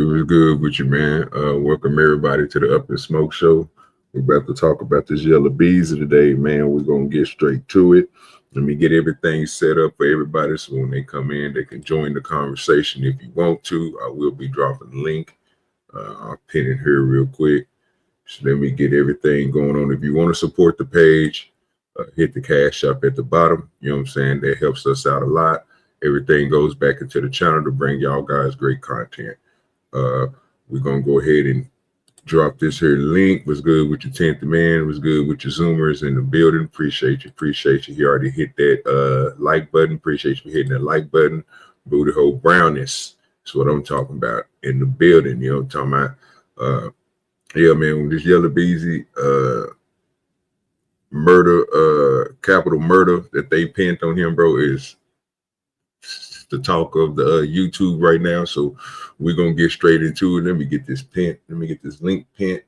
was good with you, man. Welcome everybody to the Up and Smoke Show. We're about to talk about this Yella Beezy today, man. We're gonna get straight to it. Let me get everything set up for everybody so when they come in, they can join the conversation. If you want to, I will be dropping the link. I'll pin it here real quick. So let me get everything going on. If you want to support the page, hit the CashApp at the bottom. You know what I'm saying? That helps us out a lot. Everything goes back into the channel to bring y'all guys great content. We're gonna go ahead and drop this here link. Was good with your 10th man. Was good with your Zoomers in the building. Appreciate you. He already hit that like button. Appreciate you for hitting that like button. Booty hole brownness. That's what I'm talking about in the building. You know what I'm talking about? Yeah, man. With this Yella Beezy murder, capital murder that they pinned on him, bro, is the talk of the YouTube right now. So we're gonna get straight into it. Let me get this link pinned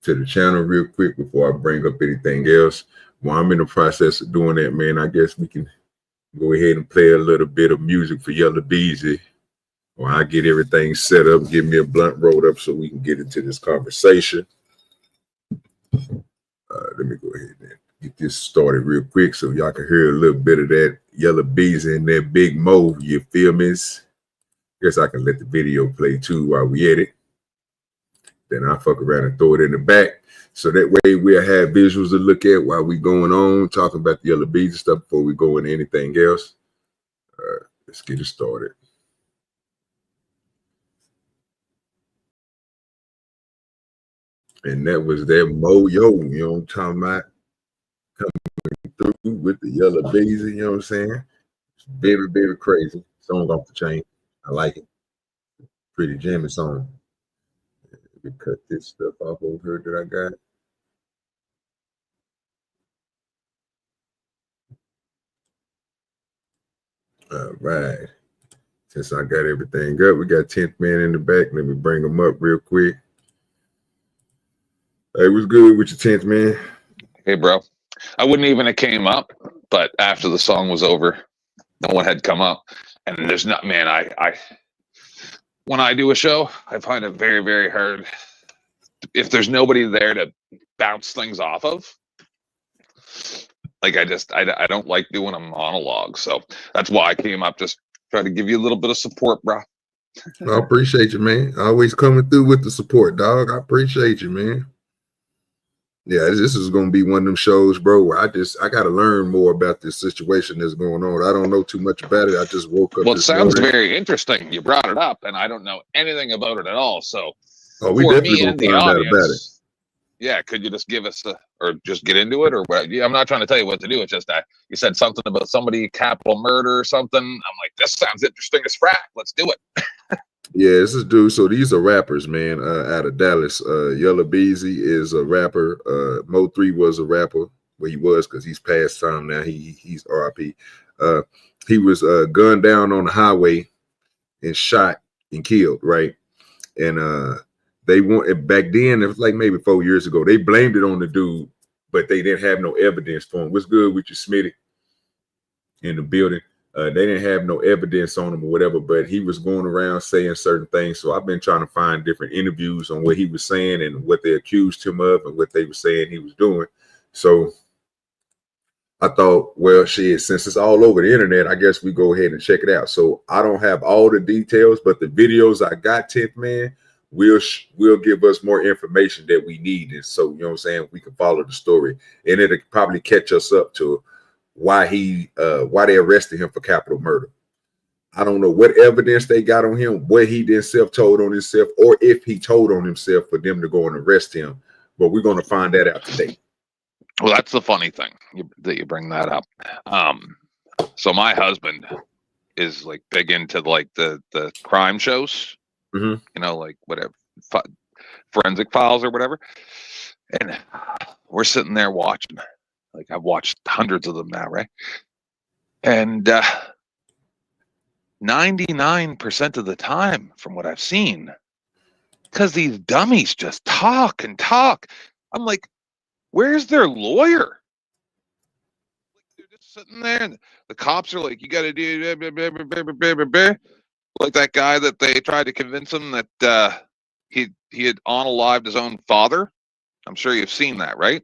to the channel real quick before I bring up anything else. While I'm in the process of doing that, man, I guess we can go ahead and play a little bit of music for Yella Beezy while I get everything set up. Give me a blunt rolled up so we can get into this conversation. Let me go ahead and get this started real quick so y'all can hear a little bit of that Yella Beezy and that Big Mo. You feel me? Guess I can let the video play too while we edit. Then I'll fuck around and throw it in the back. So that way we'll have visuals to look at while we going on, talking about the Yella Beezy stuff before we go into anything else. Let's get it started. And that was that Mo Yo, you know what I'm talking about? Coming through with the Yella Beezy, you know what I'm saying? It's very, very crazy. Song off the chain. I like it. Pretty jamming song. Let me cut this stuff off over here that I got. All right. Since I got everything up, we got 10th man in the back. Let me bring him up real quick. Hey, what's good with your 10th man? Hey, bro. I wouldn't even have came up, but after the song was over, no one had come up. And there's not, man, I when I do a show, I find it very, very hard. If there's nobody there to bounce things off of, like I don't like doing a monologue. So that's why I came up, just try to give you a little bit of support, bro. I appreciate you, man. Always coming through with the support, dog. I appreciate you, man. Yeah, this is gonna be one of them shows, bro, where I got to learn more about this situation that's going on. I don't know too much about it. I just woke up. Well, it sounds very interesting. You brought it up, and I don't know anything about it at all. So, we definitely gonna find out about it. Yeah, could you just give us or just get into it, or what? Yeah, I'm not trying to tell you what to do. It's just that you said something about somebody capital murder or something. I'm like, this sounds interesting as frack. Let's do it. Yeah, this is dude. So these are rappers, man, out of Dallas. Yella Beezy is a rapper. Mo3 was a rapper. Well, he was because he's past time now. He's RIP. He was gunned down on the highway and shot and killed, right? And they want back then, it was like maybe 4 years ago. They blamed it on the dude, but they didn't have no evidence for him. What's good with you, Smitty, in the building? They didn't have no evidence on him or whatever, but he was going around saying certain things. So I've been trying to find different interviews on what he was saying and what they accused him of and what they were saying he was doing. So I thought, well, shit, since it's all over the internet, I guess we go ahead and check it out. So I don't have all the details, but the videos I got, 10th man, will give us more information that we need. And so, you know what I'm saying, we can follow the story and it'll probably catch us up to why they arrested him for capital murder. I don't know what evidence they got on him, what he himself told on himself, or if he told on himself for them to go and arrest him. But we're going to find that out today. Well, that's the funny thing that you bring that up. So my husband is like big into like the crime shows, you know, like whatever, forensic files or whatever. And we're sitting there watching. Like I've watched hundreds of them now, right? And 99% of the time, from what I've seen, because these dummies just talk and talk. I'm like, where's their lawyer? Like, they're just sitting there, and the cops are like, you got to do. Like that guy that they tried to convince him that he had unalived his own father. I'm sure you've seen that, right?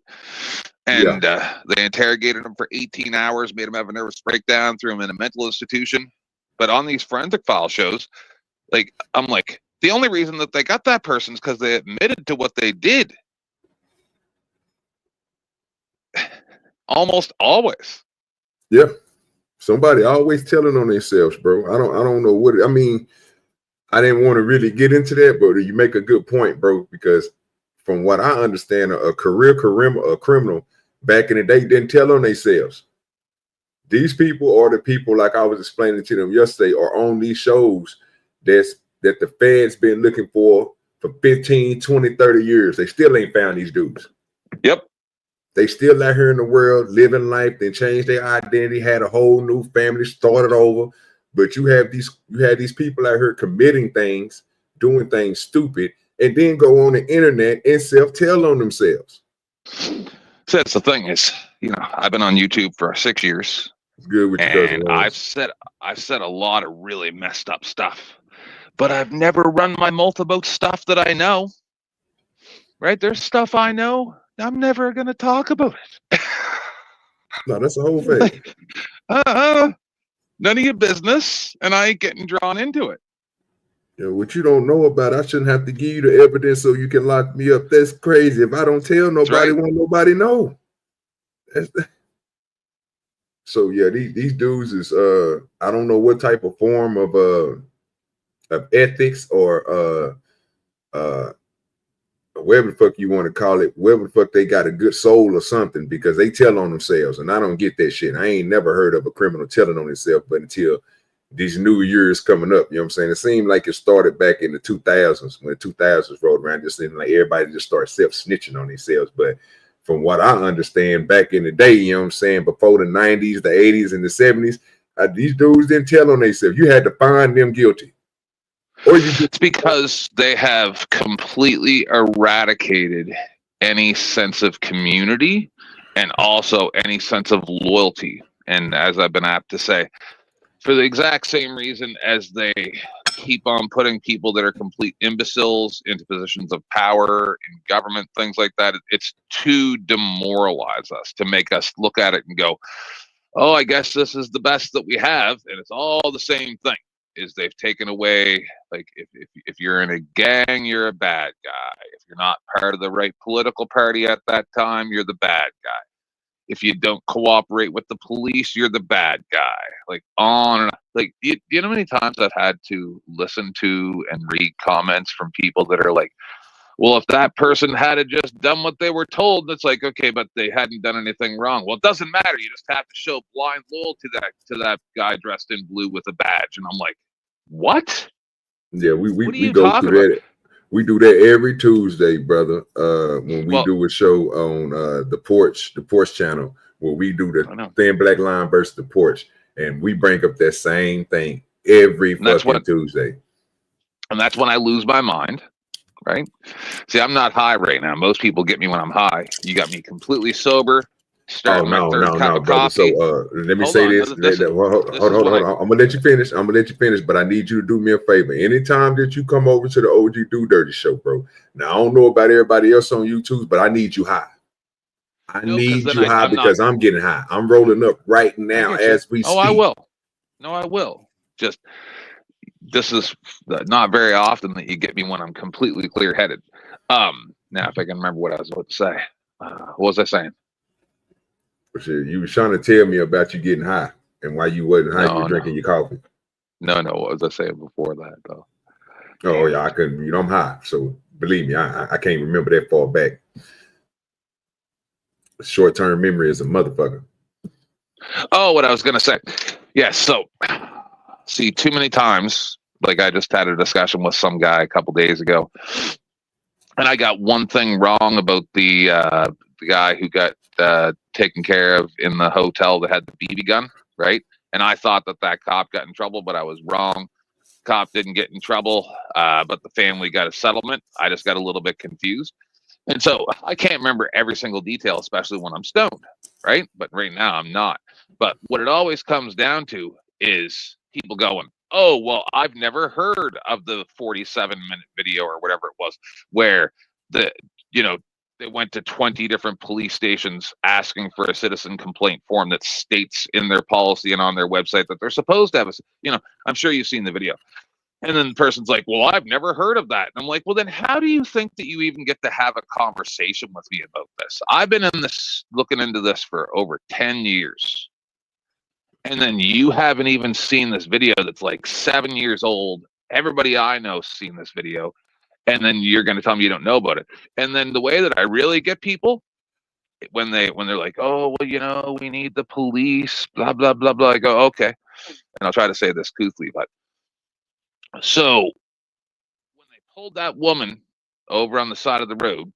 And they interrogated him for 18 hours, made him have a nervous breakdown, threw him in a mental institution. But on these forensic file shows, like, I'm like, the only reason that they got that person is because they admitted to what they did. Almost always. Yeah. Somebody always telling on themselves, bro. I don't know what I mean. I didn't want to really get into that, but you make a good point, bro, because from what I understand, a criminal back in the day didn't tell on themselves. These people are the people, like I was explaining to them yesterday, are on these shows that the feds been looking for 15, 20, 30 years. They still ain't found these dudes. Yep. They still out here in the world living life, then changed their identity, had a whole new family, started over. But you had these people out here committing things, doing things stupid, and then go on the internet and self-tell on themselves. So that's the thing is, I've been on YouTube for 6 years. It's good with you, and I've said a lot of really messed up stuff, but I've never run my mouth about stuff that I know. Right? There's stuff I know. I'm never gonna talk about it. No, that's the whole thing. None of your business, and I ain't getting drawn into it. What you don't know about, I shouldn't have to give you the evidence so you can lock me up. That's crazy. If I don't tell nobody, won't nobody know. So yeah, these dudes is I don't know what type of form of ethics or whatever the fuck you want to call it, whatever the fuck they got a good soul or something, because they tell on themselves, and I don't get that shit. I ain't never heard of a criminal telling on himself, but until these new years coming up, you know what I'm saying? It seemed like it started back in the 2000s, when the 2000s rolled around, just seemed like everybody just started self-snitching on themselves. But from what I understand, back in the day, you know what I'm saying, before the 90s, the 80s, and the 70s, these dudes didn't tell on themselves. You had to find them guilty. It's because they have completely eradicated any sense of community and also any sense of loyalty. And as I've been apt to say, for the exact same reason as they keep on putting people that are complete imbeciles into positions of power in government, things like that, it's to demoralize us, to make us look at it and go, oh, I guess this is the best that we have. And it's all the same thing. Is they've taken away, like, if you're in a gang, you're a bad guy. If you're not part of the right political party at that time, you're the bad guy. If you don't cooperate with the police, you're the bad guy. Like, on and on. Like, you know how many times I've had to listen to and read comments from people that are like, well, if that person had just done what they were told, it's like, okay, but they hadn't done anything wrong. Well, it doesn't matter. You just have to show blind loyalty to that guy dressed in blue with a badge. And I'm like, what? Yeah, we go through that. We do that every Tuesday, brother. When we do a show on the porch channel, where we do the Thin Black Line versus the Porch, and we bring up that same thing every fucking Tuesday. And that's when I lose my mind, right? See, I'm not high right now. Most people get me when I'm high. You got me completely sober. No, brother. So let me say this. Hold on. I'm gonna let you finish. But I need you to do me a favor. Anytime that you come over to the OGDoDirty show, bro. Now I don't know about everybody else on YouTube, but I need you high. I need you high because I'm getting high. I'm rolling up right now as we speak. I will. No, I will. Just this is not very often that you get me when I'm completely clear-headed. Now if I can remember what I was about to say. What was I saying? You were trying to tell me about you getting high and why you wasn't high. You were drinking your coffee. No. What was I saying before that, though? Oh, yeah, I couldn't. I'm high. So believe me, I can't remember that far back. Short-term memory is a motherfucker. Oh, what I was going to say. Yeah, so, see, too many times, like I just had a discussion with some guy a couple days ago, and I got one thing wrong about the guy who got taken care of in the hotel that had the BB gun, right? And I thought that cop got in trouble, but I was wrong. Cop didn't get in trouble, but the family got a settlement. I just got a little bit confused. And so I can't remember every single detail, especially when I'm stoned, right? But right now I'm not. But what it always comes down to is people going, oh, well, I've never heard of the 47-minute video or whatever it was, where the, you know, they went to 20 different police stations asking for a citizen complaint form that states in their policy and on their website that they're supposed to have a, I'm sure you've seen the video. And then the person's like, well, I've never heard of that. And I'm like, well, then how do you think that you even get to have a conversation with me about this? I've been looking into this for over 10 years. And then you haven't even seen this video that's like 7 years old. Everybody I know's seen this video. And then you're going to tell me you don't know about it. And then the way that I really get people, when they're like, oh, well, we need the police, blah, blah, blah, blah. I go, okay. And I'll try to say this couthly, but so when they pulled that woman over on the side of the road,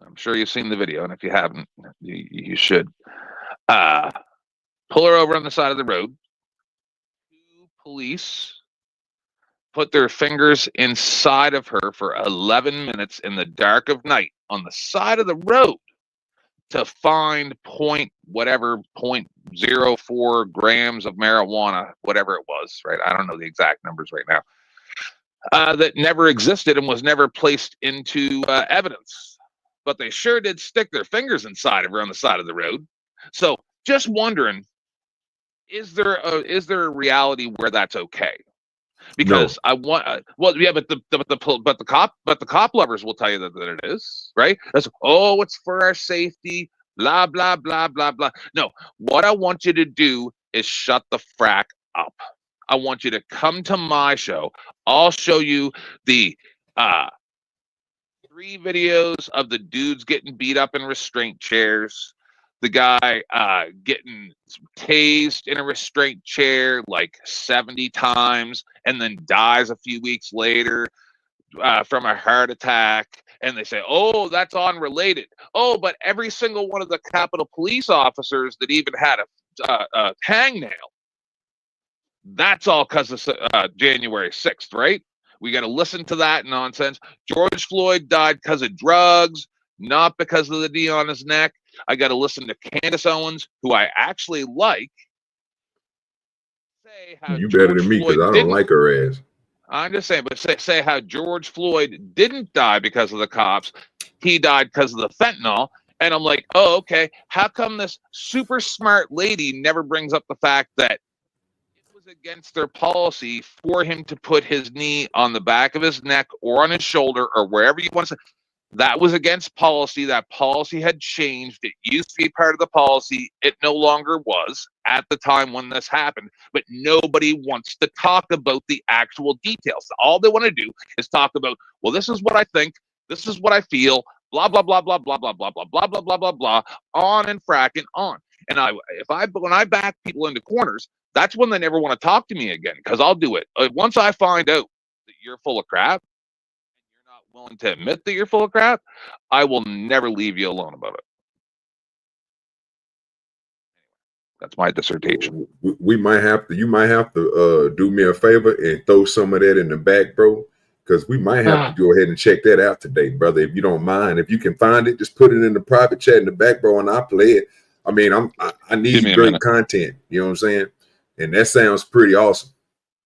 I'm sure you've seen the video, and if you haven't, you should. Pull her over on the side of the road. 2 police put their fingers inside of her for 11 minutes in the dark of night on the side of the road to find .04 grams of marijuana, whatever it was, right? I don't know the exact numbers right now. That never existed and was never placed into evidence. But they sure did stick their fingers inside of her on the side of the road. So just wondering, is there a reality where that's okay? Because no. I want, but the cop lovers will tell you that it is, right? That's, oh, it's for our safety, blah blah blah blah blah. No, what I want you to do is shut the frack up. I want you to come to my show. I'll show you the 3 videos of the dudes getting beat up in restraint chairs. The guy getting tased in a restraint chair like 70 times and then dies a few weeks later from a heart attack. And they say, oh, that's unrelated. Oh, but every single one of the Capitol Police officers that even had a hangnail, that's all because of January 6th, right? We got to listen to that nonsense. George Floyd died because of drugs, not because of the knee on his neck. I got to listen to Candace Owens, who I actually like. Say how you better than me because I don't like her ass. I'm just saying, but say how George Floyd didn't die because of the cops. He died because of the fentanyl. And I'm like, oh, okay. How come this super smart lady never brings up the fact that it was against their policy for him to put his knee on the back of his neck or on his shoulder or wherever you want to say? That was against policy. That policy had changed. It used to be part of the policy. It no longer was at the time when this happened. But nobody wants to talk about the actual details. All they want to do is talk about, well, this is what I think. This is what I feel. Blah, blah, blah, blah, blah, blah, blah, blah, blah, blah, blah, blah, blah, on and fracking on. And when I back people into corners, that's when they never want to talk to me again, because I'll do it. Once I find out that you're full of crap, willing to admit that you're full of crap, I will never leave you alone about it. That's my dissertation. You might have to do me a favor and throw some of that in the back, bro, because we might have to go ahead and check that out today, brother. If you don't mind, if you can find it, just put it in the private chat in the back, bro, and I'll play it. I mean, I need great content, you know what I'm saying? And that sounds pretty awesome.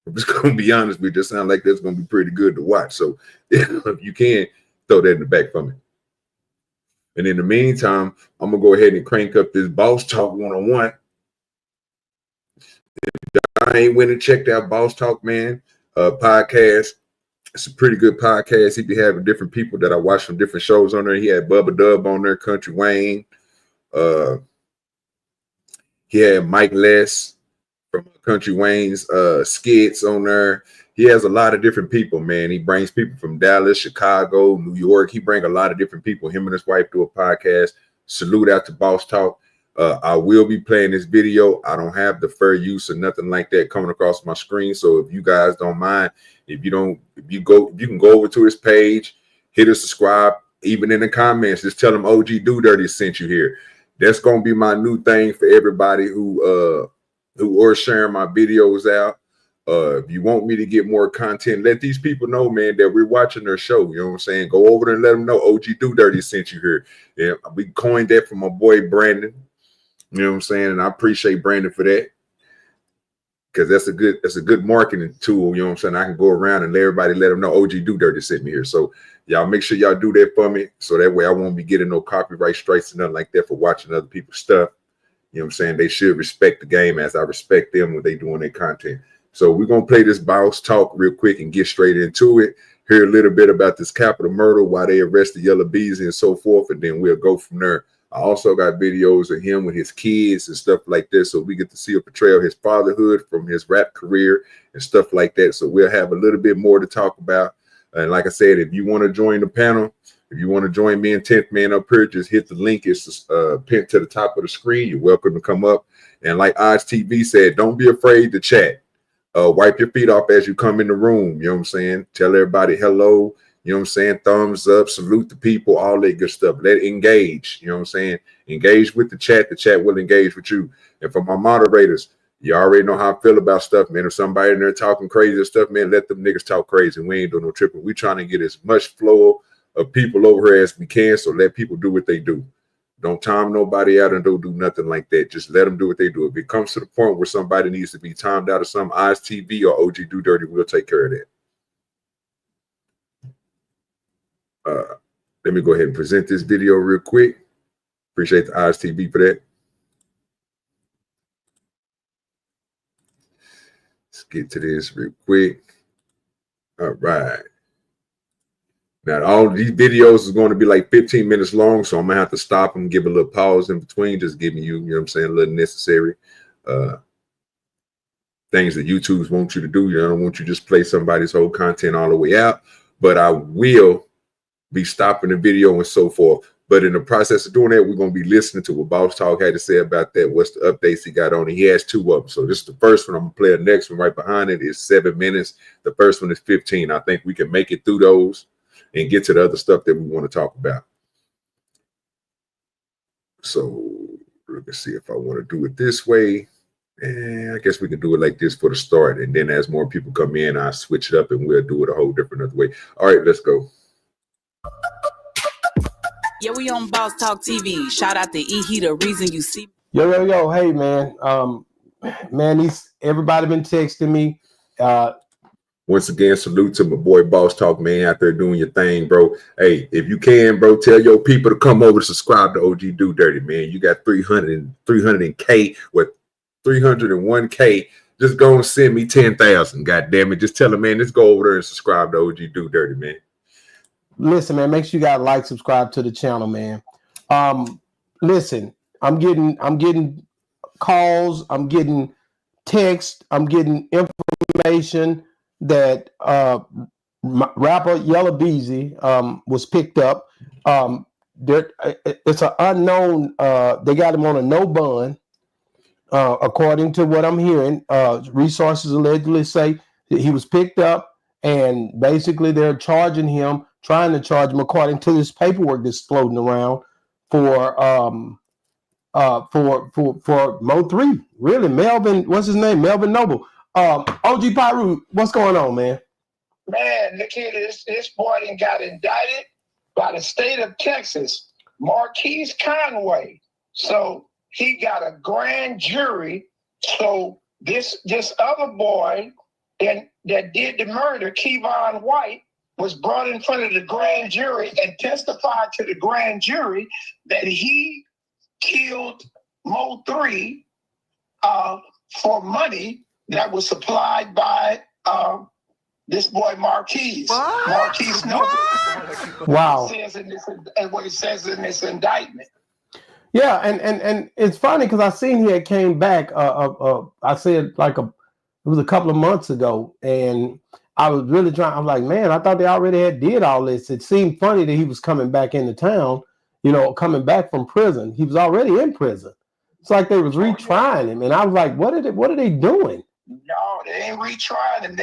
I'm just gonna be honest with you, it sounds like that's gonna be pretty good to watch. So if you can, throw that in the back for me. And in the meantime, I'm gonna go ahead and crank up this Boss Talk 101. If I ain't went and checked out Boss Talk, man, podcast. It's a pretty good podcast. He be having different people that I watch from different shows on there. He had Bubba Dub on there, Country Wayne. He had Mike Less from Country Wayne's skits on there. He has a lot of different people, man. He brings people from Dallas, Chicago, New York. He brings a lot of different people. Him and his wife do a podcast. Salute out to Boss Talk. I will be playing this video. I don't have the fair use or nothing like that coming across my screen. So if you guys don't mind, you can go over to his page, hit a subscribe, even in the comments, just tell them OGDoDirty sent you here. That's gonna be my new thing for everybody who are sharing my videos out. If you want me to get more content, let these people know, man, that we're watching their show. You know what I'm saying? Go over there and let them know OGDoDirty sent you here. Yeah, we coined that from my boy Brandon. You know what I'm saying? And I appreciate Brandon for that. because that's a good marketing tool. You know what I'm saying? I can go around and let them know OGDoDirty sent me here. So y'all make sure y'all do that for me, so that way I won't be getting no copyright strikes and nothing like that for watching other people's stuff. You know what I'm saying? They should respect the game as I respect them when they doing their content. So we're gonna play this boss talk real quick and get straight into it. Hear a little bit about this capital murder, why they arrested Yella Beezy and so forth, and then we'll go from there. I also got videos of him with his kids and stuff like this, so we get to see a portrayal of his fatherhood from his rap career and stuff like that. So we'll have a little bit more to talk about. And like I said, if you want to join the panel, if you want to join me and 10th Man up here, just hit the link. It's pinned to the top of the screen. You're welcome to come up. And like Oz TV said, don't be afraid to chat. Wipe your feet off as you come in the room. You know what I'm saying? Tell everybody hello. You know what I'm saying? Thumbs up, salute the people, all that good stuff. Let it engage. You know what I'm saying? Engage with the chat. The chat will engage with you. And for my moderators, you already know how I feel about stuff, man. If somebody in there talking crazy and stuff, man, let them niggas talk crazy. We ain't doing no tripping. We trying to get as much flow of people over here as we can, so let people do what they do. Don't time nobody out and don't do nothing like that. Just let them do what they do. If it comes to the point where somebody needs to be timed out of some Eyes TV or OGDoDirty, we'll take care of that. Let me go ahead and present this video real quick. Appreciate the Eyes TV for that. Let's get to this real quick. All right. Now, all these videos is going to be like 15 minutes long, so I'm going to have to stop and give a little pause in between, just giving you, you know what I'm saying, a little necessary things that YouTube want you to do. You know, I don't want you to just play somebody's whole content all the way out, but I will be stopping the video and so forth. But in the process of doing that, we're going to be listening to what Boss Talk had to say about that, what's the updates he got on it. He has 2 of them. So this is the first one. I'm going to play the next one right behind it. It's 7 minutes. The first one is 15. I think we can make it through those and get to the other stuff that we want to talk about. So let me see if I want to do it this way. And I guess we can do it like this for the start. And then as more people come in, I'll switch it up and we'll do it a whole different other way. All right, let's go. Yeah, we on Boss Talk TV. Shout out to E. He the reason you see. Yo. Hey, man. Man, everybody been texting me. Once again, salute to my boy Boss Talk, man, out there doing your thing, bro. Hey, if you can, bro, tell your people to come over to subscribe to OGDoDirty, man. You got 300K with 301K. Just go and send me 10,000. God damn it. Just tell them, man, let's go over there and subscribe to OGDoDirty, man. Listen, man, make sure you got like, subscribe to the channel, man. Listen, I'm getting calls, I'm getting texts, I'm getting information that rapper Yella Beezy was picked up. It's an unknown. They got him on a no bond, according to what I'm hearing. Resources allegedly say that he was picked up, and basically they're trying to charge him, according to this paperwork that's floating around, for Mo3. Really, Melvin, what's his name? Melvin Noble. OG Pyru, what's going on, man? Man, look here, this boy got indicted by the state of Texas, Marquise Conway. So he got a grand jury. So this other boy that did the murder, Kevon White, was brought in front of the grand jury and testified to the grand jury that he killed Mo3 for money that was supplied by this boy Marquise. What? Marquise Noble. Wow. What it says in this indictment. Yeah, and it's funny because I seen he had came back. I said it was a couple of months ago, and I was really trying. I'm like, man, I thought they already did all this. It seemed funny that he was coming back into town, coming back from prison. He was already in prison. It's like they was retrying him, and I was like, what are they doing? No, they ain't retrying him.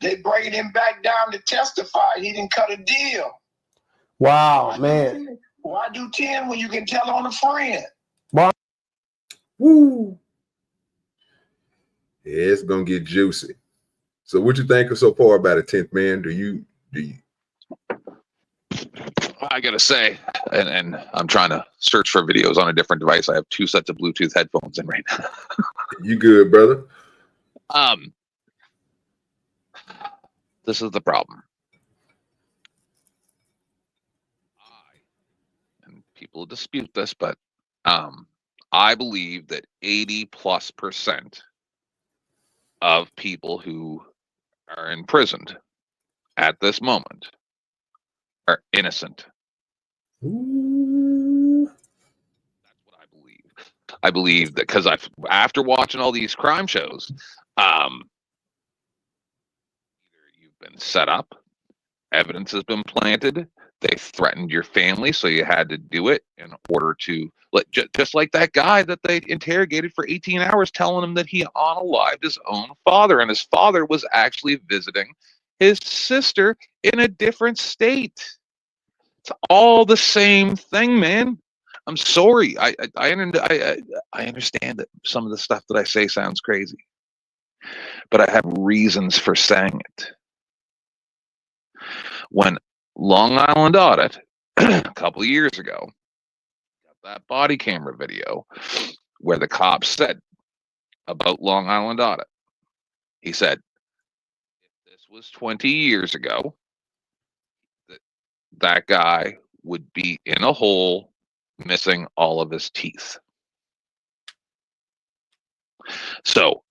They bringing him back down to testify. He didn't cut a deal. Wow, man. Why do 10 when you can tell on a friend? Why? Woo. Yeah, it's gonna get juicy. So what you think so far about it, 10th man? Do you I gotta say, and I'm trying to search for videos on a different device. I have 2 sets of Bluetooth headphones in right now. You good, brother? This is the problem. And people dispute this, but I believe that 80+% of people who are imprisoned at this moment are innocent. Ooh. That's what I believe. I believe that because after watching all these crime shows, either you've been set up, evidence has been planted, they threatened your family, so you had to do it in order to just like that guy that they interrogated for 18 hours, telling him that he unalived his own father, and his father was actually visiting his sister in a different state. It's all the same thing, man. I'm sorry. I understand that some of the stuff that I say sounds crazy, but I have reasons for saying it. When Long Island Audit a couple of years ago got that body camera video where the cop said about Long Island Audit, he said, if this was 20 years ago, that guy would be in a hole missing all of his teeth. So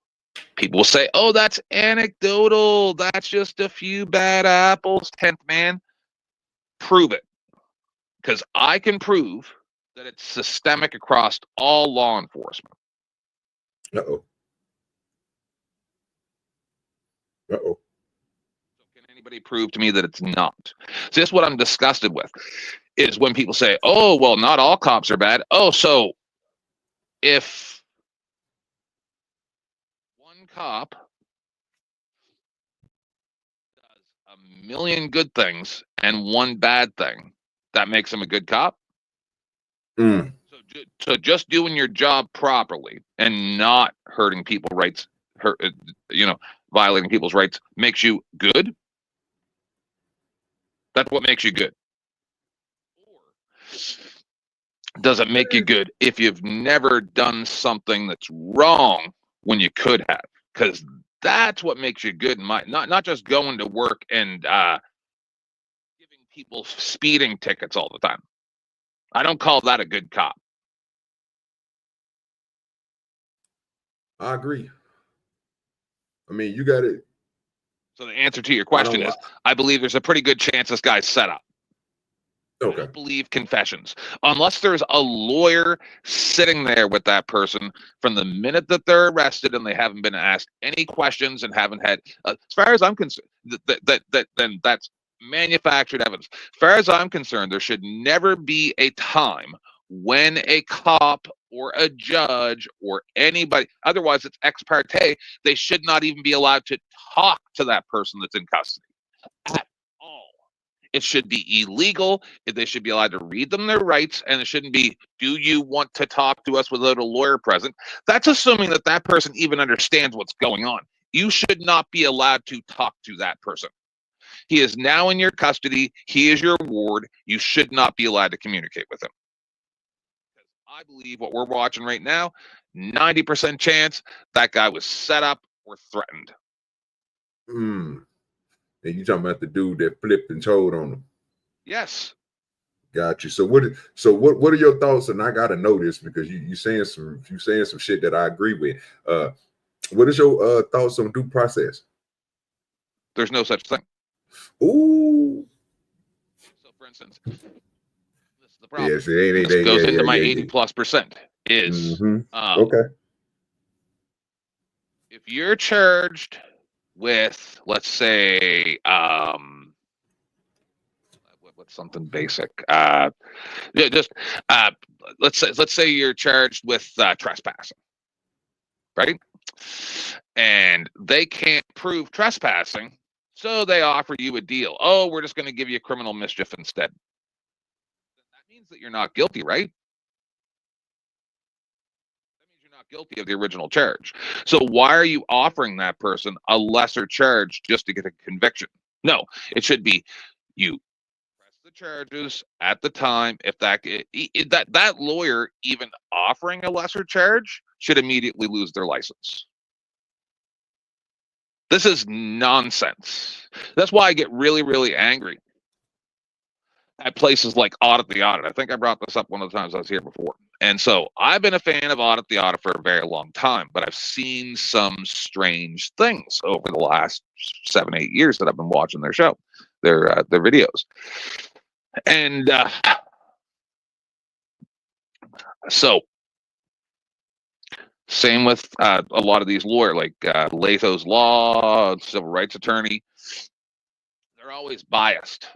people will say, oh, that's anecdotal. That's just a few bad apples. 10th man, prove it. Because I can prove that it's systemic across all law enforcement. Uh-oh. Uh-oh. So can anybody prove to me that it's not? So that's what I'm disgusted with, is when people say, oh, well, not all cops are bad. Oh, so if one cop does a million good things and one bad thing, that makes him a good cop? Mm. So just doing your job properly and not hurting people's rights, violating people's rights makes you good? That's what makes you good. Or does it make you good if you've never done something that's wrong when you could have? Because that's what makes you good. Not just going to work and giving people speeding tickets all the time. I don't call that a good cop. I agree. I mean, you got it. So the answer to your question is, I believe there's a pretty good chance this guy's set up. Okay. I don't believe confessions. Unless there's a lawyer sitting there with that person from the minute that they're arrested and they haven't been asked any questions and haven't had, as far as I'm concerned, then that's manufactured evidence. As far as I'm concerned, there should never be a time when a cop or a judge or anybody, otherwise it's ex parte, they should not even be allowed to talk to that person that's in custody at all. It should be illegal. They should be allowed to read them their rights, and it shouldn't be, do you want to talk to us without a lawyer present? That's assuming that that person even understands what's going on. You should not be allowed to talk to that person. He is now in your custody. He is your ward. You should not be allowed to communicate with him. I believe what we're watching right now, 90% chance that guy was set up or threatened. Hmm. And you talking about the dude that flipped and told on him? Yes. Got you. So what are your thoughts? And I gotta know this because you saying some shit that I agree with. What is your thoughts on due process? There's no such thing. Ooh. So for instance, this is the problem. Yes, this goes into my 80+% is okay. If you're charged with, let's say, what's something basic? Let's say you're charged with trespassing, right? And they can't prove trespassing, so they offer you a deal. Oh, we're just going to give you criminal mischief instead. That means that you're not guilty, right? Not guilty of the original charge. So why are you offering that person a lesser charge just to get a conviction? No, it should be you press the charges at the time. If that lawyer even offering a lesser charge should immediately lose their license. This is nonsense. That's why I get really, really angry at places like Audit the Audit. I think I brought this up one of the times I was here before. And so I've been a fan of Audit the Audit for a very long time, but I've seen some strange things over the last 7-8 years that I've been watching their show, their videos. And so same with a lot of these lawyers, like Latho's Law, civil rights attorney. They're always biased.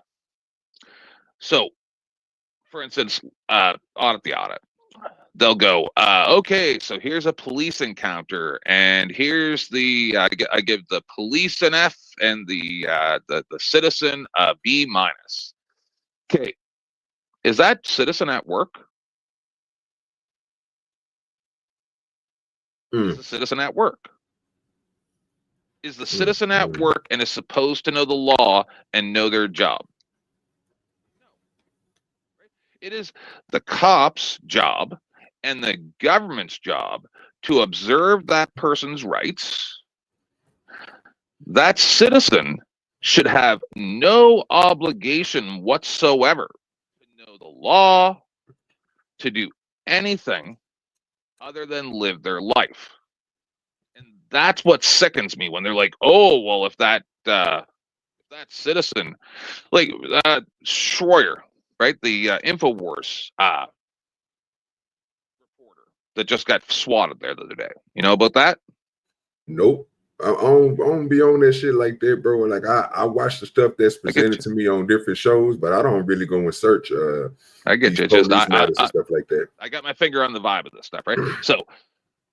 So, for instance, Audit the Audit. They'll go, okay, so here's a police encounter, and here's the I give the police an F and the citizen a B minus. Okay, is that citizen at work? Is the citizen at work? Is the citizen at work and is supposed to know the law and know their job? No. It is the cop's job and the government's job to observe that person's rights. That citizen should have no obligation whatsoever to know the law, to do anything other than live their life. And that's what sickens me when they're like, oh, well, if that citizen, like Schroyer, right, the InfoWars reporter that just got swatted there the other day. You know about that? Nope. I don't be on that shit like that, bro. Like I watch the stuff that's presented to me on different shows, but I don't really go and search. I get you. Just and stuff like that. I got my finger on the vibe of this stuff, right? So,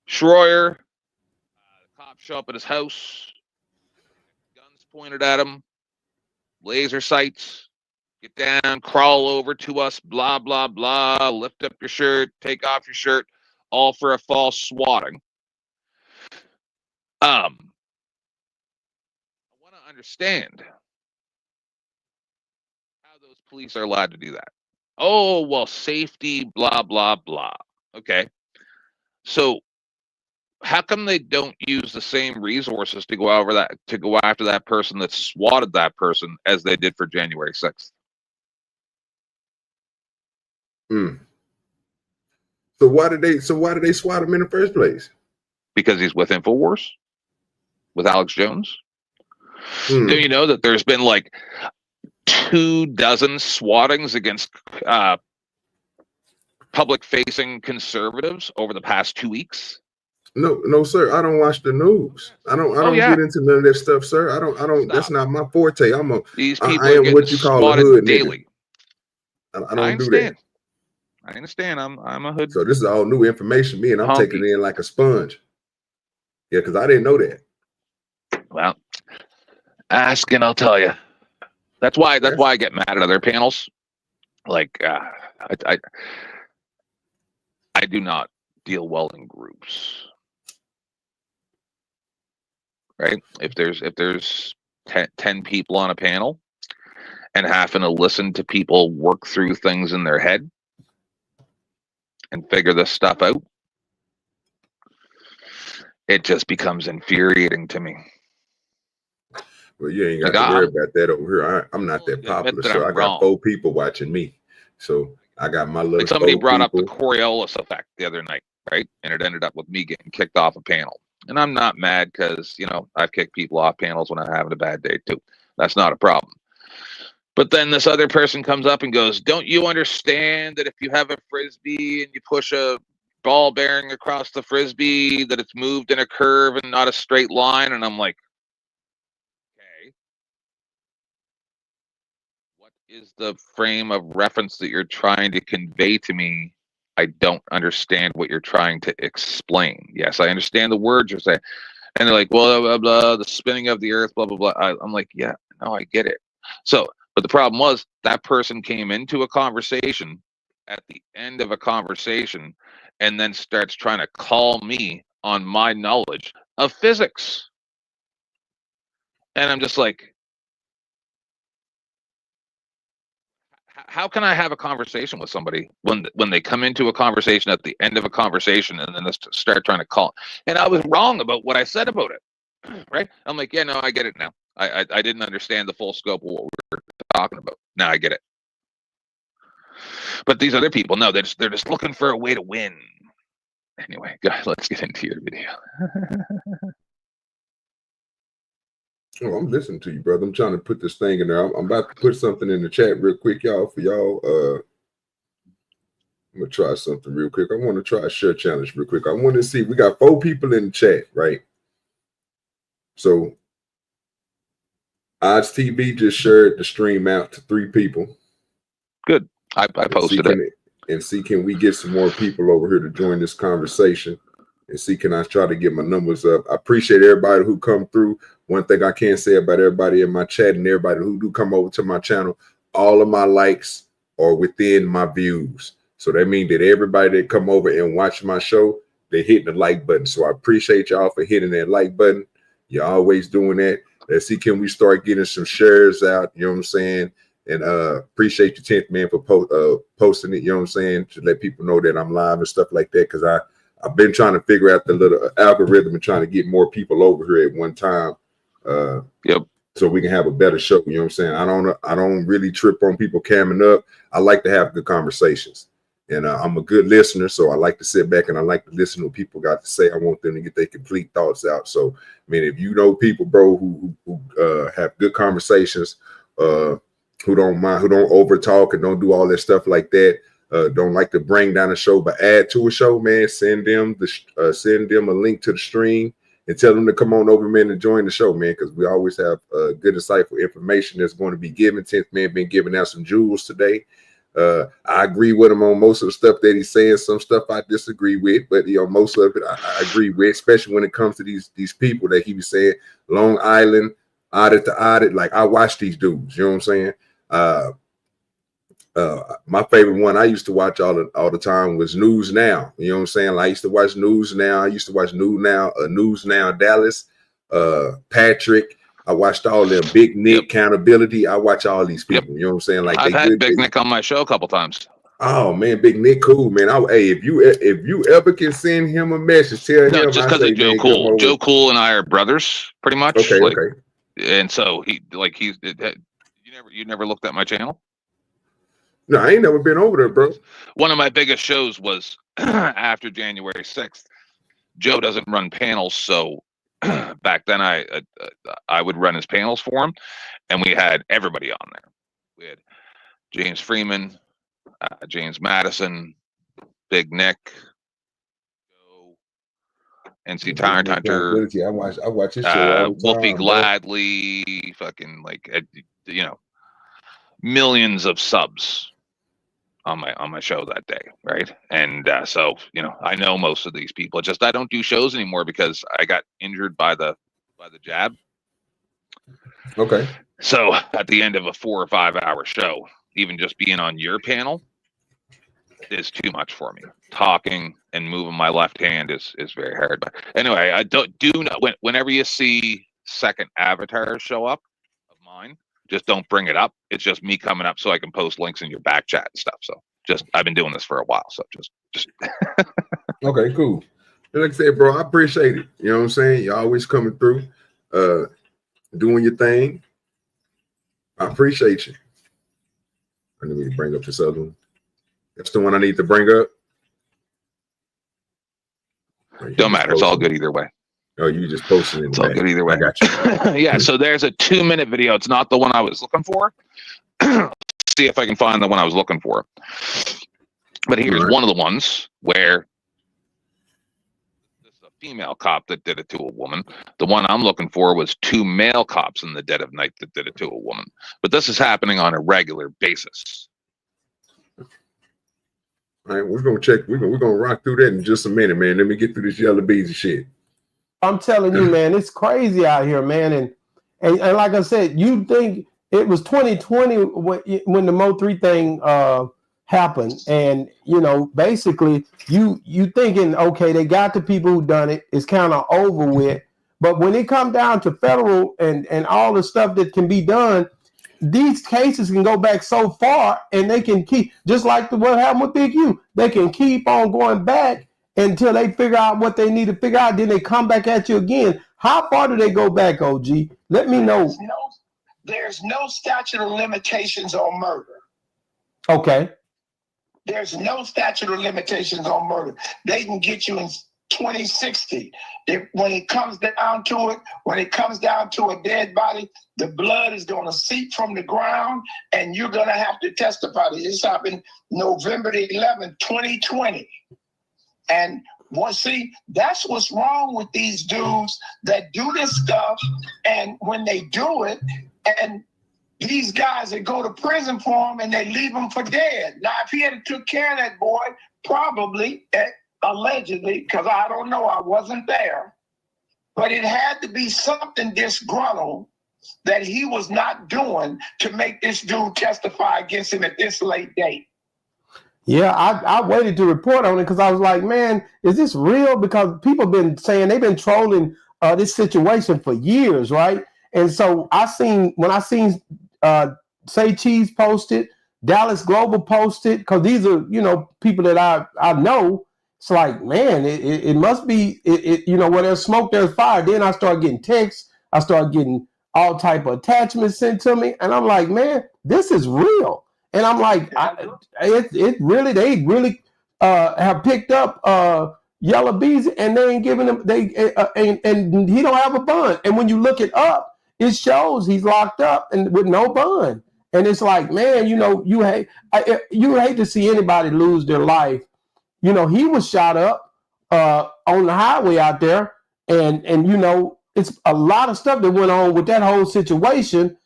Schroyer, the cops show up at his house, guns pointed at him, laser sights, get down, crawl over to us, blah blah blah, lift up your shirt, take off your shirt, all for a false swatting. I want to understand how those police are allowed to do that. Oh, well, safety, blah, blah, blah. Okay. So how come they don't use the same resources to go after that person that swatted that person as they did for January 6th? So why did they swat him in the first place? Because he's with InfoWars, with Alex Jones. Do you know that there's been like 24 swattings against public-facing conservatives over the past 2 weeks? No, sir. I don't watch the news. I don't get into none of that stuff, sir. I don't. Stop. That's not my forte. These people I am what you call a hood daily. Nigga. I don't do that. I understand. I'm a hood. So this is all new information, me, and I'm taking it in like a sponge. Yeah, because I didn't know that. Well, ask and I'll tell you. That's why I get mad at other panels. Like I do not deal well in groups. Right? If there's 10 people on a panel and having to listen to people work through things in their head and figure this stuff out, it just becomes infuriating to me. Well, you ain't got to worry about that over here. I'm not that popular, so I got 4 people watching me. So I got my little. Like somebody brought up the Coriolis effect the other night, right? And it ended up with me getting kicked off a panel. And I'm not mad because, you know, I've kicked people off panels when I'm having a bad day too. That's not a problem. But then this other person comes up and goes, don't you understand that if you have a Frisbee and you push a ball bearing across the Frisbee, that it's moved in a curve and not a straight line? And I'm like, okay. What is the frame of reference that you're trying to convey to me? I don't understand what you're trying to explain. Yes, I understand the words you're saying. And they're like, well, blah, blah, blah, the spinning of the earth, blah, blah, blah. I'm like, yeah, no, I get it. So, but the problem was that person came into a conversation at the end of a conversation and then starts trying to call me on my knowledge of physics. And I'm just like, how can I have a conversation with somebody when they come into a conversation at the end of a conversation and then start trying to call? And I was wrong about what I said about it. Right? I'm like, yeah, no, I get it now. I didn't understand the full scope of what we were talking about. Now I get it. But these other people, no, they're just looking for a way to win. Anyway, guys, let's get into your video. Oh, I'm listening to you, brother. I'm trying to put this thing in there. I'm about to put something in the chat real quick, y'all. For y'all, I'm gonna try something real quick. I want to try a share challenge real quick. I want to see. We got 4 people in the chat, right? So, Odds TV just shared the stream out to 3 people. Good. I posted it. And see, can we get some more people over here to join this conversation? And see, can I try to get my numbers up? I appreciate everybody who come through. One thing I can say about everybody in my chat and everybody who do come over to my channel, all of my likes are within my views. So that means that everybody that come over and watch my show, they're hitting the like button. So I appreciate y'all for hitting that like button. You're always doing that. Let's see, can we start getting some shares out? You know what I'm saying? And appreciate you, 10th man, for posting it. You know what I'm saying? To let people know that I'm live and stuff like that. Because I've been trying to figure out the little algorithm and trying to get more people over here at one time. Yep. So we can have a better show. You know what I'm saying? I don't really trip on people camming up. I like to have good conversations. And I'm a good listener, so I like to sit back and I like to listen to what people got to say. I want them to get their complete thoughts out. So, I mean, if you know people, bro, who have good conversations, who don't mind, who don't over talk and don't do all that stuff like that, don't like to bring down a show but add to a show, man, send them a link to the stream and tell them to come on over, man, and join the show, man, because we always have good, insightful information that's going to be given. 10th man been giving out some jewels today. I agree with him on most of the stuff that he's saying. Some stuff I disagree with, but most of it I agree with, especially when it comes to these people that he was saying, Long Island, audit to audit. Like, I watch these dudes, you know what I'm saying? My favorite one I used to watch all the time was News Now. You know what I'm saying? Like, I used to watch News Now. I used to watch News Now Dallas, Patrick. I watched all them. Big Nick, Accountability. I watch all these people. You know what I'm saying? Like, I've had Big Nick on my show a couple times. Oh man, Big Nick, cool, man. Hey, if you ever can send him a message, tell him. Just because of Joe Cool. Joe Cool and I are brothers, pretty much. Okay, like, okay. And so you never looked at my channel? No, I ain't never been over there, bro. One of my biggest shows was after January 6th. Joe doesn't run panels, so back then I would run his panels for him, and we had everybody on there. We had James Freeman, James Madison, Big Nick, NC Tire Hunter. I watch his show. Wolfie Gladly, fucking millions of subs on my show that day, right? And so I know most of these people. Just I don't do shows anymore because I got injured by the jab. Okay. So at the end of a 4 or 5 hour show, even just being on your panel is too much for me. Talking and moving my left hand is very hard. But anyway, I do not. Whenever you see second avatars show up of mine, just don't bring it up. It's just me coming up so I can post links in your back chat and stuff. So I've been doing this for a while. So just. Okay, cool. Like I said, bro, I appreciate it. You know what I'm saying? You're always coming through, doing your thing. I appreciate you. I need to bring up this other one. That's the one I need to bring up. Don't matter. It's all good either way. Oh, you just posted it. It's all good either way. I got you. Yeah, so there's a 2-minute video. It's not the one I was looking for. See if I can find the one I was looking for. But here's one of the ones where this is a female cop that did it to a woman. The one I'm looking for was 2 male cops in the dead of night that did it to a woman. But this is happening on a regular basis. All right, we're gonna check. We're gonna rock through that in just a minute, man. Let me get through this Yella Beezy shit. I'm telling you, man, it's crazy out here, man. And like I said, you think it was 2020 when the Mo3 thing happened, and basically you thinking, okay, they got the people who done it. It's kind of over with. But when it come down to federal and all the stuff that can be done, these cases can go back so far, and they can keep, just like what happened with Big U. They can keep on going back until they figure out what they need to figure out. Then they come back at you again. How far do they go back, OG? Let me know. There's no statute of limitations on murder. Okay. There's no statute of limitations on murder. They can get you in 2060. When it comes down to it, when it comes down to a dead body, the blood is going to seep from the ground, and you're going to have to testify. This happened November the 11th, 2020. And see, that's what's wrong with these dudes that do this stuff, and when they do it, and these guys that go to prison for him and they leave him for dead. Now, if he had took care of that boy, probably, allegedly, because I don't know, I wasn't there, but it had to be something disgruntled that he was not doing to make this dude testify against him at this late date. Yeah, I waited to report on it because I was like, man, is this real? Because people been saying they've been trolling this situation for years, right? And so when I seen Say Cheese posted, Dallas Global posted, because these are, people that I know. It's like, man, it must be, where there's smoke, there's fire. Then I start getting texts. I start getting all type of attachments sent to me. And I'm like, man, this is real. And I'm like, they really have picked up Yella Beezy, and they ain't giving him, and he don't have a bond. And when you look it up, it shows he's locked up and with no bond. And it's like, man, you hate to see anybody lose their life. He was shot up on the highway out there, and it's a lot of stuff that went on with that whole situation.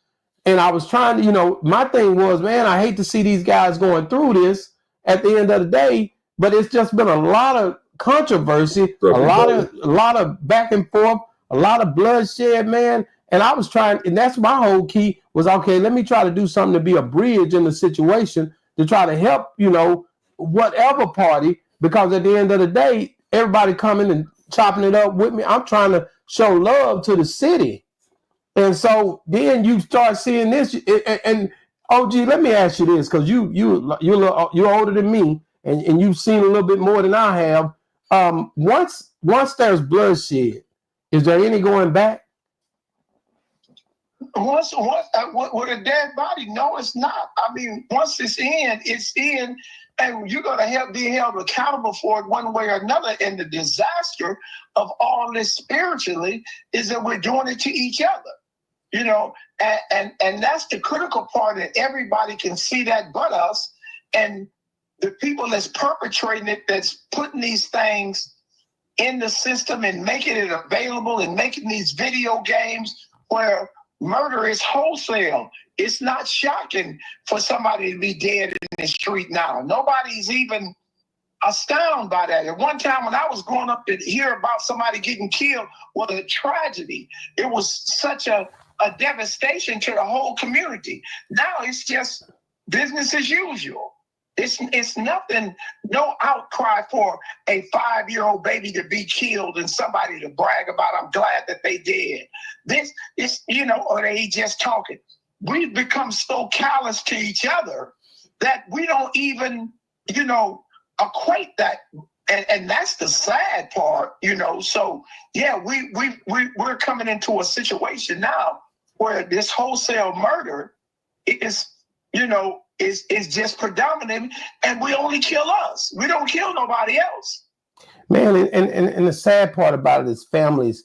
And I was trying to, my thing was, man, I hate to see these guys going through this at the end of the day, but it's just been a lot of controversy, a lot of back and forth, a lot of bloodshed, man. And I was trying, and that's my whole key was, okay, let me try to do something to be a bridge in the situation to try to help, whatever party, because at the end of the day, everybody coming and chopping it up with me. I'm trying to show love to the city. And so then you start seeing this, and OG, let me ask you this, because you're older than me, and you've seen a little bit more than I have. Once there's bloodshed, is there any going back? Once with a dead body, no, it's not. I mean, once it's in, and you're going to be held accountable for it one way or another. And the disaster of all this spiritually is that we're doing it to each other. And that's the critical part, that everybody can see that but us. And the people that's perpetrating it, that's putting these things in the system and making it available and making these video games where murder is wholesale. It's not shocking for somebody to be dead in the street now. Nobody's even astounded by that. At one time when I was growing up, to hear about somebody getting killed was a tragedy. It was such a devastation to the whole community. Now it's just business as usual. It's nothing, no outcry for a 5-year-old baby to be killed and somebody to brag about, I'm glad that they did. Or they just talking. We've become so callous to each other that we don't even, equate that. And that's the sad part, So yeah, we're coming into a situation now where this wholesale murder is just predominant, and we only kill us. We don't kill nobody else. Man, and the sad part about it is families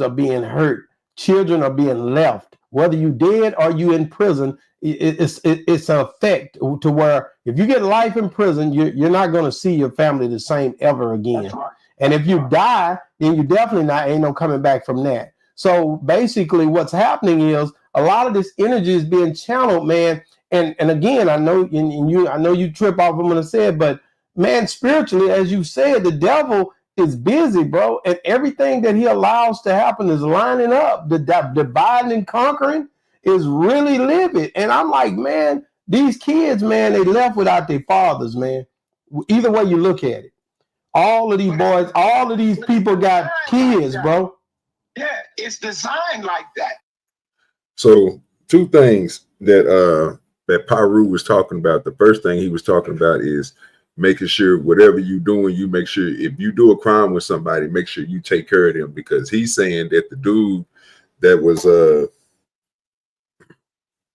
are being hurt. Children are being left. Whether you dead or you in prison, it's an effect to where if you get life in prison, you're not going to see your family the same ever again. Right. And if you die, then you definitely ain't no coming back from that. So basically what's happening is a lot of this energy is being channeled, man. And again, I know you trip off I'm gonna say it, but man, spiritually, as you said, the devil is busy, bro. And everything that he allows to happen is lining up. The dividing and conquering is really livid. And I'm like, man, these kids, man, they left without their fathers, man. Either way you look at it. All of these boys, all of these people got kids, bro. Yeah, it's designed like that. So 2 things that Paru was talking about. The first thing he was talking about is making sure whatever you doing, you make sure if you do a crime with somebody, make sure you take care of them, because he's saying that the dude that was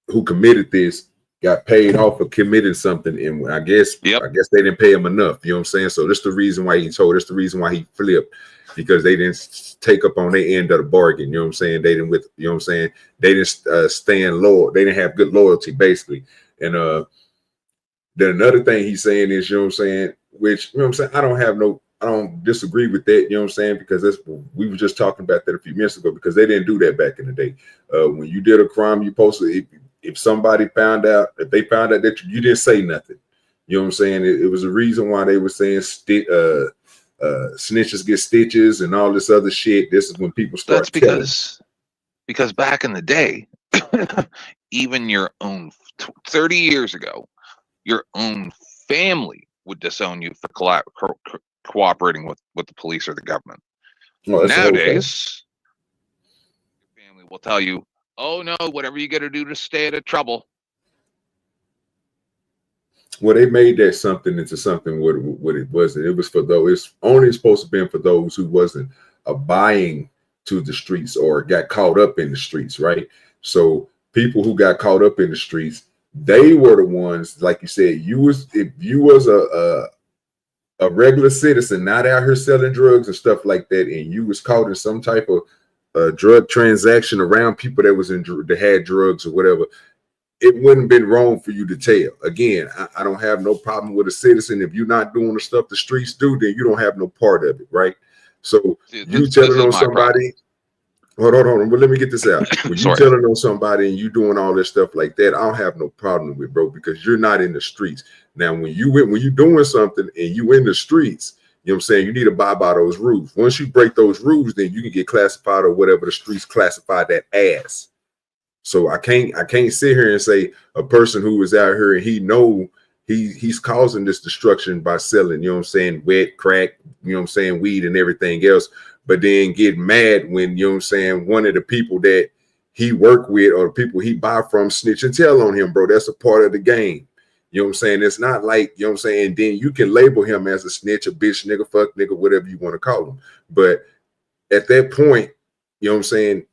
who committed this got paid off for committing something, and I guess they didn't pay him enough. You know what I'm saying? So that's the reason why he told. That's the reason why he flipped, because they didn't take up on their end of the bargain. You know what I'm saying? They didn't you know what I'm saying? They didn't stand loyal. They didn't have good loyalty, basically. And then another thing he's saying is, you know what I'm saying, which, you know what I'm saying, I don't disagree with that, you know what I'm saying, because we were just talking about that a few minutes ago, because they didn't do that back in the day. When you did a crime, you posted, if somebody found out, if they found out that you didn't say nothing, you know what I'm saying, it was a reason why they were saying snitches get stitches and all this other shit. This is when people start because back in the day, even your own 30 years ago, your own family would disown you for cooperating with the police or the government. Nowadays, your family will tell you, "Oh no, whatever you got to do to stay out of trouble." Well, they made that something into something what it wasn't. It was for those. It's only supposed to be for those who wasn't abiding to the streets or got caught up in the streets, right? So people who got caught up in the streets, they were the ones, like you said, if you was a regular citizen, not out here selling drugs and stuff like that, and you was caught in some type of drug transaction around people that had drugs or whatever, it wouldn't have been wrong for you to tell. Again, I don't have no problem with a citizen. If you're not doing the stuff the streets do, then you don't have no part of it, right? So you telling on somebody. Hold on, but let me get this out. When you telling on somebody and you doing all this stuff like that, I don't have no problem with, bro, because you're not in the streets. Now, when you doing something and you in the streets, you know what I'm saying, you need to abide by those rules. Once you break those rules, then you can get classified or whatever the streets classify that as. So I can't sit here and say a person who is out here and he's causing this destruction by selling, you know what I'm saying, wet crack, you know what I'm saying, weed and everything else, but then get mad when, you know what I'm saying, one of the people that he work with or the people he buy from snitch and tell on him, bro. That's a part of the game. You know what I'm saying? It's not like, you know what I'm saying, and then you can label him as a snitch, a bitch, nigga, fuck, nigga, whatever you want to call him. But at that point, you know what I'm saying,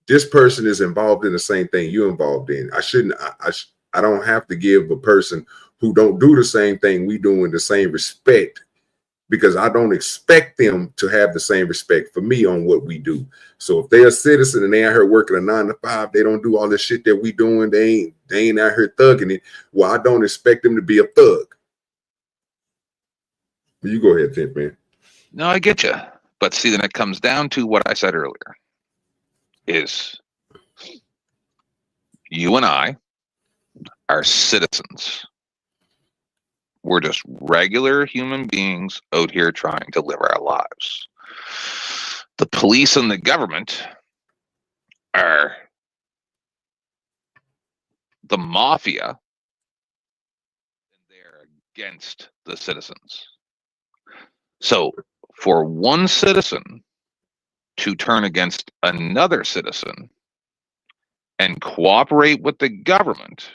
this person is involved in the same thing you're involved in. I don't have to give a person who don't do the same thing we do in the same respect, because I don't expect them to have the same respect for me on what we do. So if they're a citizen and they out here working a 9 to 5, they don't do all this shit that we doing, they ain't out here thugging it. Well, I don't expect them to be a thug. You go ahead, Tint, man. No, I get you. But see, then it comes down to what I said earlier, is you and I are citizens. We're just regular human beings out here trying to live our lives. The police and the government are the mafia, and they're against the citizens. So for one citizen to turn against another citizen and cooperate with the government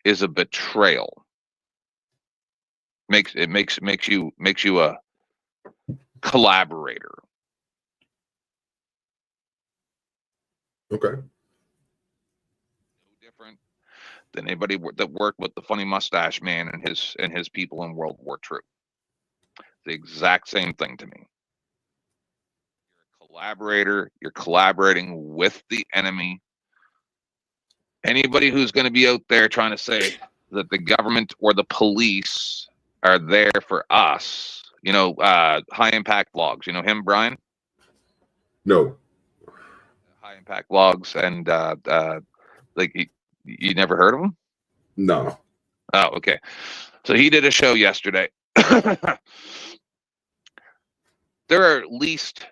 is a betrayal. Makes you a collaborator. Okay. No different than anybody that worked with the funny mustache man and his people in World War II. The exact same thing to me. You're a collaborator. You're collaborating with the enemy. Anybody who's going to be out there trying to say that the government or the police are there for us, you know, High Impact Vlogs, you know him, Brian? No. High Impact Vlogs, and like you never heard of him? No. Oh, okay. So he did a show yesterday. There are at least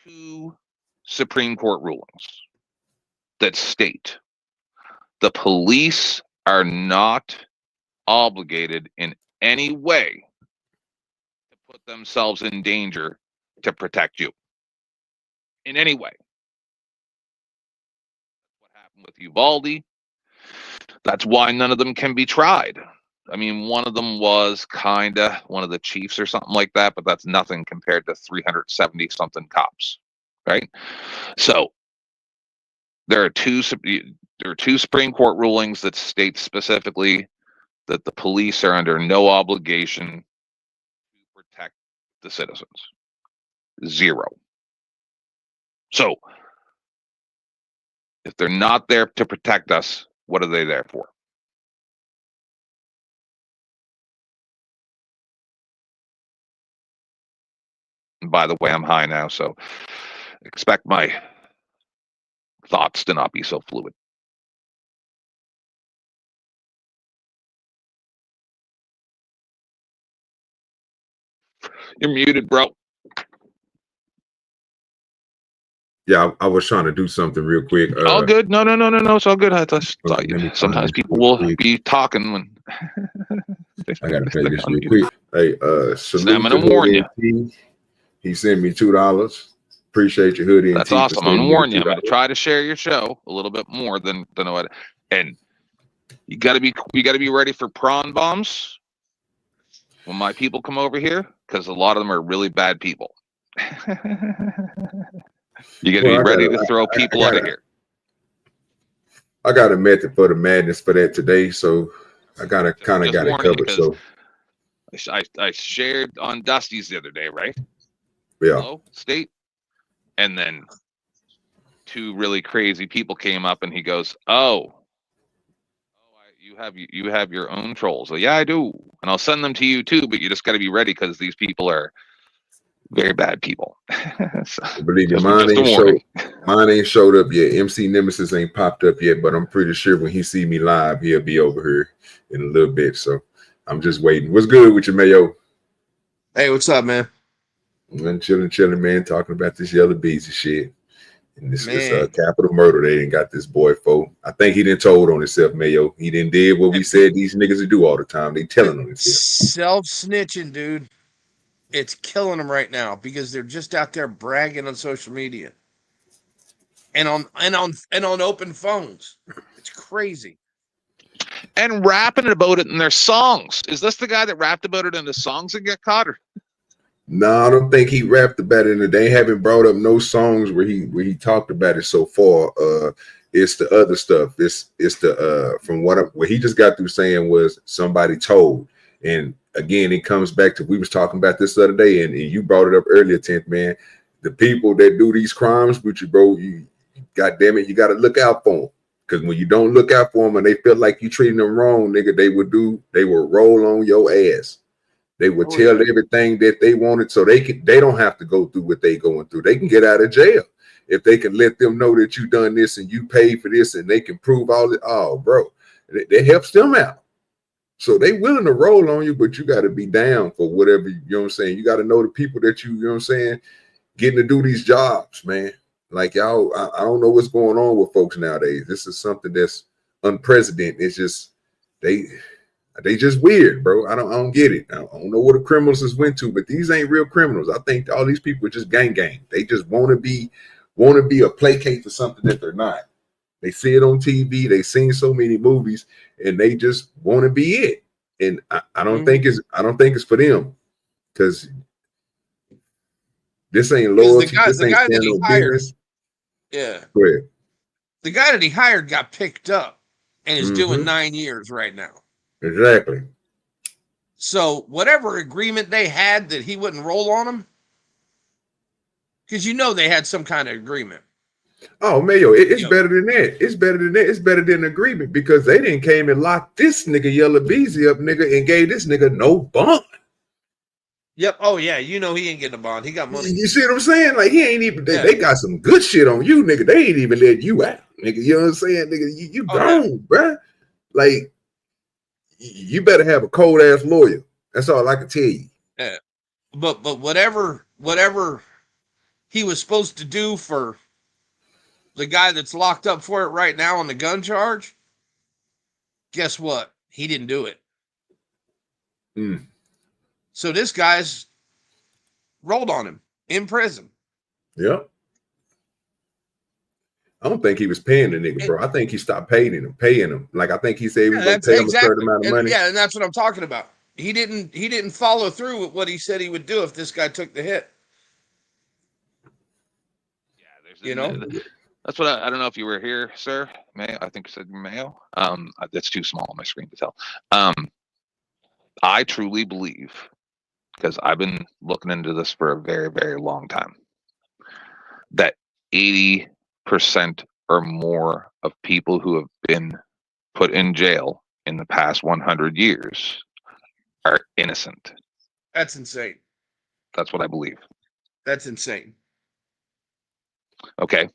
2 Supreme Court rulings that state the police are not obligated in any way to put themselves in danger to protect you. In any way. That's what happened with Uvalde. That's why none of them can be tried. I mean, one of them was kinda one of the chiefs or something like that, but that's nothing compared to 370 something cops, right? So there are two Supreme Court rulings that state specifically that the police are under no obligation to protect the citizens. Zero. So if they're not there to protect us, what are they there for? And by the way, I'm high now, so expect my thoughts to not be so fluid. You're muted, bro. Yeah, I was trying to do something real quick. All good. No. It's all good. I just thought let me sometimes find people this real will quick. be talking when I gotta play this real unmuted. quick. Hey, I'm salute gonna to warn Hoodie and T. He sent me $2. Appreciate your Hoodie and That's T for awesome. I'm sending gonna me warn you. I'm $2. gonna try to share your show a little bit more than what. And you gotta be ready for prawn bombs when my people come over here, because a lot of them are really bad people. You gotta be ready to throw people out of here. I got a method for the madness for that today, so I gotta kind of got it covered. So I shared on Dusty's the other day, right? yeah. Hello, state, and then two really crazy people came up, and he goes, you have your own trolls. So, yeah, I do, and I'll send them to you too. But you just got to be ready because these people are very bad people. So, believe me, mine ain't showed up yet. MC Nemesis ain't popped up yet, but I'm pretty sure when he see me live, he'll be over here in a little bit. So I'm just waiting. What's good with you, Mayo? Hey, what's up, man? I'm chilling, man. Talking about this Yella Beezy shit and this capital murder. They didn't got this boy for. I think he didn't told on himself, Mayo. He didn't did what we said these niggas would do all the time. They telling on himself. Self-snitching, dude. It's killing them right now because they're just out there bragging on social media and on open phones. It's crazy. And rapping about it in their songs. Is this the guy that rapped about it in the songs and get caught? Or? No, I don't think he rapped about it. They haven't brought up no songs where he talked about it so far. It's the other stuff. It's the from what he just got through saying was somebody told. And again, it comes back to we was talking about this the other day, and you brought it up earlier, 10th man. The people that do these crimes with you, bro, you God damn it, you got to look out for them. Because when you don't look out for them and they feel like you treating them wrong, nigga, they will roll on your ass. They would tell everything that they wanted, so they don't have to go through what they going through. They can get out of jail if they can let them know that you done this and you paid for this, and they can prove all it. Oh, bro, that helps them out. So they willing to roll on you, but you got to be down for whatever, you know what I'm saying? You got to know the people that you know what I'm saying, getting to do these jobs, man. Like y'all, I don't know what's going on with folks nowadays. This is something that's unprecedented. It's just they just weird, bro. I don't get it. I don't know what the criminals has went to, but these ain't real criminals. I think all these people are just gang. They just want to be a placate for something that they're not. They see it on TV. They've seen so many movies, and they just want to be it. And I don't think it's for them, because this ain't loyalty. This ain't stand on business. Yeah. Go ahead. The guy that he hired got picked up and is doing 9 years right now. Exactly. So whatever agreement they had that he wouldn't roll on them, because they had some kind of agreement. Oh, Mayo, it's better than that. It's better than that. It's better than agreement, because they didn't came and locked this nigga Yella Beezy up, nigga, and gave this nigga no bond. Yep. Oh yeah, he ain't getting a bond. He got money. You see what I'm saying? Like he ain't even. They got some good shit on you, nigga. They ain't even let you out, nigga. You know what I'm saying, nigga? You gone, bruh. Like you better have a cold ass lawyer. That's all I can tell you. Yeah. But whatever he was supposed to do for the guy that's locked up for it right now on the gun charge, guess what? He didn't do it. So this guy's rolled on him in prison. Yep. I don't think he was paying the nigga, bro. I think he stopped paying him. Like, I think he said he was going to pay him a certain amount of money. Yeah, and that's what I'm talking about. He didn't follow through with what he said he would do if this guy took the hit. Yeah, that's what I don't know if you were here, sir. I think you said Mayo. That's too small on my screen to tell. I truly believe, because I've been looking into this for a very, very long time, that 80% or more of people who have been put in jail in the past 100 years are innocent. That's insane. That's what I believe. That's insane. Okay.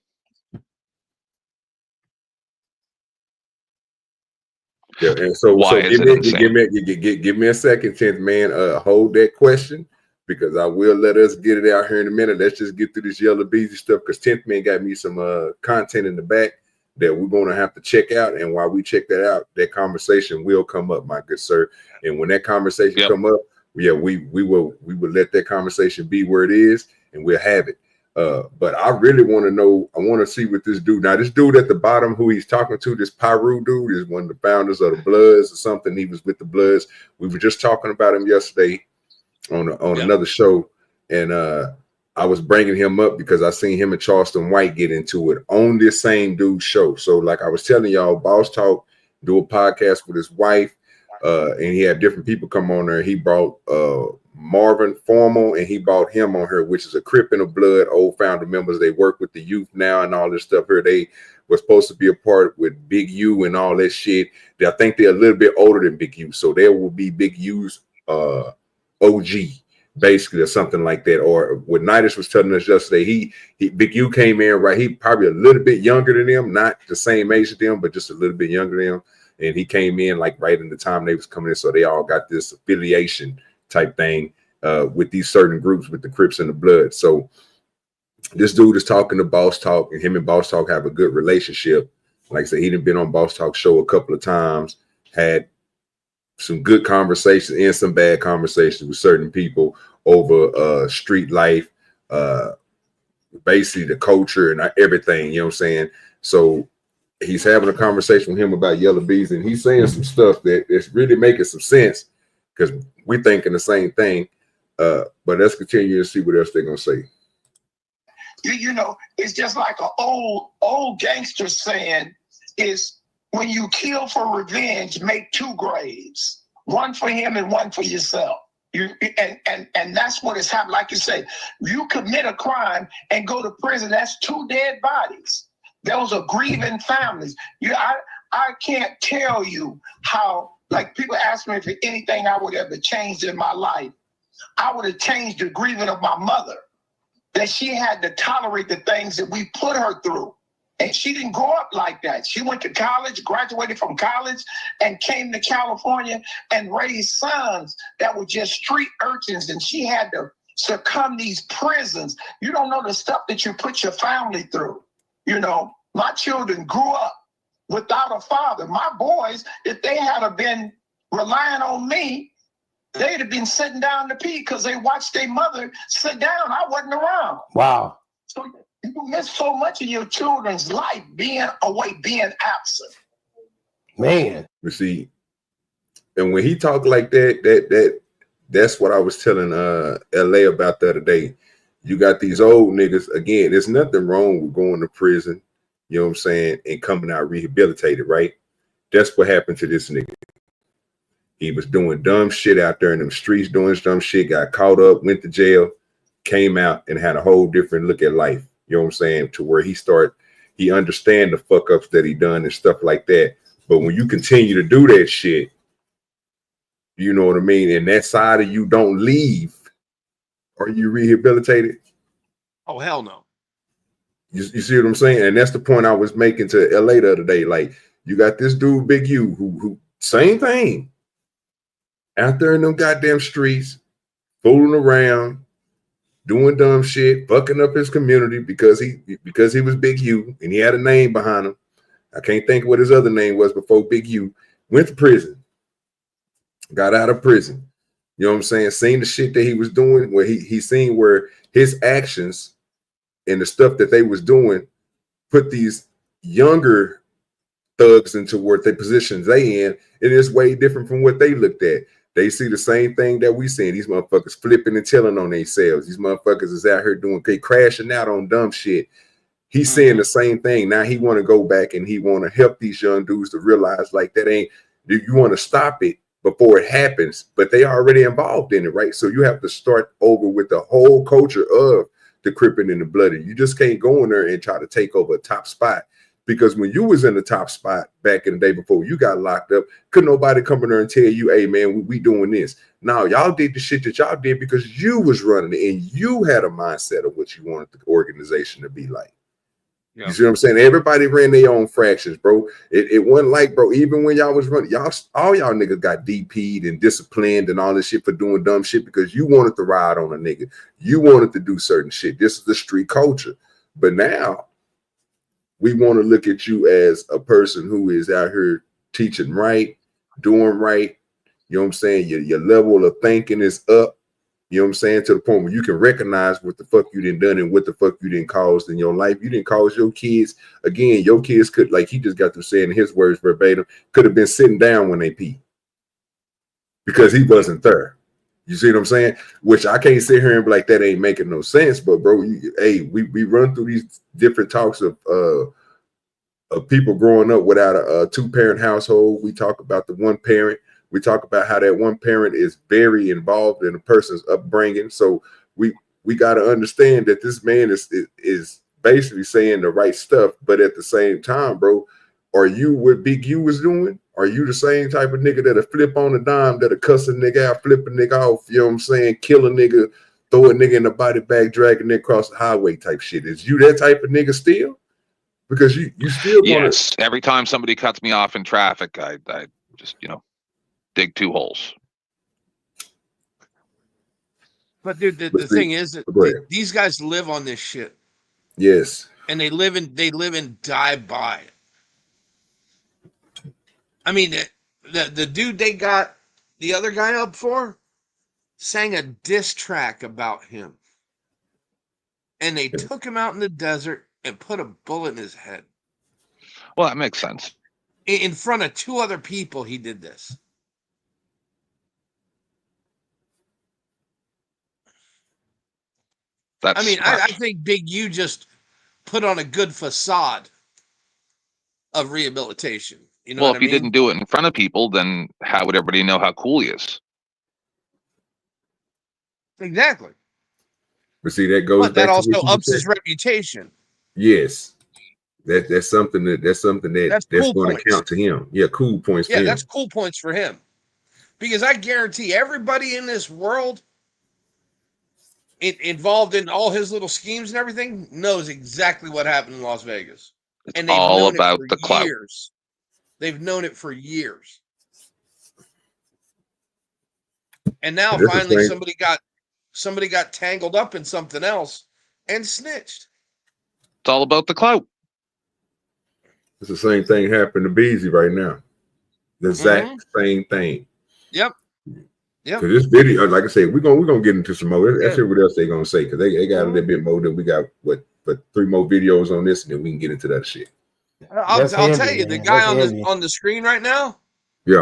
Yeah, and so give me a second, 10th man. Hold that question, because I will let us get it out here in a minute. Let's just get through this Yella Beezy stuff, because 10th man got me some content in the back that we're going to have to check out. And while we check that out, that conversation will come up, my good sir. And when that conversation come up, yeah, we will let that conversation be where it is, and we'll have it. But I really want to know, I want to see what this dude, now this dude at the bottom who he's talking to, this Pyru dude, is one of the founders of the Bloods or something. He was with the Bloods. We were just talking about him yesterday on another show, and I was bringing him up because I seen him and Charleston White get into it on this same dude's show. So like I was telling y'all, Boss Talk do a podcast with his wife, and he had different people come on there. He brought Marvin Formal, and he brought him on her, which is a Crip in the Blood, old founder members. They work with the youth now and all this stuff here. They were supposed to be a part with Big U and all that shit. I think they're a little bit older than Big U, so there will be Big U's OG, basically, or something like that. Or what Nidus was telling us yesterday, he Big U came in, right? He probably a little bit younger than them, not the same age as them, but just a little bit younger than them. And he came in like right in the time they was coming in, so they all got this affiliation type thing with these certain groups with the Crips and the Blood. So this dude is talking to Boss Talk, and him and Boss Talk have a good relationship. Like I said, he done been on Boss Talk show a couple of times, had some good conversations and some bad conversations with certain people over street life, basically the culture and everything, you know what I'm saying? So he's having a conversation with him about Yella Beezy, and he's saying some stuff that is really making some sense, because we're thinking the same thing. But let's continue to see what else they're gonna say. You know, it's just like an old gangster saying is, when you kill for revenge, make two graves, one for him and one for yourself. And that's what has happened. Like you say, you commit a crime and go to prison, that's two dead bodies. Those are grieving families. I can't tell you how, like, people ask me for anything I would ever change in my life. I would have changed the grieving of my mother, that she had to tolerate the things that we put her through. And she didn't grow up like that. She went to college, graduated from college, and came to California and raised sons that were just street urchins. And she had to succumb these prisons. You don't know the stuff that you put your family through. You know, my children grew up without a father. My boys, if they had been relying on me, they'd have been sitting down to pee because they watched their mother sit down. I wasn't around. Wow. So you miss so much of your children's life being away, being absent. Man. You see, and when he talked like that's what I was telling LA about the other day. You got these old niggas, again, there's nothing wrong with going to prison, you know what I'm saying, and coming out rehabilitated, right? That's what happened to this nigga. He was doing dumb shit out there in them streets, doing dumb shit, got caught up, went to jail, came out and had a whole different look at life. You know what I'm saying? To where he understand the fuck ups that he done and stuff like that. But when you continue to do that shit, you know what I mean? And that side of you don't leave, are you rehabilitated? Oh, hell no. You see what I'm saying? And that's the point I was making to LA the other day. Like, you got this dude, Big U, who same thing. Out there in them goddamn streets, fooling around, doing dumb shit, fucking up his community because he was Big U and he had a name behind him. I can't think what his other name was before Big U. Went to prison, got out of prison. You know what I'm saying? Seen the shit that he was doing, where he seen where his actions and the stuff that they was doing put these younger thugs into what their positions they in, it is way different from what they looked at. They see the same thing that we seeing. These motherfuckers flipping and telling on themselves. These motherfuckers is out here crashing out on dumb shit. He's saying the same thing. Now he want to go back and he want to help these young dudes to realize like that ain't, you want to stop it before it happens, but they already involved in it, right? So you have to start over with the whole culture of the Crippin' and the Bloody. You just can't go in there and try to take over a top spot. Because when you was in the top spot back in the day before you got locked up, couldn't nobody come in there and tell you, hey, man, we doing this. No, y'all did the shit that y'all did because you was running it and you had a mindset of what you wanted the organization to be like. Yeah. You see what I'm saying? Everybody ran their own fractions, bro. It wasn't like, bro, even when y'all was running, all y'all niggas got DP'd and disciplined and all this shit for doing dumb shit because you wanted to ride on a nigga. You wanted to do certain shit. This is the street culture. But now, we want to look at you as a person who is out here teaching right, doing right. You know what I'm saying? Your level of thinking is up. You know what I'm saying? To the point where you can recognize what the fuck you done and what the fuck you didn't cause in your life. You didn't cause your kids. Again, your kids could, like he just got to saying in his words verbatim, could have been sitting down when they pee because he wasn't there. You see what I'm saying? Which I can't sit here and be like, that ain't making no sense. But bro, we run through these different talks of people growing up without a two-parent household. We talk about the one parent. We talk about how that one parent is very involved in a person's upbringing. So we got to understand that this man is basically saying the right stuff. But at the same time, bro, are you what Big U was doing? Are you the same type of nigga that'll flip on a dime, that'll cuss a nigga out, flip a nigga off, you know what I'm saying, kill a nigga, throw a nigga in the body bag, drag a nigga across the highway type shit? Is you that type of nigga still? Because you still want Yes. Every time somebody cuts me off in traffic, I just, dig 2 holes. But dude, the thing is that these guys live on this shit. Yes. And they live and die by it. I mean, the dude they got the other guy up for sang a diss track about him. And they took him out in the desert and put a bullet in his head. Well, that makes sense. In front of 2 other people, he did this. I think Big U just put on a good facade of rehabilitation. You know well, if he didn't do it in front of people, then how would everybody know how cool he is? Exactly. But see, that goes back that to also ups his reputation. Yes. That's something that's cool going to count to him. Yeah, cool points for him. Yeah, that's cool points for him. Because I guarantee everybody in this world involved in all his little schemes and everything knows exactly what happened in Las Vegas. And they've all known about it for years. They've known it for years. And now finally somebody got tangled up in something else and snitched. It's all about the clout. It's the same thing happened to Beezy right now. The exact same thing. Yep. Because this video, like I said, we're gonna get into some more. Let's hear what else they're gonna say, because they got a little bit more than we got. But 3 more videos on this, and then we can get into that shit. I'll tell you, the guy on the screen right now,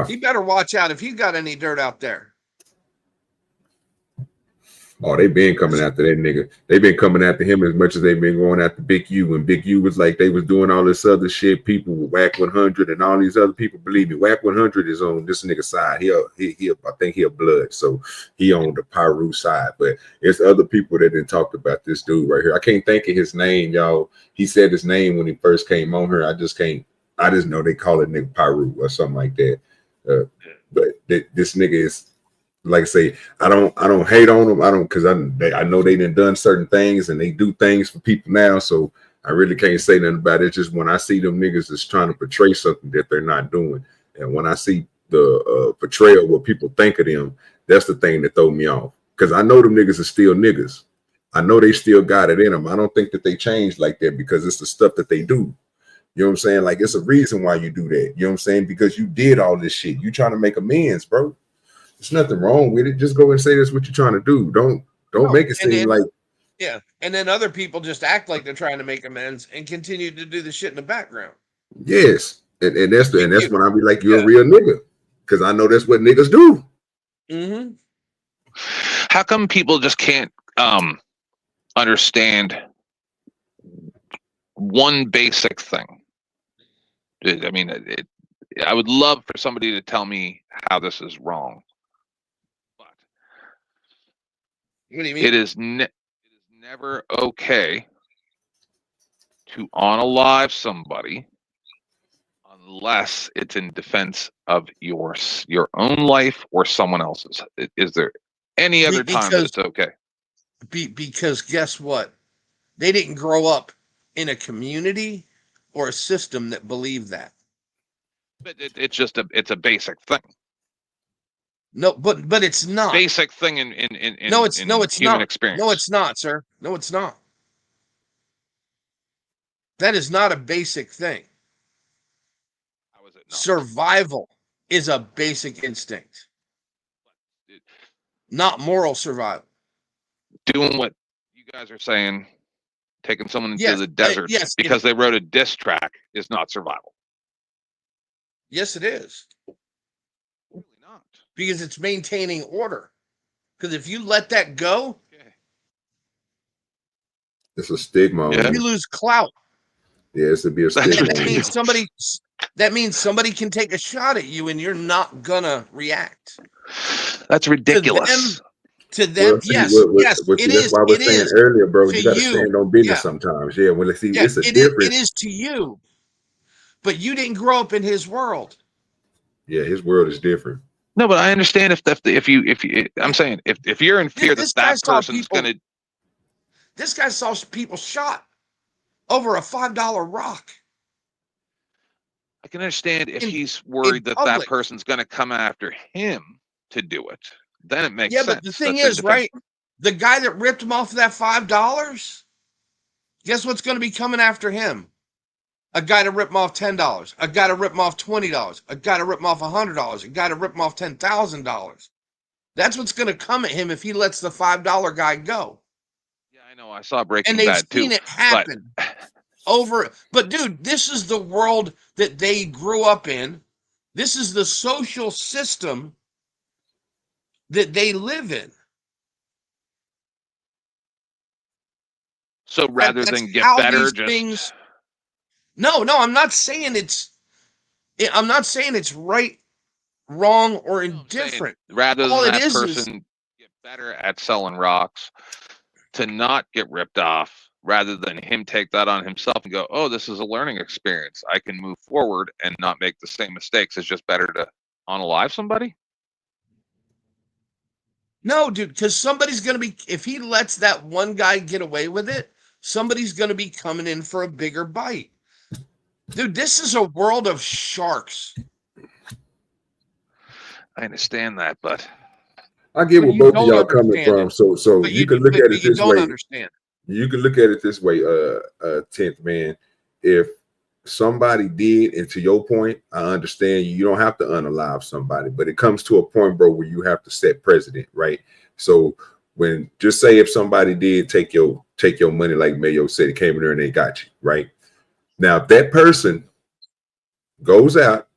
he better watch out if he's got any dirt out there. Oh, they've been coming after that nigga. They've been coming after him as much as they've been going after Big U. When Big U was like, they was doing all this other shit. People with Whack 100 and all these other people. Believe me, Whack 100 is on this nigga's side. I think he a blood, so he on the Pyru side. But it's other people that didn't talk about this dude right here. I can't think of his name, y'all. He said his name when he first came on here. I just know they call it nigga Pyru or something like that. But this nigga is. Like I say, I don't hate on them. Because I know they done certain things and they do things for people now. So I really can't say nothing about it. It's just when I see them niggas that's trying to portray something that they're not doing, and when I see the portrayal what people think of them, that's the thing that throw me off. Because I know them niggas are still niggas. I know they still got it in them. I don't think that they changed like that because it's the stuff that they do. You know what I'm saying? Like, it's a reason why you do that. You know what I'm saying? Because you did all this shit. You trying to make amends, bro. There's nothing wrong with it. Just go and say that's what you're trying to do. Don't make it seem like Yeah, and then other people just act like they're trying to make amends and continue to do the shit in the background. Yes, and that's when I be like, you're Yeah. a real nigga, because I know that's what niggas do. Mm-hmm. How come people just can't understand one basic thing? I mean, I would love for somebody to tell me how this is wrong. But What do you mean? it is never okay to unalive somebody unless it's in defense of your own life or someone else's. Is there any other time that it's okay? Because guess what? They didn't grow up in a community or a system that believed that. But it's a basic thing. No, but it's not. Basic thing in it's human not. experience. No, it's not, sir. No, it's not. That is not a basic thing. How is it not? Survival is a basic instinct, not moral survival. Doing what you guys are saying, taking someone into Yes, the desert because they wrote a diss track is not survival. Yes, it is. Really not. Because it's maintaining order. Because if you let that go, It's a stigma on you you. lose clout. Yeah, it's to be a stigma. That means somebody can take a shot at you and you're not gonna react. That's ridiculous. To them, yes, it is. That's why I was saying earlier, bro. You got to stand on business sometimes. Yeah, well, let's see, it's a difference. It is to you, but you didn't grow up in his world. Yeah, his world is different. No, but I understand if you I'm saying if you're in fear that person's gonna. This guy saw people shot over a $5 rock. I can understand if he's worried that person's going to come after him to do it. Then it makes sense. Yeah, but the thing is, right? The guy that ripped him off that $5, guess what's going to be coming after him? A guy to rip him off $10, a guy to rip him off $20, a guy to rip him off $100, a guy to rip him off $10,000. That's what's going to come at him if he lets the $5 guy go. Yeah, I know. I saw Breaking Bad too. And they've seen it happen over. But dude, this is the world that they grew up in. This is the social system that they live in. So rather than get better, just no, I'm not saying it's right, wrong, or indifferent. Rather than that person get better at selling rocks, to not get ripped off, rather than him take that on himself and go, oh, this is a learning experience. I can move forward and not make the same mistakes. It's just better to unalive somebody. No, dude, because somebody's going to be, if he lets that one guy get away with it, somebody's going to be coming in for a bigger bite. Dude, this is a world of sharks. I understand that, but I get where both of y'all coming from. So you can look at it this way. You can look at it this way, 10th man. If somebody did, and to your point, I understand you don't have to unalive somebody, but it comes to a point, bro, where you have to set precedent, right? So when, just say if somebody did take your money, like Mayo said, it came in there and they got you, right? Now, if that person goes out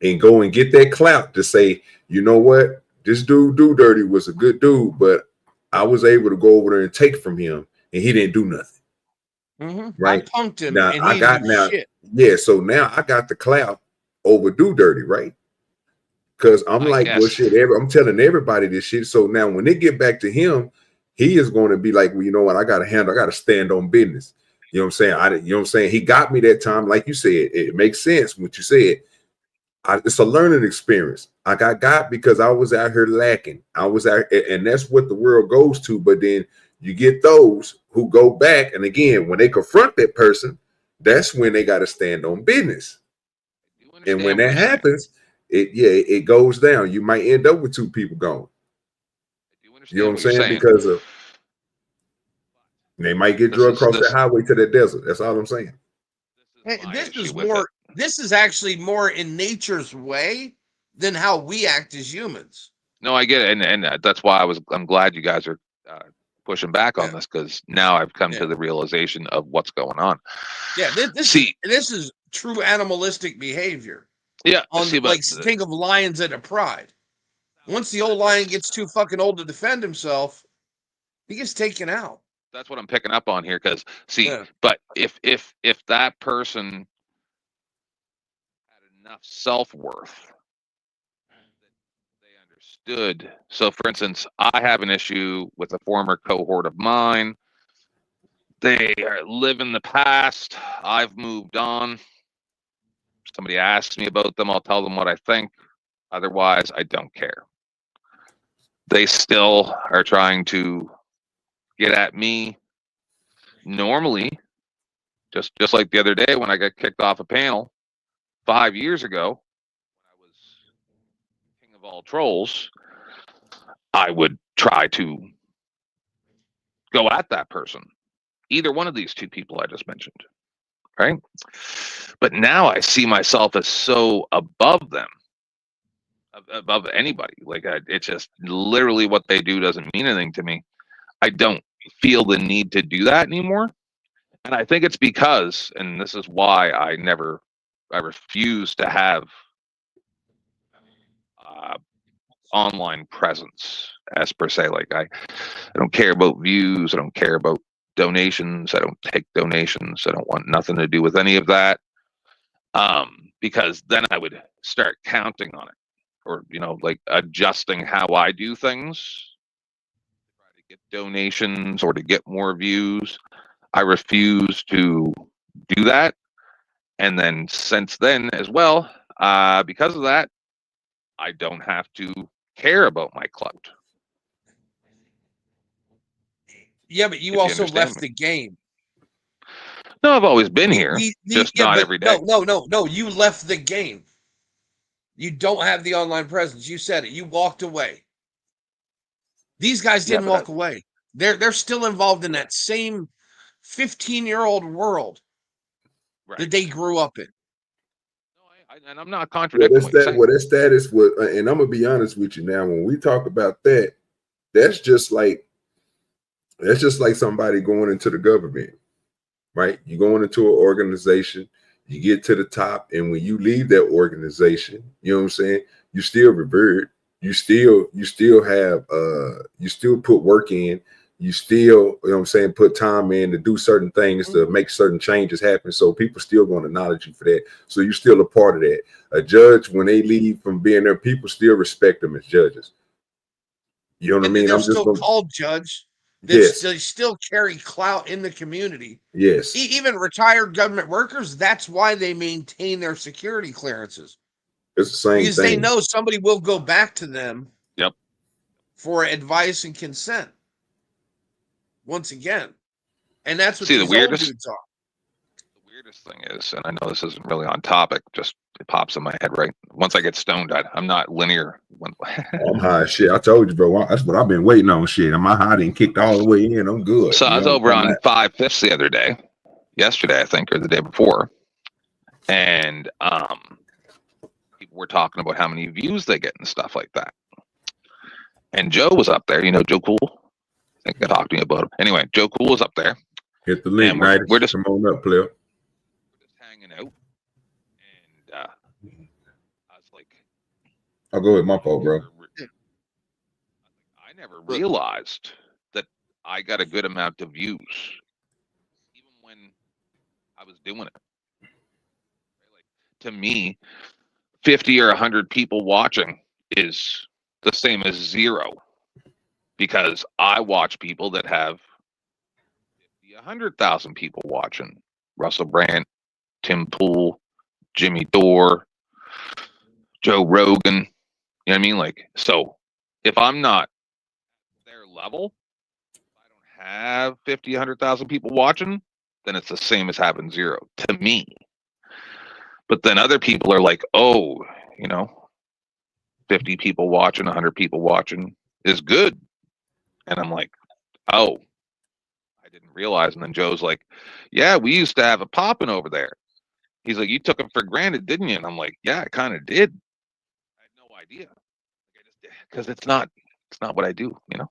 and go and get that clout to say, you know what, this dude DoDirty was a good dude, but I was able to go over there and take from him, and he didn't do nothing. Mm-hmm. Right. I punked him. Now and I got now. Shit. Yeah. So now I got the clout over DoDirty, right? Because I'm like, well, shit. I'm telling everybody this shit. So now when they get back to him, he is going to be like, well, you know what? I got to stand on business. You know what I'm saying? You know what I'm saying? He got me that time, like you said. It makes sense what you said. It's a learning experience. I got because I was out here lacking. I was out, and that's what the world goes to. But then you get those who go back, and again, when they confront that person, that's when they got to stand on business. And when that happens, it goes down. You might end up with two people gone. You know what I'm saying? Because of they might get drugged across the highway to the desert. That's all I'm saying. Hey, this is actually more in nature's way than how we act as humans. No, I get it, and that's why I'm glad you guys are pushing back on this because now I've come to the realization of what's going on. Yeah, this is true animalistic behavior. Yeah, think of lions at a pride. Once the old lion gets too fucking old to defend himself, he gets taken out. That's what I'm picking up on here. Because but if that person had enough self-worth, they understood. So, for instance, I have an issue with a former cohort of mine. They live in the past. I've moved on. Somebody asks me about them, I'll tell them what I think. Otherwise, I don't care. They still are trying to get at me. Normally, just like the other day when I got kicked off a panel 5 years ago, when I was king of all trolls, I would try to go at that person. Either one of these two people I just mentioned, right? But now I see myself as so above them, above anybody. Like, it's just literally what they do doesn't mean anything to me. I don't feel the need to do that anymore. And I think it's because, and this is why I refuse to have online presence as per se. Like, I don't care about views. I don't care about donations. I don't take donations. I don't want nothing to do with any of that. Because then I would start counting on it, or, like adjusting how I do things, try to get donations or to get more views. I refuse to do that. And then since then as well, because of that, I don't have to care about my clout. Yeah, but you also left the game. No, I've always been here, just not every day. No, you left the game. You don't have the online presence. You said it. You walked away. These guys didn't walk away. They're still involved in that same 15-year-old world that they grew up in. No, and I'm not contradicting. That status was, and I'm gonna be honest with you now. When we talk about that, that's just like somebody going into the government, right? You're going into an organization, you get to the top, and when you leave that organization, you know what I'm saying, you still revert, you still have you still put work in, you still, you know what I'm saying, put time in to do certain things, to make certain changes happen. So people still going to acknowledge you for that. So you're still a part of that. A judge, when they leave from being there, people still respect them as judges. You know what I mean? They're still called judge. They still carry clout in the community. Yes. Even retired government workers, that's why they maintain their security clearances. It's the same because thing. They know somebody will go back to them. Yep. For advice and consent. Once again. And that's what the old dudes are. The weirdest thing is, and I know this isn't really on topic, just it pops in my head, right? Once I get stoned, I'm not linear. I'm high as shit. I told you, bro. That's what I've been waiting on. Shit, my high didn't kicked all the way in. I'm good. So I was over on 5/5 the other day, yesterday, I think, or the day before, and people were talking about how many views they get and stuff like that. And Joe was up there. You know Joe Cool? I think I talked to you about him. Anyway, Joe Cool was up there. Hit the link, right? We're just come on up, player. We're just hanging out, and I was like, "I'll go with my fault, bro." I never realized that I got a good amount of views, even when I was doing it. Like, to me, 50 or 100 people watching is the same as 0, because I watch people that have 100,000 people watching. Russell Brand, Tim Pool, Jimmy Dore, Joe Rogan. You know what I mean? Like, so if I'm not their level, if I don't have 50, 100,000 people watching, then it's the same as having 0 to me. But then other people are like, oh, 50 people watching, 100 people watching is good. And I'm like, oh, I didn't realize. And then Joe's like, yeah, we used to have a popping over there. He's like, you took it for granted, didn't you? And I'm like, yeah, I kind of did. I had no idea. I just did, because it's not It's not what I do, you know.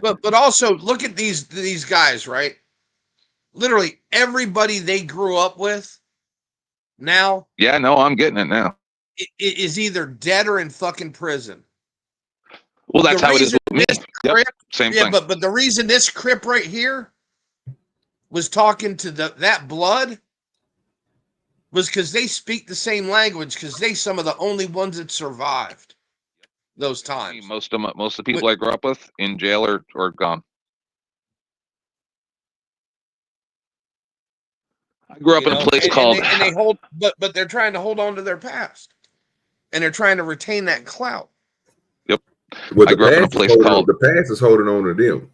But also look at these guys, right? Literally everybody they grew up with now. Yeah, no, I'm getting it now. Is either dead or in fucking prison. Well, that's how it is with me. Crip, Same thing. But the reason this Crip right here was talking to that blood was because they speak the same language, because they some of the only ones that survived those times. Most of the people I grew up with in jail or gone. I grew up in a place called. And they hold, but they're trying to hold on to their past, and they're trying to retain that clout. Yep. Well, I grew up in a place called. The past is holding on to them.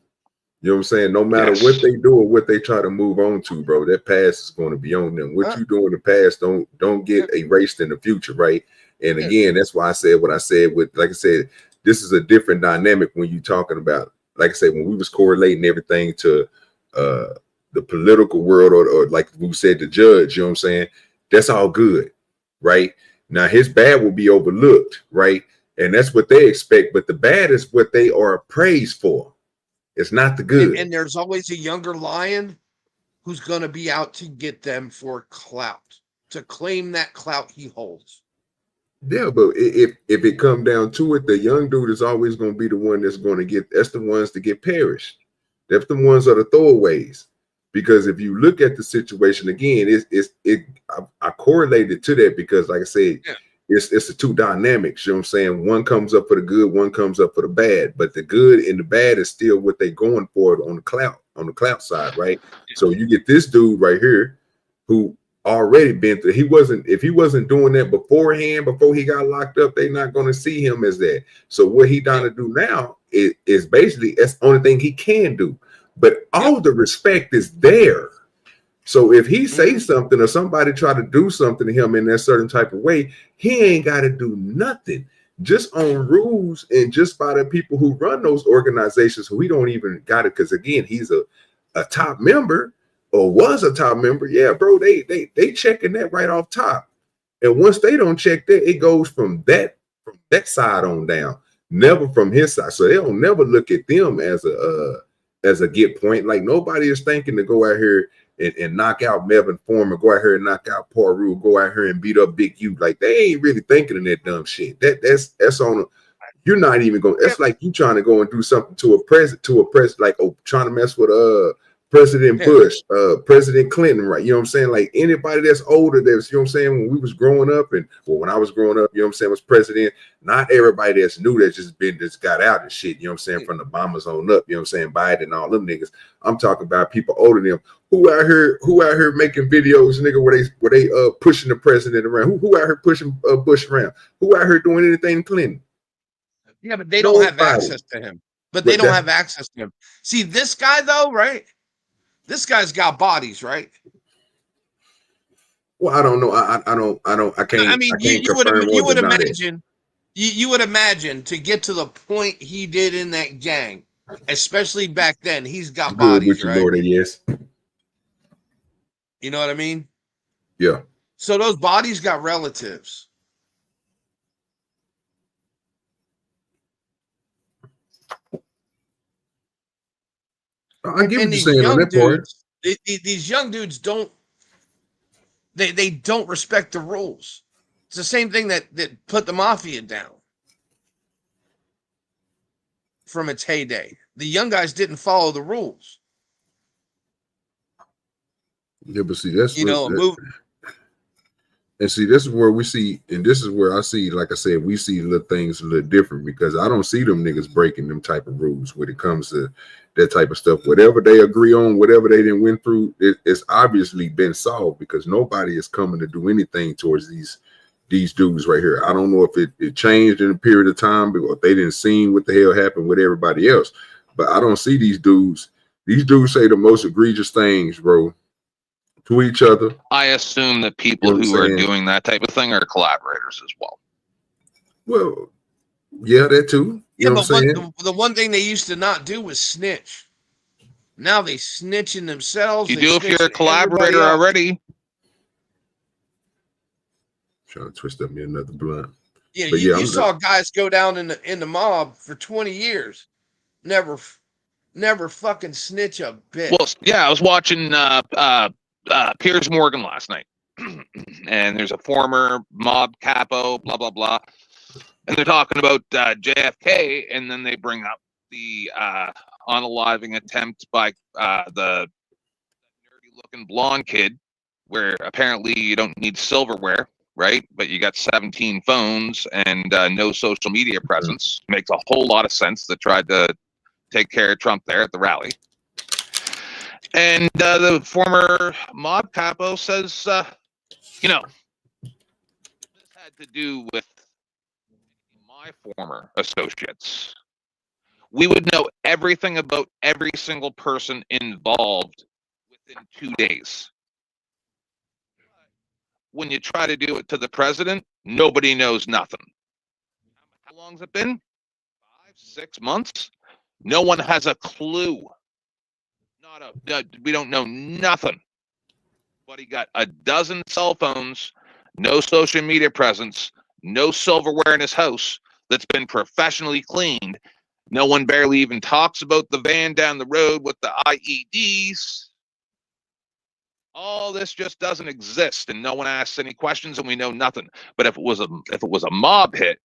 You know what I'm saying? No matter what they do or what they try to move on to, bro, that past is going to be on them. What you do in the past don't get erased in the future, right? And again, that's why I said what I said. With, like I said, this is a different dynamic when you're talking about, like I said, when we was correlating everything to the political world, or like we said, the judge. You know what I'm saying? That's all good, right? Now his bad will be overlooked, right? And that's what they expect. But the bad is what they are praised for. It's not the good. And there's always a younger lion who's going to be out to get them for clout, to claim that clout he holds. Yeah, but if it come down to it, the young dude is always going to be the one that's going to get. That's the ones that get perished. That's the ones that are the throwaways. Because if you look at the situation again, I correlated to that because, like I said, it's the two dynamics. You know what I'm saying? One comes up for the good, one comes up for the bad. But the good and the bad is still what they going for on the clout side, right? So you get this dude right here who already been through. If he wasn't doing that beforehand, before he got locked up, they're not going to see him as that. So what he trying to do now is basically that's the only thing he can do. But all the respect is there. So if he says something or somebody try to do something to him in that certain type of way, he ain't got to do nothing. Just on rules and just by the people who run those organizations who we don't even got it. Because again, he's a top member or was a top member. Yeah, bro, they checking that right off top. And once they don't check that, it goes from that side on down, never from his side. So they don't never look at them as a get point. Like nobody is thinking to go out here and knock out Melvin Foreman, go out here and knock out Paul Rule, go out here and beat up Big U. Like they ain't really thinking of that dumb shit. That's on you're not even going. That's like you trying to go and do something to a president, like trying to mess with President Bush, President Clinton, right? You know what I'm saying? Like anybody that's older, that's, you know what I'm saying, when we was growing up and when I was growing up, you know what I'm saying, was president. Not everybody that's new that's just got out and shit, you know what I'm saying, from the Obamas on up, you know what I'm saying, Biden and all them niggas. I'm talking about people older than them who out here making videos, nigga, where they pushing the president around. Who out here pushing Bush around? Who out here doing anything to Clinton? Yeah, but they don't have access to him. But they don't have access to him. See, this guy though, right? This guy's got bodies, right? Well, I don't know. I can't. I mean, you would imagine. You would imagine to get to the point he did in that gang, especially back then. He's got bodies, right? Lord, yes. You know what I mean? Yeah. So those bodies got relatives. I get what you're saying on that part. These young dudes don't. They don't respect the rules. It's the same thing that put the mafia down from its heyday. The young guys didn't follow the rules. Yeah, but see, that's and see, this is where we see, and this is where I see, like I said, we see little things a little different because I don't see them niggas breaking them type of rules when it comes to that type of stuff. Whatever they agree on, whatever they didn't went through, it's obviously been solved because nobody is coming to do anything towards these dudes right here. I don't know if it changed in a period of time, or if they didn't see what the hell happened with everybody else. But I don't see these dudes. These dudes say the most egregious things, bro, to each other. I assume that people who are doing that type of thing are collaborators as well. Well, yeah, that too. Yeah, but the one thing they used to not do was snitch. Now they snitching themselves. You do if you're a collaborator already. Trying to twist up me another blunt. Yeah, But yeah, you saw guys go down in the mob for 20 years, never fucking snitch a bit. Well, yeah, I was watching Piers Morgan last night, and there's a former mob capo, blah blah blah, and they're talking about JFK, and then they bring up the unaliving attempt by the nerdy-looking blonde kid, where apparently you don't need silverware, right? But you got 17 phones and no social media presence. Makes a whole lot of sense. That tried to take care of Trump there at the rally. And the former mob capo says, you know, this had to do with my former associates. We would know everything about every single person involved within 2 days. When you try to do it to the president, nobody knows nothing. How long's it been? 5, 6 months? No one has a clue. We don't know nothing. But he got a dozen cell phones, no social media presence, no silverware in his house that's been professionally cleaned. No one barely even talks about the van down the road with the IEDs. All this just doesn't exist, and no one asks any questions, and we know nothing. But if it was a mob hit,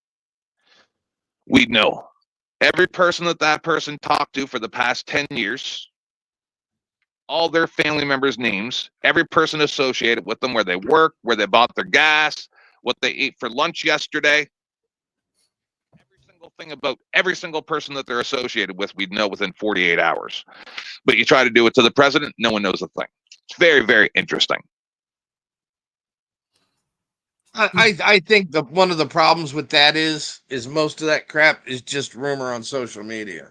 we'd know every person that person talked to for the past 10 years, all their family members' names, every person associated with them, where they work, where they bought their gas, what they ate for lunch yesterday. Every single thing about every single person that they're associated with, we'd know within 48 hours. But you try to do it to the president, no one knows a thing. It's very, very interesting. I think one of the problems with that is most of that crap is just rumor on social media.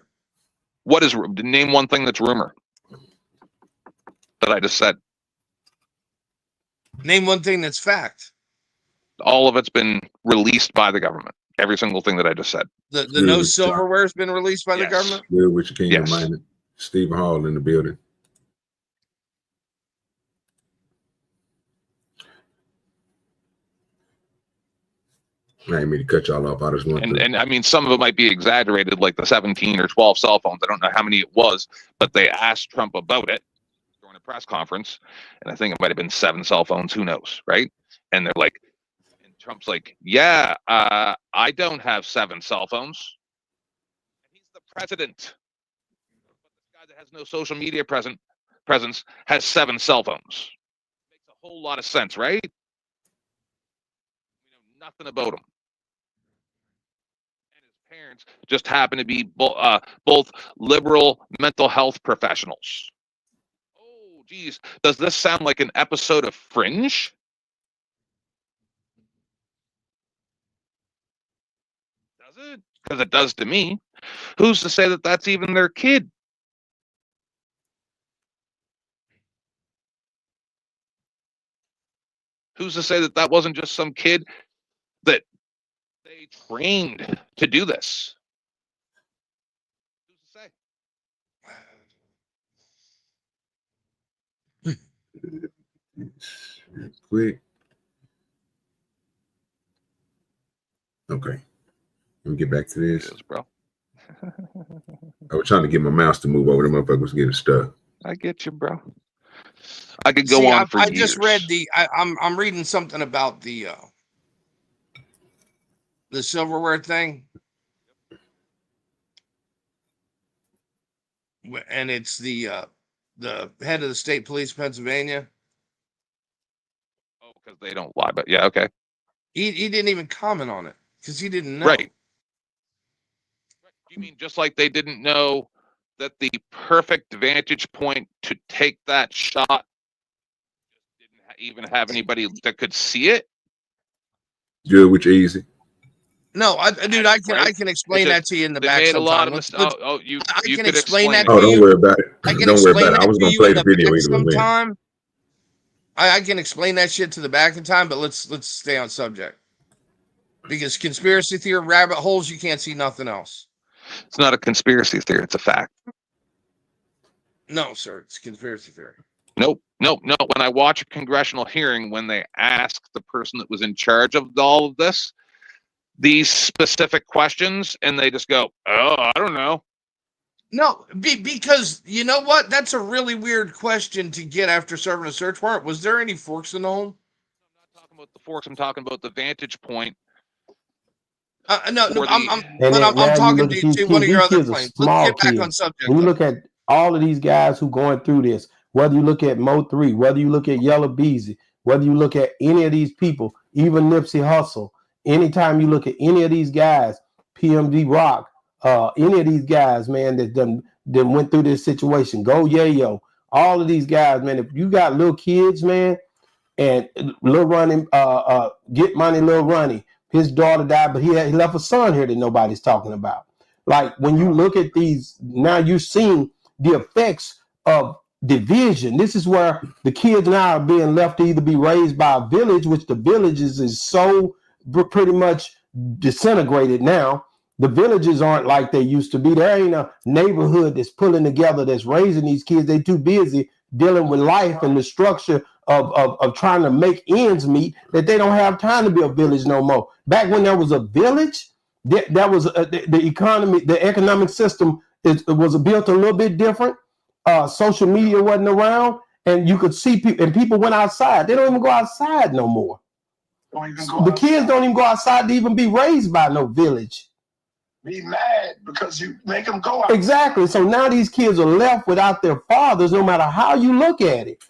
What is name one thing that's rumor that I just said? Name one thing that's fact. All of it's been released by the government. Every single thing that I just said. The no silverware has been released by the government. Good with your kingdom, Yes. man. Stephen Hall in the building. I didn't mean to cut y'all off. I just want and I mean, some of it might be exaggerated, like the 17 or 12 cell phones. I don't know how many it was, but they asked Trump about it during a press conference, and I think it might have been 7 cell phones. Who knows, right? And they're like, and Trump's like, yeah, I don't have 7 cell phones. And he's the president. But this guy that has no social media presence has 7 cell phones. Makes a whole lot of sense, right? We know nothing about him. Parents just happen to be both liberal mental health professionals. Oh, geez. Does this sound like an episode of Fringe? Does it? Because it does to me. Who's to say that that's even their kid? Who's to say that that wasn't just some kid that they trained to do this? Who's to say? quick. Okay. Let me get back to this. Yes, bro. I was trying to get my mouse to move over. The motherfucker was getting stuck. I get you, bro. I could go on for years. I just read I'm reading something about the silverware thing, and it's the head of the state police of Pennsylvania. Oh, because they don't lie, but yeah, okay. He didn't even comment on it because he didn't know. Right. You mean just like they didn't know that the perfect vantage point to take that shot didn't even have anybody that could see it? Good, which easy. No, dude, I can explain that to you in the back. Made a lot of mistakes. you can could explain that. Oh, don't worry about it. I can Don't worry explain about it. I was that gonna to play you the in the video back either way. sometime. I can explain that shit to the back in time, but let's stay on subject. Because conspiracy theory rabbit holes, you can't see nothing else. It's not a conspiracy theory, it's a fact. No, sir, it's conspiracy theory. Nope. When I watch a congressional hearing, when they ask the person that was in charge of all of this, these specific questions and they just go, oh, I don't know. No, because you know what? That's a really weird question to get after serving a search warrant. Was there any forks in the home? I'm not talking about the forks. I'm talking about the vantage point. No, I'm now talking you look to at these one kids. of your These other kids are claims. Let's small get back kids. on subject. When you look at all of these guys who going through this, whether you look at Mo3, whether you look at Yella Beezy, whether you look at any of these people, even Nipsey Hussle, anytime you look at any of these guys, PMD Rock, any of these guys, man, that done went through this situation, Go Yayo, all of these guys, man, if you got little kids, man, and Lil Ronnie, Get Money Lil Ronnie, his daughter died, but he left a son here that nobody's talking about. Like when you look at these, now you're seeing the effects of division. This is where the kids now are being left to either be raised by a village, which the villages is so pretty much disintegrated now. The villages aren't like they used to be. There ain't a neighborhood that's pulling together, that's raising these kids. They too busy dealing with life and the structure of trying to make ends meet, that they don't have time to be a village no more. Back when there was a village, that was the economy, the economic system it was built a little bit different. Social media wasn't around, and you could see people, and people went outside. They don't even go outside no more. The kids don't even go outside to even be raised by no village. Be mad because you make them go out. Exactly. So now these kids are left without their fathers, no matter how you look at it.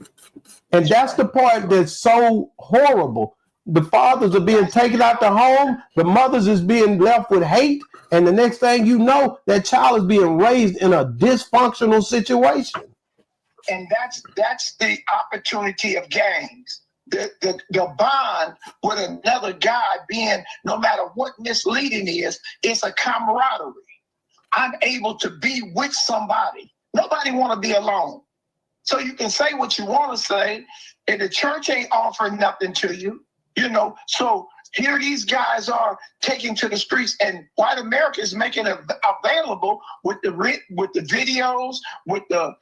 And that's the part that's so horrible. The fathers are being taken out the home. The mothers is being left with hate. And the next thing you know, that child is being raised in a dysfunctional situation. And that's the opportunity of gangs. The bond with another guy being, no matter what misleading is, it's a camaraderie. I'm able to be with somebody. Nobody want to be alone. So you can say what you want to say, and the church ain't offering nothing to you, you know. So here these guys are taking to the streets, and white America is making it available with the videos, with the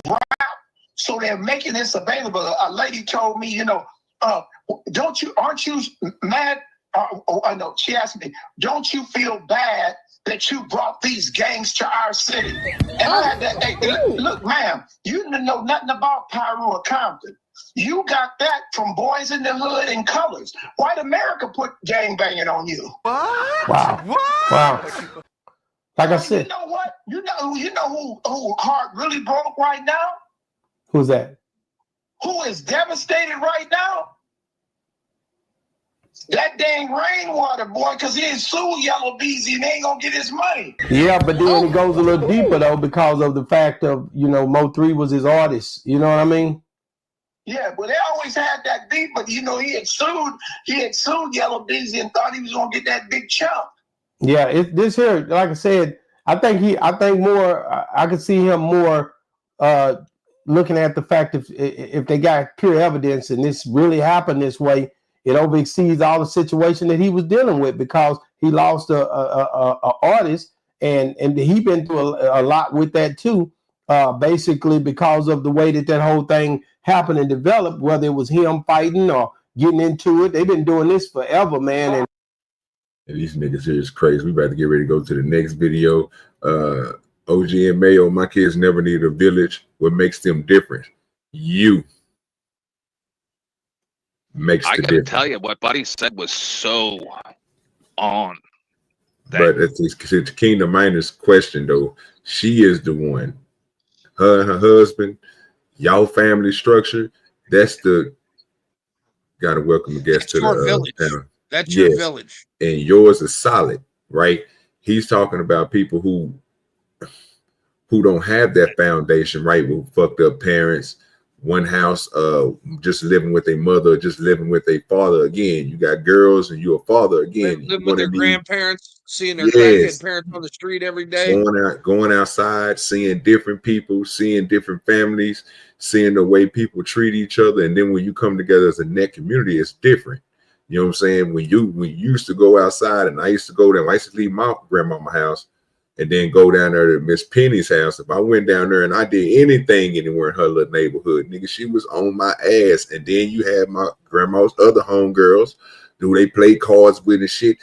rap. So they're making this available. A lady told me, you know, aren't you mad? No, she asked me, don't you feel bad that you brought these gangs to our city? And I had that, hey, look, ma'am, you didn't know nothing about Pyro or Compton. You got that from Boys in the Hood and Colors. White America put gang banging on you. What? Wow. Like I said. You know what? You know who heart really broke right now? Who's that? Who is devastated right now? That dang Rainwater boy, because he ain't sued Yella Beezy and they ain't gonna get his money. Yeah, but then it goes a little deeper though, because of the fact of, you know, Mo3 was his artist. You know what I mean? Yeah, but they always had that beef, but you know, he had sued Yella Beezy and thought he was gonna get that big chunk. Yeah, this here, like I said, I think more. I could see him more looking at the fact if they got pure evidence and this really happened this way, it over exceeds all the situation that he was dealing with, because he lost a artist, and he been through a lot with that too. Basically because of the way that whole thing happened and developed, whether it was him fighting or getting into it. They've been doing this forever, man. And these niggas here is crazy. We about to get ready to go to the next video. OG and Mayo, my kids never need a village. What makes them different? You makes the difference. I gotta tell you, what Buddy said was so on. But it's to Kingdom Miner's question though. She is the one. Her and her husband, y'all family structure. That's the. Gotta welcome the guest to the village. Panel. That's your village, and yours is solid, right? He's talking about people who don't have that foundation, right? With fucked up parents, one house, just living with a mother, just living with a father. Again, you got girls and you're a father. Again, living with their grandparents, seeing their crackhead parents on the street every day, going outside, seeing different people, seeing different families, seeing the way people treat each other, and then when you come together as a net community, it's different. You know what I'm saying? When you used to go outside, and I used to go there, I used to leave my grandmama's house and then go down there to Miss Penny's house. If I went down there and I did anything anywhere in her little neighborhood, nigga, she was on my ass. And then you had my grandma's other homegirls Do they play cards with and shit?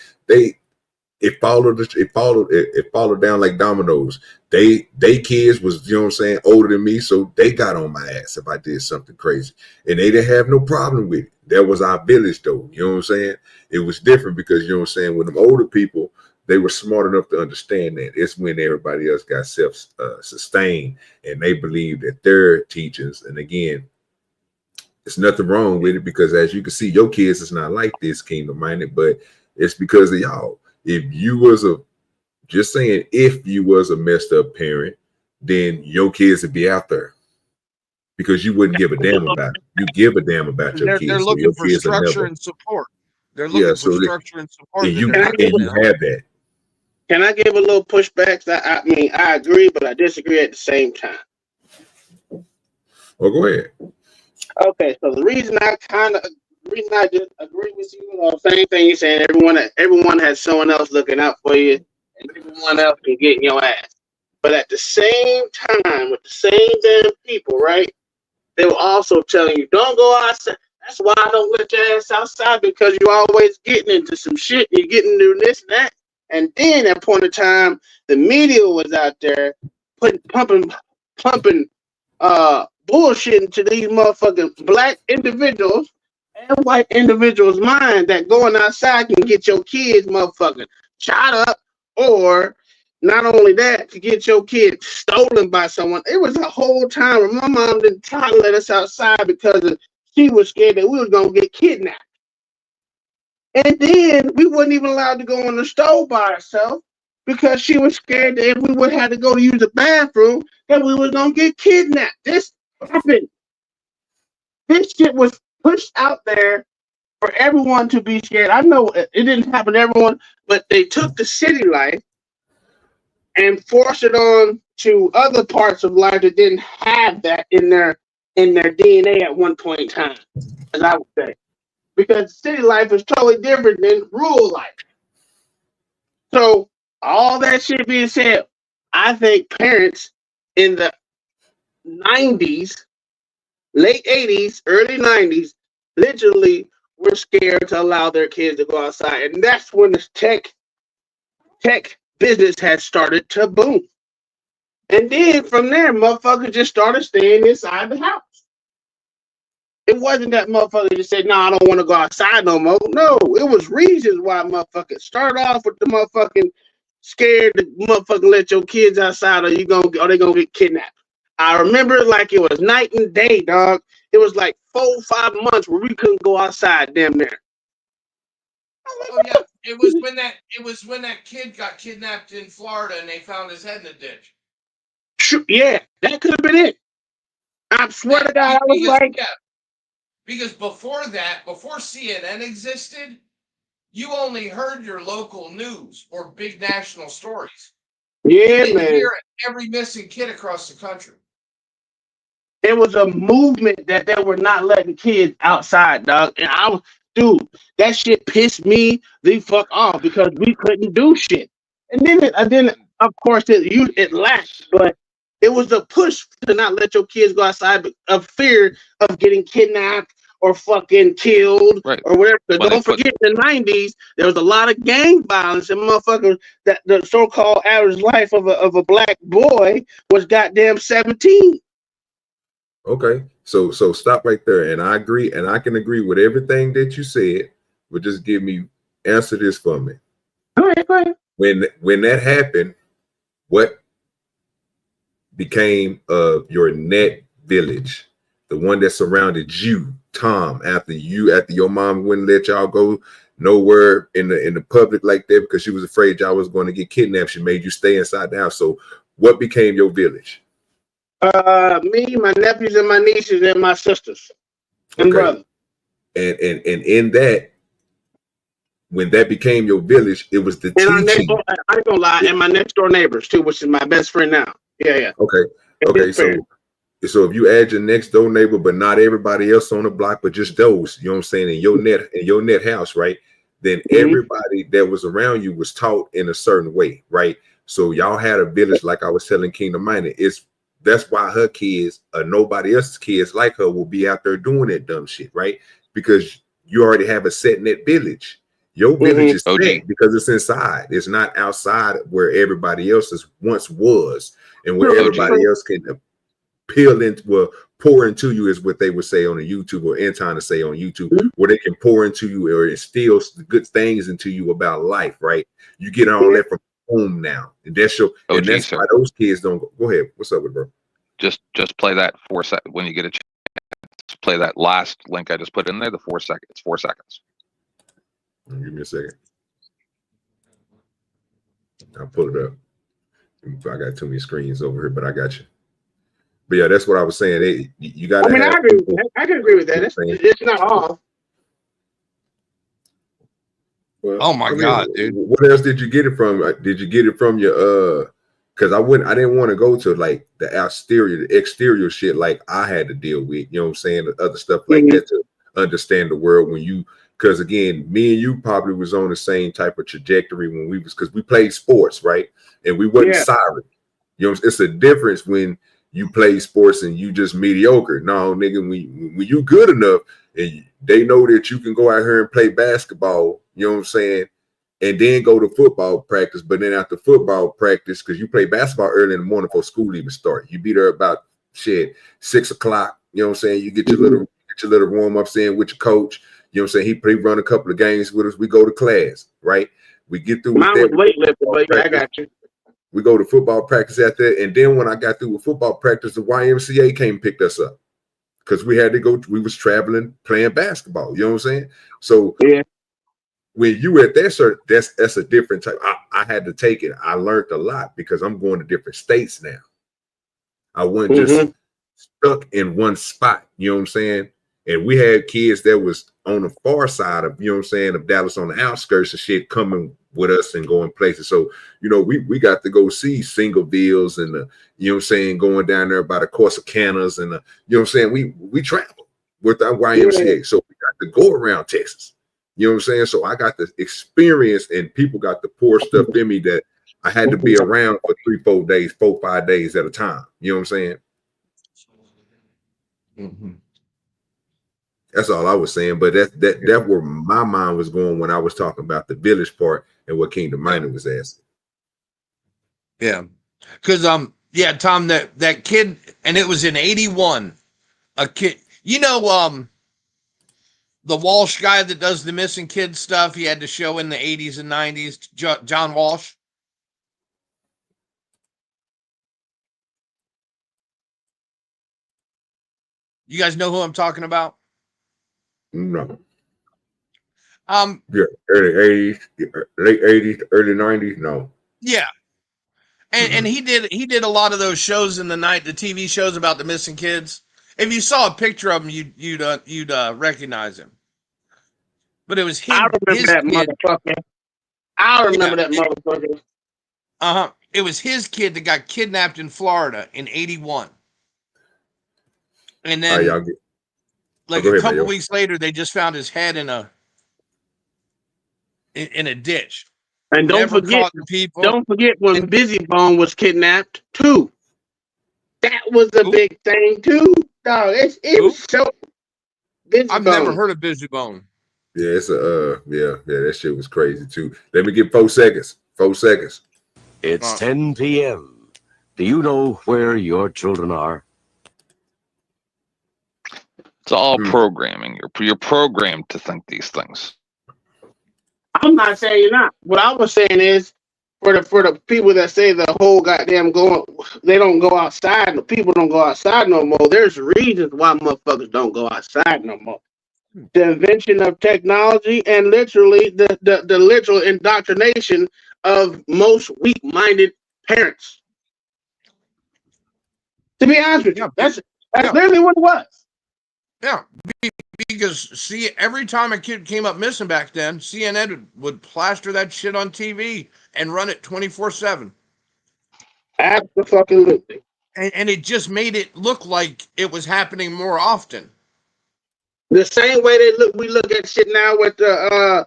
It followed down like dominoes. They kids was, you know what I'm saying, older than me, so they got on my ass if I did something crazy. And they didn't have no problem with it. That was our village though. You know what I'm saying? It was different because, you know what I'm saying, when them older people, they were smart enough to understand that. It's when everybody else got self-sustained and they believed that their teachings, and again, there's nothing wrong with it because as you can see, your kids is not like this, kingdom minded, but it's because of y'all. If you was a messed up parent, then your kids would be out there because you wouldn't give a damn about it. You give a damn about your kids. They're So looking your for kids are structure never. and support. They're looking for structure and support. And you have that. Can I give a little pushback? I mean, I agree, but I disagree at the same time. Well, go ahead. Okay, so the reason I just agree with you, same thing you're saying. Everyone has someone else looking out for you, and everyone else can get in your ass. But at the same time, with the same damn people, right? They were also telling you, don't go outside. That's why I don't let your ass outside, because you're always getting into some shit. You're getting into this and that. And then at a point in time, the media was out there pumping bullshit into these motherfucking black individuals and white individuals' mind that going outside can get your kids motherfucking shot up, or not only that, to get your kids stolen by someone. It was a whole time where my mom didn't try to let us outside because she was scared that we was gonna get kidnapped. And then we wasn't even allowed to go in the store by ourselves because she was scared that if we would have to go to use the bathroom, that we was gonna get kidnapped. This happened. This shit was pushed out there for everyone to be scared. I know it didn't happen to everyone, but they took the city life and forced it on to other parts of life that didn't have that in their DNA at one point in time, as I would say. Because city life is totally different than rural life. So all that shit being said, I think parents in the 90s, late 80s, early 90s, literally were scared to allow their kids to go outside. And that's when the tech business had started to boom. And then from there, motherfuckers just started staying inside the house. It wasn't that motherfucker just said, no, I don't want to go outside no more. No, it was reasons why motherfuckers start off with the motherfucking scared to motherfucking let your kids outside or they gonna get kidnapped. I remember it like it was night and day, dog. It was like 4 or 5 months where we couldn't go outside damn near. Oh yeah, it was when that kid got kidnapped in Florida and they found his head in the ditch. Yeah, that could have been it. I swear to God, I was like, yeah. Because before CNN existed, you only heard your local news or big national stories. Yeah, you didn't man. hear every missing kid across the country. It was a movement that they were not letting kids outside, dog. And dude, that shit pissed me the fuck off because we couldn't do shit. And then of course it lacked, but it was a push to not let your kids go outside of fear of getting kidnapped or fucking killed, right, or whatever. But don't forget, in the 90s, there was a lot of gang violence and motherfuckers that the so-called average life of a black boy was goddamn 17. Okay, so stop right there, and I agree, and I can agree with everything that you said, but just answer this for me. Go ahead. When that happened, what became of your net village, the one that surrounded you, Tom, after your mom wouldn't let y'all go nowhere in the public like that because she was afraid y'all was going to get kidnapped? She made you stay inside the house. So what became your village? Me, my nephews, and my nieces, and my sisters and brother. And in that, when that became your village, it was the teaching. I ain't gonna lie, and my next door neighbors too, which is my best friend now. Yeah. Okay. So if you add your next door neighbor, but not everybody else on the block, but just those, you know what I'm saying, in your net house, right? Then everybody that was around you was taught in a certain way, right? So y'all had a village, like I was telling Kingdom Minded. That's why her kids or nobody else's kids like her will be out there doing that dumb shit, right? Because you already have a set net village. Your village is OG. set because it's inside. It's not outside where everybody else's once was, and where everybody else can pour into you is what they would say on the YouTube or Anton to say on YouTube, where they can pour into you or instill good things into you about life, right? You get all that from home now, and that's your OG, and that's why those kids don't go ahead. What's up with bro? Just play that 4 seconds when you get a chance. Play that last link I just put in there. The 4 seconds. 4 seconds. Give me a second. I'll pull it up. I got too many screens over here, but I got you. But yeah, that's what I was saying. You got. I mean, I agree with that. I can agree with that. It's not all. Well, oh my God, dude! What else did you get it from? Did you get it from your Because I didn't want to go to like the exterior shit like I had to deal with. You know what I'm saying? The other stuff like that to understand the world when you. Because again, me and you probably was on the same type of trajectory when we was because we played sports, right? And we wasn't siren. You know, it's a difference when you play sports and you just mediocre. No, nigga, when you good enough and they know that you can go out here and play basketball, you know what I'm saying, and then go to football practice. But then after football practice, because you play basketball early in the morning before school even start, you be there about 6 o'clock. You know what I'm saying? You get your little warm ups in with your coach. You know what I'm saying? He run a couple of games with us. We go to class, right? We get through Mine with that. was weightlifting, but I got you. We go to football practice after that. And then when I got through with football practice, the YMCA came and picked us up. Because we had to go, we was traveling, playing basketball. You know what I'm saying? So when you at that that's a different type. I had to take it. I learned a lot because I'm going to different states now. I wasn't just stuck in one spot. You know what I'm saying? And we had kids that was on the far side of, you know what I'm saying, of Dallas on the outskirts of shit coming with us and going places. So, you know, we got to go see Singlevilles and you know what I'm saying, going down there by the Corsicana's and you know what I'm saying, we traveled with our YMCA. So we got to go around Texas. You know what I'm saying? So I got the experience and people got to pour stuff in me that I had to be around for 3-4 days, 4-5 days at a time. You know what I'm saying? That's all I was saying, but that where my mind was going when I was talking about the village part and what Kingdom Minor was asking. Yeah, because Tom, that kid, and it was in '81. A kid, you know, the Walsh guy that does the missing kids stuff. He had the show in the '80s and '90s. John Walsh. You guys know who I'm talking about? No. Yeah, early 80s, late 80s, early 90s. No. Yeah. And he did a lot of those shows in the night, the TV shows about the missing kids. If you saw a picture of him, you'd recognize him. But it was his. I remember that kid. motherfucker. I remember that motherfucker. It was his kid that got kidnapped in Florida in '81. And then a couple weeks later, they just found his head in a ditch. And don't forget when Busy Bone was kidnapped too. That was a big thing too. Dog, it was so. I've never heard of Busy Bone. Yeah, it's that shit was crazy too. Let me get 4 seconds. 4 seconds. It's 10 p.m. Do you know where your children are? It's all programming. You're programmed to think these things. I'm not saying you're not. What I was saying is, for the people that say the whole goddamn they don't go outside. The people don't go outside no more. There's reasons why motherfuckers don't go outside no more. The invention of technology and literally the literal indoctrination of most weak-minded parents. To be honest with you, that's literally what it was. Yeah, because every time a kid came up missing back then, CNN would plaster that shit on TV and run it 24/7. Absolutely. And it just made it look like it was happening more often. The same way we look at shit now with the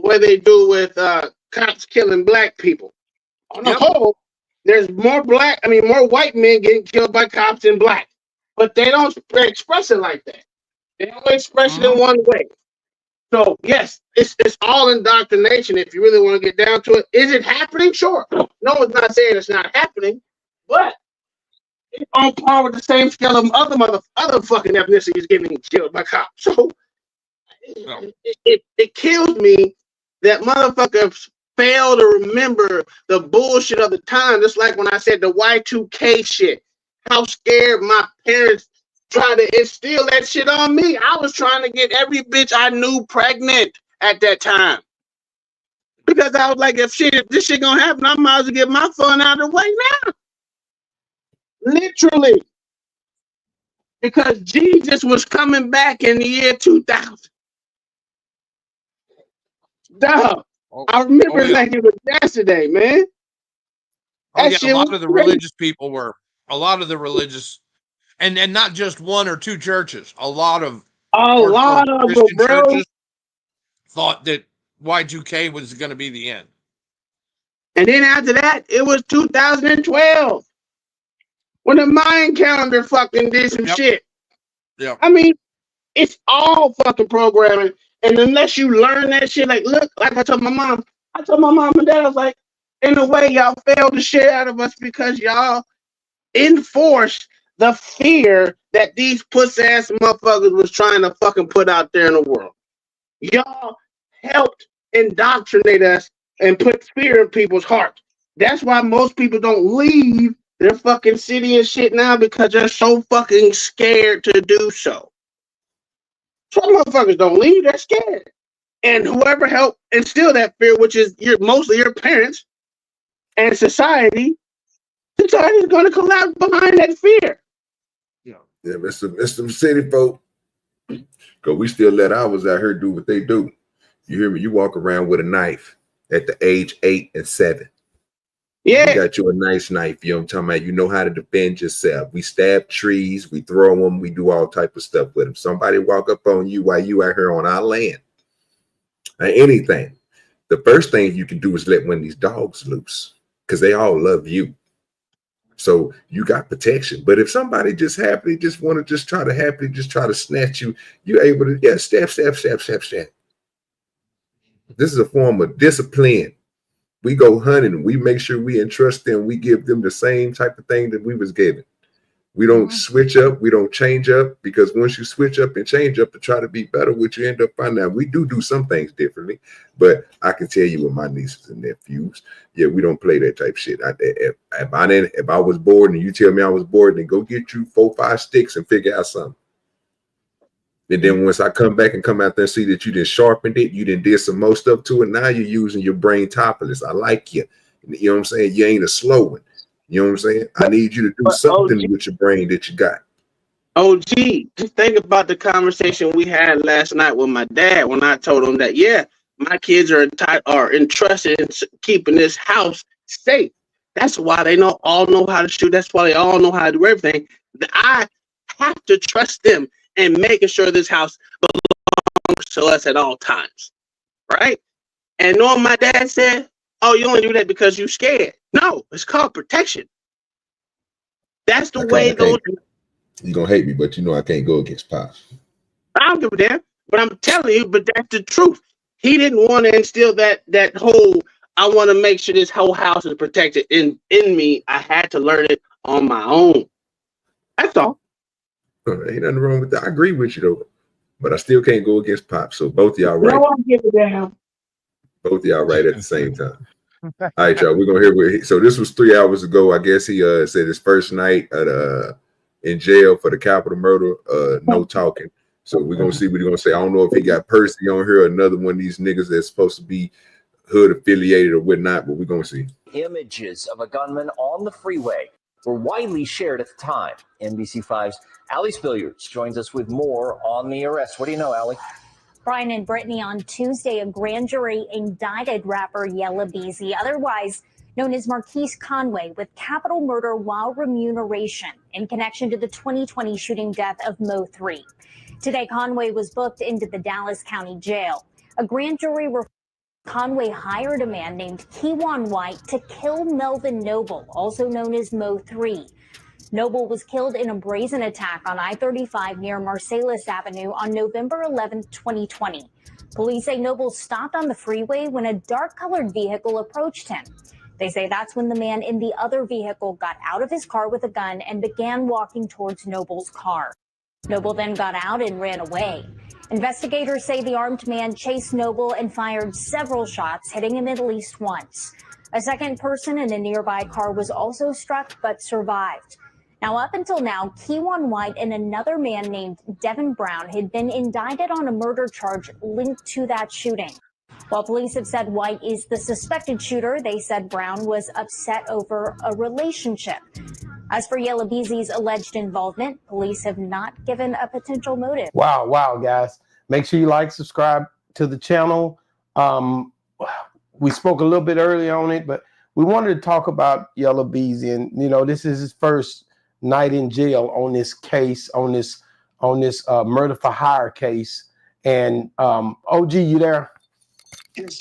way they do with cops killing black people. On the whole, there's more white men getting killed by cops than black. But they don't express it like that. They only express it in one way. So yes, it's all indoctrination. If you really want to get down to it, is it happening? Sure. No one's not saying it's not happening, but it's on par with the same scale of other fucking ethnicities getting killed by cops. So it kills me that motherfuckers fail to remember the bullshit of the time. Just like when I said the Y2K shit, how scared my parents tried to instill that shit on me. I was trying to get every bitch I knew pregnant at that time. Because I was like, if this shit gonna happen, I might as well get my fun out of the way now. Literally. Because Jesus was coming back in the year 2000. Dog. I remember like it was yesterday, man. A lot of the religious people were, and not just one or two churches. A lot of Christian them, bro. churches thought that Y2K was going to be the end. And then after that, it was 2012 when the Mayan calendar fucking did some shit. Yeah. I mean, it's all fucking programming. And unless you learn that shit, like, look, like I told my mom and dad, I was like, in a way, y'all failed the shit out of us because y'all enforced the fear that these puss-ass motherfuckers was trying to fucking put out there in the world. Y'all helped indoctrinate us and put fear in people's hearts. That's why most people don't leave their fucking city and shit now, because they're so fucking scared to do so. Some motherfuckers don't leave, they're scared. And whoever helped instill that fear, which is mostly your parents and society is going to collapse behind that fear. Yeah, Mr. City folk, because we still let ours out here do what they do. You hear me? You walk around with a knife at the age 8 and 7. Yeah. You got you a nice knife. You know what I'm talking about? You know how to defend yourself. We stab trees, we throw them, we do all type of stuff with them. Somebody walk up on you while you out here on our land. Anything. The first thing you can do is let one of these dogs loose, because they all love you. So you got protection. But if somebody just happily just want to just try to snatch you, you're able to, stab. This is a form of discipline. We go hunting, we make sure we entrust them, we give them the same type of thing that we was given. We don't switch up, we don't change up, because once you switch up and change up to try to be better, what you end up finding out, we do some things differently. But I can tell you with my nieces and nephews, we don't play that type of shit. If I was bored and you tell me I was bored, then go get you 4 or 5 sticks and figure out something. And then once I come back and come out there and see that you done sharpened it, you done did some more stuff to it, now you're using your brain topless. I like you. You know what I'm saying? You ain't a slow one. You know what I'm saying? I need you to do something with your brain that you got. OG, just think about the conversation we had last night with my dad when I told him that, my kids are entrusted in keeping this house safe. That's why they all know how to shoot. That's why they all know how to do everything. I have to trust them and making sure this house belongs to us at all times, right? And knowing my dad said, oh, you only do that because you're scared. No, it's called protection. That's the way those... You're going to hate me, but you know I can't go against Pops. I don't give a damn, but I'm telling you, but that's the truth. He didn't want to instill that whole, I want to make sure this whole house is protected in me. I had to learn it on my own. That's all. Ain't nothing wrong with that. I agree with you though, but I still can't go against Pop. So both of y'all right. No one give a damn. Both of y'all right at the same time. All right, y'all. We're gonna hear. So this was 3 hours ago. I guess he said his first night at in jail for the capital murder. No talking. So we're gonna see what he's gonna say. I don't know if he got Percy on here or another one of these niggas that's supposed to be hood affiliated or whatnot, but we're gonna see. Images of a gunman on the freeway were widely shared at the time. NBC5's Ali Spilliards joins us with more on the arrest. What do you know, Ali? Brian and Brittany, on Tuesday, a grand jury indicted rapper Yella Beezy, otherwise known as Marquise Conway, with capital murder while remuneration in connection to the 2020 shooting death of Mo 3. Today, Conway was booked into the Dallas County Jail. A grand jury Conway hired a man named Keywan White to kill Melvin Noble, also known as Mo 3. Noble was killed in a brazen attack on I-35 near Marsalis Avenue on November 11, 2020. Police say Noble stopped on the freeway when a dark-colored vehicle approached him. They say that's when the man in the other vehicle got out of his car with a gun and began walking towards Noble's car. Noble then got out and ran away. Investigators say the armed man chased Noble and fired several shots, hitting him at least once. A second person in a nearby car was also struck but survived. Now, up until now, Keywan White and another man named Devin Brown had been indicted on a murder charge linked to that shooting. While police have said White is the suspected shooter, they said Brown was upset over a relationship. As for Yella Beezy's alleged involvement, police have not given a potential motive. Wow, guys. Make sure you like, subscribe to the channel. We spoke a little bit earlier on it, but we wanted to talk about Yella Beezy. And, you know, this is his first night in jail on this case, on this murder for hire case. And OG, you there?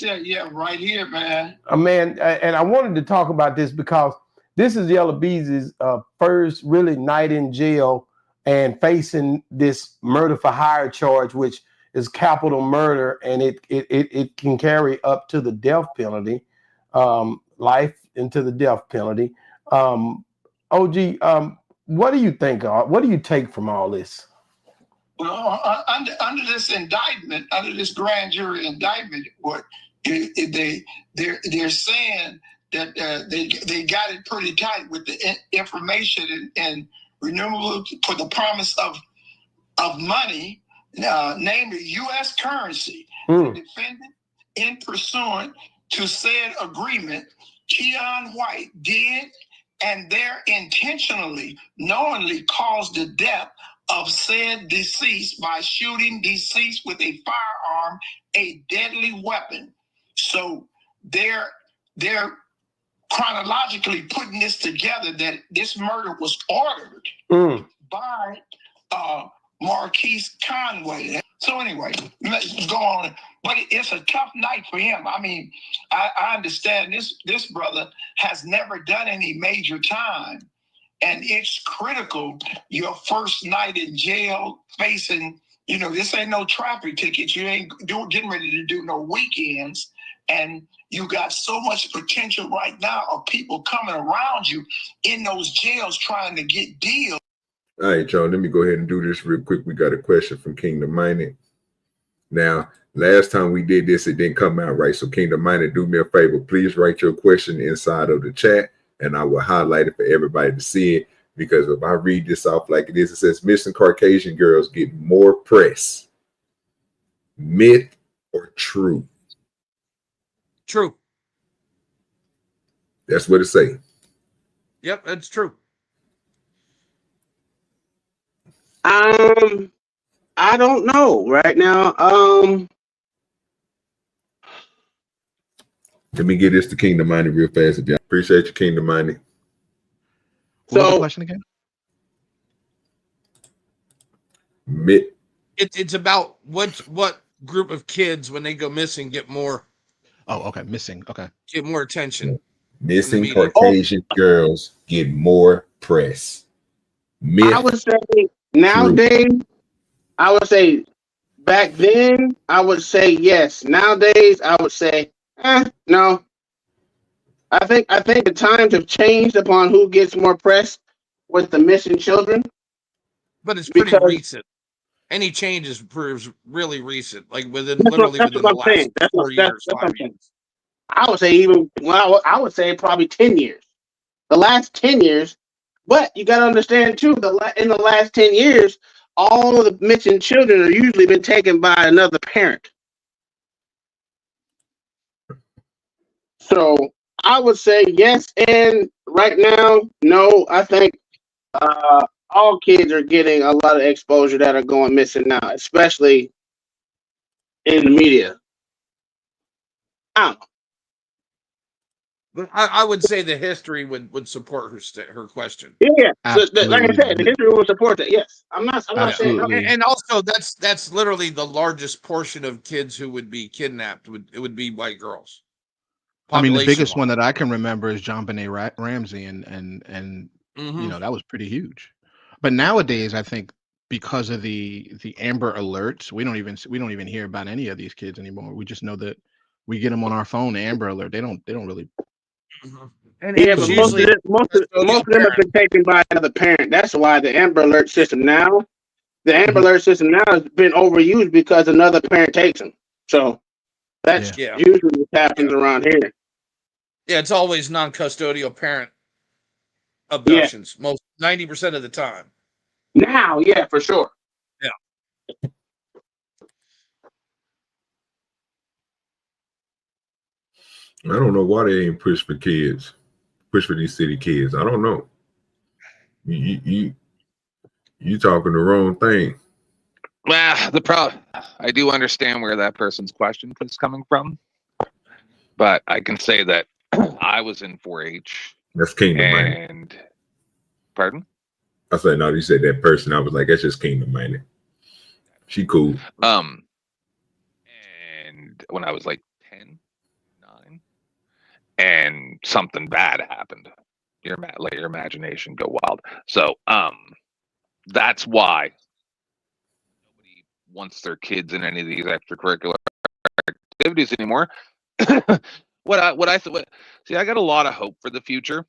Yeah, right here, man. Man, and I wanted to talk about this because this is Yella Beezy's first really night in jail and facing this murder for hire charge, which is capital murder, and it can carry up to the death penalty, life into the death penalty. OG, what do you think? What do you take from all this? Well, under this indictment, under this grand jury indictment, what they're saying that they got it pretty tight with the information and renewable for the promise of money, namely U.S. currency. The defendant, in pursuant to said agreement, Keywan White did and there intentionally, knowingly caused the death of said deceased by shooting deceased with a firearm, a deadly weapon. So they're chronologically putting this together that this murder was ordered by Marquise Conway. So anyway, let's go on. But it's a tough night for him. I mean, I understand this brother has never done any major time. And it's critical, your first night in jail facing, you know, this ain't no traffic ticket. You ain't getting ready to do no weekends. And you got so much potential right now of people coming around you in those jails trying to get deals. All right, y'all, let me go ahead and do this real quick. We got a question from Kingdom Minded. Now, last time we did this, it didn't come out right. So Kingdom Minded, do me a favor. Please write your question inside of the chat, and I will highlight it for everybody to see it. Because if I read this off like it is, it says missing Caucasian girls get more press. Myth or true? True. That's what it say. Yep, that's true. I don't know right now. Let me get this to Kingdom Minded real fast. Again. Appreciate you, Kingdom Minded. What was the question again? It's about what group of kids when they go missing get more. Oh, okay, missing. Okay, get more attention. Missing Caucasian girls get more press. Myth, I would say nowadays. true. I would say back then. I would say yes. Nowadays, I would say no. I think the times have changed upon who gets more press with the missing children. But it's pretty recent. Any changes proves really recent, like within the last 4 years, 5 years. I would say I would say probably 10 years. The last 10 years, but you got to understand too, in the last 10 years, all of the missing children are usually been taken by another parent. So I would say yes, and right now, no. I think all kids are getting a lot of exposure that are going missing now, especially in the media. I don't know. But I would say the history would support her question. Yeah, so like I said, the history would support that. Yes, I'm not saying. And also, that's literally the largest portion of kids who would be kidnapped. It would be white girls. I mean, the biggest one that I can remember is John Benet Ramsey, and you know, that was pretty huge. But nowadays, I think because of the Amber Alerts, we don't even hear about any of these kids anymore. We just know that we get them on our phone, the Amber Alert. They don't really. And Yeah, it's but usually most of them have been taken by another parent. That's why the Amber Alert system now, has been overused because another parent takes them. So that's usually what happens around here. Yeah, it's always non-custodial parent abductions. Most 90% of the time. Now, yeah, for sure. Yeah. I don't know why they ain't push for these city kids. I don't know. You talking the wrong thing. Well, I do understand where that person's question is coming from, but I can say that I was in 4-H. That's kingdom minded. And pardon? I said no. You said that person. I was like, that's just kingdom minded. She cool. And when I was like 10, 9, and something bad happened, let your imagination go wild. So that's why nobody wants their kids in any of these extracurricular activities anymore. See, I got a lot of hope for the future.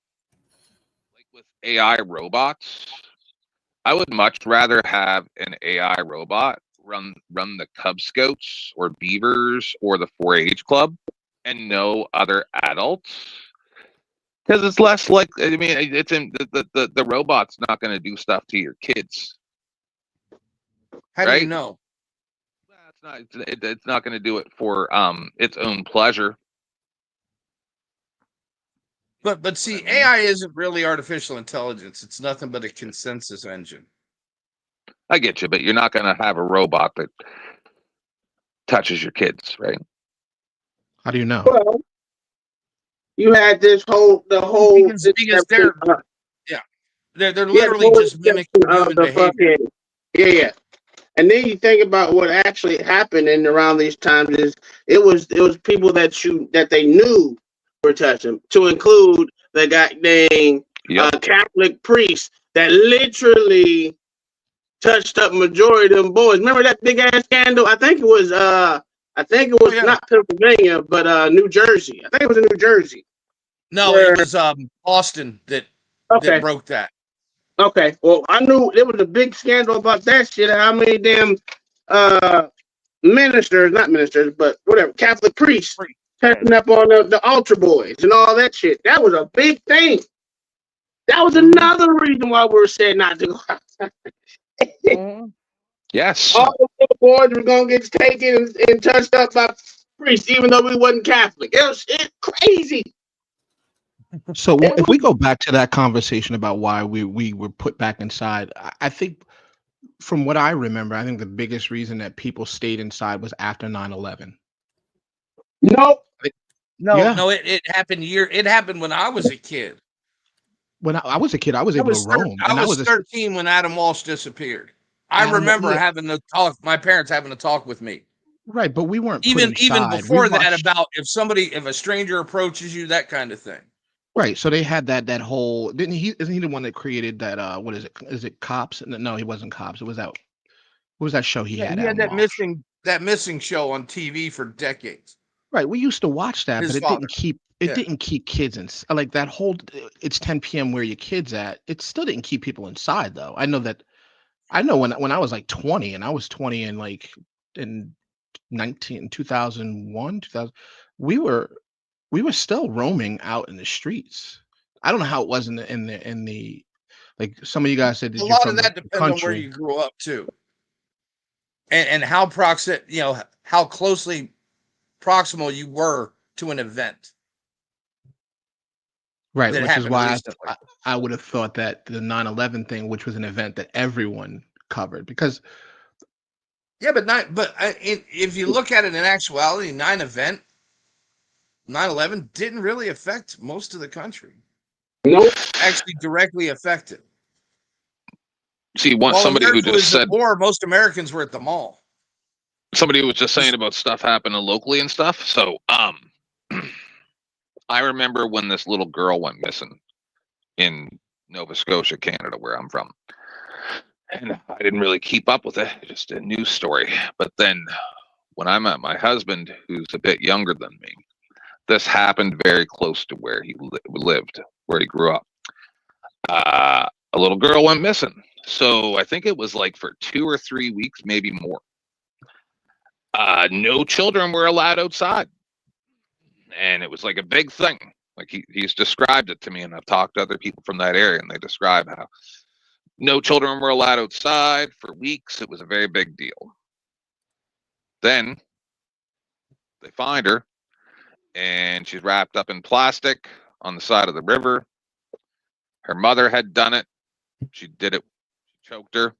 Like with AI robots, I would much rather have an AI robot run the Cub Scouts or Beavers or the 4-H club and no other adults, because it's less like, I mean, it's in the robot's not going to do stuff to your kids. How do you know? It's not going to do it for its own pleasure. But see, AI isn't really artificial intelligence. It's nothing but a consensus engine. I get you, but you're not going to have a robot that touches your kids, right? How do you know? Well, you had the whole because they're literally just mimicking human behavior. Yeah. And then you think about what actually happened in around these times is it was people that they knew were touching, to include the guy named Catholic priest that literally touched up majority of them boys. Remember that big ass scandal? I think it was not Pennsylvania, but New Jersey. I think it was in New Jersey. No, it was Austin that broke that. Okay, well, I knew there was a big scandal about that shit. How many damn not ministers, but whatever, Catholic priests touching up on the altar boys and all that shit. That was a big thing. That was another reason why we were saying not to go outside. Yes. All the little boys were going to get taken and touched up by priests, even though we wasn't Catholic. It's crazy. So if we go back to that conversation about why we were put back inside, I think from what I remember, I think the biggest reason that people stayed inside was after 9/11. No, it happened It happened when I was a kid. When I was a kid, I was able to roam. I was 13 when Adam Walsh disappeared. I remember having to talk, my parents having to talk with me. Right, but we weren't even before that about if a stranger approaches you, that kind of thing. Right, so they had that whole. Isn't he the one that created that? What is it? Is it Cops? No, he wasn't Cops. It was that. What was that show he had? He had that missing show on TV for decades. Right, we used to watch that, but it didn't keep kids in. Like that whole. It's 10 p.m. Where your kids at? It still didn't keep people inside though. I know when I was like 20, and I was 20 in like in 2001, 2000, we were still roaming out in the streets. I don't know how it was in the like some of you guys said. A lot of that depends on where you grew up too, and how how closely proximal you were to an event. Right, which is why I would have thought that the 9/11 thing, which was an event that everyone covered, because. Yeah, but if you look at it in actuality, 9/11 didn't really affect most of the country. Nope. Actually directly affected. See, somebody who just said most Americans were at the mall. Somebody was just saying about stuff happening locally and stuff. So I remember when this little girl went missing in Nova Scotia, Canada, where I'm from. And I didn't really keep up with it, just a news story. But then when I met my husband, who's a bit younger than me, this happened very close to where he lived, where he grew up. A little girl went missing. So I think it was like for 2 or 3 weeks, maybe more. No children were allowed outside. And it was like a big thing. Like he's described it to me, and I've talked to other people from that area, and they describe how no children were allowed outside for weeks. It was a very big deal. Then they find her, and she's wrapped up in plastic on the side of the river. Her mother had done it. She did it, choked her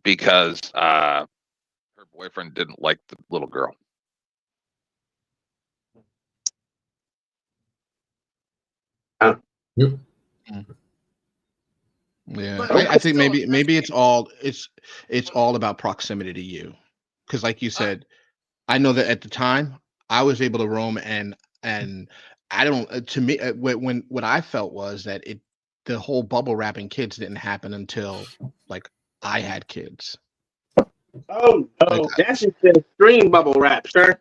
because her boyfriend didn't like the little girl. Yep. Yeah, I think maybe it's all about proximity to you, because like you said, I know that at the time I was able to roam, and I don't. To me, when what I felt was that the whole bubble wrapping kids didn't happen until like I had kids. Oh no, that's just the extreme bubble wrap, sir.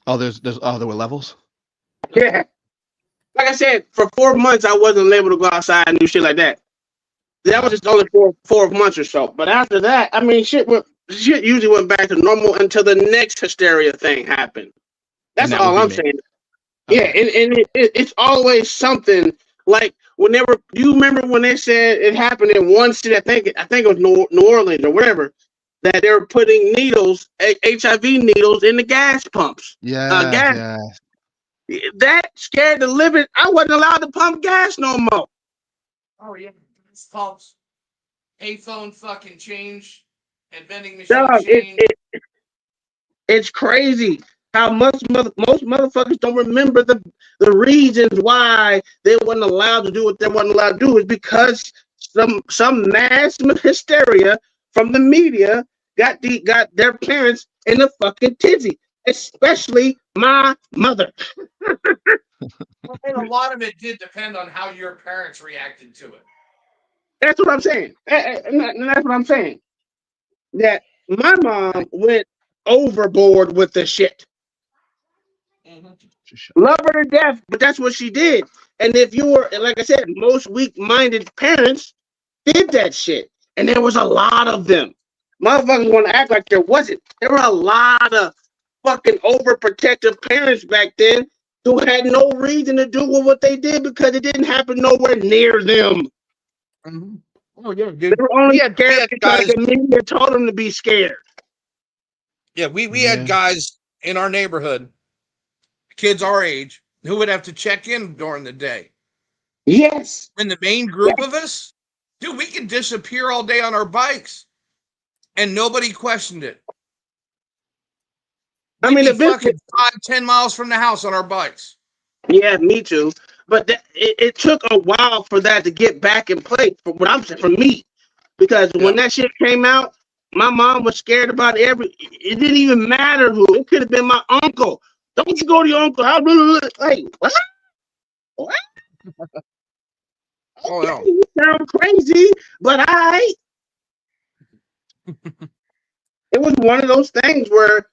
Oh, there were levels. Yeah. Like I said, for 4 months I wasn't able to go outside and do shit like that. That was just only 4 months or so. But after that, I mean, shit usually went back to normal until the next hysteria thing happened. That's all I'm saying. Okay. Yeah, and it's always something like whenever you remember when they said it happened in one city, I think it was New Orleans or whatever, that they were putting needles, HIV needles, in the gas pumps. Yeah. That scared the living. I wasn't allowed to pump gas no more. Oh yeah, pumps, payphone fucking change, and vending machine change. It's crazy how most motherfuckers don't remember the reasons why they wasn't allowed to do what they wasn't allowed to do. Is because some mass hysteria from the media got their parents in a fucking tizzy, especially my mother. And a lot of it did depend on how your parents reacted to it. That's what I'm saying. And that's what I'm saying. That my mom went overboard with the shit. Love her to death, but that's what she did. And if you were, like I said, most weak-minded parents did that shit. And there was a lot of them. Motherfuckers want to act like there wasn't. There were a lot of fucking overprotective parents back then who had no reason to do what they did because it didn't happen nowhere near them. Mm-hmm. Oh yeah, dude. They were only scared because the media told them to be scared. Yeah, we had guys in our neighborhood, kids our age, who would have to check in during the day. Yes. And the main group of us, dude, we could disappear all day on our bikes, and nobody questioned it. I mean, the fucking 5-10 miles from the house on our bikes. Yeah, me too. But it took a while for that to get back in place. For what I'm saying, for me, because when that shit came out, my mom was scared about it didn't even matter who. It could have been my uncle. Don't you go to your uncle? Like what? What? Oh no, you sound crazy, but it was one of those things where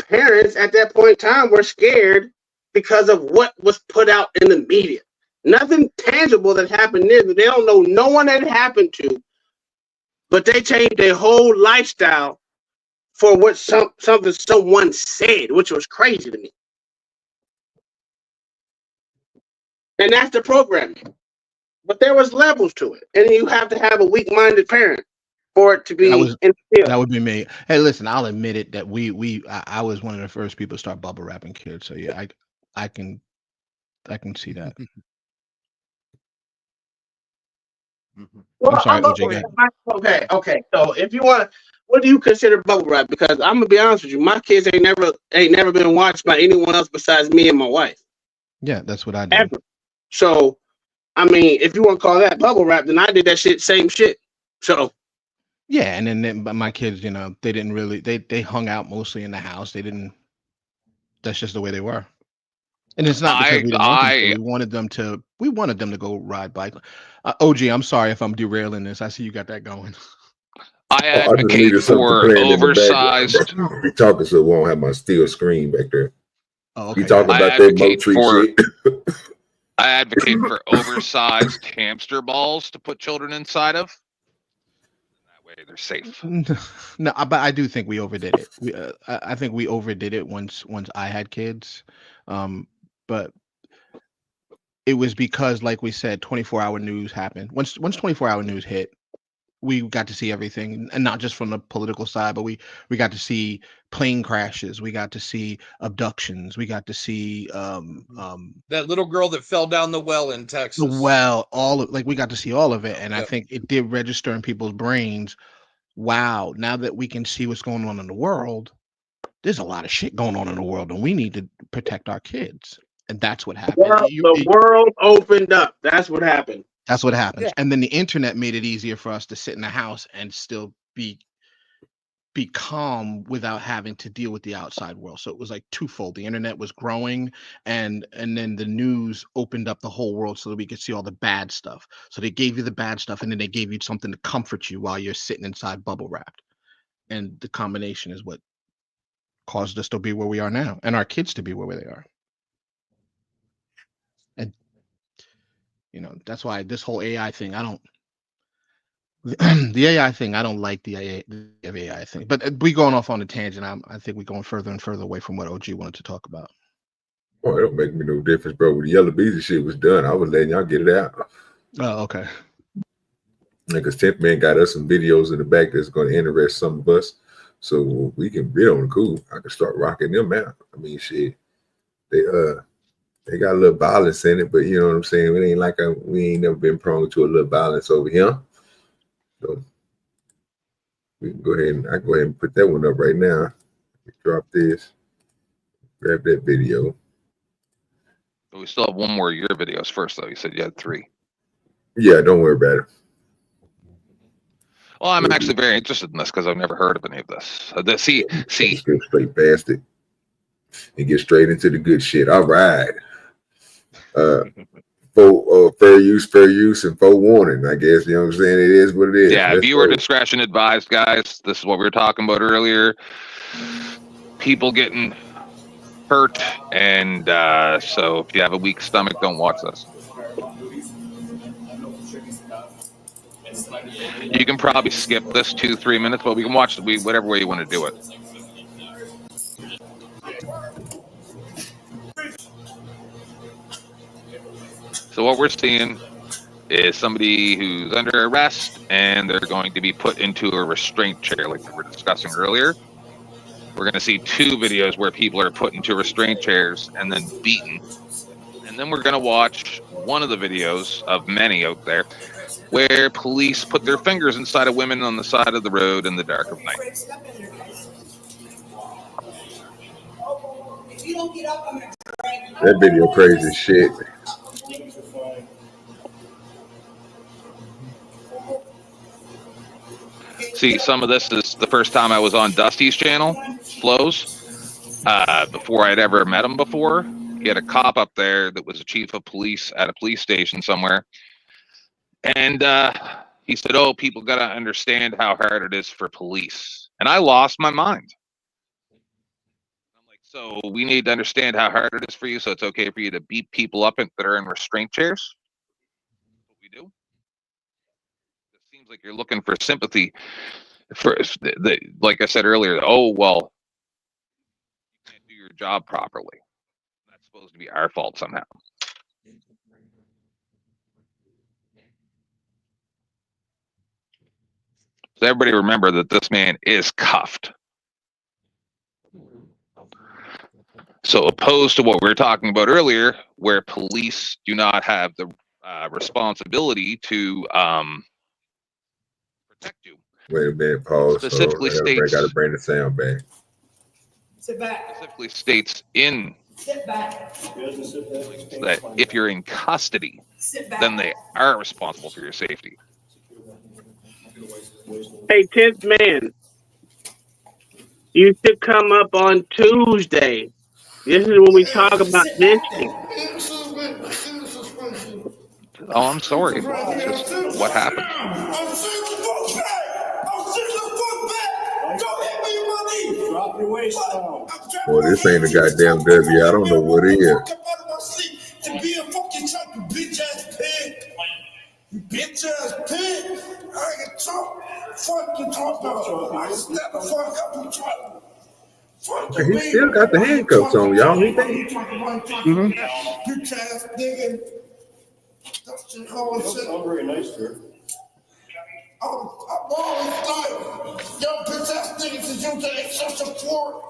parents at that point in time were scared because of what was put out in the media. Nothing tangible that happened there. They don't know no one that it happened to, but they changed their whole lifestyle for what something someone said, which was crazy to me. And that's the programming. But there was levels to it, and you have to have a weak-minded parent for it to be that would be me. Hey, listen, I'll admit it that I was one of the first people to start bubble wrapping kids. So yeah, I can see that. Well, I'm sorry, OJ. Okay. So if you want, what do you consider bubble wrap? Because I'm gonna be honest with you, my kids ain't never been watched by anyone else besides me and my wife. Yeah, that's what I did. Ever. So, I mean, if you want to call that bubble wrap, then I did that same shit. So. Yeah, and then my kids, they didn't really they hung out mostly in the house. They didn't. That's just the way they were. And it's not because we didn't want them to. We wanted them to go ride bike. OG, I'm sorry if I'm derailing this. I see you got that going. I advocate for oversized. Be talking so it won't have my steel screen back there. Oh, okay. You talking about that Motree shit? I advocate for oversized hamster balls to put children inside of. That way they're safe. No, but I do think we overdid it. I think we overdid it once I had kids. But it was because, like we said, 24-hour news happened. Once 24-hour news hit, we got to see everything, and not just from the political side, but we got to see plane crashes, we got to see abductions, we got to see that little girl that fell down the well in Texas. We got to see all of it, and I think it did register in people's brains. Wow, now that we can see what's going on in the world, there's a lot of shit going on in the world, and we need to protect our kids. And that's what happened. The world opened up. That's what happened. That's what happens. Yeah. And then the internet made it easier for us to sit in the house and still be calm without having to deal with the outside world. So it was like twofold. The internet was growing, and then the news opened up the whole world so that we could see all the bad stuff. So they gave you the bad stuff, and then they gave you something to comfort you while you're sitting inside bubble wrapped. And the combination is what caused us to be where we are now, and our kids to be where they are. And that's why this whole AI thing, I don't the AI thing, I don't like the AI thing. But we going off on a tangent. I think we're going further and further away from what OG wanted to talk about. Oh, it don't make me no difference, bro. When the Yella Beezy shit was done, I was letting y'all get it out. Oh, okay. Because 10th Man got us some videos in the back that's going to interest some of us, so we can be on the cool. I can start rocking them out. I mean, shit, they got a little violence in it, but you know what I'm saying? It ain't like we ain't never been prone to a little violence over here. So we can go ahead and put that one up right now. Drop this, grab that video. But we still have one more of your videos first, though. You said you had 3. Yeah, don't worry about it. Well, I'm actually very interested in this because I've never heard of any of this. See. Let's go straight past it and get straight into the good shit. All right. Fair use, and full warning. I guess you know what I'm saying. It is what it is. Yeah, viewer discretion advised, guys. This is what we were talking about earlier. People getting hurt, and so if you have a weak stomach, don't watch this. You can probably skip this 2-3 minutes, but we can watch whatever way you want to do it. So what we're seeing is somebody who's under arrest, and they're going to be put into a restraint chair like we were discussing earlier. We're going to see 2 videos where people are put into restraint chairs and then beaten. And then we're going to watch one of the videos of many out there where police put their fingers inside of women on the side of the road in the dark of night. That video crazy as shit. See, some of this is the first time I was on Dusty's channel, Flows, before I'd ever met him before. He had a cop up there that was a chief of police at a police station somewhere. And he said, oh, people got to understand how hard it is for police. And I lost my mind. I'm like, so we need to understand how hard it is for you, so it's okay for you to beat people up that are in restraint chairs? That's what we do. It seems like you're looking for sympathy. Like I said earlier, oh, well, you can't do your job properly. That's supposed to be our fault somehow. So everybody remember that this man is cuffed. So opposed to what we were talking about earlier, where police do not have the responsibility to protect you. Wait a minute, pause. Specifically states. Got to bring the sound back. Sit back. Specifically states in. Sit back. That if you're in custody, then they are responsible for your safety. Hey, 10th Man, you should come up on Tuesday This is when we talk about this shit. Oh, I'm sorry. It's just what happened. Boy, this ain't a goddamn W. I don't know what it is. Bitch ass pig! I can talk. Fuck you talk about. I step the fuck up and try. Fuck you. He still got the handcuffs on, y'all. He think. Bitch ass nigga. That's just how I said. I'm very nice, sir. I'm always like, yo, bitch ass niggas is you to excessive force.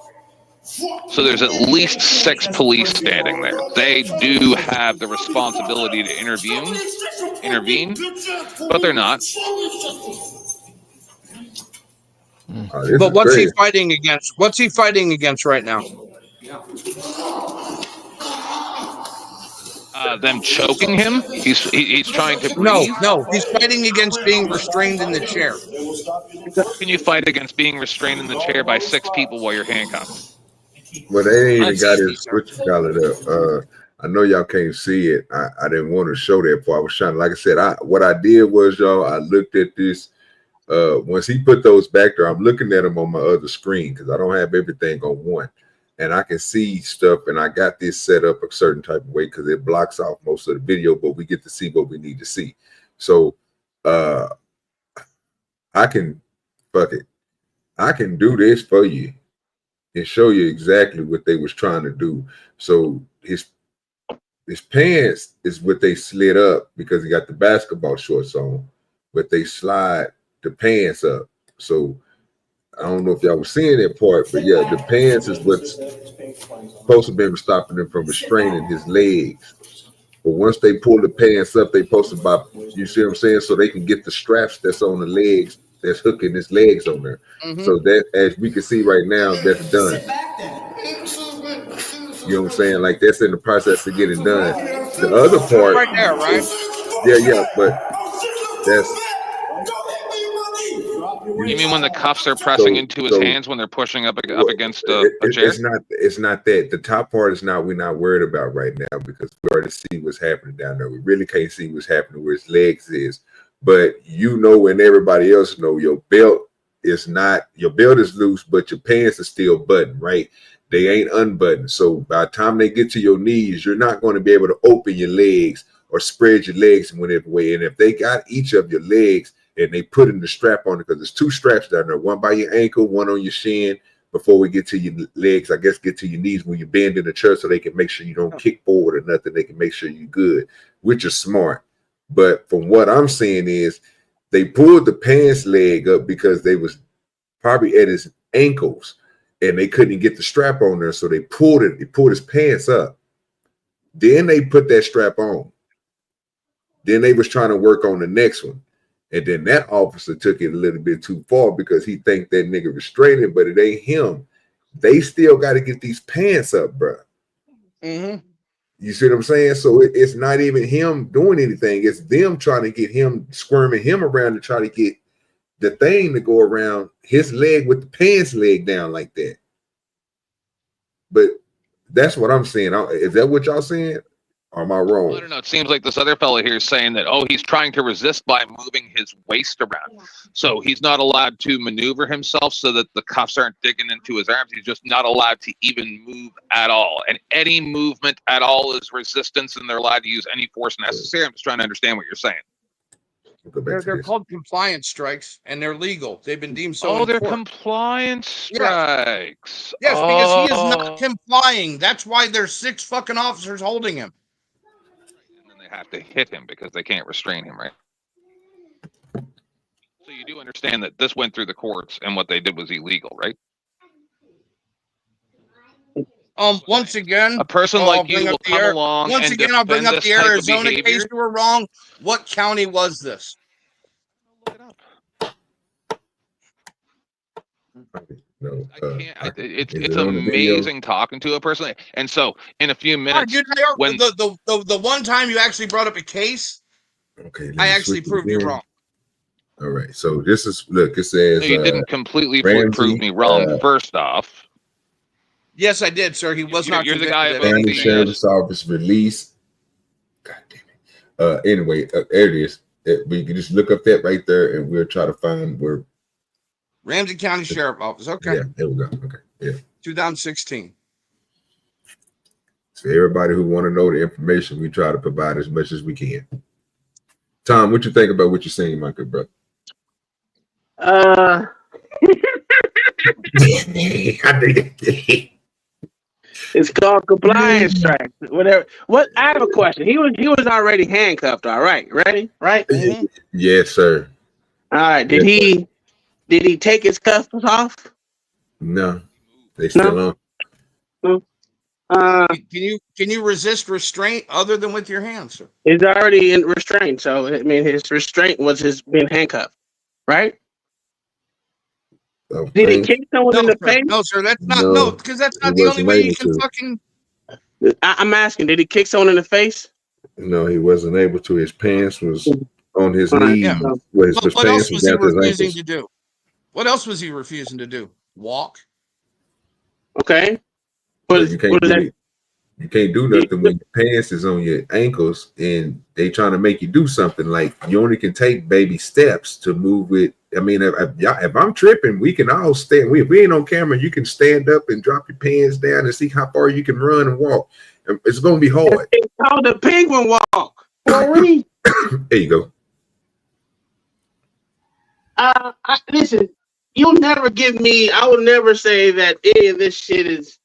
So there's at least 6 police standing there. They do have the responsibility to intervene, but they're not. But what's he fighting against? What's he fighting against right now? Them choking him. He's trying to breathe. No. He's fighting against being restrained in the chair. How can you fight against being restrained in the chair by 6 people while you're handcuffed? Well, they ain't even got his up. I know y'all can't see it. I didn't want to show that part. I was trying, like I said, what I did was, y'all, I looked at this. Once he put those back there, I'm looking at them on my other screen because I don't have everything on one. And I can see stuff, and I got this set up a certain type of way because it blocks off most of the video, but we get to see what we need to see. So I can do this for you and show you exactly what they was trying to do. So his pants is what they slid up because he got the basketball shorts on, but they slide the pants up. So I don't know if y'all were seeing that part, but yeah, the pants is what's supposed to be stopping him from restraining his legs. But once they pull the pants up, they post about, you see what I'm saying? So they can get the straps that's on the legs, that's hooking his legs on there. So that, as we can see right now, that's done. You know what I'm saying? Like that's in the process of getting done. The other part, right there, right? Yeah, but that's. You mean when the cuffs are pressing into his hands when they're pushing up against a chair? It's not that. The top part is not. We're not worried about right now because we already see what's happening down there. We really can't see what's happening where his legs is. But you know, and everybody else know, your belt is loose, but your pants are still buttoned, right? They ain't unbuttoned. So by the time they get to your knees, you're not going to be able to open your legs or spread your legs in whatever way. And if they got each of your legs and they put in the strap on it, because there's 2 straps down there, one by your ankle, one on your shin, before we get to your legs, I guess get to your knees when you bend in the chair so they can make sure you don't kick forward or nothing. They can make sure you're good, which is smart. But from what I'm seeing is they pulled the pants leg up because they was probably at his ankles and they couldn't get the strap on there. So they pulled his pants up. Then they put that strap on. Then they was trying to work on the next one. And then that officer took it a little bit too far because he think that nigga restrained him, but it ain't him. They still got to get these pants up, bro. You see what I'm saying? So it's not even him doing anything. It's them trying to get him, squirming him around to try to get the thing to go around his leg with the pants leg down like that. But that's what I'm saying. Is that what y'all saying? Or am I wrong? I don't know. It seems like this other fellow here is saying that, he's trying to resist by moving his waist around. So he's not allowed to maneuver himself so that the cuffs aren't digging into his arms. He's just not allowed to even move at all. And any movement at all is resistance, and they're allowed to use any force necessary. I'm just trying to understand what you're saying. They're called compliance strikes, and they're legal. They've been deemed so. Oh, they're compliance strikes. Yes, because he is not complying. That's why there's 6 fucking officers holding him. Have to hit him because they can't restrain him, right? So you do understand that this went through the courts and what they did was illegal, right? Once again, a person like you will come along. Once and again, I'll bring up the Arizona case you were wrong. What county was this? Look it up. No, it's amazing talking to a person, and so in a few minutes, when the one time you actually brought up a case, I actually proved you wrong. All right, so this is look. It says no, you didn't completely prove me wrong. First off, Yes, I did, sir. He was not You're the convicted guy of about County the Sheriff's Office release. God damn it. Anyway, there it is. We can just look up that right there, and we'll try to find where. Ramsey County Sheriff Office. Okay. Yeah, there we go. Okay, yeah. 2016. So everybody who want to know the information, we try to provide as much as we can. Tom, what you think about what you're saying, my good brother? It's called compliance strike. Whatever. What? I have a question. He was already handcuffed. All right. Ready? Right? Mm-hmm. Yes, sir. All right. Did he take his cuffs off? No, they still on. No. Can you resist restraint other than with your hands, sir? He's already in restraint, so I mean his restraint was his being handcuffed, right? Did he kick someone in the face? No, sir. That's not because that's not the only way you can fucking. I'm asking, did he kick someone in the face? No, he wasn't able to. His pants was on his knees. Yeah. Well, his What else pants was he down to his refusing ankles. to do? What else was he refusing to do? Walk. Okay. You can't do nothing when your pants is on your ankles and they trying to make you do something. Like you only can take baby steps to move it. I mean, if I'm tripping, we can all stand. If we ain't on camera, you can stand up and drop your pants down and see how far you can run and walk. It's going to be hard. It's called the penguin walk. There you go. Listen, you'll never give me. I will never say that any of this shit is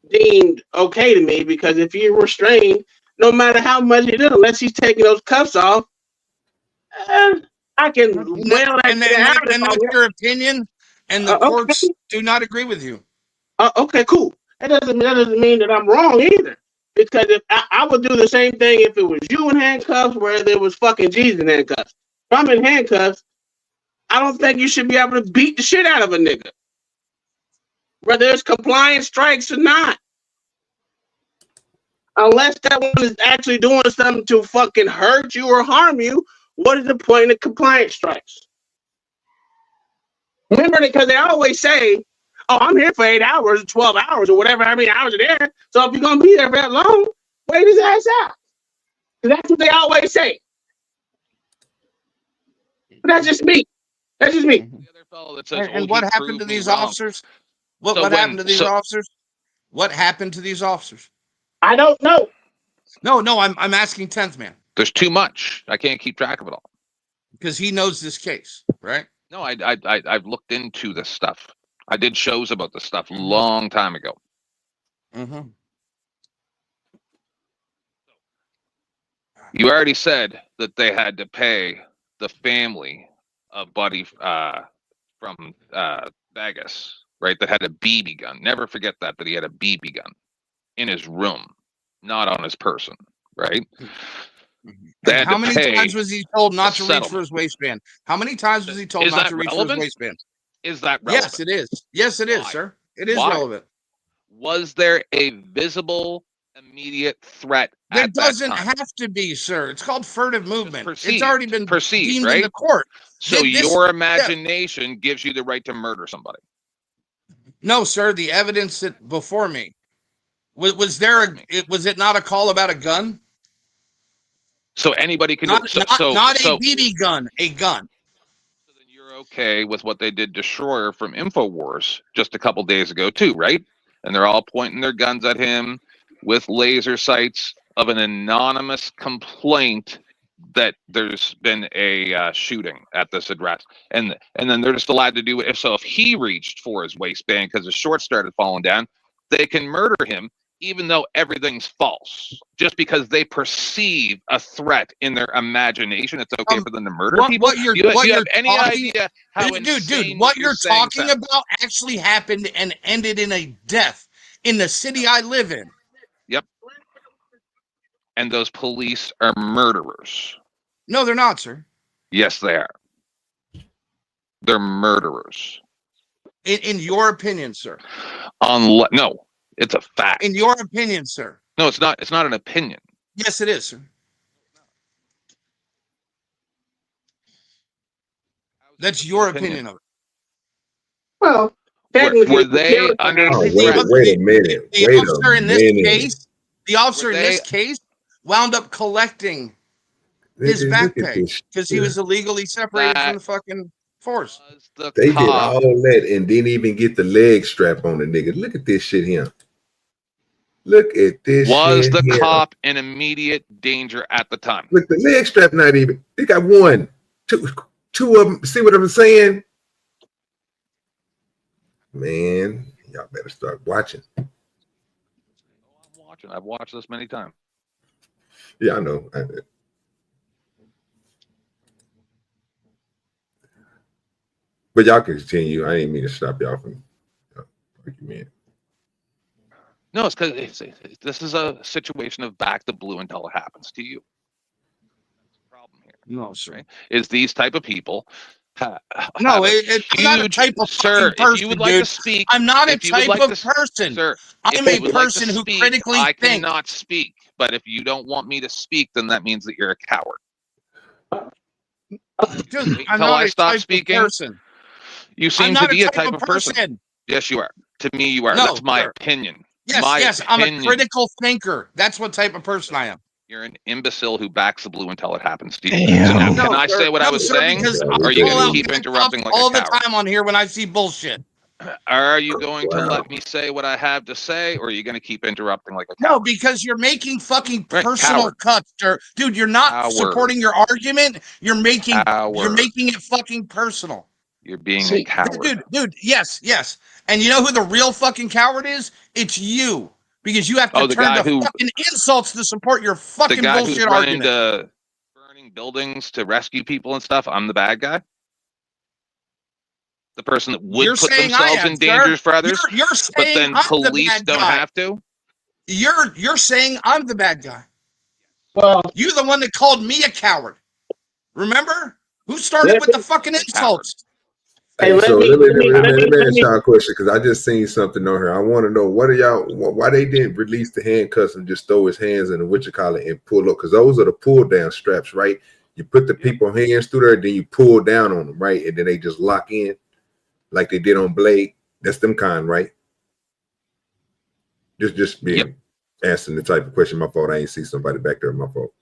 deemed okay to me, because if you're restrained, no matter how much you do, unless he's taking those cuffs off, I can and that's your opinion, and the courts do not agree with you. Okay, cool. That doesn't mean that I'm wrong either, because if I would do the same thing if it was you in handcuffs, where there was fucking Jesus in handcuffs. If I'm in handcuffs, I don't think you should be able to beat the shit out of a nigga, whether it's compliance strikes or not. Unless that one is actually doing something to fucking hurt you or harm you, what is the point of compliance strikes? Remember, because they always say, oh, I'm here for 8 hours, 12 hours, or whatever, how many hours are there. So if you're going to be there for that long, wait his ass out. Because that's what they always say. But that's just me. That's just me. The other fellow that says, And what happened to these officers? What happened to these officers? What happened to these officers? I don't know. No, I'm asking 10th man. There's too much. I can't keep track of it all. Because he knows this case, right? No, I've looked into this stuff. I did shows about this stuff a long time ago. Mm-hmm. You already said that they had to pay the family of Buddy from Vegas, right? That had a BB gun. Never forget that he had a BB gun in his room, not on his person, right? How many times was he told not to reach for his waistband? How many times was he told not to reach for his waistband? Is that relevant? Yes, it is. Yes, it is, sir. It is relevant. Was there a visible, immediate threat? There doesn't have to be, sir. It's called furtive movement. It's already been perceived, deemed right? in the court. So your imagination gives you the right to murder somebody. No, sir. The evidence that before me was it not a call about a gun? So anybody can not a BB gun, a gun. So then you're okay with what they did to Schroyer from InfoWars just a couple days ago too, right? And they're all pointing their guns at him with laser sights of an anonymous complaint that there's been a shooting at this address, and then they're just allowed to do it. If he reached for his waistband because his shorts started falling down, they can murder him even though everything's false, just because they perceive a threat in their imagination. It's okay for them to murder people. Do you have any idea how dude, what you're talking about actually happened and ended in a death in the city I live in. Yep. And those police are murderers. No, they're not, sir. Yes, they are. They're murderers. In your opinion, sir. No, it's a fact. In your opinion, sir. No, it's not. It's not an opinion. Yes, it is, sir. That's your opinion of it. Well, Were they under Oh, threat? wait a minute. The Wait officer a in this minute. case, the officer Were in they- this case wound up collecting his Nigga, back look at pay this because he shit. was illegally separated from That the fucking force. was the They did cop. all that and didn't even get the leg strap on the nigga. Look at this shit here. Look at this Was shit the here. cop in immediate danger at the time? Look, the leg strap not even. They got one, two of them. See what I'm saying? Man, y'all better start watching. I'm watching. I've watched this many times. Yeah, I know. But y'all can continue. I didn't mean to stop y'all from argument. No, it's because this is a situation of back the blue until it happens to you. That's the problem here. No, sir. Right? Is these type of people. No, I'm not a type of sir. person, If you would like dude. to speak, I'm not a if you would type like of to, person. sir. I'm if a you would like to person who speak, critically I thinks. cannot speak. But if you don't want me to speak, then that means that you're a coward. Dude, Wait I'm until not I a stop type speaking. of person. You seem I'm to not be a a type of person. Yes, you are. To me, you are. No, That's my sir. opinion. Yes, my yes, opinion. I'm a critical thinker. That's what type of person I am. You're an imbecile who backs the blue until it happens to you. Damn. So now, No, can I sir. say what I No, was sir, saying? because Yeah, I Or are you call going out to keep bad interrupting cops like all a the coward? time on here when I see bullshit. Are you going to Wow. let me say what I have to say, or are you going to keep interrupting like a No, coward? because you're making fucking Right, personal coward. cuts, sir. Dude, you're not Coward. supporting your argument. You're making Coward. it fucking personal. You're being a coward. Dude, yes. And you know who the real fucking coward is? It's you. Because you have to the turn guy to who, fucking insults to support your the fucking guy who's bullshit running argument. to burning buildings to rescue people and stuff. I'm the bad guy. The person that would You're put saying I themselves am, in danger sir. for others, You're but saying then I'm the police bad don't guy. have to. You're saying I'm the bad guy. Well, You're the one that called me a coward. Remember? Who started with the fucking insults? Hey, Hey, let so me let me ask y'all a question because I just seen something on here. I want to know why they didn't release the handcuffs and just throw his hands in the whatchamacallit and pull up, because those are the pull down straps, right? You put the people's hands through there, then you pull down on them, right? And then they just lock in like they did on Blade. That's them kind, right? Just being asking the type of question. My fault. I ain't see somebody back there. My fault.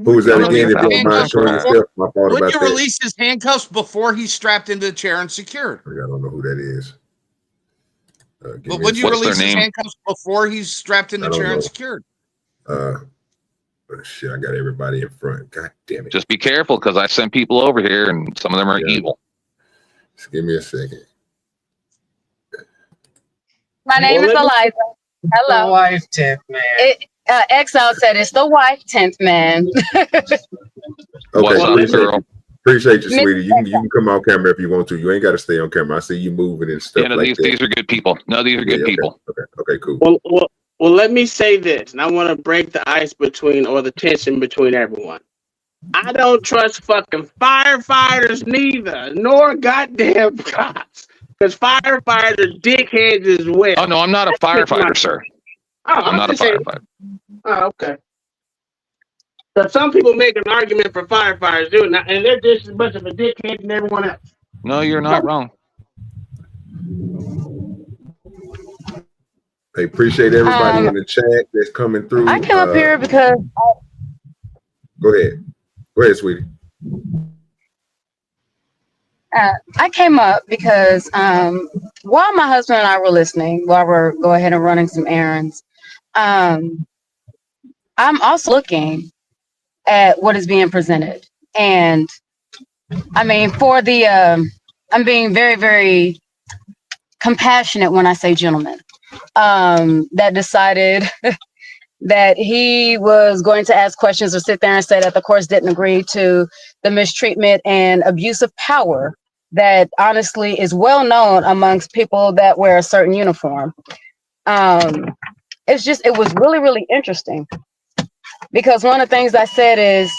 Who was that again? If you don't mind showing yourself, my fault Would about you that. release his handcuffs before he's strapped into the chair and secured? I don't know who that is. But would you release his handcuffs before he's strapped in the chair and secured? Shit, I got everybody in front. God damn it. Just be careful, because I sent people over here and some of them are evil. Just give me a second. My name is Eliza. Hello. The wife 10th man. Exile said it's the wife 10th man. What's up, girl? Appreciate you, sweetie. You can come on camera if you want to. You ain't got to stay on camera. I see you moving and stuff like that. These are good people. No, these are good people. Okay, cool. Well, let me say this, and I want to break the ice the tension between everyone. I don't trust fucking firefighters neither, nor goddamn cops, because firefighters dickheads as well. Oh no, I'm not a firefighter, sir. I'm not a firefighter. Oh, okay. But some people make an argument for firefighters, dude, and they're just as much of a dickhead than everyone else. No, you're not wrong. I appreciate everybody in the chat that's coming through. I came up here because. Go ahead, sweetie. I came up because while my husband and I were listening, while we're going ahead and running some errands, I'm also looking at what is being presented. And I mean, I'm being very, very compassionate when I say gentleman, that decided that he was going to ask questions or sit there and say that the courts didn't agree to the mistreatment and abuse of power that honestly is well known amongst people that wear a certain uniform. It was really, really interesting, because one of the things I said is,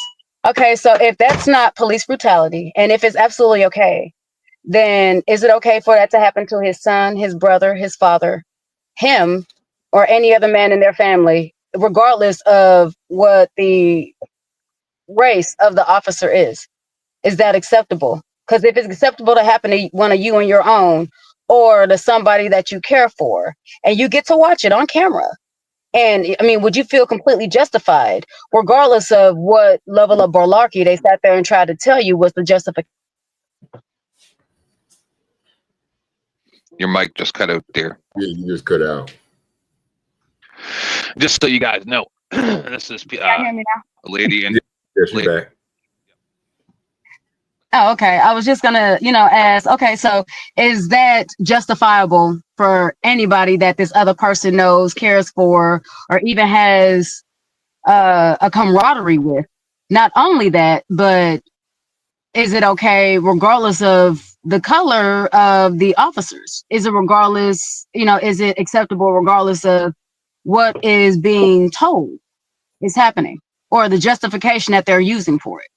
okay, so if that's not police brutality, and if it's absolutely okay, then is it okay for that to happen to his son, his brother, his father, him, or any other man in their family, regardless of what the race of the officer is? Is that acceptable? Because if it's acceptable to happen to one of you and your own, or to somebody that you care for, and you get to watch it on camera. And I mean, would you feel completely justified, regardless of what level of malarkey they sat there and tried to tell you was the justification? Your mic just cut out there. Yeah, you just cut out. Just so you guys know, this is Can you hear me now? a lady in. Yeah, she's back. Oh, okay. I was just gonna, ask, okay, so is that justifiable for anybody that this other person knows, cares for, or even has a camaraderie with? Not only that, but is it okay regardless of the color of the officers? Is it regardless, is it acceptable regardless of what is being told is happening or the justification that they're using for it?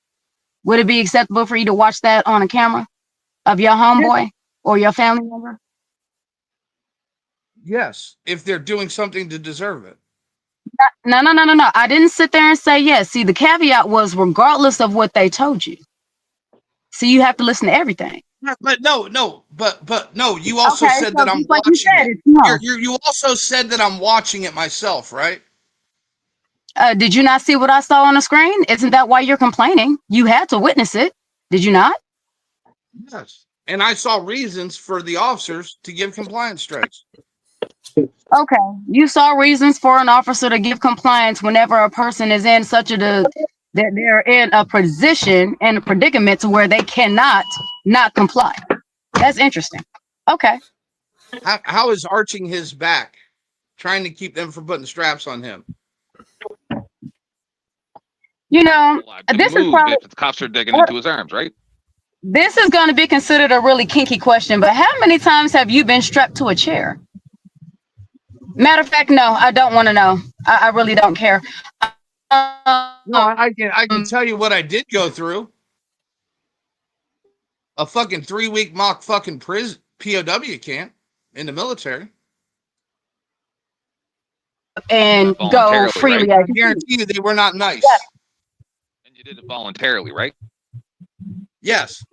Would it be acceptable for you to watch that on a camera of your homeboy or your family member? Yes, if they're doing something to deserve it. No. I didn't sit there and say yes. See, the caveat was regardless of what they told you. So you have to listen to everything. But no. You also said that I'm watching it. You also said that I'm watching it myself, right? Did you not see what I saw on the screen? Isn't that why you're complaining? You had to witness it. Did you not? Yes. And I saw reasons for the officers to give compliance strikes. Okay. You saw reasons for an officer to give compliance whenever a person is in such that they're in a position and a predicament to where they cannot not comply. That's interesting. Okay. How is arching his back trying to keep them from putting straps on him? This is probably if the cops are digging into his arms, right? This is going to be considered a really kinky question, but how many times have you been strapped to a chair? Matter of fact, no, I don't want to know. I really don't care. No, I can tell you what I did go through. A fucking 3-week mock fucking POW camp in the military. And go freely. Right? I guarantee you they were not nice. Yeah. And you did it voluntarily, right? Yes.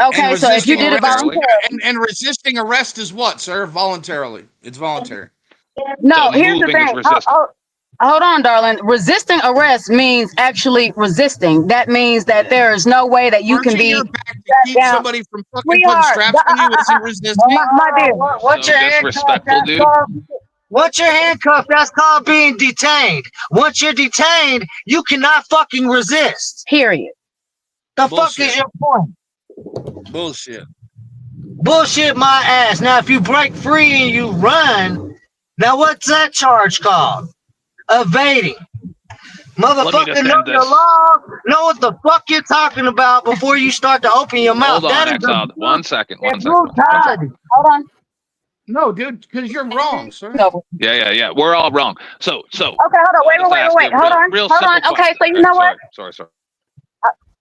Okay, so if you did it voluntarily. And resisting arrest is what, sir? Voluntarily. It's voluntary. No, here's the thing. Hold on, darling. Resisting arrest means actually resisting. That means that there is no way that you can be keep somebody from fucking putting straps on you isn't resisting. My dear, What's your disrespectful, dude? Once you're handcuffed, that's called being detained. Once you're detained, you cannot fucking resist. Period. The fuck is your point? Bullshit. Bullshit my ass. Now, if you break free and you run, now what's that charge called? Evading. Motherfucker, know your law. Know what the fuck you're talking about before you start to open your mouth. Hold on, Exile. One second. Hold on. No, dude, because you're wrong, sir. No. Yeah. We're all wrong. So. Okay, hold on. Wait. Hold on. Okay, so you know what? Sorry.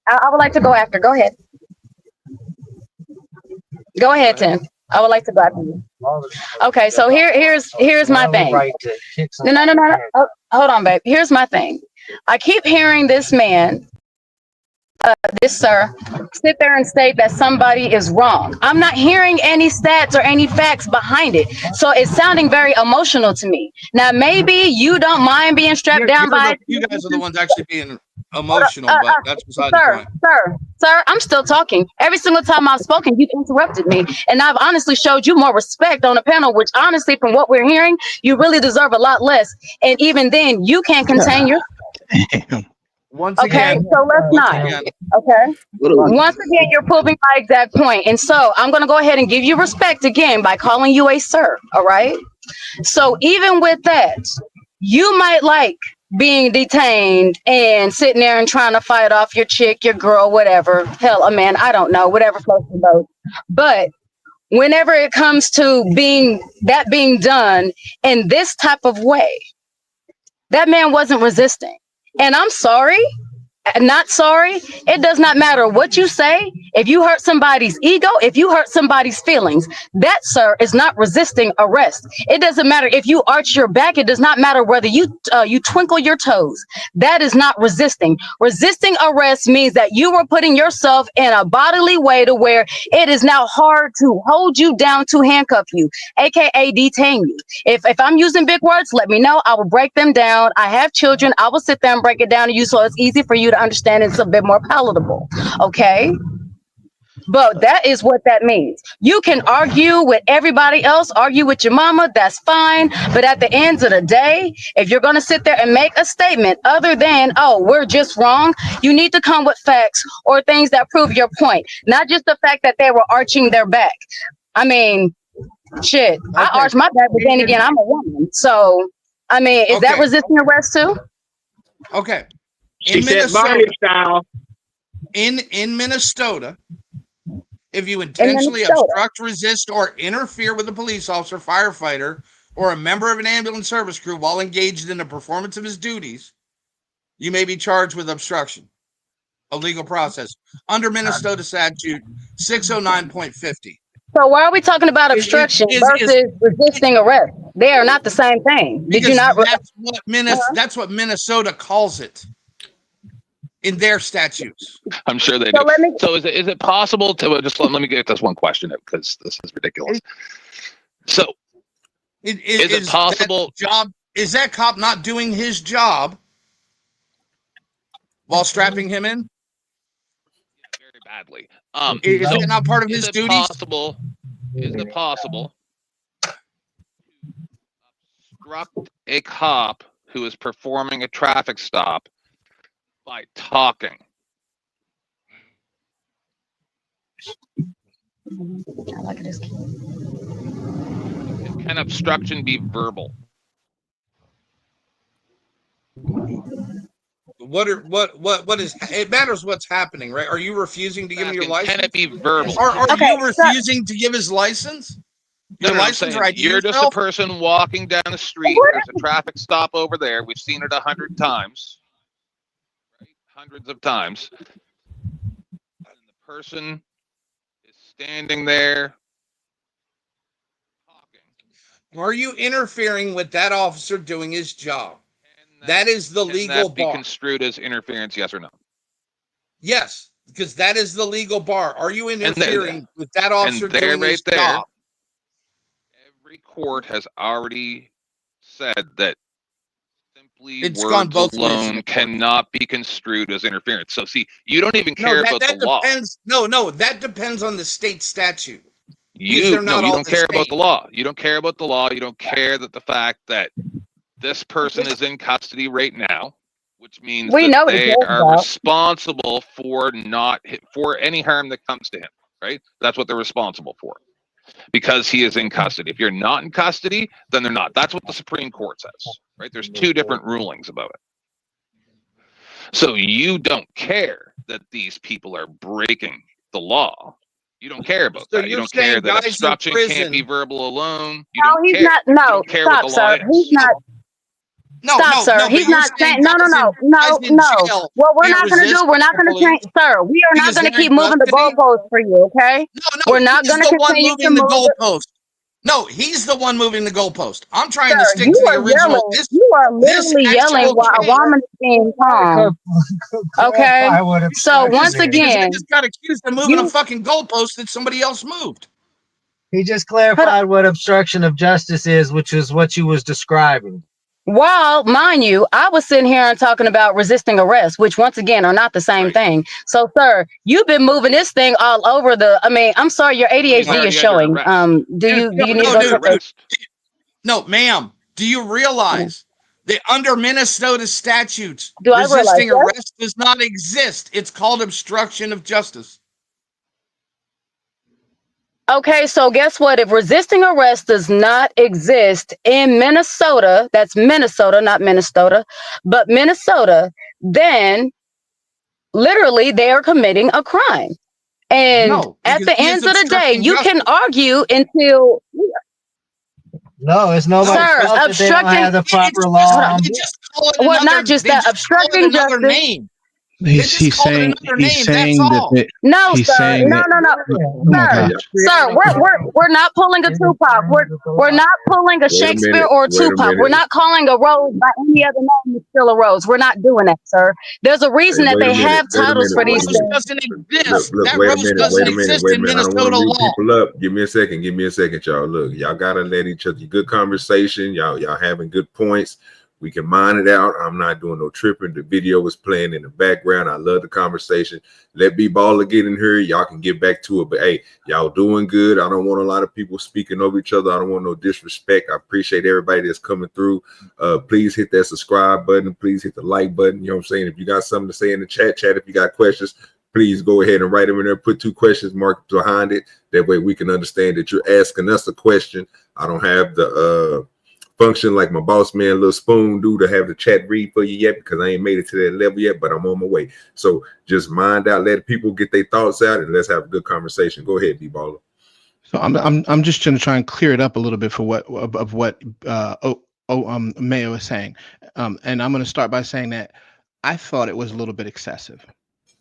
I would like to go after. Go ahead. Go ahead, Tim. I would like to go after you. Okay, so here's my thing. No. Oh, hold on, babe. Here's my thing. I keep hearing this man, this sir, sit there and state that somebody is wrong. I'm not hearing any stats or any facts behind it. So it's sounding very emotional to me. Now, maybe you don't mind being strapped down by... You guys are the ones actually being emotional, but that's beside the point. Sir, I'm still talking. Every single time I've spoken, you've interrupted me. And I've honestly showed you more respect on the panel, which honestly, from what we're hearing, you really deserve a lot less. And even then, you can't contain your... Once again, so let's not. Okay. Once again, you're proving my exact point. And so I'm going to go ahead and give you respect again by calling you a sir. All right. So even with that, you might like being detained and sitting there and trying to fight off your chick, your girl, whatever. Hell, a man, I don't know, whatever floats your boat. But whenever it comes to being done in this type of way, that man wasn't resisting. And I'm sorry, not sorry. It does not matter what you say. If you hurt somebody's ego, if you hurt somebody's feelings, that, sir, is not resisting arrest. It doesn't matter if you arch your back. It does not matter whether you twinkle your toes. That is not resisting. Resisting arrest means that you were putting yourself in a bodily way to where it is now hard to hold you down, to handcuff you, aka detain you. If I'm using big words, let me know. I will break them down. I have children. I will sit there and break it down to you so it's easy for you to understand. It's a bit more palatable. Okay. But that is what that means. You can argue with everybody else, argue with your mama, that's fine. But at the end of the day, if you're going to sit there and make a statement other than, oh, we're just wrong, you need to come with facts or things that prove your point. Not just the fact that they were arching their back. I mean, shit, okay. I arch my back, but then again, I'm a woman. So, I mean, is that resisting arrest too? Okay. In Minnesota, in Minnesota, if you intentionally obstruct, resist, or interfere with a police officer, firefighter, or a member of an ambulance service crew while engaged in the performance of his duties, you may be charged with obstruction of legal process under Minnesota statute 609.50. So why are we talking about obstruction versus resisting arrest? They are not the same thing. Did you not? That's what Minnesota calls it in their statutes. I'm sure they do. So is it possible to just let me get this one question because this is ridiculous. So is it possible? Is that cop not doing his job while strapping him in? Very badly. Is that not part of his duties? Is it possible to obstruct a cop who is performing a traffic stop by talking? Can obstruction be verbal? What is it matters what's happening, right? Are you refusing to give him your license? Can it be verbal? Are you refusing to give his license? Your license, right? You're just a person walking down the street. There's a traffic stop over there. We've seen it 100 times, right? Hundreds of times. And the person is standing there talking. Are you interfering with that officer doing his job? That is the legal bar. Can that be construed as interference, yes or no? Yes, because that is the legal bar. Are you interfering with that officer doing his job? Every court has already said that simply words alone cannot be construed as interference. So see, you don't even care about the law. No, that depends on the state statute. You don't care about the law. You don't care about the law. You don't care that the fact that this person is in custody right now, which means that they are responsible for any harm that comes to him, right? That's what they're responsible for because he is in custody. If you're not in custody, then they're not. That's what the Supreme Court says, right? There's two different rulings about it. So you don't care that these people are breaking the law. You don't care about that. You don't care that obstruction can't be verbal alone. You don't care. No, you don't care what the law is. He's not. Stop, sir. He's not saying no. What we're not going to do, we're not going to change, sir. We are not going to keep moving the goalposts for you, okay? No. We're not going to continue to move the goalpost. No, he's the one moving the goalpost. I'm trying to stick to the original. You are literally yelling while a woman is being calm. Okay? So once again, I just got accused of moving a fucking goalpost that somebody else moved. He just clarified what obstruction of justice is, which is what you was describing. Well, mind you, I was sitting here and talking about resisting arrest, which once again are not the same thing. So, sir, you've been moving this thing all over I'm sorry, your ADHD is showing. Do you need to go? No, ma'am. Do you realize that under Minnesota statutes, resisting arrest does not exist? It's called obstruction of justice. Okay, so guess what? If resisting arrest does not exist in Minnesota, that's Minnesota, not Minnesota, but Minnesota, then literally they are committing a crime. And at the end of the day, you can argue until... No, it's nobody. Sir, obstructing... the proper law. Well, not just that, obstructing justice. He's saying that No, he's sir. saying No, that. no, no, Oh my sir. gosh. Sir, we're not pulling a Tupac. We're not pulling a Wait a Shakespeare minute. or a Wait a Tupac. We're minute. not calling a rose by any other name that's still a rose. We're not doing that, sir. There's a reason that Wait a they minute. have Wait a titles minute. for Wait these a Rose minute. things. doesn't Look, exist. look, That wait a rose minute, doesn't wait a minute, exist wait a in minute. I don't want Minnesota to mute law. people up. Give me a second, y'all. Look, y'all gotta let each other good conversation. Y'all having good points. We can mine it out. I'm not doing no tripping. The video was playing in the background. I love the conversation. Let B-Baller get in here. Y'all can get back to it. But hey, y'all doing good. I don't want a lot of people speaking over each other. I don't want no disrespect. I appreciate everybody that's coming through. Please hit that subscribe button. Please hit the like button. You know what I'm saying? If you got something to say in the chat, if you got questions, please go ahead and write them in there. Put 2 questions marked behind it. That way we can understand that you're asking us a question. I don't have the function like my boss man Little Spoon do to have the chat read for you yet, because I ain't made it to that level yet, but I'm on my way. So just mind out, let people get their thoughts out, and let's have a good conversation. Go ahead, B-Baller. So I'm just going to try and clear it up a little bit for what Mayo is saying, and I'm going to start by saying that I thought it was a little bit excessive.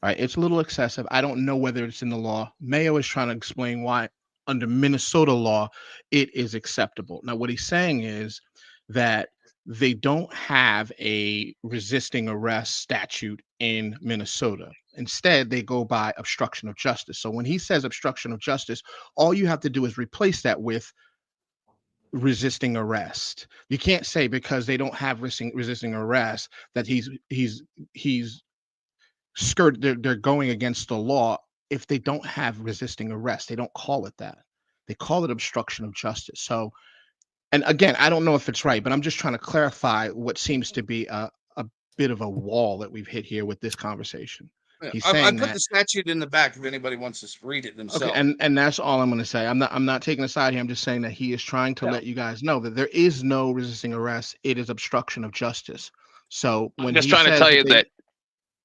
Right, it's a little excessive. I don't know whether it's in the law. Mayo is trying to explain why under Minnesota law it is acceptable. Now, what he's saying is that they don't have a resisting arrest statute in Minnesota. Instead, they go by obstruction of justice. So when he says obstruction of justice, all you have to do is replace that with resisting arrest. You can't say because they don't have resisting arrest that he's they're going against the law. If they don't have resisting arrest, they don't call it that. They call it obstruction of justice. So, and again, I don't know if it's right, but I'm just trying to clarify what seems to be a bit of a wall that we've hit here with this conversation. He's I saying put that the statute in the back if anybody wants to read it themselves. okay, and that's all I'm going to say. I'm not taking a side here. I'm just saying that he is trying to let you guys know that there is no resisting arrest. It is obstruction of justice. So when I'm just he trying to says tell you they, that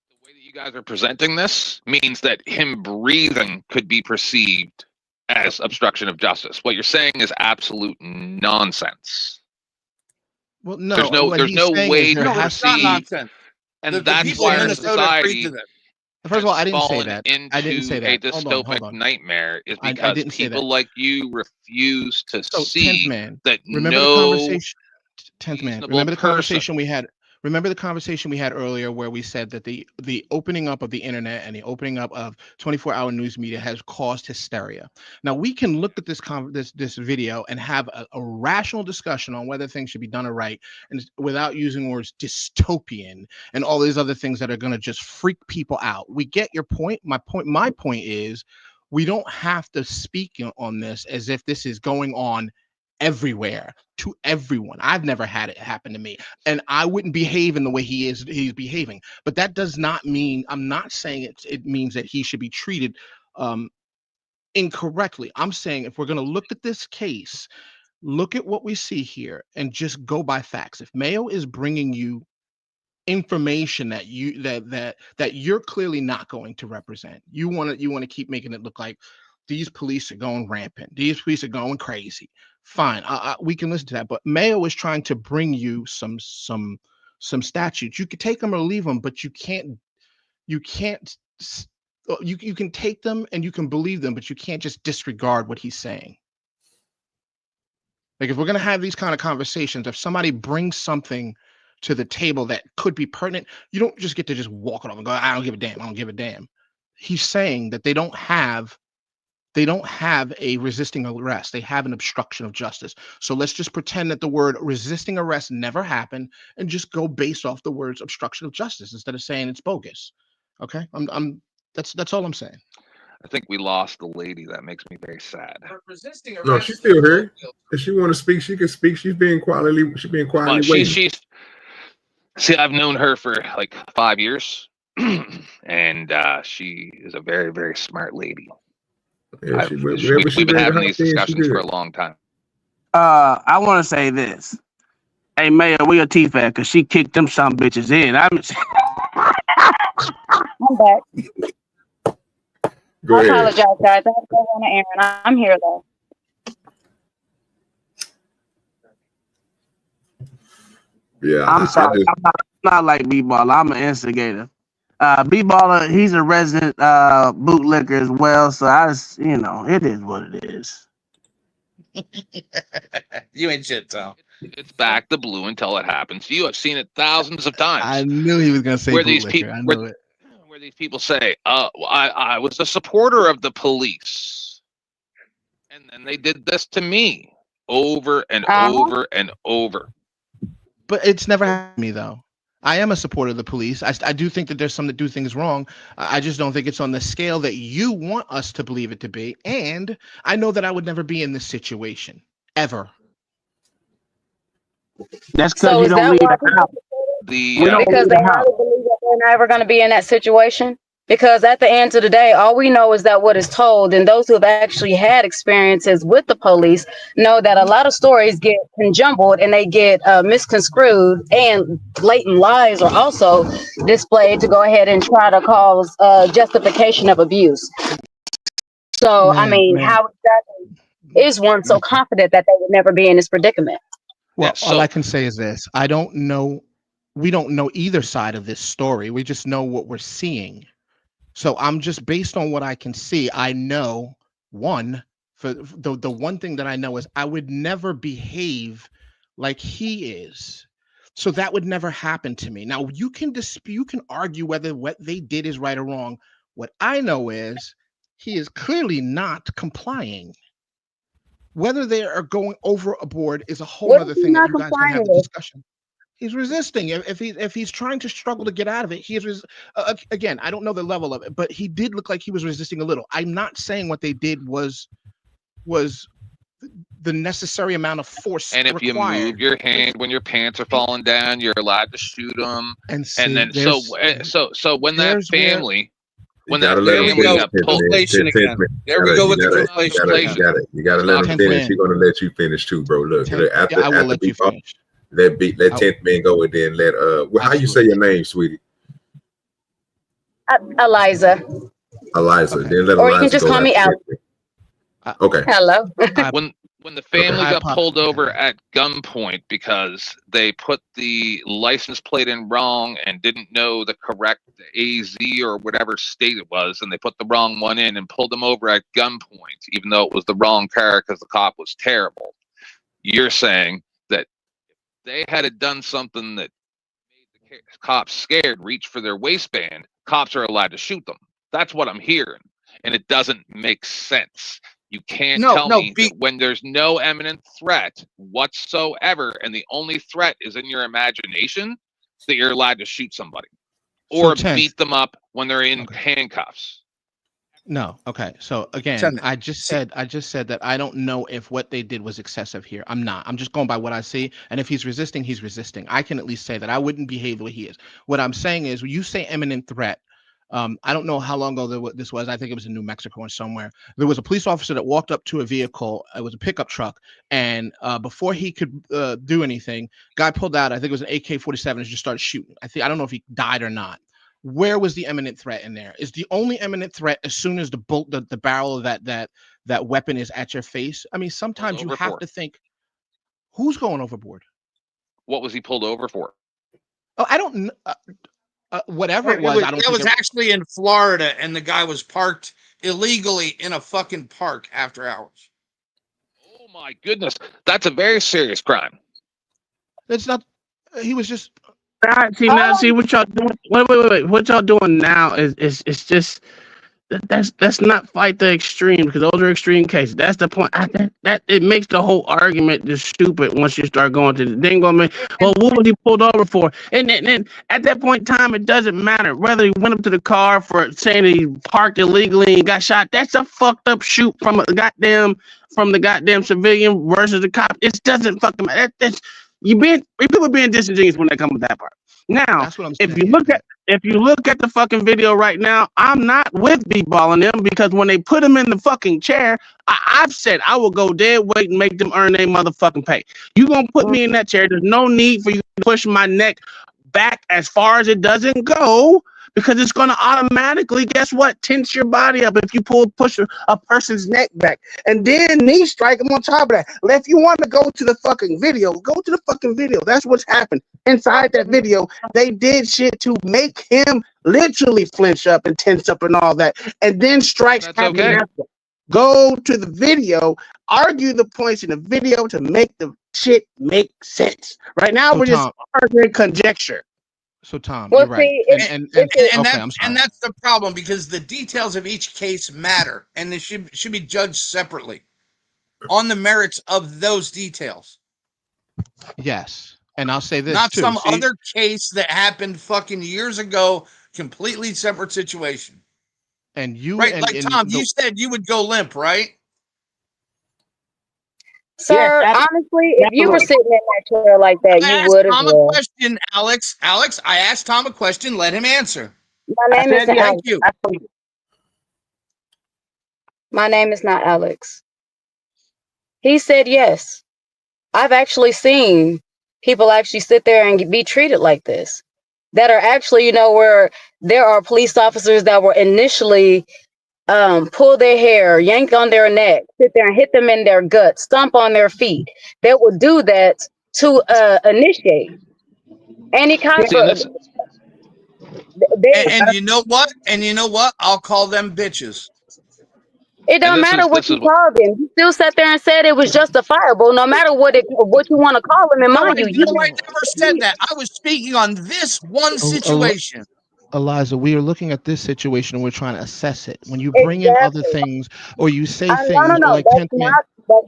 the way that you guys are presenting this means that him breathing could be perceived as obstruction of justice. What you're saying is absolute nonsense. well, no, there's no what he's saying way is to there has It's not perceive, nonsense. and The that's people in why our Minnesota agree to society that. First of all, I didn't say fallen that. into I didn't say a that. Hold dystopic on. nightmare is I because didn't say that. people like you refuse to So, 10th see man, that remember the no conversation. 10th man, reasonable remember the person. conversation we had. Remember the conversation we had earlier where we said that the opening up of the internet and the opening up of 24-hour news media has caused hysteria. Now we can look at this video and have a rational discussion on whether things should be done or right, and without using words dystopian and all these other things that are going to just freak people out. We get your point. My point is we don't have to speak on this as if this is going on everywhere to everyone. I've never had it happen to me, and I wouldn't behave in the way he's behaving. But that does not mean, I'm not saying it means that he should be treated incorrectly. I'm saying if we're going to look at this case, look at what we see here and just go by facts. If Mayo is bringing you information that you're clearly not going to represent, you want to keep making it look like these police are going rampant, these police are going crazy, fine, we can listen to that. But Mayo is trying to bring you some statutes. You can take them or leave them, but you can take them and you can believe them, but you can't just disregard what he's saying. Like, if we're going to have these kind of conversations, if somebody brings something to the table that could be pertinent, you don't just get to just walk it off and go, I don't give a damn. He's saying that they don't have a resisting arrest. They have an obstruction of justice. So let's just pretend that the word resisting arrest never happened and just go based off the words obstruction of justice instead of saying it's bogus. Okay? That's all I'm saying. I think we lost the lady. That makes me very sad. No, she's still here. If she want to speak, she can speak. She's being quietly waiting. See, I've known her for like 5 years, and she is a very, very smart lady. Yeah, we've been having these discussions for a long time. I want to say this. Hey, Mayor, where your teeth at? Because she kicked them some bitches in. I'm back. Go ahead. I apologize, guys. I have to go on the errand. I'm here, though. Yeah, I'm sorry. I'm not like B-Ball. I'm an instigator. B-Baller, he's a resident bootlicker as well. So I just, it is what it is. You ain't shit, Tom. It's back to blue until it happens to you. I've seen it thousands of times. I knew he was going to say bootlicker. I knew it. Where these people say, I was a supporter of the police. And then they did this to me over and over and over. But it's never happened to me, though. I am a supporter of the police. I do think that there's some that do things wrong. I just don't think it's on the scale that you want us to believe it to be. And I know that I would never be in this situation, ever. That's because you don't leave the house. Because they highly believe that they're never going to be in that situation. Because at the end of the day, all we know is that what is told, and those who have actually had experiences with the police know that a lot of stories get conjumbled and they get misconstrued, and blatant lies are also displayed to go ahead and try to cause justification of abuse. So, how exactly is one so confident that they would never be in this predicament? Well, all I can say is this. I don't know. We don't know either side of this story. We just know what we're seeing. So I'm just based on what I can see. I know the one thing that I know is I would never behave like he is. So that would never happen to me. Now you can dispute, you can argue whether what they did is right or wrong. What I know is he is clearly not complying. Whether they are going overboard is a whole other thing that you guys can have a discussion. He's resisting. If he's trying to struggle to get out of it, again, I don't know the level of it, but he did look like he was resisting a little. I'm not saying what they did was the necessary amount of force. And if required. You move your hand when your pants are falling down, you're allowed to shoot them. And then so when that family. When that family got pulled, there we go with the conflation. You gotta let him finish. He's gonna let you finish too, bro. Look, I will let you finish. Let 10th man go and then let how you say your name, sweetie? Eliza. Eliza. Okay. Then let or Eliza you can just go call me Alex. Okay. Hello. When the family got pulled over at gunpoint because they put the license plate in wrong and didn't know the correct AZ or whatever state it was, and they put the wrong one in and pulled them over at gunpoint, even though it was the wrong car because the cop was terrible. You're saying that if they had done something that made the cops scared, reach for their waistband, cops are allowed to shoot them. That's what I'm hearing, and it doesn't make sense. You can't tell me that when there's no imminent threat whatsoever, and the only threat is in your imagination, that you're allowed to shoot somebody or beat them up when they're in handcuffs. No. Okay. So again, I just said that I don't know if what they did was excessive here. I'm not. I'm just going by what I see. And if he's resisting, he's resisting. I can at least say that I wouldn't behave the way he is. What I'm saying is when you say imminent threat, I don't know how long ago this was. I think it was in New Mexico or somewhere. There was a police officer that walked up to a vehicle. It was a pickup truck. And before he could do anything, guy pulled out, I think it was an AK-47 and just started shooting. I don't know if he died or not. Where was the imminent threat in there? Is the only imminent threat as soon as the barrel of that weapon is at your face? I mean, sometimes you have to think, who's going overboard? What was he pulled over for? Oh, I don't know. Whatever it was, I don't. That was actually in Florida, and the guy was parked illegally in a fucking park after hours. Oh my goodness, that's a very serious crime. It's not. He was just. See what y'all doing. Wait. What y'all doing now is just that's not fight the extreme, because those are extreme cases. That's the point. That it makes the whole argument just stupid once you start going to the thing. What was he pulled over for? And then at that point in time, it doesn't matter whether he went up to the car for saying he parked illegally and got shot. That's a fucked up shoot from the goddamn civilian versus the cop. It doesn't fucking matter. People being disingenuous when they come with that part. Now, if you look at the fucking video right now, I'm not with B-Ball and them, because when they put him in the fucking chair, I've said I will go dead weight and make them earn their motherfucking pay. You gonna put me in that chair? There's no need for you to push my neck back as far as it doesn't go, because it's going to automatically, guess what, tense your body up if you push a person's neck back. And then knee strike him on top of that. If you want to go to the fucking video, go to the fucking video. That's what's happened. Inside that video, they did shit to make him literally flinch up and tense up and all that. And then strikes happen after. Go to the video, argue the points in the video to make the shit make sense. Right now, so we're just arguing conjecture. So Tom, you're right. And that's the problem, because the details of each case matter, and they should be judged separately on the merits of those details. Yes, and I'll say this not too. Some other case that happened fucking years ago, completely separate situation. And you, right? Like Tom, you said you would go limp, right? Sir, honestly, if you were sitting in that chair like that, you would as well. Tom a question, Alex. Alex, I asked Tom a question. Let him answer. My name is not Alex. You. My name is not Alex. He said yes. I've actually seen people actually sit there and be treated like this. That are actually, where there are police officers that were initially pull their hair, yank on their neck, sit there and hit them in their guts, stomp on their feet. They will do that to initiate any kind of. And you know what? I'll call them bitches. It don't matter what you call them. You still sat there and said it was justifiable, no matter what you want to call them. And mind you, I never said that. I was speaking on this one situation. Eliza, we are looking at this situation and we're trying to assess it. When you bring in other things or you say things no, like that's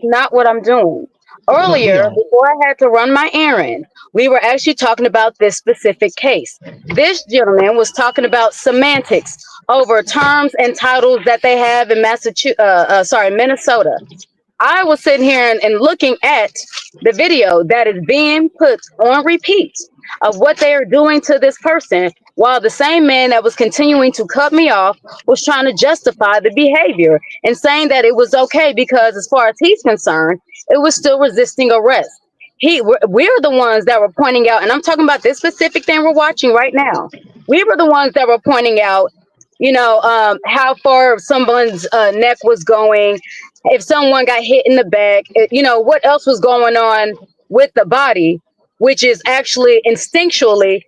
not what I'm doing. Earlier, before I had to run my errand, we were actually talking about this specific case. This gentleman was talking about semantics over terms and titles that they have in Minnesota. I was sitting here and looking at the video that is being put on repeat of what they are doing to this person, while the same man that was continuing to cut me off was trying to justify the behavior and saying that it was okay because as far as he's concerned, it was still resisting arrest. We're the ones that were pointing out, and I'm talking about this specific thing we're watching right now. We were the ones that were pointing out, how far someone's neck was going, if someone got hit in the back, what else was going on with the body, which is actually instinctually,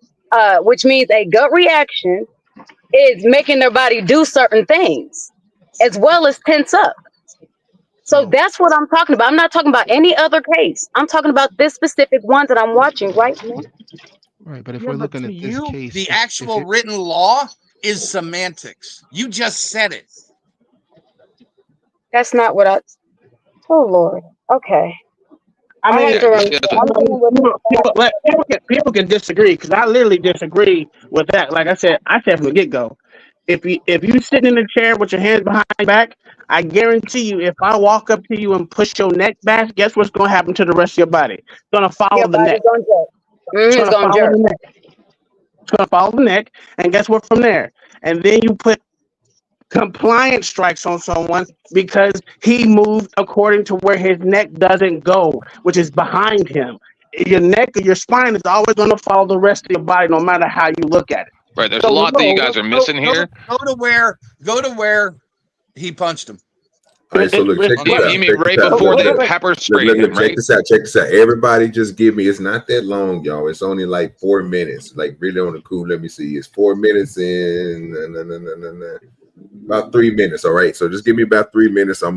which means a gut reaction is making their body do certain things as well as tense up. So that's what I'm talking about. I'm not talking about any other case. I'm talking about this specific one that I'm watching right now. Right, but if we're looking at this case, the actual written law is semantics. You just said it. That's not what oh Lord. Okay. People can disagree because I literally disagree with that. Like I said from the get-go, if you sitting in a chair with your hands behind your back, I guarantee you, if I walk up to you and push your neck back, guess what's going to happen to the rest of your body? It's going to follow the neck. It's going to follow the neck. It's going to follow the neck, and guess what from there? And then you put compliance strikes on someone because he moved according to where his neck doesn't go, which is behind him. Your neck or your spine is always going to follow the rest of your body, no matter how you look at it. Right. There's a lot that you guys are missing here. Go to where he punched him. All right, so look, check this out. You mean right before the pepper spray? Look, check this out. Check this out. Everybody, just give me. It's not that long, y'all. It's only like 4 minutes. Like really on the cool. Let me see. It's 4 minutes in about 3 minutes. All right. So just give me about 3 minutes. I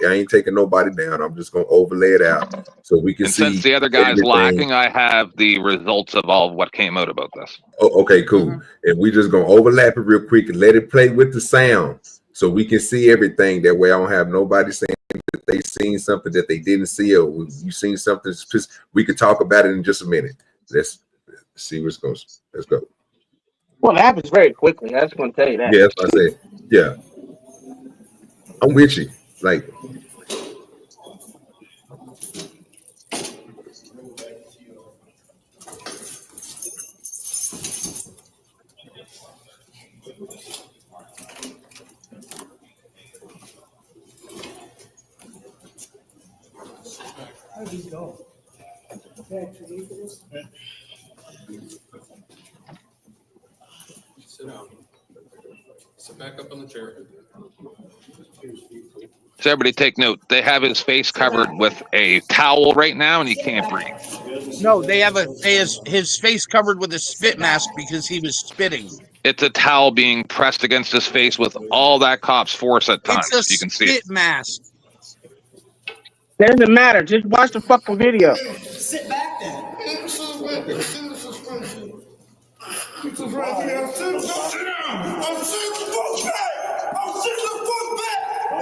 ain't taking nobody down. I'm just gonna overlay it out so we can see. Since the other guy's lacking, I have the results of all of what came out about this. Oh, okay, cool. And we just gonna overlap it real quick and let it play with the sound. So we can see everything. That way I don't have nobody saying that they seen something that they didn't see, or you seen something. We could talk about it in just a minute. Let's see where it goes. Let's go. Well, it happens very quickly. I just want to tell you that. Yeah, that's what I said. Yeah. I'm with you. Like, How'd he go? Sit down. back up on the chair. So everybody take note. They have his face covered with a towel right now, and he can't breathe. No, they have his face covered with a spit mask because he was spitting. It's a towel being pressed against his face with all that cop's force at times. It's a You can see it. spit mask. Doesn't matter. Just watch the fucking video. Sit back then.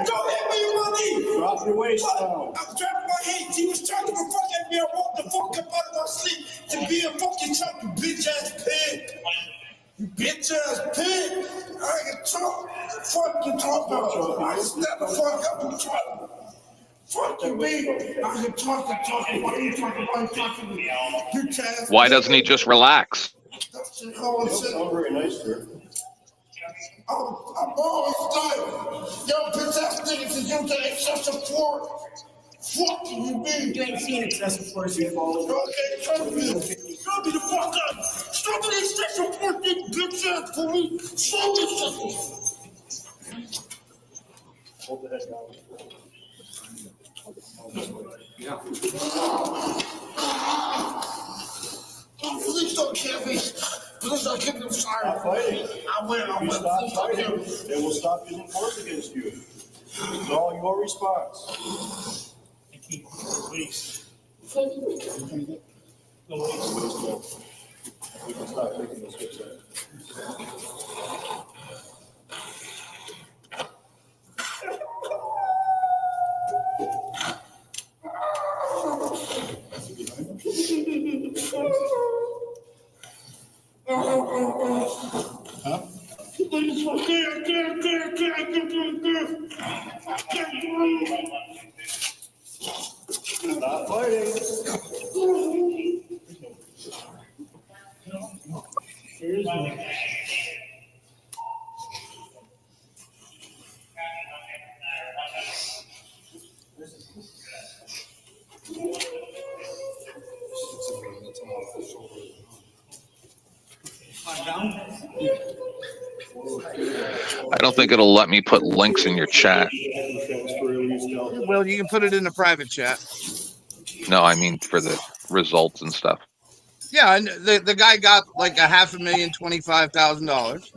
Don't hit me with my knee. Drop your waist down. I'm dropping my head. He was trying to fuck at me. I walked the fuck up out of my sleep to be a fucking chunk, you bitch ass pig. You bitch ass pig. I can talk. Fuck you talk about. I snap the fuck up and talk. Fuck you, man. I can talk. Why you talking? Why you talking to me? Bitch ass. Why doesn't he just relax? That's not very nice, sir. I'm always dying. Yo, bitch ass niggas is using excessive force. Fuck you, mean? You ain't seen excessive force you follow. Okay, show me the fuck up. Show me the excessive force, you bitch ass police. Show me something. Hold the head down. Yeah. Please don't kill me. Please don't kill me. I'm sorry. Stop fighting. I win. Please stop fighting. They will stop using force against you. It's all your response. Please. No, please. We can stop taking this switch out. Huh? Stop fighting. Here's one. I don't think it'll let me put links in your chat. Well, you can put it in the private chat. No, I mean for the results and stuff. Yeah, and the guy got like $525,000.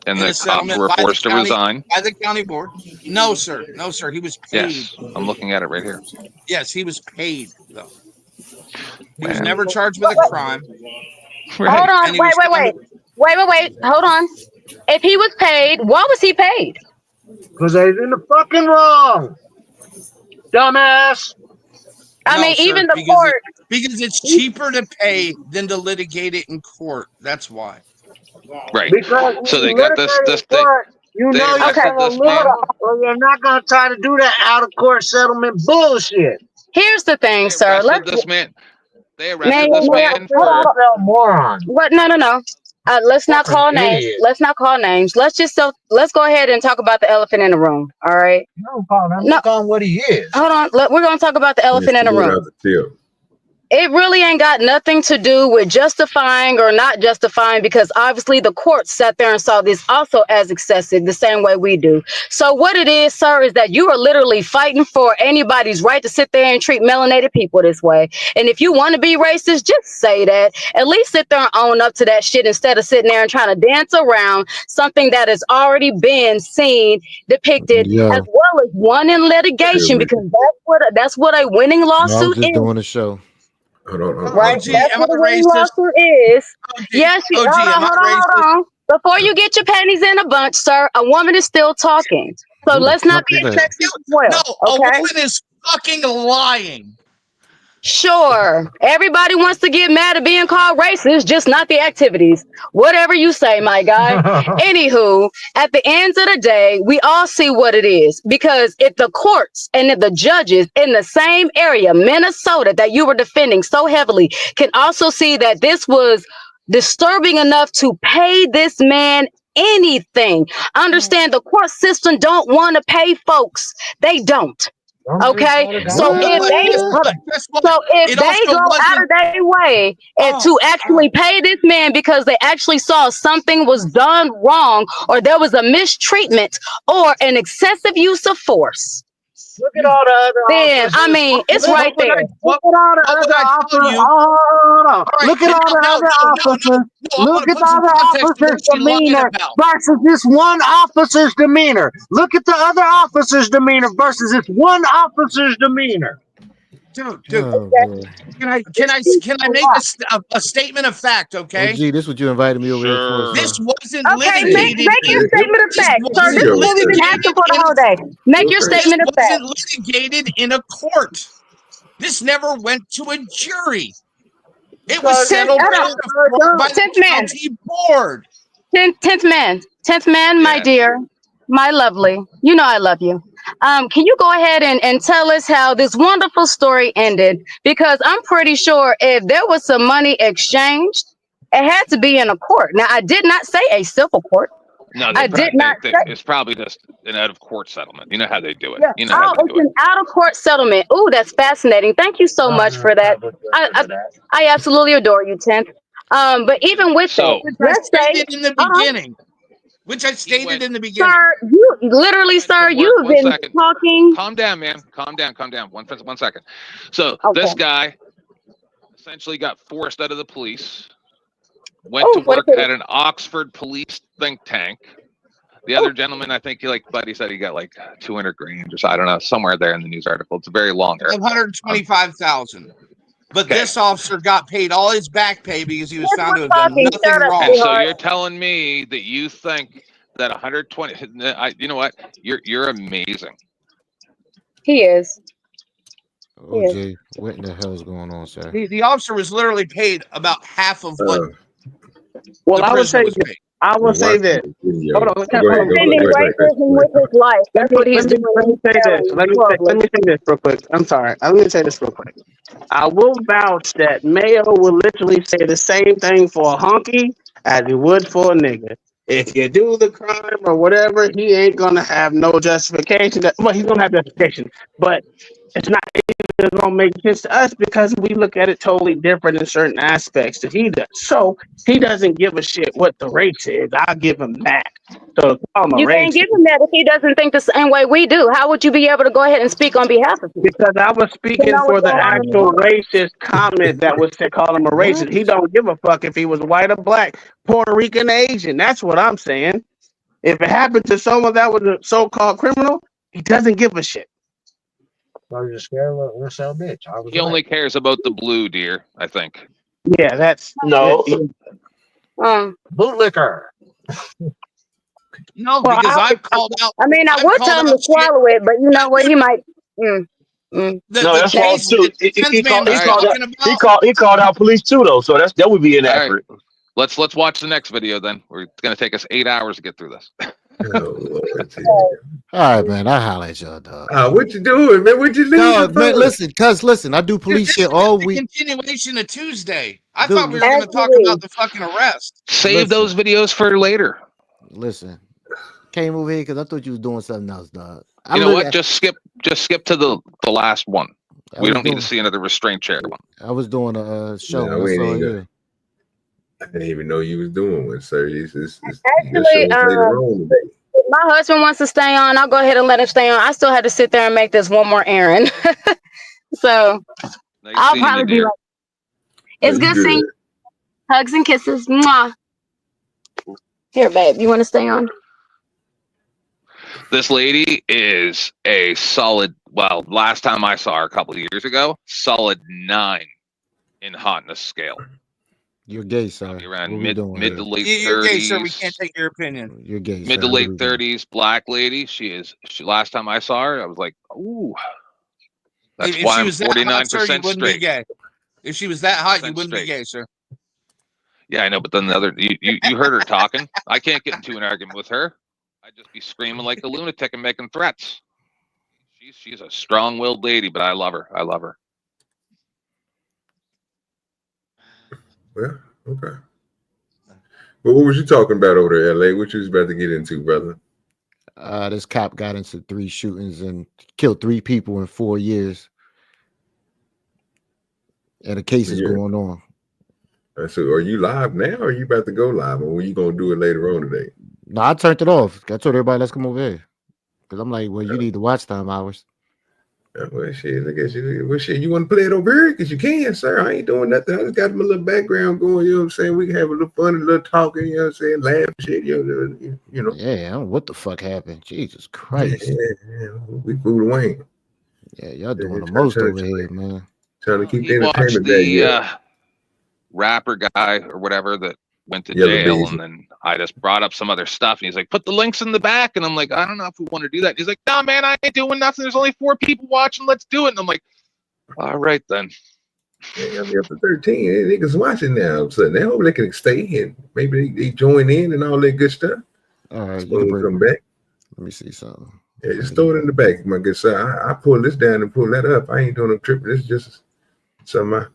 And the cops were forced to resign. By the county board. No, sir. No, sir. He was paid. Yes, I'm looking at it right here. Yes, he was paid, though. He was never charged with a crime. Right. Hold on. Wait. Hold on. If he was paid, why was he paid? Because they're in the fucking wrong. Dumbass. I mean, even the court. Because it's cheaper to pay than to litigate it in court. That's why. Right. Because So they got this you know you're you're not gonna try to do that out of court settlement bullshit. Here's the thing, sir. They arrested this man for moron. What? No. Let's not call names. Let's not call names. Let's go ahead and talk about the elephant in the room. All right. No, look on what he is. Hold on. We're gonna talk about the elephant in the room. It really ain't got nothing to do with justifying or not justifying, because obviously the courts sat there and saw this also as excessive the same way we do. So what it is, sir, is that you are literally fighting for anybody's right to sit there and treat melanated people this way. And if you want to be racist, just say that. At least sit there and own up to that shit instead of sitting there and trying to dance around something that has already been seen, depicted, as well as won in litigation, because that's what a winning lawsuit is. Doing a show. Right, that's what a winning lawsuit is. Yes, hold on. Before you get your panties in a bunch, sir, a woman is still talking. So let's not be sexist as well. No, a woman is fucking lying. Sure. Everybody wants to get mad at being called racist, just not the activities. Whatever you say, my guy. Anywho, at the end of the day, we all see what it is. Because if the courts and if the judges in the same area, Minnesota, that you were defending so heavily, can also see that this was disturbing enough to pay this man anything. Understand, the court system don't want to pay folks. They don't. Okay, so But if they guess hold what? on. Guess what? So if It they also go out wasn't. of their way and to actually pay this man because they actually saw something was done wrong or there was a mistreatment or an excessive use of force, Look at all the other then officers. I mean it's right there. Look at all the What would other I tell officers. you? Hold on. All right, Look at all the other officers. I want Look to at put the some other context to what officers' she's lying demeanor about. versus this one officer's demeanor. Look at the other officer's demeanor versus this one officer's demeanor. Dude, Oh, boy. can I make a statement of fact? Okay, OG, this what you invited me over here for, this sir. wasn't Okay, make litigated. your statement of This fact, sir. wasn't This is what we've been asking litigated for the in. whole day. Make your This statement of fact. wasn't litigated in a court. This never went to a jury. It was settled by the county board. 10th man, my Yeah. dear, my lovely. You know I love you. Can you go ahead and tell us how this wonderful story ended? Because I'm pretty sure if there was some money exchanged, it had to be in a court. Now, I did not say a civil court. No, I did not say. it's probably just an out of court settlement. You know how they do it. Yeah. You know how they It's do it. an out of court settlement. Oh, that's fascinating. Thank you so much for that. I absolutely adore you, 10th. But even with that, Which I stated in the beginning. Which I stated in the beginning. Sir, you literally, sir, you've One been second. talking. Calm down, man. Calm down. One second. So this guy essentially got forced out of the police, went to work at an Oxford police think tank. The other gentleman, I think Buddy said he got like 200 grand or so. I don't know, somewhere there in the news article. It's a very long article. 125,000. But this officer got paid all his back pay because he was found to have done talking. nothing Shut up, wrong. And so you're telling me that you think that 120? You know what? You're amazing. He is. OJ, what in the hell is going on, sir? The officer was literally paid about half of what Well, the I would prisoner say was paid. I will say this. Hold on. Defending racism with his life. That's what he's doing. Let me say this. Let me say this real quick. I'm sorry. Let me say this real quick. I will vouch that Mayo will literally say the same thing for a honky as he would for a nigga. If you do the crime or whatever, he ain't gonna have no justification. Well, he's gonna have justification, but it's not even gonna make sense to us because we look at it totally different in certain aspects that he does. So he doesn't give a shit what the race is. I'll give him that. So to call him a You can't racist, give him that if he doesn't think the same way we do. How would you be able to go ahead and speak on behalf of him? because I was speaking for the actual racist comment that was to call him a racist. He don't give a fuck if he was white or black, Puerto Rican, Asian. That's what I'm saying. If it happened to someone that was a so-called criminal, he doesn't give a shit. I was just scared of a bitch. He only cares about the blue, dear. I think. Yeah, that's no bootlicker. No, because I've called out. I mean, I would tell him to swallow it, but you know what? He might. No, that's false too. He called out police too, though. So that would be inaccurate. All right. Let's watch the next video then. It's gonna take us 8 hours to get through this. All right, man. I holler at y'all, dog. What you doing, man? What you doing? No, man, listen, I do police shit all week. Continuation of Tuesday. I Dude, thought we were going to talk about the fucking arrest. Save those videos for later. Listen, came over here because I thought you was doing something else, dog. You know what? Just skip to the last one. We don't need to see another restraint chair one. I was doing a show. No, I didn't even know you was doing one, sir. Actually, my husband wants to stay on. I'll go ahead and let him stay on. I still had to sit there and make this one more errand. So I'll probably be like, it's good seeing you. Hugs and kisses. Mwah. Here, babe, you want to stay on? This lady is a solid, well, last time I saw her a couple of years ago, solid 9 in hotness scale. You're gay, sir. Around mid to late 30s. You're gay, sir. We can't take your opinion. You're gay, mid to late 30s, black lady. She last time I saw her, I was like, ooh. That's If why she I'm was that hot, 49% sir, you wouldn't be straight. gay. If she was that hot, you wouldn't be gay, sir. Yeah, I know, but then the other, you heard her talking. I can't get into an argument with her. I'd just be screaming like a lunatic and making threats. She's a strong-willed lady, but I love her. I love her. Well, okay. But what was you talking about over there, LA? What you was about to get into, brother? This cop got into 3 shootings and killed 3 people in 4 years. And the case is going on. So are you live now or are you about to go live? Or are you going to do it later on today? No, I turned it off. I told everybody, let's come over here. Because I'm like, well, you need the watch time hours. Well, shit, I guess you want to play it over here? Because you can, sir. I ain't doing nothing. I just got my little background going, you know what I'm saying? We can have a little fun, a little talking, you know what I'm saying? Laugh, shit, you know. Yeah, what the fuck happened? Jesus Christ. Yeah, we fooling Wayne. Yeah, y'all doing the most over here, man. Trying to keep He the watched entertainment the rapper guy or whatever that went to Yella jail, Beezy. and then I just brought up some other stuff, and he's like, put the links in the back, and I'm like, I don't know if we want to do that. And he's like, nah, man, I ain't doing nothing. There's only 4 people watching. Let's do it. And I'm like, all right then. Yeah, I'll be up to 13. Niggas watching now, so they hope they can stay and maybe they join in and all that good stuff. All right, you can come back. Let me see something. Yeah, just throw it in the back, my good sir. I pull this down and pull that up. I ain't doing no tripping. This is just somebody,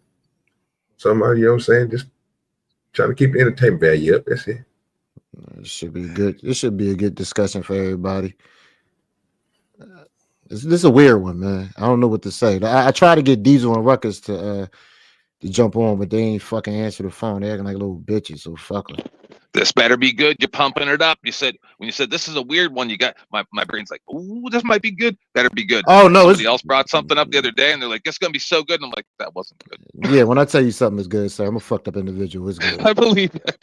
you know what I'm saying? Just trying to keep the entertainment value up. That's it. It should be good. It should be a good discussion for everybody. This is a weird one, man. I don't know what to say. I try to get Diesel and Ruckus to jump on, but they ain't fucking answer the phone. They're acting like little bitches, so fuck them. This better be good. You're pumping it up. When you said this is a weird one, you got my brain's like, ooh, this might be good. Better be good. Oh no, somebody else brought something up the other day, and they're like, it's gonna be so good. And I'm like, that wasn't good. Yeah, when I tell you something is good, sir, I'm a fucked up individual. It's good. I believe it.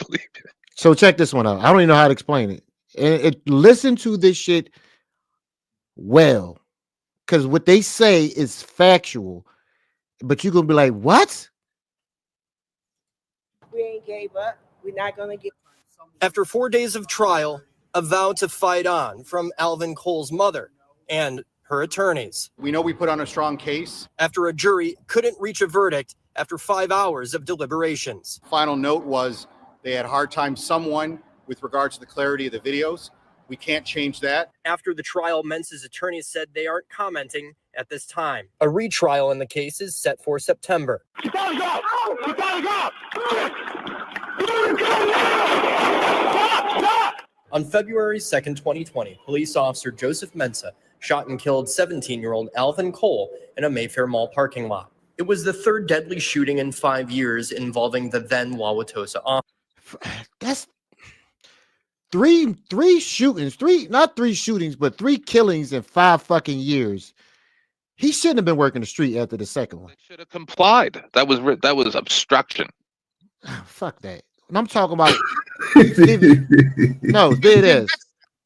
So check this one out. I don't even know how to explain it. And listen to this shit well, because what they say is factual, but you're gonna be like, what? We ain't gave up. We're not gonna give. After 4 days of trial, a vow to fight on from Alvin Cole's mother and her attorneys. We know we put on a strong case. After a jury couldn't reach a verdict after 5 hours of deliberations. Final note was they had a hard time somewhat with regards to the clarity of the videos. We can't change that. After the trial, Mensa's attorneys said they aren't commenting at this time. A retrial in the case is set for September. You gotta go! You gotta go! On February 2nd, 2020, police officer Joseph Mensa shot and killed 17-year-old Alvin Cole in a Mayfair Mall parking lot. It was the 3rd deadly shooting in 5 years involving the then Wauwatosa officer. That's three shootings, not 3 shootings, but 3 killings in 5 fucking years. He shouldn't have been working the street after the second one. Should have complied. That was obstruction. Fuck that. And I'm talking about no, there it is.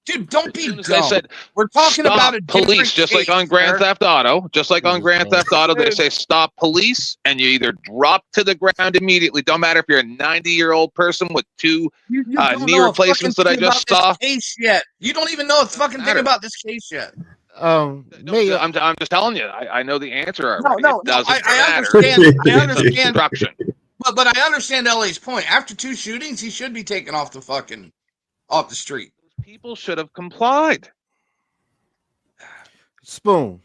Dude, don't be dumb. They said, we're talking about a police, just case, like on Grand Theft Auto. Just like on Grand Theft Auto, they say stop police, and you either drop to the ground immediately. Don't matter if you're a 90-year-old person with 2 knee replacements that I just saw. Case yet? You don't even know a fucking thing about this case yet. I'm just telling you. I know the answer already. No, it doesn't I matter. understand. I It's understand. obstruction. But I understand LA's point. After 2 shootings, he should be taken off the street. People should have complied. Spoon.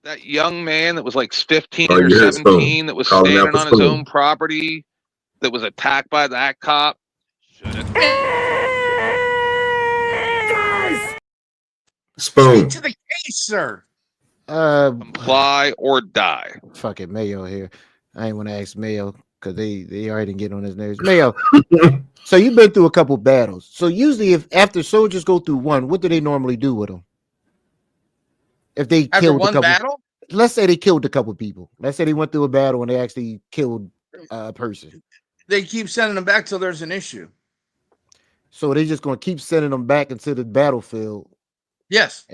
That young man that was like 15 or 17 that was standing on his own property that was attacked by that cop. Spoon. To the case, sir. Comply or die. Fucking Mayo here. I ain't want to ask Mayo because they already get on his nerves. Mayo, so you've been through a couple battles. So usually, if after soldiers go through one, what do they normally do with them? If they After killed one a couple, battle, let's say they killed a couple people. Let's say they went through a battle and they actually killed a person. they keep sending them back till there's an issue. So they're just gonna keep sending them back into the battlefield. Yes,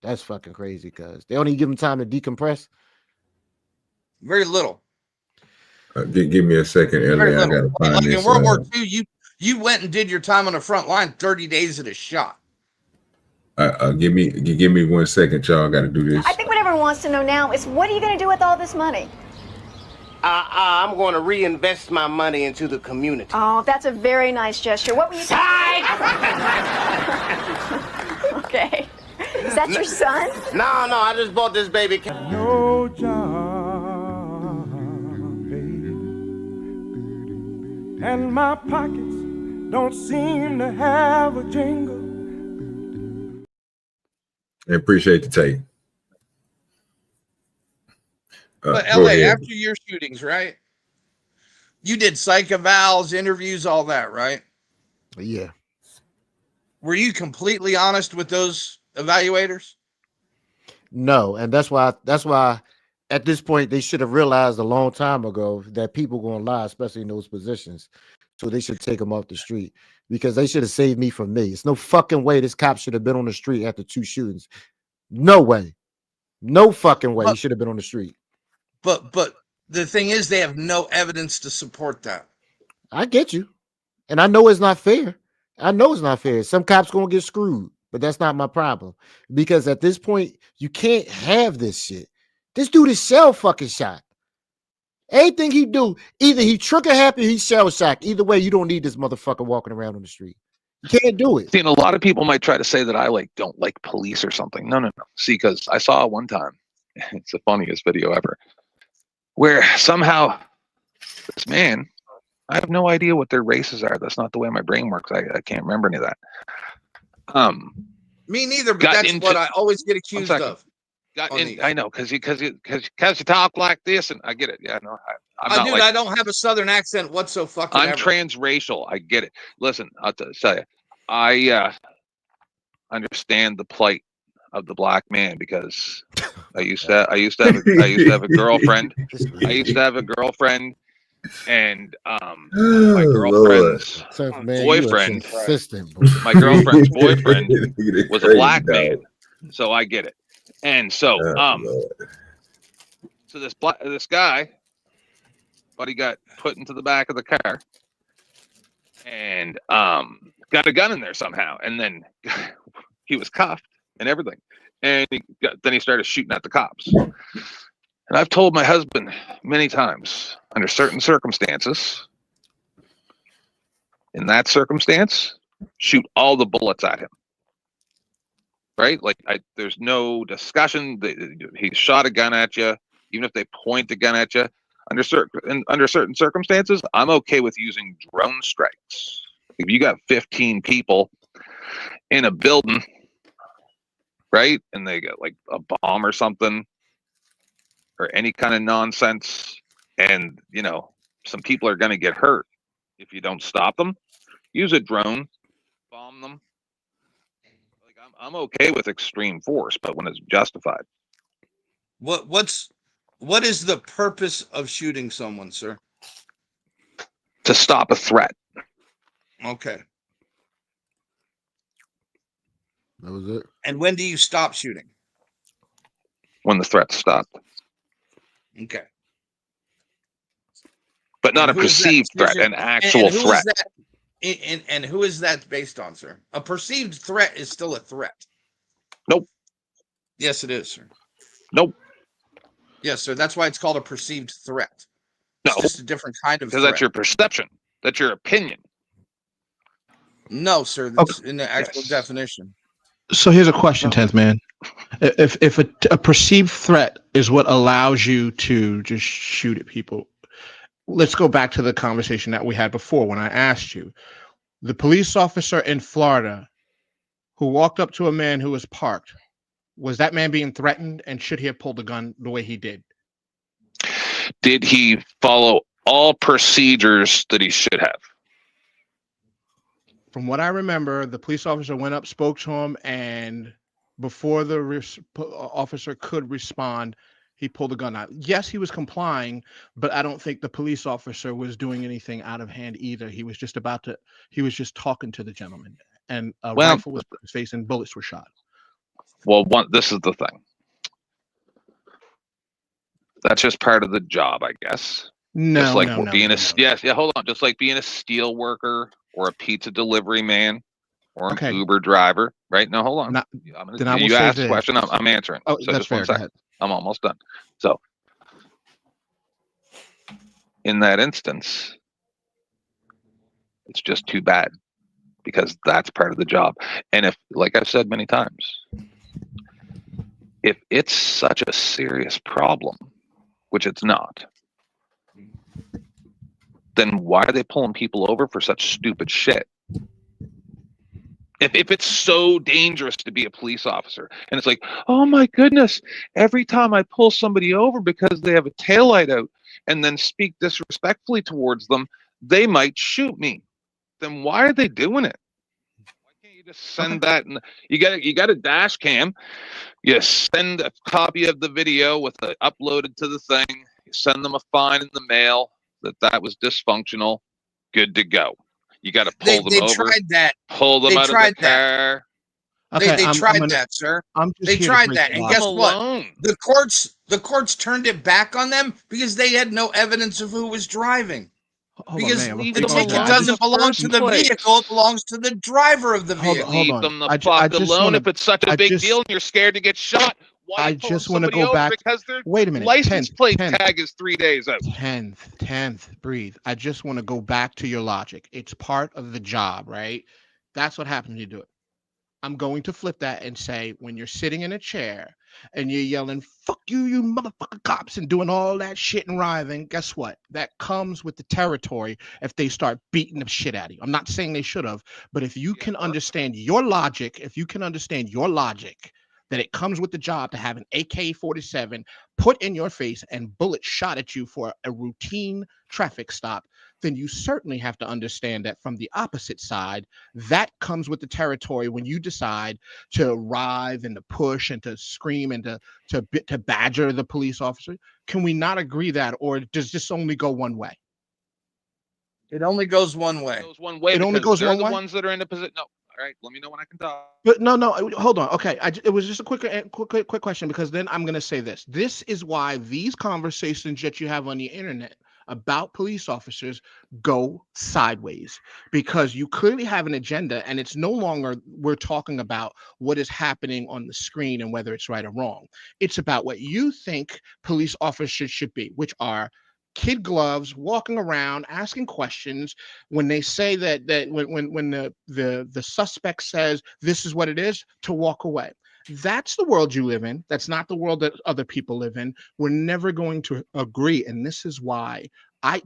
that's fucking crazy because they only give them time to decompress. Very little. Give me a second, Ellie. I gotta find like this. In World War II, you went and did your time on the front line, 30 days at a shot. Give me 1 second, y'all. Got to do this. I think what everyone wants to know now is what are you going to do with all this money? I'm going to reinvest my money into the community. Oh, that's a very nice gesture. What were you saying? Okay. Is that your son? No, I just bought this baby. No job, and my pockets don't seem to have a jingle. I appreciate the take. But Go LA, ahead. after your shootings, right? You did psych evals, interviews, all that, right? Yeah. Were you completely honest with those evaluators? No, and that's why at this point they should have realized a long time ago that people gonna lie, especially in those positions. So they should take them off the street because they should have saved me from me. It's no fucking way this cop should have been on the street after 2 shootings. No way. No fucking way he should have been on the street. But the thing is, they have no evidence to support that. I get you. And I know it's not fair. I know it's not fair. Some cops gonna get screwed, but that's not my problem. Because at this point, you can't have this shit. This dude is shell fucking shot. Anything he do, either he trigger happy or he shell shocked. Either way, you don't need this motherfucker walking around on the street. You can't do it. See, and a lot of people might try to say that I don't like police or something. No. See, because I saw one time, it's the funniest video ever, where somehow this man, I have no idea what their races are. That's not the way my brain works. I can't remember any of that. Me neither, but that's what I always get accused of. I know, because you talk like this, and I get it. Yeah, no, I'm not dude, I don't have a Southern accent whatsoever. I'm transracial. I get it. Listen, I'll tell you, I understand the plight of the black man because I used to have a girlfriend. I used to have a girlfriend, and my girlfriend's boyfriend. My girlfriend's boyfriend was a black man, so I get it. And so, so this guy, buddy, got put into the back of the car, and got a gun in there somehow, and then he was cuffed and everything, and then he started shooting at the cops. And I've told my husband many times, under certain circumstances, in that circumstance, shoot all the bullets at him. Right? There's no discussion. He shot a gun at you, even if they point the gun at you. Under certain circumstances, I'm okay with using drone strikes. If you got 15 people in a building, right, and they got like a bomb or something, or any kind of nonsense, and some people are going to get hurt if you don't stop them, use a drone, bomb them. I'm okay with extreme force, but when it's justified. What is the purpose of shooting someone, sir? To stop a threat. Okay. That was it. And when do you stop shooting? When the threat stopped. Okay. But not a perceived threat, an actual threat. And who is that based on, sir? A perceived threat is still a threat. Nope. Yes, it is, sir. Nope. Yes, sir. That's why it's called a perceived threat. No. It's just a different kind of because threat. that's your perception. That's your opinion. No, sir. That's in the actual definition. So here's a question, 10th man. If a perceived threat is what allows you to just shoot at people, let's go back to the conversation that we had before when I asked you. The police officer in Florida who walked up to a man who was parked, was that man being threatened, and should he have pulled the gun the way he did? Did he follow all procedures that he should have? From what I remember, the police officer went up, spoke to him, and before the officer could respond, he pulled the gun out. Yes, he was complying, but I don't think the police officer was doing anything out of hand either. He was just talking to the gentleman, and a rifle was put in his face and bullets were shot. Well, this is the thing. That's just part of the job, I guess. No, just like no, being hold on. Just like being a steel worker or a pizza delivery man or an Uber driver, right? No, hold on. You asked the question. I'm answering. Oh, so that's just fair. 1 second. I'm almost done. So, in that instance, it's just too bad because that's part of the job. And if, like I've said many times, if it's such a serious problem, which it's not, then why are they pulling people over for such stupid shit? If it's so dangerous to be a police officer, and it's like, oh my goodness, every time I pull somebody over because they have a taillight out and then speak disrespectfully towards them, they might shoot me. Then why are they doing it? Why can't you just send that? And you got a dash cam. You send a copy of the video with the uploaded to the thing. You send them a fine in the mail that was dysfunctional. Good to go. You got to pull them they over. Tried that. Pull them they out tried of the car. Okay, they tried that, sir. They tried that, and guess what? The courts turned it back on them because they had no evidence of who was driving. Because the ticket doesn't belong to the vehicle; it belongs to the driver of the vehicle. Hold Leave on. them the fuck alone. If it's such a big deal and you're scared to get shot, why I pulling just want to somebody go over? back. Because their Wait a minute. license plate tag is 3 days out. 10th, breathe. I just want to go back to your logic. It's part of the job, right? That's what happens when you do it. I'm going to flip that and say, when you're sitting in a chair and you're yelling, fuck you, you motherfucking cops, and doing all that shit and writhing, guess what? That comes with the territory if they start beating the shit out of you. I'm not saying they should have, but if you can understand your logic, that it comes with the job to have an AK-47 put in your face and bullets shot at you for a routine traffic stop, then you certainly have to understand that from the opposite side, that comes with the territory when you decide to writhe and to push and to scream and to badger the police officer. Can we not agree that, or does this only go one way? It only goes one way. It goes one way. It only goes they're one the way? ones that are in a position. No, all right. Let me know when I can talk. But no, hold on. Okay, it was just a quick question, because then I'm going to say this. This is why these conversations that you have on the internet about police officers go sideways, because you clearly have an agenda, and it's no longer we're talking about what is happening on the screen and whether it's right or wrong. It's about what you think police officers should be, which are kid gloves, walking around asking questions. When they say that when the suspect says this is what it is, to walk away. That's the world you live in. That's not the world that other people live in. We're never going to agree, and this is why I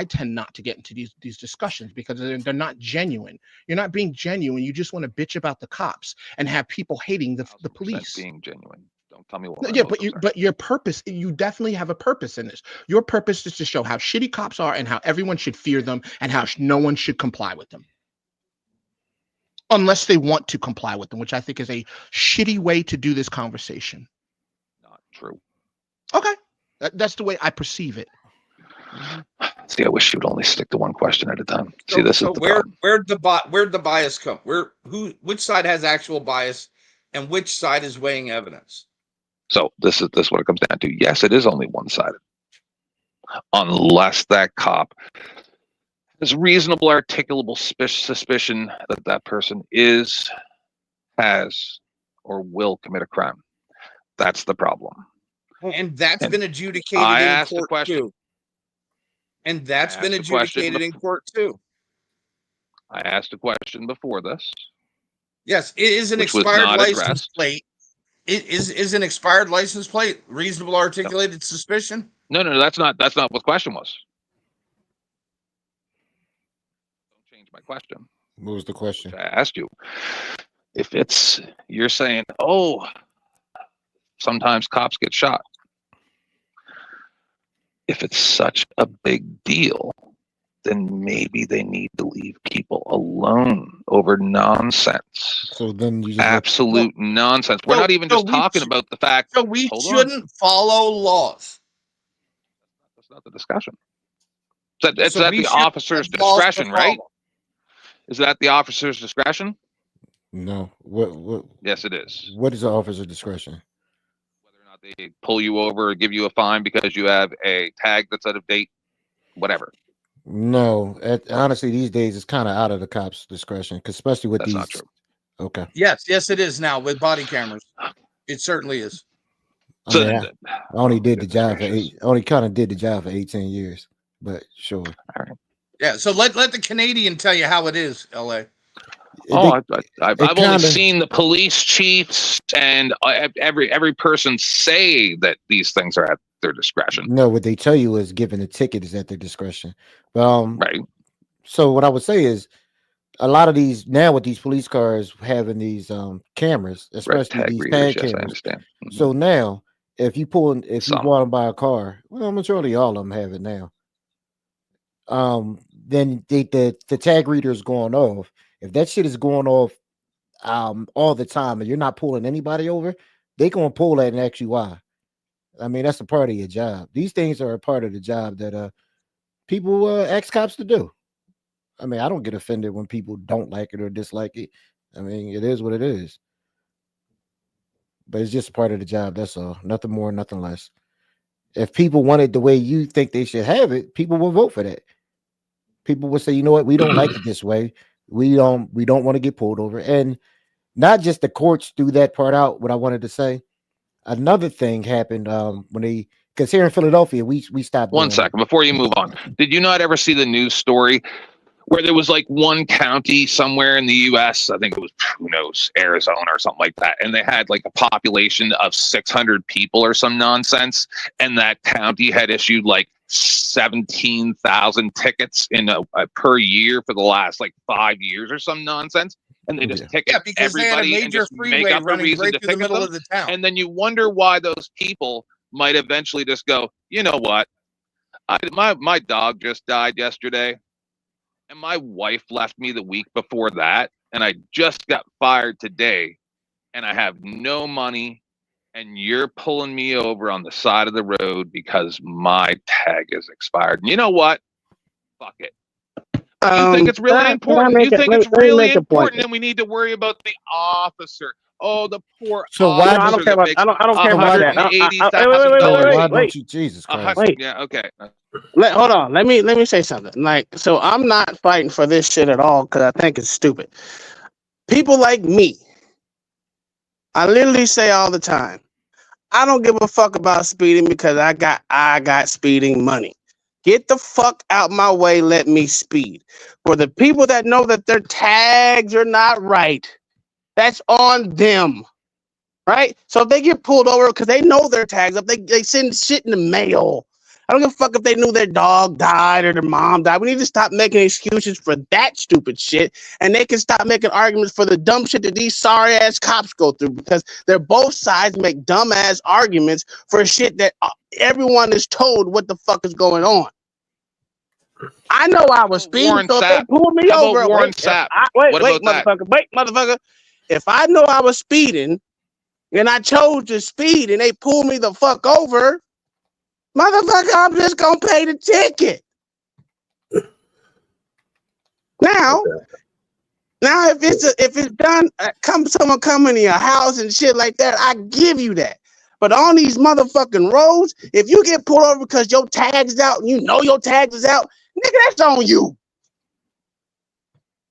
tend not to get into these discussions, because they're not genuine. You're not being genuine. You just want to bitch about the cops and have people hating the police. Being genuine. Don't tell me what. Yeah, but your purpose, you definitely have a purpose in this. Your purpose is to show how shitty cops are and how everyone should fear them and how no one should comply with them. Unless they want to comply with them, which I think is a shitty way to do this conversation. Not true. Okay. That's the way I perceive it. See, I wish you'd only stick to one question at a time. See, this is the problem. Where'd the bias come? Which side has actual bias and which side is weighing evidence? So this is what it comes down to. Yes, it is only one-sided. Unless that cop has reasonable articulable suspicion that that person has, or will commit a crime. That's the problem. And that's been adjudicated in court too. And that's been adjudicated in court too. I asked a question before this. Yes, it is an expired license plate. It is an expired license plate reasonable articulated suspicion? No, that's not what the question was. Don't change my question. What was the question? I asked you. If you're saying, oh, sometimes cops get shot. If it's such a big deal, then maybe they need to leave people alone over nonsense. So then you just absolute nonsense. We're not even just talking about the fact. So we shouldn't follow laws. That's not the discussion. It's at the officer's discretion, right? Is that the officer's discretion? No. What? Yes, it is. What is the officer's discretion? Whether or not they pull you over or give you a fine because you have a tag that's out of date, whatever. No, honestly, these days it's kind of out of the cops' discretion, especially with That's these. Not true. Okay. Yes, it is now with body cameras. It certainly is. I only did the job only kind of did the job for 18 years, but sure. All right. Yeah, so let the Canadian tell you how it is, LA. I've only seen the police chiefs and every person say that these things are at their discretion. No, what they tell you is giving a ticket is at their discretion. Right. So what I would say is, a lot of these now with these police cars having these cameras, especially tag these readers, tag yes, I cameras. understand. So now, if you Some. go out and buy a car, well, majority all of them have it now. Then the tag reader is going off. If that shit is going off all the time and you're not pulling anybody over, they gonna pull that and ask you why. I mean, that's a part of your job. These things are a part of the job that people ask cops to do. I mean, I don't get offended when people don't like it or dislike it. I mean, it is what it is. But it's just a part of the job. That's all. Nothing more, nothing less. If people want it the way you think they should have it, people will vote for that. People will say, you know what, we don't like it this way. We don't want to get pulled over. And not just the courts do that part out. What I wanted to say, another thing happened because here in Philadelphia, we stopped. One second before you move on. Did you not ever see the news story where there was like one county somewhere in the U.S., I think it was, who knows, Arizona or something like that, and they had like a population of 600 people or some nonsense, and that county had issued like 17,000 tickets per year for the last like 5 years or some nonsense, and they just ticket because they had a everybody and major just make freeway up a running reason right to through the ticket middle them, of the town. and then you wonder why those people might eventually just go, you know what, my dog just died yesterday. And my wife left me the week before that, and I just got fired today, and I have no money, and you're pulling me over on the side of the road because my tag is expired. And you know what? Fuck it. You think it's really important. You think it's really important, and we need to worry about the officer. Oh, the poor So why No, I don't care about. I don't care about that. $180,000. Why don't you, Jesus Christ? Wait. Yeah, okay. Hold on. Let me say something. Like, so I'm not fighting for this shit at all because I think it's stupid. People like me, I literally say all the time, I don't give a fuck about speeding because I got speeding money. Get the fuck out my way. Let me speed. For the people that know that their tags are not right, that's on them. Right? So if they get pulled over because they know their tags up, they send shit in the mail. I don't give a fuck if they knew their dog died or their mom died. We need to stop making excuses for that stupid shit, and they can stop making arguments for the dumb shit that these sorry ass cops go through, because they're both sides make dumb ass arguments for shit that everyone is told what the fuck is going on. I know I was speeding, so if they pulled me over, wait, motherfucker. If I know I was speeding and I chose to speed and they pull me the fuck over, motherfucker, I'm just gonna pay the ticket. Now if it's done, someone come into your house and shit like that, I give you that. But on these motherfucking roads, if you get pulled over because your tag's out and you know your tag is out, nigga, that's on you.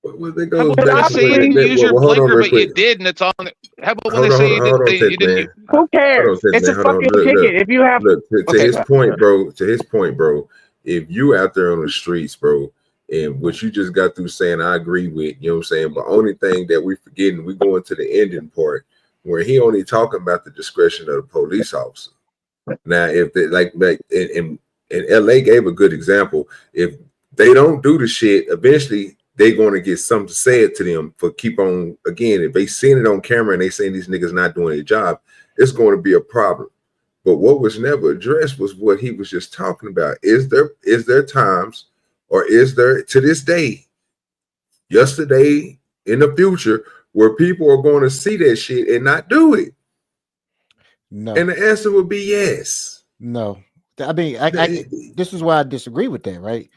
Well, they go back to say you didn't use your blinker, but you did, and it's on. How about when they say you didn't? Who cares? It's a fucking ticket. If you have to his point, bro. To his point, bro. If you out there on the streets, bro, and what you just got through saying, I agree with. You know what I'm saying? But only thing that we forgetting, we going to the ending part where he only talking about the discretion of the police officer. Now, if they like in LA gave a good example. If they don't do the shit, eventually they're going to get something said to them for keep on. Again, if they seen it on camera and they saying these niggas not doing their job, it's going to be a problem. But what was never addressed was what he was just talking about. Is there times, or is there to this day, yesterday, in the future, where people are going to see that shit and not do it? No. And the answer would be yes. No. I mean, this is why I disagree with that, right?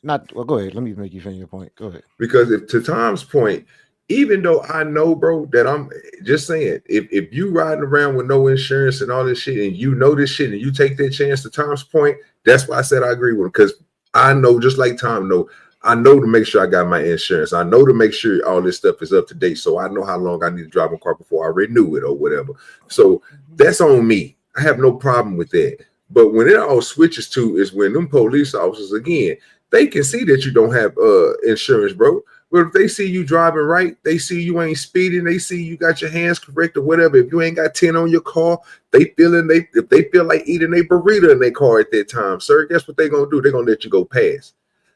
Well, go ahead. Let me make you finish your point. Go ahead. Because if to Tom's point, even though I know, bro, that I'm just saying, if you riding around with no insurance and all this shit, and you know this shit, and you take that chance, to Tom's point, that's why I said I agree with him. Because I know, just like Tom know, I know to make sure I got my insurance. I know to make sure all this stuff is up to date. So I know how long I need to drive my car before I renew it or whatever. So that's on me. I have no problem with that. But when it all switches to is when them police officers, again, they can see that you don't have insurance, bro. But if they see you driving right, they see you ain't speeding, they see you got your hands correct or whatever. If you ain't got 10 on your car, if they feel like eating a burrito in their car at that time, sir, guess what they're gonna do? They're gonna let you go past.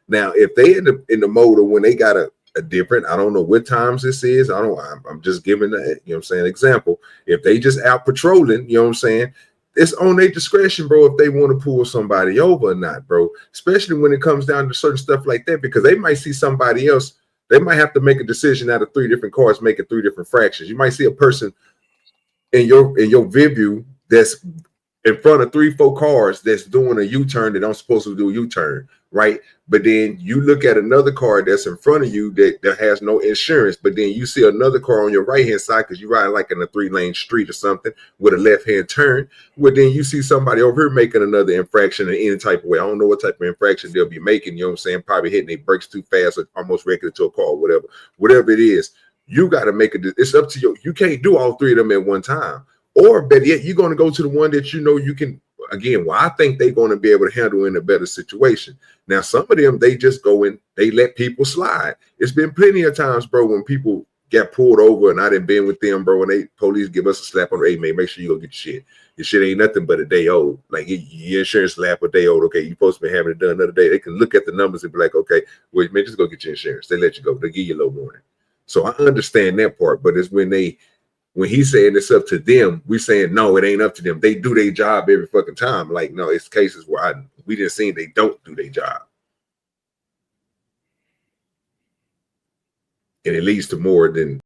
Now, if they in the mode of when they gotta a different. I don't know what times this is. I'm just giving the, you know what I'm saying, example. If they just out patrolling, you know what I'm saying, it's on their discretion, bro, if they want to pull somebody over or not, bro. Especially when it comes down to certain stuff like that, because they might see somebody else. They might have to make a decision out of 3 different cars, making 3 different fractions. You might see a person in your view that's in front of 3-4 cars that's doing a U-turn that aren't supposed to do a U-turn, right? But then you look at another car that's in front of you that has no insurance, but then you see another car on your right-hand side because you ride like in a 3-lane street or something with a left-hand turn. Well, then you see somebody over here making another infraction in any type of way. I don't know what type of infraction they'll be making, you know what I'm saying? Probably hitting their brakes too fast or almost wrecking into a car, whatever it is. You got to make it. It's up to you. You can't do all 3 of them at one time. Or better yet, you're going to go to the one that you know you can, again, well, I think they're going to be able to handle in a better situation. Now, some of them, they just go in, they let people slide. It's been plenty of times, bro, when people get pulled over and I done been with them, bro, and they police give us a slap on the, hey, man, make sure you go get your shit. Your shit ain't nothing but a day old. Like your insurance slap a day old. Okay, you're supposed to be having it done another day. They can look at the numbers and be like, okay, wait, man, just go get your insurance. They let you go. They give you a little warning. So I understand that part, but it's when he's saying it's up to them, we saying no, it ain't up to them. They do their job every fucking time. Like, no, it's cases where we didn't see they don't do their job. And it leads to more than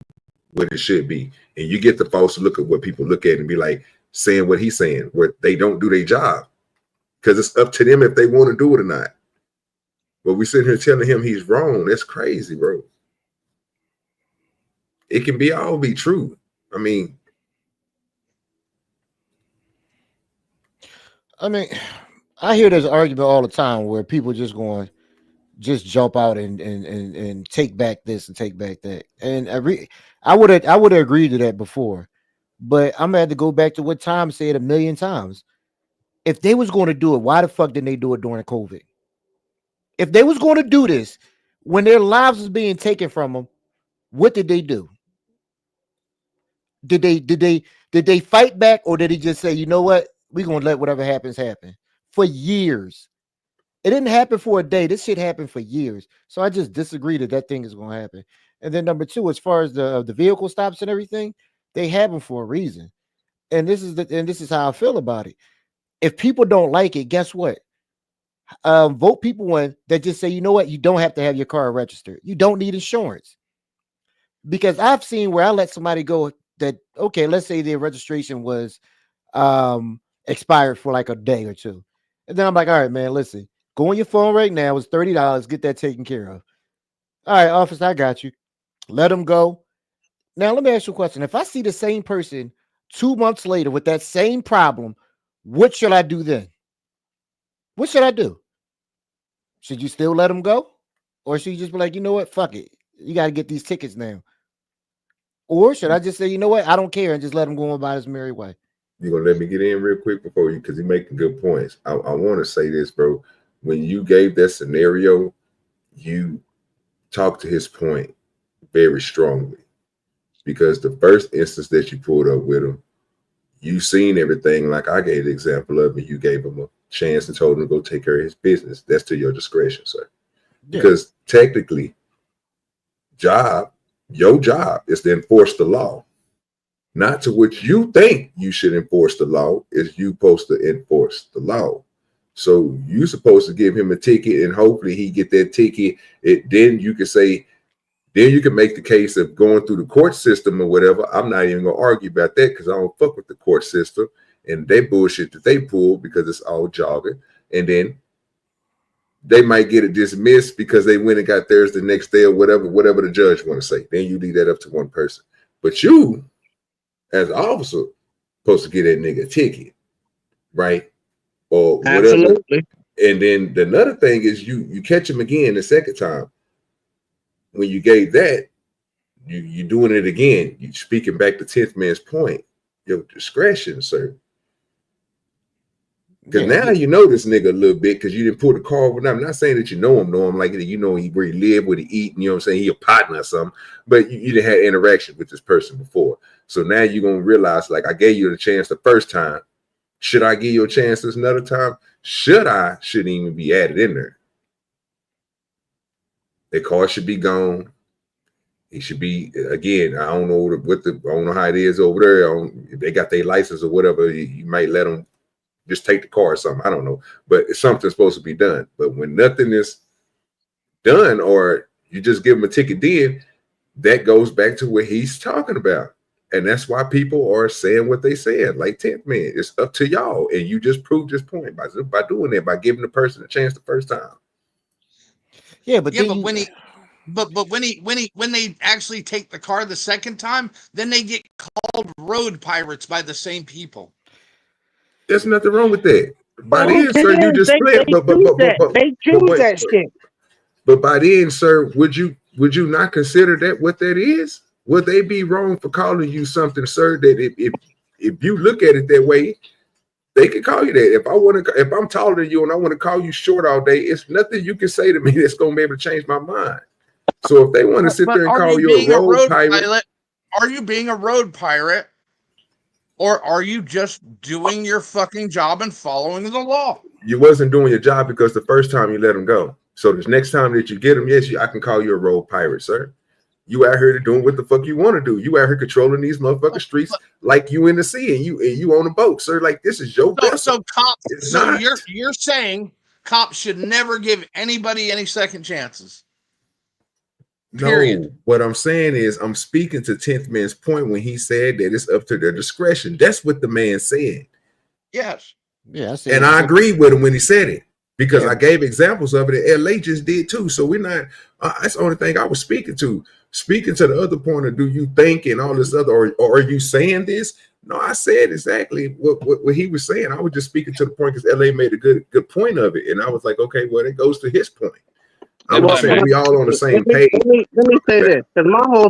what it should be. And you get the false look at what people look at and be like saying what he's saying, where they don't do their job. Because it's up to them if they want to do it or not. But we sitting here telling him he's wrong. That's crazy, bro. It can all be true. I mean, I hear there's an argument all the time where people just going, just jump out and take back this and take back that. And I would have agreed to that before, but I'm gonna have to go back to what Tom said 1,000,000 times. If they was going to do it, why the fuck didn't they do it during COVID? If they was going to do this when their lives was being taken from them, what did they do? Did they fight back, or did he just say, you know what, we're gonna let whatever happens happen? For years, it didn't happen for a day. This shit happened for years. So I just disagree that thing is gonna happen. And then number 2, as far as the vehicle stops and everything, they have them for a reason. And this is how I feel about it. If people don't like it, guess what? Vote people in that just say, you know what, you don't have to have your car registered. You don't need insurance. Because I've seen where I let somebody go that, okay, let's say their registration was expired for like a day or 2. And then I'm like, all right, man, listen, go on your phone right now. It's $30. Get that taken care of. All right, officer, I got you. Let them go. Now, let me ask you a question. If I see the same person 2 months later with that same problem, what should I do then? What should I do? Should you still let them go? Or should you just be like, you know what? Fuck it. You got to get these tickets now. Or should I just say, you know what? I don't care and just let him go about his merry way? You're going to let me get in real quick before you, because you're making good points. I want to say this, bro. When you gave that scenario, you talked to his point very strongly. Because the first instance that you pulled up with him, you seen everything like I gave the example of, and you gave him a chance and told him to go take care of his business. That's to your discretion, sir. Yeah. Because technically, your job is to enforce the law. Not to what you think you should enforce the law, is you supposed to enforce the law. So you supposed to give him a ticket and hopefully he get that ticket. Then you can say, then you can make the case of going through the court system or whatever. I'm not even gonna argue about that because I don't fuck with the court system and they bullshit that they pull because it's all jogging. And then they might get it dismissed because they went and got theirs the next day or whatever the judge want to say. Then you leave that up to one person. But you, as an officer, supposed to get that nigga a ticket, right? Or whatever. Absolutely. And then the another thing is you catch him again the second time. When you gave that, you doing it again. You speaking back to 10th man's point. Your discretion, sir. Because now you know this nigga a little bit because you didn't pull the car over. I'm not saying that you know him like you know where he live, where he eat, and you know what I'm saying, he a partner or something, but you didn't have interaction with this person before. So now you're gonna realize, like, I gave you the chance the first time. Should I give you a chance this another time? Shouldn't even be added in there. The car should be gone. He should be, again, I don't know I don't know how it is over there. If they got their license or whatever, you might let them just take the car or something. I don't know. But it's something supposed to be done. But when nothing is done or you just give them a ticket then, that goes back to what he's talking about. And that's why people are saying what they said. Like 10th man, it's up to y'all. And you just proved this point by doing that, by giving the person a chance the first time. Yeah, but when they actually take the car the second time, then they get called road pirates by the same people. There's nothing wrong with that. By Well, then, sir, you just split. They choose that shit. But by then, sir, would you not consider that what that is? Would they be wrong for calling you something, sir? That if you look at it that way, they can call you that. If I'm taller than you and I want to call you short all day, it's nothing you can say to me that's gonna be able to change my mind. So if they want to sit there and call you a road pirate, are you being a road pirate, or are you just doing your fucking job and following the law? You wasn't doing your job because the first time you let them go. So this next time that you get them, yes, I can call you a road pirate, sir. You out here doing what the fuck you want to do. You out here controlling these motherfucking streets like you in the sea and you on a boat, sir. Like this is your vessel. So cops. So you're saying cops should never give anybody any second chances. Period. No, what I'm saying is I'm speaking to 10th man's point when he said that it's up to their discretion. That's what the man said. Yes. Yeah, and I agree with him when he said it because I gave examples of it. And LA just did too. So we're not. That's the only thing I was speaking to. Speaking to the other point of do you think and all this other, or are you saying this? No, I said exactly what he was saying. I was just speaking to the point because LA made a good point of it, and I was like, okay, well, it goes to his point. I'm saying we all on the same page. Let me say this, because my whole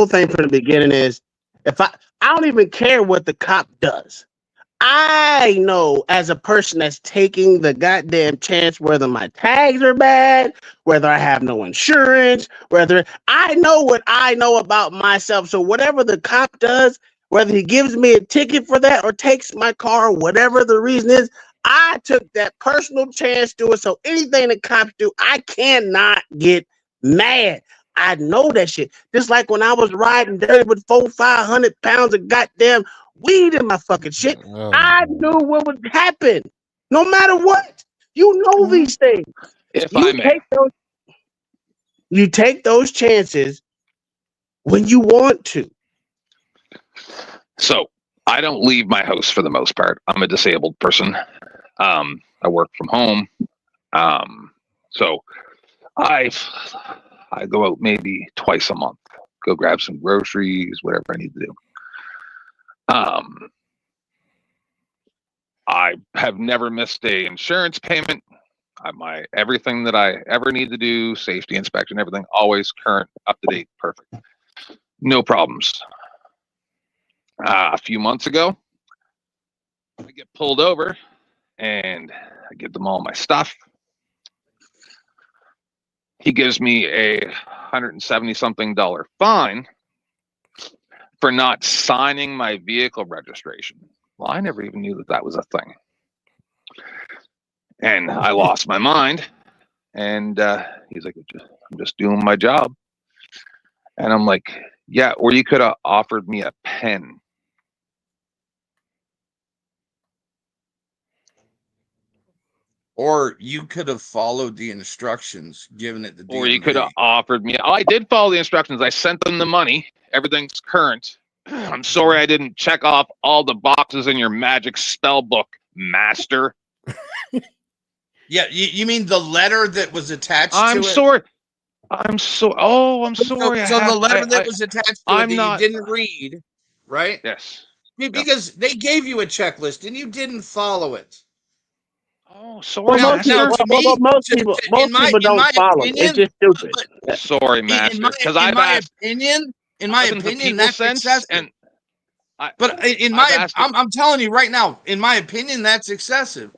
thing from the beginning is I don't even care what the cop does. I know as a person that's taking the goddamn chance, whether my tags are bad, whether I have no insurance, whether I know what I know about myself. So whatever the cop does, whether he gives me a ticket for that or takes my car, whatever the reason is, I took that personal chance to it. So anything the cops do, I cannot get mad. I know that shit. Just like when I was riding dirty with 400-500 pounds of goddamn weed in my fucking shit, I knew what would happen. No matter what, you know these things. You take those chances when you want to. So I don't leave my house for the most part. I'm a disabled person. I work from home. So I go out maybe twice a month, go grab some groceries, whatever I need to do. I have never missed a insurance payment. Everything that I ever need to do, safety inspection, everything, always current, up to date, perfect. No problems. A few months ago, I get pulled over and I give them all my stuff. He gives me a $170-something fine for not signing my vehicle registration. Well, I never even knew that was a thing. And I lost my mind. And he's like, I'm just doing my job. And I'm like, yeah, or you could have offered me a pen. Or you could have followed the instructions, given it the DMV. Or you could have offered me. I did follow the instructions. I sent them the money. Everything's current. I'm sorry I didn't check off all the boxes in your magic spell book, master. Yeah, you mean the letter that was attached to it? I'm sorry. I'm sorry. So the letter that was attached to it that you didn't read, right? Yes. Because they gave you a checklist and you didn't follow it. Oh, sorry, most people don't follow. It's just stupid. Sorry, master. Because in my opinion, that's excessive. I'm telling you right now, in my opinion, that's excessive.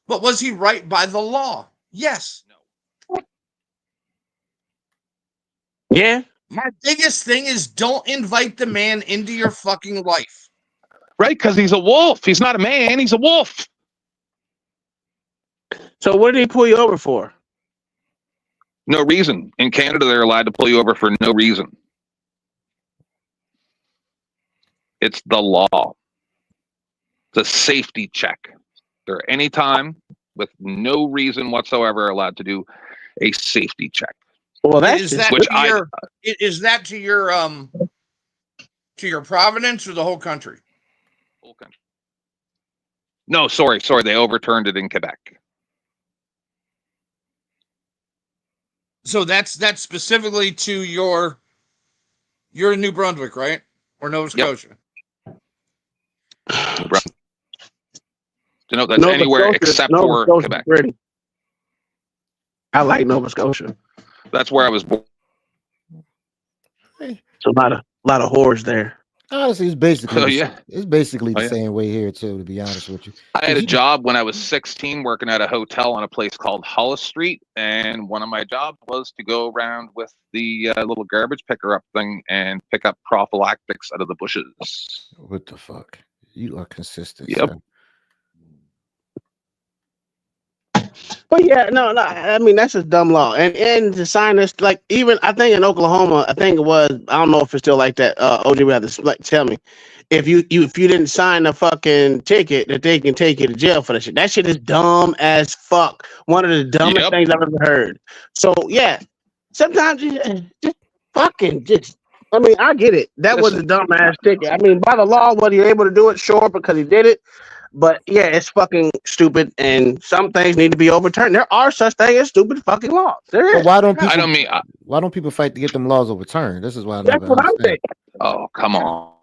But was he right by the law? Yes. No. Yeah. My biggest thing is don't invite the man into your fucking life. Right, because he's a wolf. He's not a man. He's a wolf. So what did he pull you over for? No reason. In Canada, they're allowed to pull you over for no reason. It's the law. It's a safety check. They're anytime with no reason whatsoever allowed to do a safety check. Well, that's is that to your province or the whole country? Whole country. No, sorry. They overturned it in Quebec. So that's specifically to you're in New Brunswick, right? Or Nova Scotia? New Brunswick. You know, that's anywhere except for Quebec. Pretty. I like Nova Scotia. That's where I was born. So a lot of whores there. Honestly, it's basically yeah. It's basically the yeah. same way here too. To be honest with you, I had a job when I was 16 working at a hotel on a place called Hollis Street, and one of my jobs was to go around with the little garbage picker up thing and pick up prophylactics out of the bushes. What the fuck? You are consistent. Yep. Son. But yeah, no, I mean that's a dumb law, and to sign this, like even I think in Oklahoma, I think it was, I don't know if it's still like that. OG would have to like tell me if you didn't sign the fucking ticket that they can take you to jail for that shit. That shit is dumb as fuck. One of the dumbest things I've ever heard. So yeah, sometimes you just fucking just. I mean, I get it. That was a dumb ass ticket. I mean, by the law, whether you're able to do it, sure, because he did it. But yeah, it's fucking stupid, and some things need to be overturned. There are such things as stupid fucking laws. There is. Why don't people fight to get them laws overturned? This is why That's what I'm saying. Oh, come on.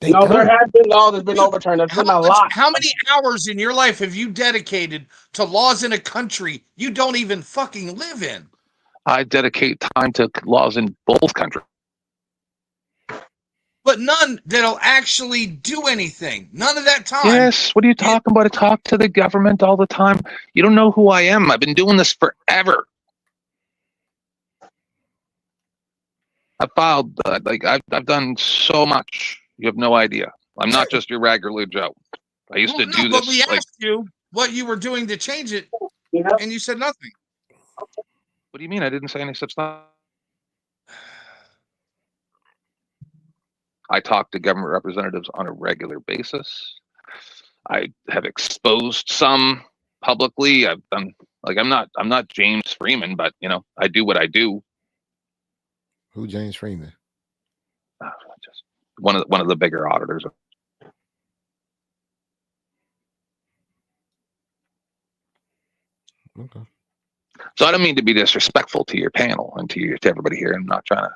There have been laws that's been overturned. There's been a lot. How many hours in your life have you dedicated to laws in a country you don't even fucking live in? I dedicate time to laws in both countries. But none that'll actually do anything. None of that time. Yes. What are you talking about? I talk to the government all the time. You don't know who I am. I've been doing this forever. I've filed, I've done so much. You have no idea. I'm not just your regular Joe. I used to do this. But we asked you what you were doing to change it, and you said nothing. What do you mean? I didn't say any such thing. I talk to government representatives on a regular basis. I have exposed some publicly. I've done I'm not James Freeman, but I do what I do. Who James Freeman? Just one of the bigger auditors. Okay. So I don't mean to be disrespectful to your panel and to everybody here. I'm not trying to.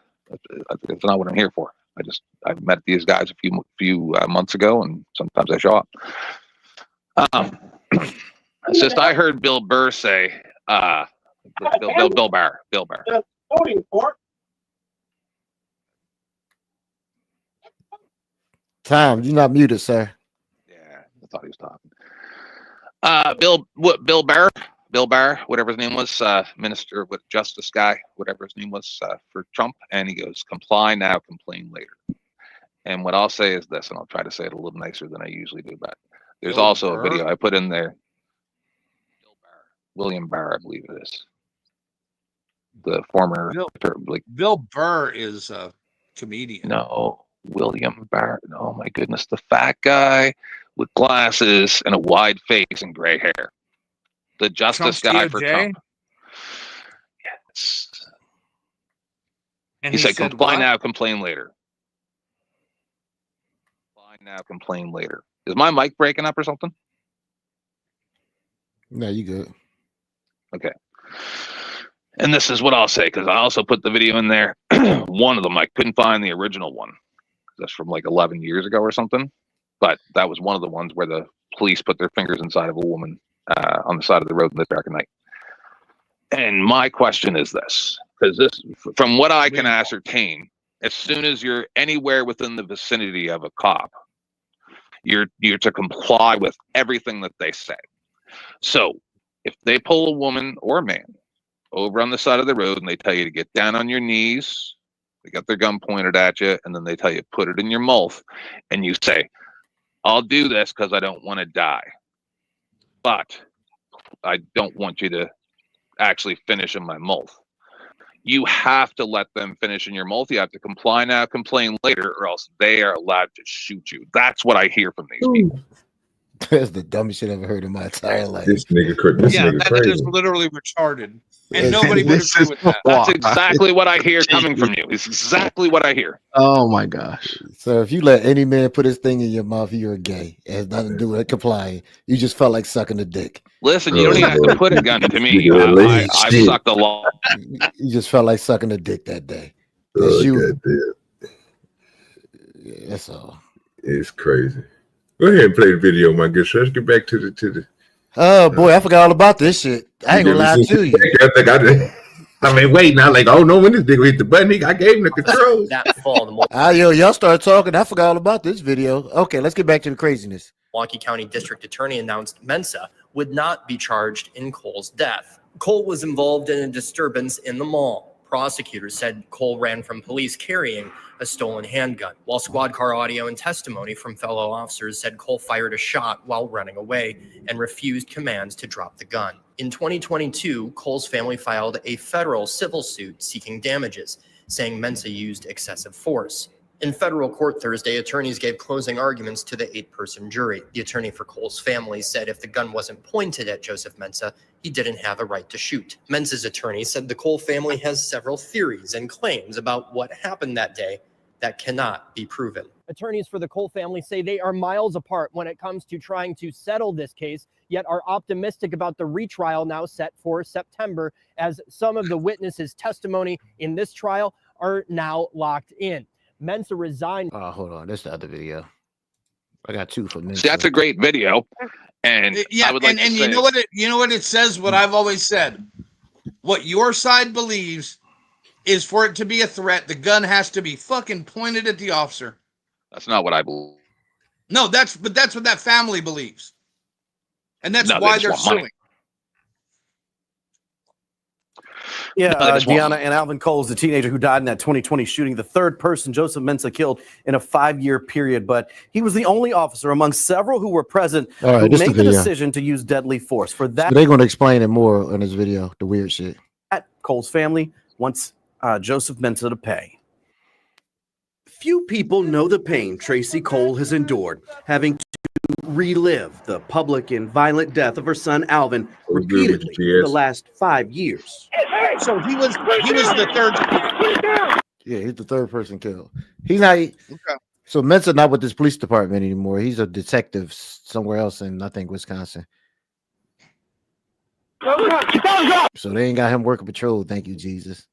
That's not what I'm here for. I met these guys a few months ago, and sometimes I show up. It's just I heard Bill Burr say, Bill Barr. Voting for. Tom, you're not muted, sir. Yeah, I thought he was talking. Bill Barr, whatever his name was, Minister with Justice guy, whatever his name was for Trump, and he goes, comply now, complain later. And what I'll say is this, and I'll try to say it a little nicer than I usually do, but there's also a video I put in there. William Barr, I believe it is. The former Bill Burr is a comedian. No, William Barr. Oh my goodness, the fat guy with glasses and a wide face and gray hair. The justice guy for Trump. Yes. And he said comply now, complain later. Comply now, complain later. Is my mic breaking up or something? No, you good. Okay. And this is what I'll say, because I also put the video in there. One of them, I couldn't find the original one. That's from like 11 years ago or something. But that was one of the ones where the police put their fingers inside of a woman on the side of the road in the dark of night. And my question is this, because this, from what I can ascertain, as soon as you're anywhere within the vicinity of a cop, you're to comply with everything that they say. So if they pull a woman or a man over on the side of the road and they tell you to get down on your knees, they got their gun pointed at you, and then they tell you put it in your mouth, and you say, I'll do this because I don't want to die, but I don't want you to actually finish in my mouth. You have to let them finish in your multi. You have to comply now, complain later, or else they are allowed to shoot you. That's what I hear from these people. That's the dumbest shit I've ever heard in my entire life. This nigga That crazy. is literally retarded. And nobody would agree with that. That's exactly what I hear coming from you. It's exactly what I hear. Oh my gosh. So if you let any man put his thing in your mouth, you're gay. It has nothing to do with complying. You just felt like sucking a dick. Listen, you don't even have to put a gun to me. I've sucked a lot. You just felt like sucking a dick that day. That's all. It's crazy. Go ahead and play the video, my good sir. Let's get back to the. Oh boy, I forgot all about this shit. I ain't gonna lie to you. I mean, wait now, like, oh no, when this nigga hit the button, I gave him the controls. Y'all started talking. I forgot all about this video. Okay, let's get back to the craziness. Milwaukee County District Attorney announced Mensa would not be charged in Cole's death. Cole was involved in a disturbance in the mall. Prosecutors said Cole ran from police carrying a stolen handgun, while squad car audio and testimony from fellow officers said Cole fired a shot while running away and refused commands to drop the gun. In 2022, Cole's family filed a federal civil suit seeking damages, saying Mensa used excessive force. In federal court Thursday, attorneys gave closing arguments to the 8-person jury. The attorney for Cole's family said if the gun wasn't pointed at Joseph Mensa, he didn't have a right to shoot. Mensa's attorney said the Cole family has several theories and claims about what happened that day that cannot be proven. Attorneys for the Cole family say they are miles apart when it comes to trying to settle this case, yet are optimistic about the retrial now set for September, as some of the witnesses' testimony in this trial are now locked in. Mensa resigned. Oh, hold on. That's the other video. I got two for Mensa. See, that's a great video. And yeah, I would like to say, you know what it says, what I've always said. What your side believes is for it to be a threat, the gun has to be fucking pointed at the officer. That's not what I believe. No, that's what that family believes. And that's why they're suing. Yeah, Deanna and Alvin Cole is the teenager who died in that 2020 shooting, the third person Joseph Mensa killed in a 5-year period. But he was the only officer among several who were present who made the decision to use deadly force. For that, so they're going to explain it more in this video, the weird shit. Cole's family wants Joseph Mensa to pay. Few people know the pain Tracy Cole has endured, having to relive the public and violent death of her son Alvin repeatedly for the last 5 years. So he was the third. Yeah, he's the third person killed. He's not. Okay. So Mensa not with this police department anymore. He's a detective somewhere else in, I think, Wisconsin. So they ain't got him working patrol. Thank you, Jesus.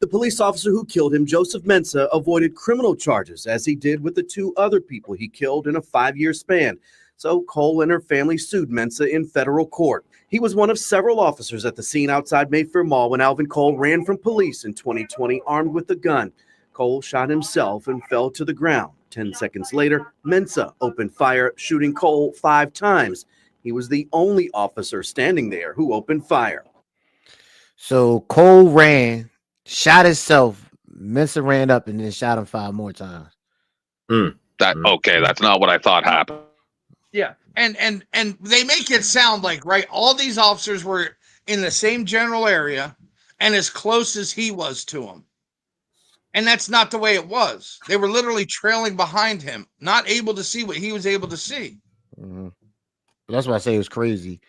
The police officer who killed him, Joseph Mensa, avoided criminal charges, as he did with the 2 other people he killed in a 5-year span. So Cole and her family sued Mensa in federal court. He was one of several officers at the scene outside Mayfair Mall when Alvin Cole ran from police in 2020 armed with a gun. Cole shot himself and fell to the ground. 10 seconds later, Mensa opened fire, shooting Cole 5 times. He was the only officer standing there who opened fire. So Cole ran, shot himself. Mensa ran up and then shot him 5 more times. That's not what I thought happened. Yeah, and they make it sound like, right, all these officers were in the same general area and as close as he was to him. And that's not the way it was. They were literally trailing behind him, not able to see what he was able to see. Mm-hmm. That's why I say it was crazy.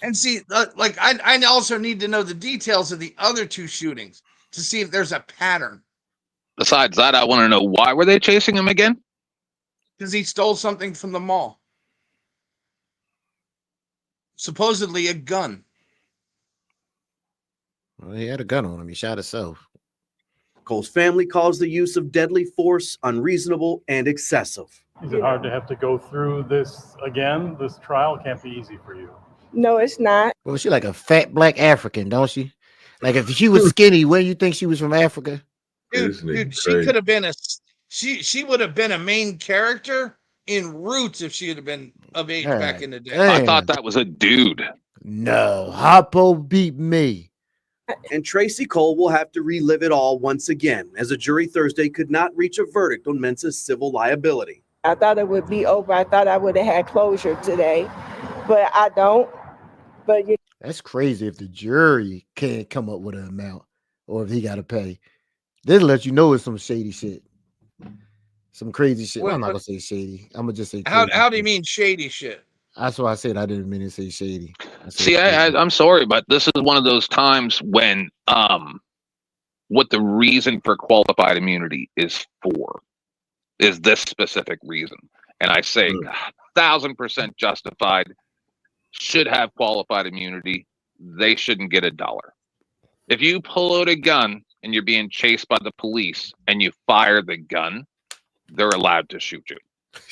And see, like, I also need to know the details of the other 2 shootings to see if there's a pattern. Besides that, I want to know, why were they chasing him again? Because he stole something from the mall. Supposedly a gun. Well, he had a gun on him. He shot himself. Cole's family calls the use of deadly force unreasonable and excessive. Is it hard to have to go through this again? This trial can't be easy for you. No, it's not. Well, she like a fat black African, don't she? Like if she was skinny, where you think she was from Africa? Dude, she could have been she would have been a main character in Roots if she had been of age back in the day. I thought that was a dude. No, Hoppo beat me. And Tracy Cole will have to relive it all once again, as a jury Thursday could not reach a verdict on Mensa's civil liability. I thought it would be over. I thought I would have had closure today. but I don't. But that's crazy if the jury can't come up with an amount or if he got to pay. This lets you know it's some shady shit. Some crazy shit. Well, I'm not going to say shady. I'm going to just say crazy. How do you mean shady shit? That's why I said I didn't mean to say shady. See, I'm sorry, but this is one of those times when what the reason for qualified immunity is for is this specific reason. And I say 1,000% justified, should have qualified immunity. They shouldn't get $1. If you pull out a gun and you're being chased by the police and you fire the gun, they're allowed to shoot you.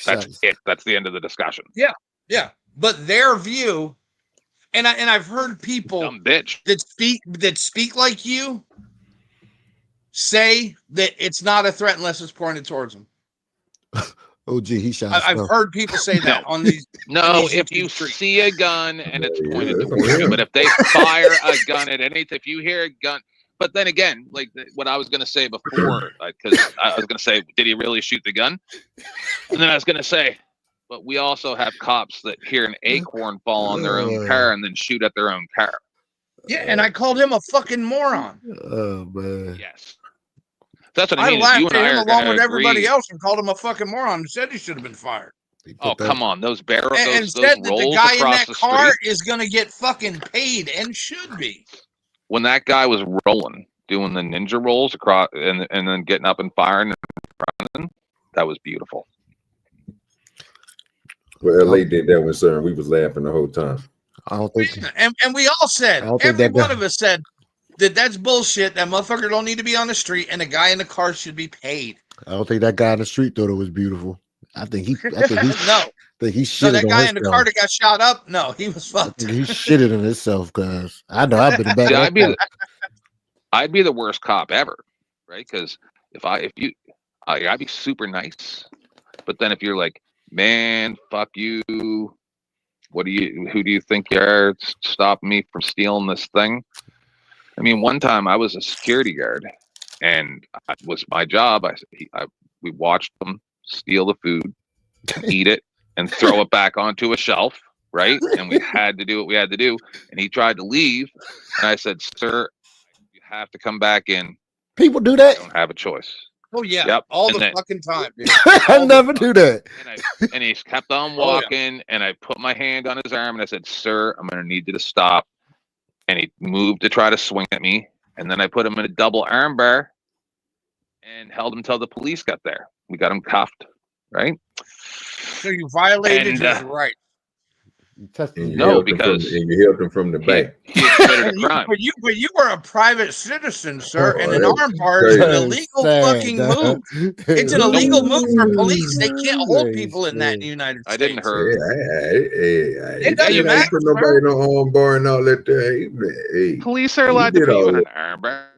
That's it. That's the end of the discussion. Yeah, yeah. But their view, and I've heard people that speak like you say that it's not a threat unless it's pointed towards them. Oh, gee, he shot. I've heard people say that on these. No, if you see a gun and it's pointed towards you, but if they fire a gun at anything, if you hear a gun, but then again, like what I was going to say before, because I was going to say, did he really shoot the gun? And then I was going to say, but we also have cops that hear an acorn fall on their own car and then shoot at their own car. Yeah, and I called him a fucking moron. Oh man. Yes. That's what I mean. Laughed at him along with everybody else and called him a fucking moron and said he should have been fired. Oh, come on. Those barrels, and said that the guy in that car is going to get fucking paid and should be. When that guy was rolling, doing the ninja rolls across and then getting up and firing and running, that was beautiful. Well, LA did that one, sir, and we was laughing the whole time. I don't think. And we all said, every one of us said, that's bullshit. That motherfucker don't need to be on the street, and the guy in the car should be paid. I don't think that guy in the street thought it was beautiful. I think he no. Think he So shitted that on guy himself. in the car that got shot up, no, he was fucked. He shitted on himself, guys. I know I've been back. I'd be the worst cop ever, right? Because I'd be super nice, but then if you're like, man, fuck you, who do you think you are stopping me from stealing this thing? I mean, one time I was a security guard, and it was my job. We watched them steal the food, eat it, and throw it back onto a shelf, right? And we had to do what we had to do. And he tried to leave, and I said, "Sir, you have to come back in." People do that. I don't have a choice. Oh yeah, yep. all the fucking time. Dude. I never do that. And he kept on walking, and I put my hand on his arm, and I said, "Sir, I'm going to need you to stop." And he moved to try to swing at me, and then I put him in a double arm bar and held him till the police got there. We got him cuffed, right? So you violated his right. No, because you helped him from the back. He committed a crime. But you were a private citizen, sir, and an arm bar is an illegal fucking move. It's an illegal move for police. They can't hold people in that in the United States. I didn't hurt. It doesn't matter. Put nobody in no arm bar and all that there. Hey, police are allowed to put you in an arm bar.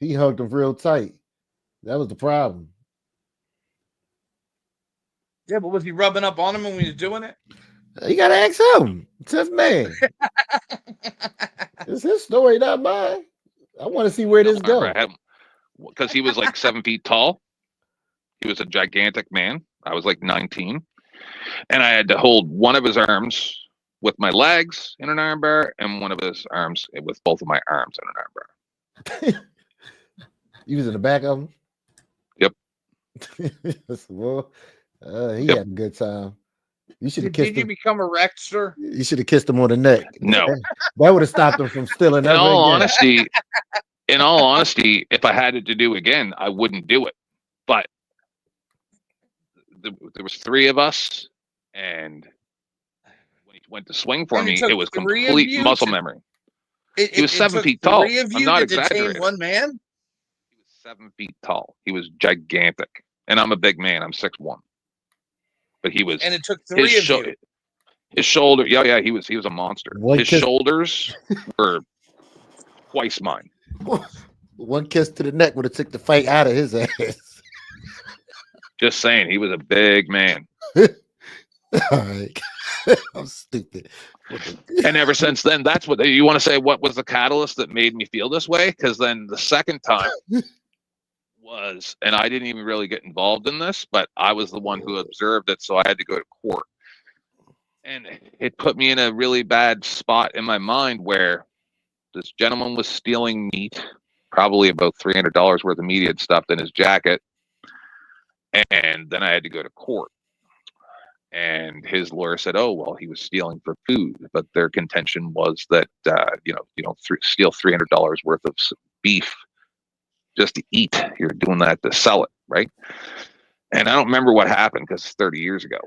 He hugged him real tight. That was the problem. Yeah, but was he rubbing up on him when he was doing it? You gotta ask him. It's his man. It's his story, not mine. I want to see where this goes. Because he was like 7 feet tall. He was a gigantic man. I was like 19. And I had to hold one of his arms with my legs in an arm bar and one of his arms with both of my arms in an arm bar. You was in the back of him? Yep. Well, he had a good time. You should have kissed him. Did you become erect, sir? You should have kissed him on the neck. No. That would have stopped him from stealing. In all honesty, if I had it to do again, I wouldn't do it. But there was 3 of us, and when he went to swing for me, it was complete muscle memory. He was 7 feet tall. I'm not exaggerating. One man? He was 7 feet tall. He was gigantic. And I'm a big man. I'm 6'1". But he was, and it took 3 of you. His shoulder, yeah, he was a monster. His shoulders were twice mine. One kiss to the neck would have took the fight out of his ass. Just saying, he was a big man. All right. I'm stupid. And ever since then, that's what you want to say. What was the catalyst that made me feel this way? Because then the second time was, and I didn't even really get involved in this, but I was the one who observed it, so I had to go to court. And it put me in a really bad spot in my mind where this gentleman was stealing meat, probably about $300 worth of meat he had stuffed in his jacket. And then I had to go to court. And his lawyer said, oh, well, he was stealing for food. But their contention was that, you don't steal $300 worth of beef just to eat. You're doing that to sell it, right? And I don't remember what happened because it's 30 years ago.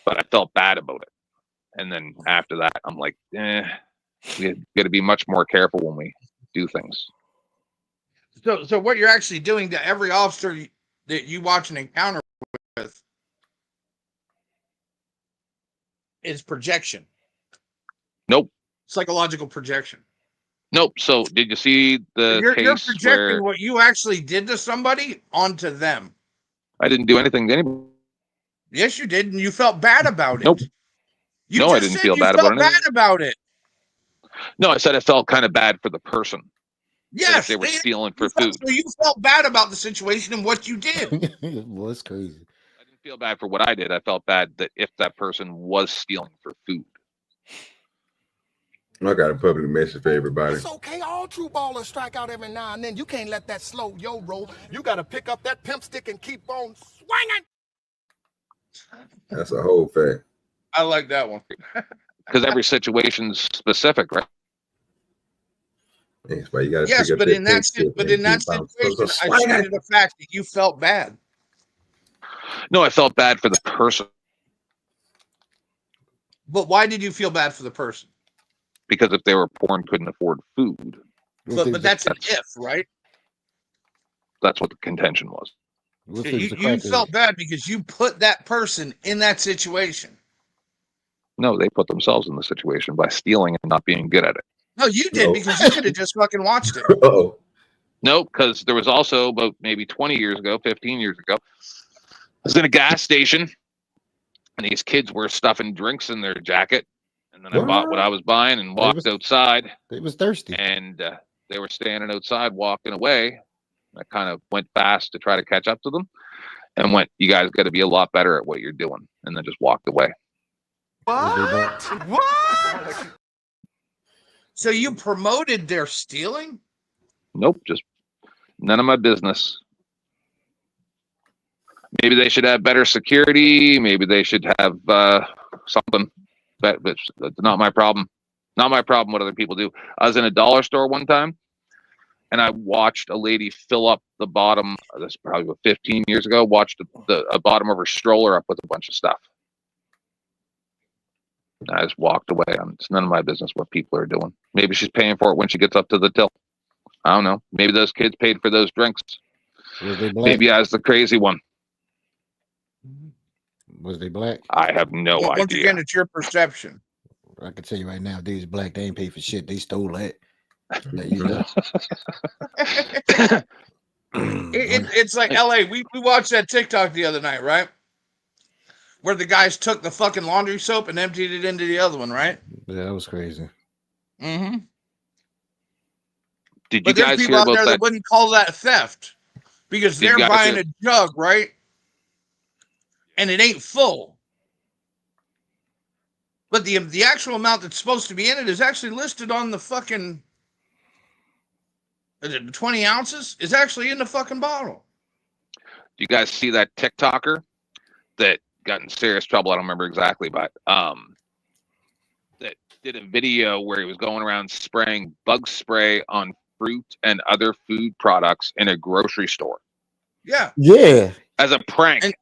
But I felt bad about it. And then after that, I'm like, we got to be much more careful when we do things. So what you're actually doing to every officer that you watch an encounter with is projection. Nope. Psychological projection. Nope. So did you see the You're case projecting where what you actually did to somebody onto them? I didn't do anything to anybody? Yes, you did, and you felt bad about it. Nope. You No, just I didn't said feel you bad felt about bad it. about it. No, I said I felt kind of bad for the person. Yes, if they were stealing for food. So you felt bad about the situation and what you did. Well, it's crazy. I didn't feel bad for what I did. I felt bad that if that person was stealing for food. I got a public message for everybody. It's okay. All true ballers strike out every now and then. You can't let that slow yo roll. You got to pick up that pimp stick and keep on swinging. That's a whole fact. I like that one. Because every situation's specific, right? That's why you got to Yes, pick up but that in that pimp stick but and in that keep on situation, I swinging. stated the fact that you felt bad. No, I felt bad for the person. But why did you feel bad for the person? Because if they were poor and couldn't afford food. But that's an if, right? That's what the contention was. You felt bad because you put that person in that situation. No, they put themselves in the situation by stealing and not being good at it. No, you did because you could have just fucking watched it. Uh-oh. No, because there was also about maybe 20 years ago, 15 years ago, I was in a gas station and these kids were stuffing drinks in their jacket. And then I bought what I was buying and walked outside. They was thirsty. And they were standing outside walking away. I kind of went fast to try to catch up to them and went, you guys got to be a lot better at what you're doing. And then just walked away. What? What? So you promoted their stealing? Nope, just none of my business. Maybe they should have better security. Maybe they should have something. That's not my problem. Not my problem what other people do. I was in a dollar store one time, and I watched a lady fill up the bottom. This is probably about 15 years ago. Watched the bottom of her stroller up with a bunch of stuff. I just walked away. It's none of my business what people are doing. Maybe she's paying for it when she gets up to the till. I don't know. Maybe those kids paid for those drinks. Maybe I was the crazy one. Was they black? I have no idea. Once again, it's your perception. I can tell you right now, if these black, they ain't paid for shit. They stole that. You know. It's like LA. We watched that TikTok the other night, right? Where the guys took the fucking laundry soap and emptied it into the other one, right? Yeah, that was crazy. Mm-hmm. Did But you there's guys people hear out there about that that? wouldn't call that theft because Did you they're guys buying hear- a jug, right? And it ain't full. But the actual amount that's supposed to be in it is actually listed on the fucking 20 ounces is actually in the fucking bottle. Do you guys see that TikToker that got in serious trouble? I don't remember exactly, but that did a video where he was going around spraying bug spray on fruit and other food products in a grocery store. Yeah. Yeah. As a prank.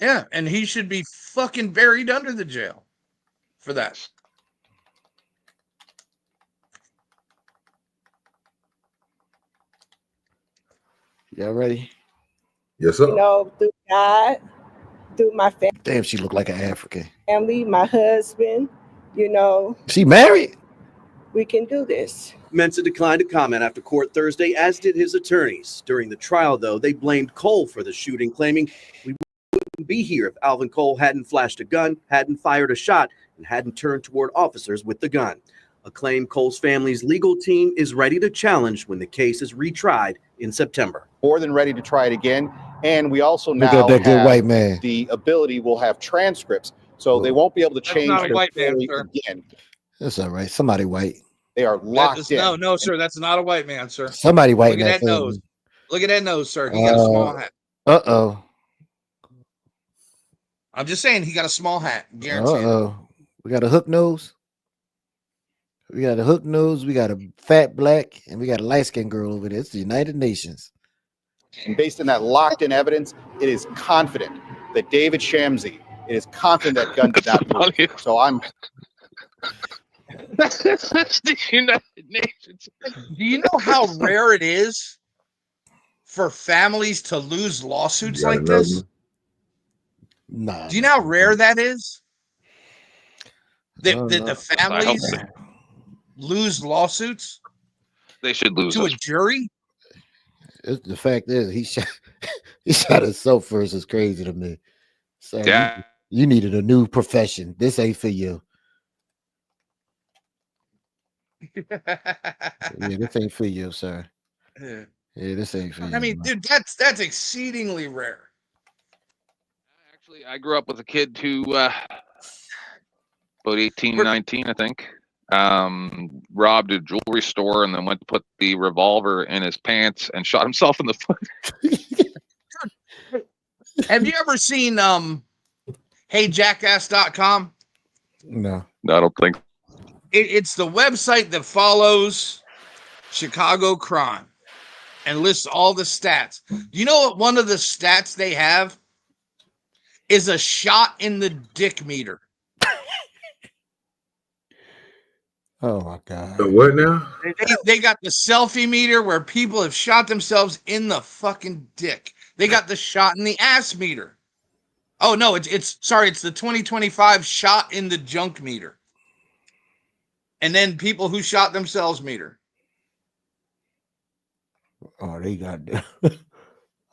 Yeah, and he should be fucking buried under the jail for that. Y'all ready? Yes, sir. You know, through God, through my Damn, she looked like an African. family, my husband, you know, She married? we can do this. Mensa declined to comment after court Thursday, as did his attorneys. During the trial, though, they blamed Cole for the shooting, claiming we wouldn't be here if Alvin Cole hadn't flashed a gun, hadn't fired a shot, and hadn't turned toward officers with the gun. A claim Cole's family's legal team is ready to challenge when the case is retried in September. More than ready to try it again. And we also Look now at that good have white man. the ability, we'll have transcripts So they won't be able to That's change not a their white man, story sir. again. That's all right. Somebody white. They are locked in. No, sir. That's not a white man, sir. Somebody white Look in at that that nose. family. Look at that nose, sir. He got a small hat. Uh-oh. I'm just saying he got a small hat. Guaranteed. Uh-oh. We got a hook nose. We got a hook nose. We got a fat black, and we got a light-skinned girl over there. It's the United Nations. And based on that locked-in evidence, it is confident that David Shamsi, it is confident that gun did not move. So I'm... the United Nations. Do you know how rare it is for families to lose lawsuits like this? Nah. Do you know how rare that is? That the families lose lawsuits? They should lose to a jury? The fact is, he shot himself first is crazy to me. So Yeah. you needed a new profession. This ain't for you. Yeah, this ain't for you, sir. Yeah. Yeah, this ain't for you. I mean, dude, that's exceedingly rare. Actually, I grew up with a kid who, about 18, 19, I think, robbed a jewelry store and then went to put the revolver in his pants and shot himself in the foot. Have you ever seen HeyJackass.com? No. I don't think. It's the website that follows Chicago crime and lists all the stats. Do you know what one of the stats they have is a shot in the dick meter? Oh my God. The what now? They got the selfie meter where people have shot themselves in the fucking dick. They got the shot in the ass meter. Oh no, it's the 2025 shot in the junk meter. And then people who shot themselves meter. Oh, they got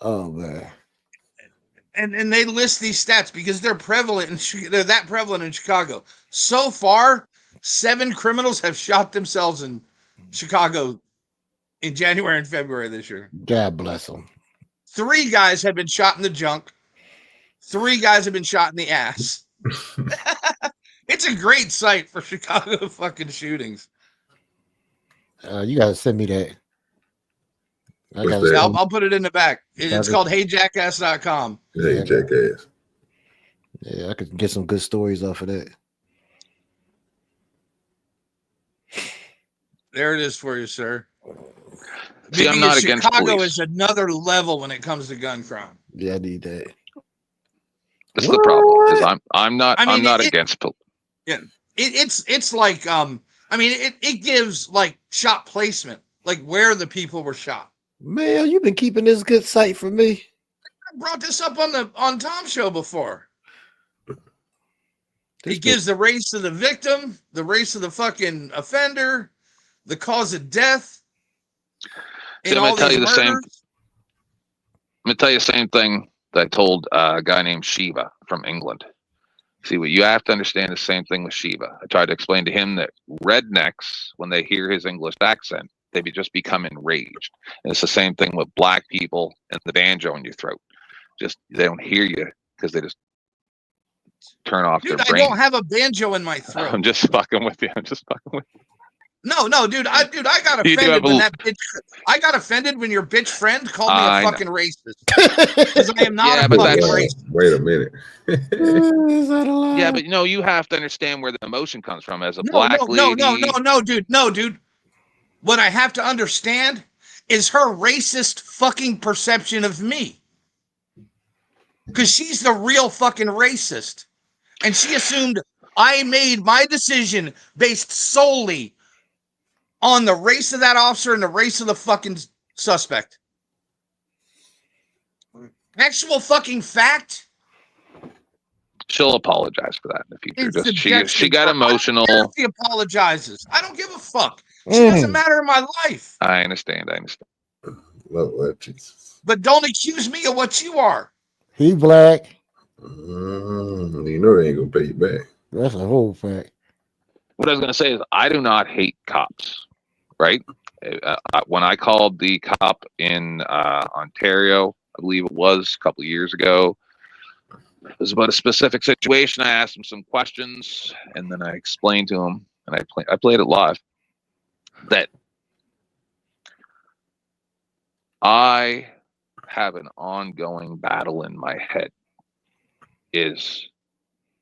oh man. And they list these stats because they're prevalent they're that prevalent in Chicago. So far, 7 criminals have shot themselves in Chicago in January and February this year. God bless them. 3 guys have been shot in the junk. 3 guys have been shot in the ass. It's a great site for Chicago fucking shootings. You gotta send me that. I'll put it in the back. It's called HeyJackass.com. Hey, Jackass. Yeah, I could get some good stories off of that. There it is for you, sir. See, I'm not against Chicago police. is another level when it comes to gun crime. Yeah, I need that. That's the problem. Because I'm not against police. Yeah, it's like it gives like shot placement, like where the people were shot. Man, you've been keeping this good site for me. I brought this up on Tom's show before. It gives the race of the victim, the race of the fucking offender, the cause of death. See, I'm gonna tell you the same. I'm gonna tell you the same thing that I told a guy named Shiva from England. See, what you have to understand the same thing with Shiva. I tried to explain to him that rednecks, when they hear his English accent, they just become enraged. And it's the same thing with black people and the banjo in your throat. Just they don't hear you because they just turn off their brain. I don't have a banjo in my throat. I'm just fucking with you. No, dude. I got offended when that bitch. I got offended when your bitch friend called me a fucking racist. Because I am not a fucking racist. Wait a minute. Yeah, but you have to understand where the emotion comes from. As a black lady. No, dude. What I have to understand is her racist fucking perception of me. Because she's the real fucking racist. And she assumed I made my decision based solely on the race of that officer and the race of the fucking suspect. Actual fucking fact. She'll apologize for that in the future. She got emotional. She apologizes. I don't give a fuck. She doesn't matter in my life. I understand. Love Jesus. But don't accuse me of what you are. He black. You know they ain't gonna pay you back. That's a whole fact. What I was gonna say is I do not hate cops. Right? When I called the cop in Ontario, I believe it was a couple of years ago, It was about a specific situation. I asked him some questions, and then I explained to him, and I played it live, that I have an ongoing battle in my head. Is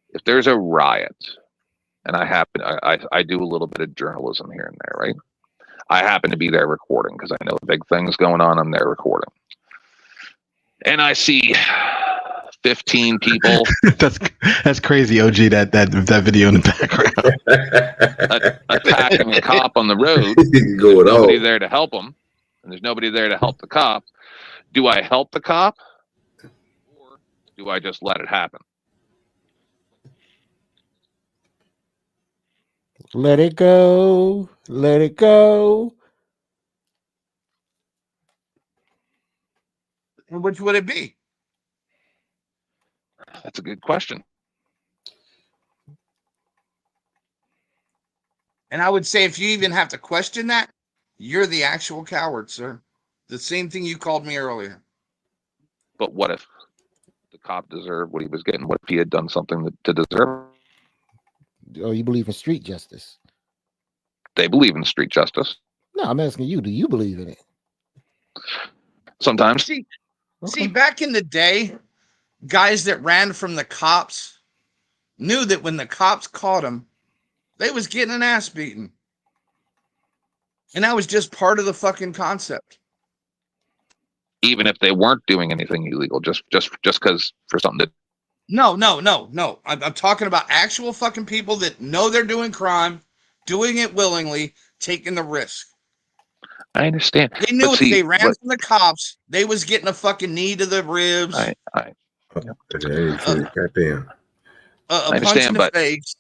if there's a riot, and I do a little bit of journalism here and there, right? I happen to be there recording because I know big things going on. I'm there recording, and I see 15 people. that's crazy, OG. That video in the background. Attacking a cop on the road. There's nobody there to help him, and there's nobody there to help the cop. Do I help the cop, or do I just let it happen? Let it go. Let it go. And which would it be? That's a good question. And I would say if you even have to question that, you're the actual coward, sir. The same thing you called me earlier. But what if the cop deserved what he was getting? What if he had done something to deserve it? Oh, you believe in street justice? They believe in street justice. No, I'm asking you, do you believe in it? Sometimes. See, back in the day, guys that ran from the cops knew that when the cops caught them, they was getting an ass beaten. And that was just part of the fucking concept. Even if they weren't doing anything illegal, just because for something that. No. I'm talking about actual fucking people that know they're doing crime, doing it willingly, taking the risk. I understand. They knew if they ran from the cops, they was getting a fucking knee to the ribs. Goddamn. A punch in the face.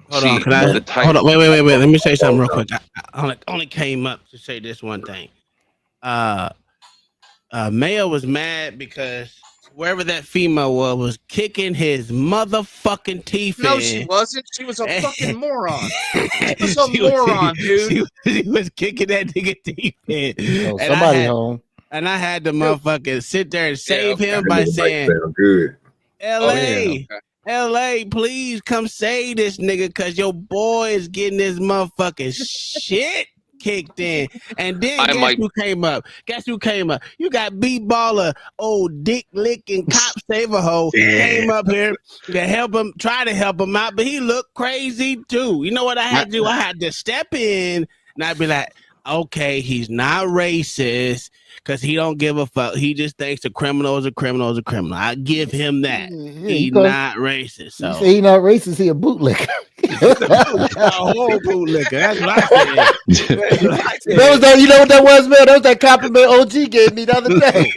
Hold on, hold on, wait. Let me say something real quick. I only came up to say this one thing. Mayo was mad because wherever that female was kicking his motherfucking teeth in. No, she wasn't. She was a fucking moron. She was a moron, dude. She was kicking that nigga teeth in. Oh, somebody home. And I had to motherfucking sit there and save him by saying, good. LA, please come save this nigga because your boy is getting this motherfucking shit kicked in. And then guess who came up? You got B-baller, old dick licking cop saver hoe came up here to help him, try to help him out, but he looked crazy too. You know what I had to do? I had to step in and I'd be like, okay, he's not racist because he don't give a fuck. He just thinks a criminal is a criminal is a criminal. I give him that. He's not racist. So. You say he not racist, he a bootlicker. A whole bootlicker. That's what I said. That was that, you know what that was, man? That was that compliment OG gave me the other day.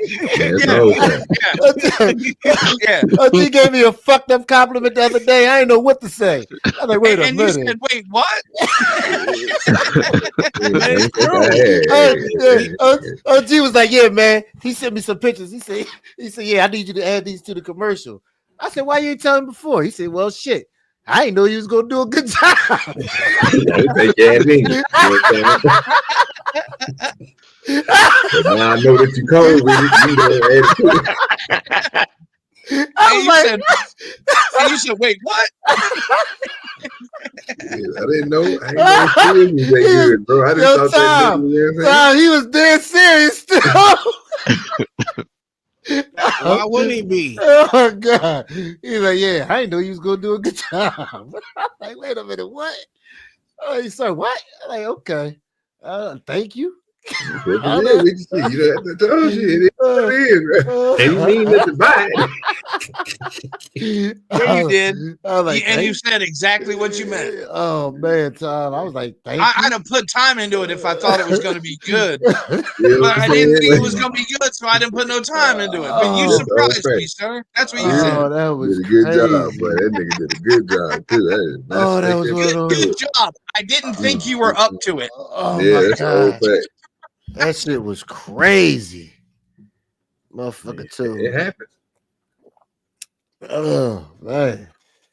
OG gave me a fucked up compliment the other day. I didn't know what to say. I was like, wait a minute. You said, wait, what? OG was like, yeah, man. He sent me some pictures. He said, yeah, I need you to add these to the commercial. I said, why you ain't telling me before? He said, well, shit. I didn't know you was gonna do a good job. Now I know that you cold with it. You said, wait, what? I didn't know. I didn't know it was that good, bro. I didn't thought that he was dead serious too. Why wouldn't he be? Oh God! He's like, yeah, I didn't know you was gonna do a good job. I'm like, wait a minute, what? Oh, he said, what? I'm like, okay, thank you. You know, that's the shit. And you mean nothing by it. Yeah, you did. Like, and you said exactly what you meant. Oh man, Tom, I was like, thank you. I'd have put time into it if I thought it was going to be good, but I didn't think it was going to be good, so I didn't put no time into it. But you surprised me, sir. That's what you said. Oh, that was a good job, bro. That nigga did a good job too. That was good job. I didn't think you were up to it. Oh, yeah, that's old fact. That shit was crazy, motherfucker. Too. It happened. Oh man,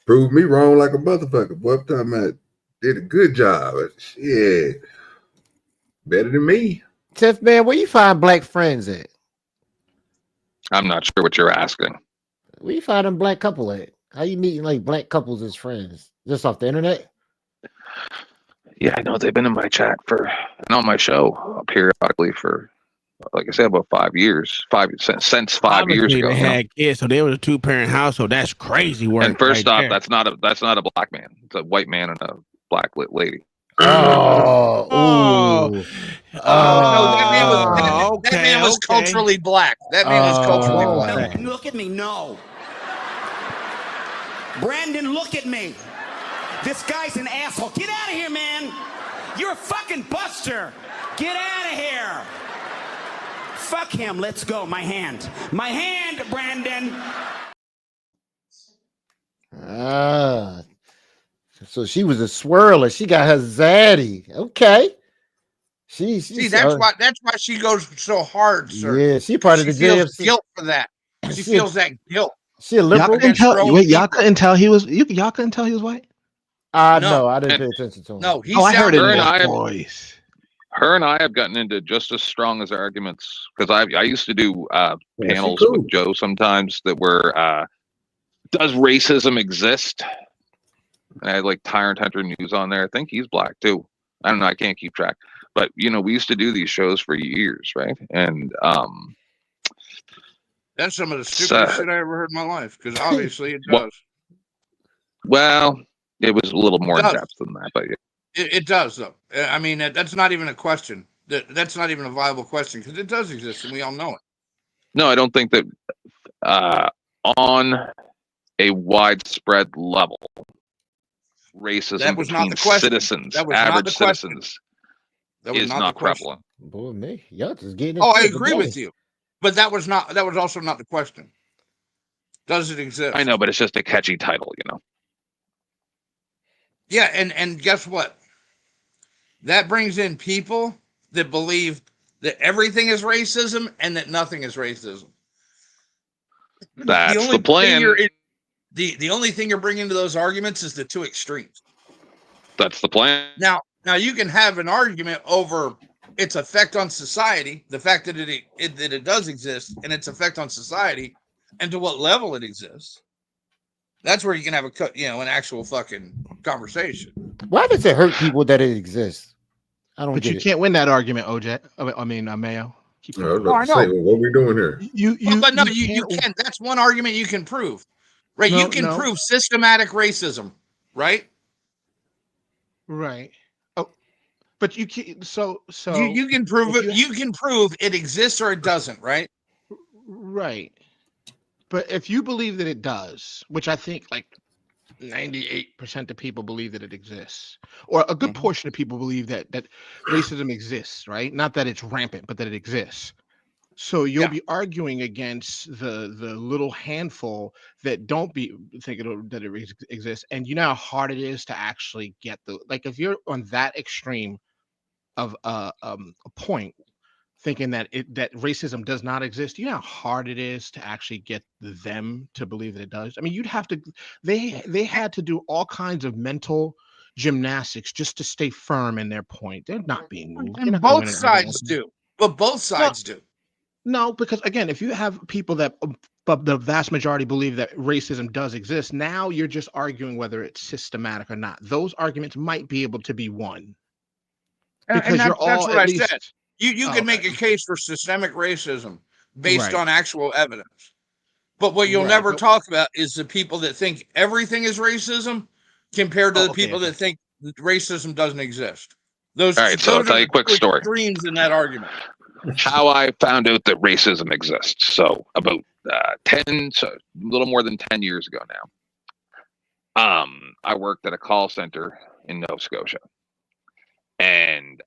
proved me wrong like a motherfucker. Boy, I'm talking about did a good job. Shit, better than me. Tiff, man, where you find black friends at? I'm not sure what you're asking. Where you find them black couple at? How you meeting like black couples as friends? Just off the internet? Yeah, I know they've been in my chat and on my show periodically for, like I said, about 5 years. Since 5 years Obviously, ago. they had kids, so they were a 2-parent household. That's crazy work. And first right off, there. that's not a black man. It's a white man and a black lady. Oh, no, that man was culturally black. That man was culturally black. Look at me, no. Brandon, look at me. This guy's an asshole. Get out of here, man. You're a fucking buster. Get out of here. Fuck him. Let's go. My hand. My hand, Brandon. So she was a swirler. She got her zaddy. Okay. See, that's why she goes so hard, sir. Yeah, she part of the feels JFC. guilt for that. She feels that guilt. She a liberal. Y'all couldn't tell he was. Y'all couldn't tell he was white. No, I didn't pay attention to him. No, I heard it in his voice. Her and I have gotten into just as strong as arguments because I used to do panels with Joe sometimes that were does racism exist? And I had like Tyrant Hunter News on there. I think he's black too. I don't know. I can't keep track. But we used to do these shows for years, right? And that's some of the stupidest shit I ever heard in my life. Because obviously it does. Well, it was a little more in depth than that, but yeah. It does, though. I mean, that's not even a question. That's not even a viable question because it does exist, and we all know it. No, I don't think that on a widespread level, racism between citizens, average citizens, is not prevalent. Boy, me, y'all just getting. Oh, I agree with you, but that was also not the question. Does it exist? I know, but it's just a catchy title, Yeah, and guess what? That brings in people that believe that everything is racism and that nothing is racism. That's the plan. The only thing you're bringing to those arguments is the two extremes. That's the plan. Now you can have an argument over its effect on society, the fact that it does exist, and its effect on society, and to what level it exists. That's where you can have an actual fucking conversation. Why does it hurt people that it exists? I don't. But you can't win that argument, OJ. I mean, Mayo. I know. What we doing here? You can. That's one argument you can prove, right? You can prove systematic racism, right? Right. Oh, but you can't. So you can prove it. You can prove it exists or it doesn't, right? Right. But if you believe that it does, which I think like 98% of people believe that it exists, or a good portion of people believe that racism exists, right? Not that it's rampant, but that it exists. So you'll be arguing against the little handful that don't think that it exists, and you know how hard it is to actually get if you're on that extreme of a point, thinking that racism does not exist, you know how hard it is to actually get them to believe that it does. I mean, you'd have to. They had to do all kinds of mental gymnastics just to stay firm in their point. They're not being moved. And both sides do, but both sides do. No, because again, if you have people that the vast majority believe that racism does exist, now you're just arguing whether it's systematic or not. Those arguments might be able to be won. Because that's what I said. You can make a case for systemic racism based on actual evidence. But what you'll never talk about is the people that think everything is racism compared to the people that think racism doesn't exist. All right, so I'll tell you a quick story. Extremes in that argument. How I found out that racism exists. So about a little more than 10 years ago now, I worked at a call center in Nova Scotia. And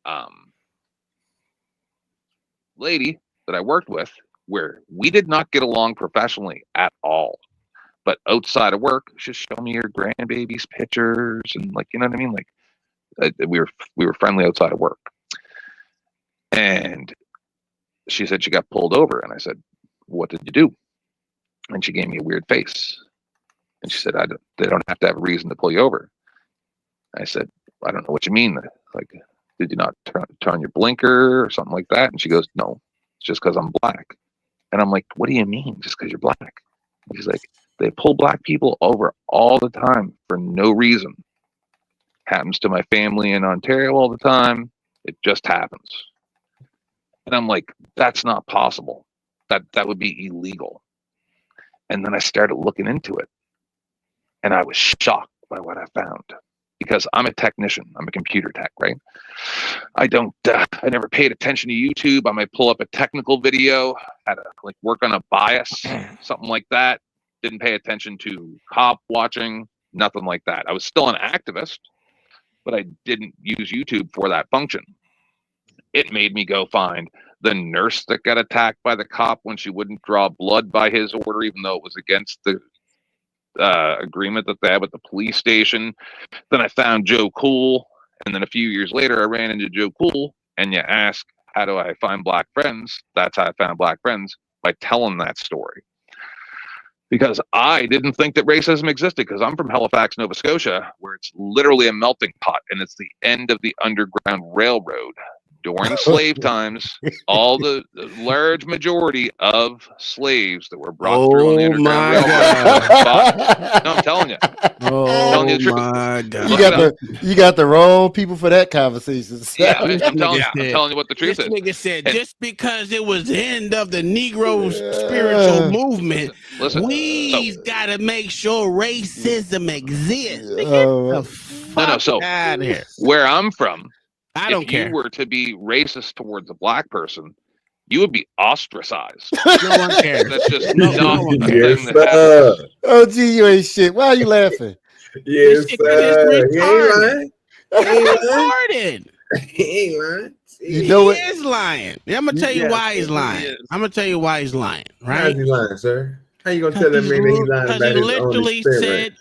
lady that I worked with, where we did not get along professionally at all, but outside of work, she'd show me her grandbaby's pictures and you know what I mean? We were friendly outside of work. And she said she got pulled over, and I said, "What did you do?" And she gave me a weird face, and she said, "They don't have to have a reason to pull you over." I said, "I don't know what you mean. Did you not turn your blinker or something like that?" And she goes, "No, it's just because I'm black." And I'm like, "What do you mean, just because you're black?" He's like, they pull black people over all the time for no reason. Happens to my family in Ontario all the time. It just happens. And I'm like, that's not possible. That would be illegal. And then I started looking into it. And I was shocked by what I found. Because I'm a technician. I'm a computer tech, right? I never paid attention to YouTube. I might pull up a technical video, had to like work on a bias, something like that. Didn't pay attention to cop watching, nothing like that. I was still an activist, but I didn't use YouTube for that function. It made me go find the nurse that got attacked by the cop when she wouldn't draw blood by his order, even though it was against the agreement that they had with the police station. Then I found Joe Cool, and then a few years later I ran into Joe Cool, and you ask, how do I find black friends? That's how I found black friends, by telling that story. Because I didn't think that racism existed, because I'm from Halifax, Nova Scotia, where it's literally a melting pot, and it's the end of the Underground Railroad. During slave times, all the large majority of slaves that were brought through on the Underground Railroad. No, I'm telling you. Oh telling you the truth. my God! You got the wrong people for that conversation. Yeah, I'm telling you what the truth is. This nigga said, just because it was the end of the Negro spiritual movement, we've got to make sure racism exists. So out here. Where I'm from, I don't care. If you were to be racist towards a black person, you would be ostracized. No one cares. That's just not a Yes, thing that happens. Oh, gee, you ain't shit. Why are you laughing? Yes, It's retarded. Retarded. He ain't lying. You know he is lying. I'm gonna tell you why he's lying. I'm gonna tell you why he's lying. Right? How's he lying, sir? How you gonna tell that man that he's lying about his own experiment?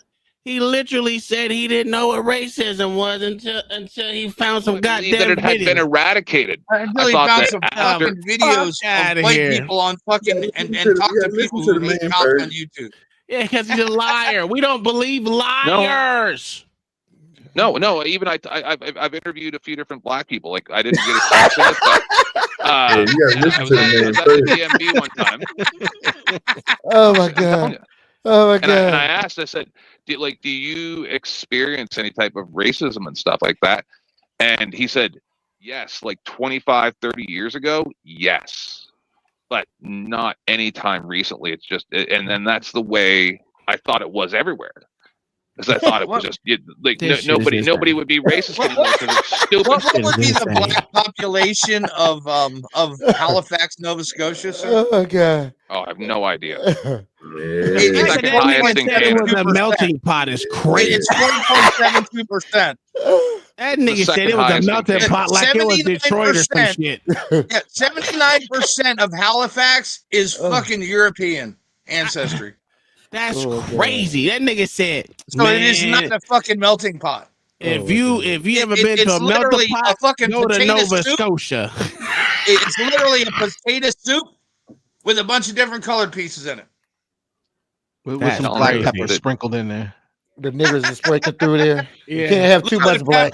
He literally said he didn't know what racism was until he found some goddamn that it had been eradicated. Until he found some fucking videos of white people on fucking and talk to people who hate cops on YouTube. Yeah, because he's a liar. We don't believe liars. No. Even I've interviewed a few different black people. Like I didn't get a chance in it, but you gotta listen to the man. DMV one time. Oh my God. Oh my God. And I asked, I said, do you experience any type of racism and stuff like that? And he said, yes, like 25, 30 years ago, yes, but not anytime recently. It's just, and then that's the way I thought it was everywhere. Because I thought it was just nobody would be racist anymore because it's stupid. What would be the black population of Halifax, Nova Scotia, sir? Oh my God! Oh, I have no idea. It's like it was a melting pot. Is crazy. It's 1.72%. That nigga said it was a melting pot like it was Detroit or some shit. Yeah, 79% of Halifax is fucking European ancestry. That's crazy. That nigga said. So it is not a fucking melting pot. If you ever been to a melting pot, go to Nova Scotia. It's literally a potato soup with a bunch of different colored pieces in it. With some black pepper sprinkled in there. The niggers are sprinkled through there. Yeah. You can't have too much black.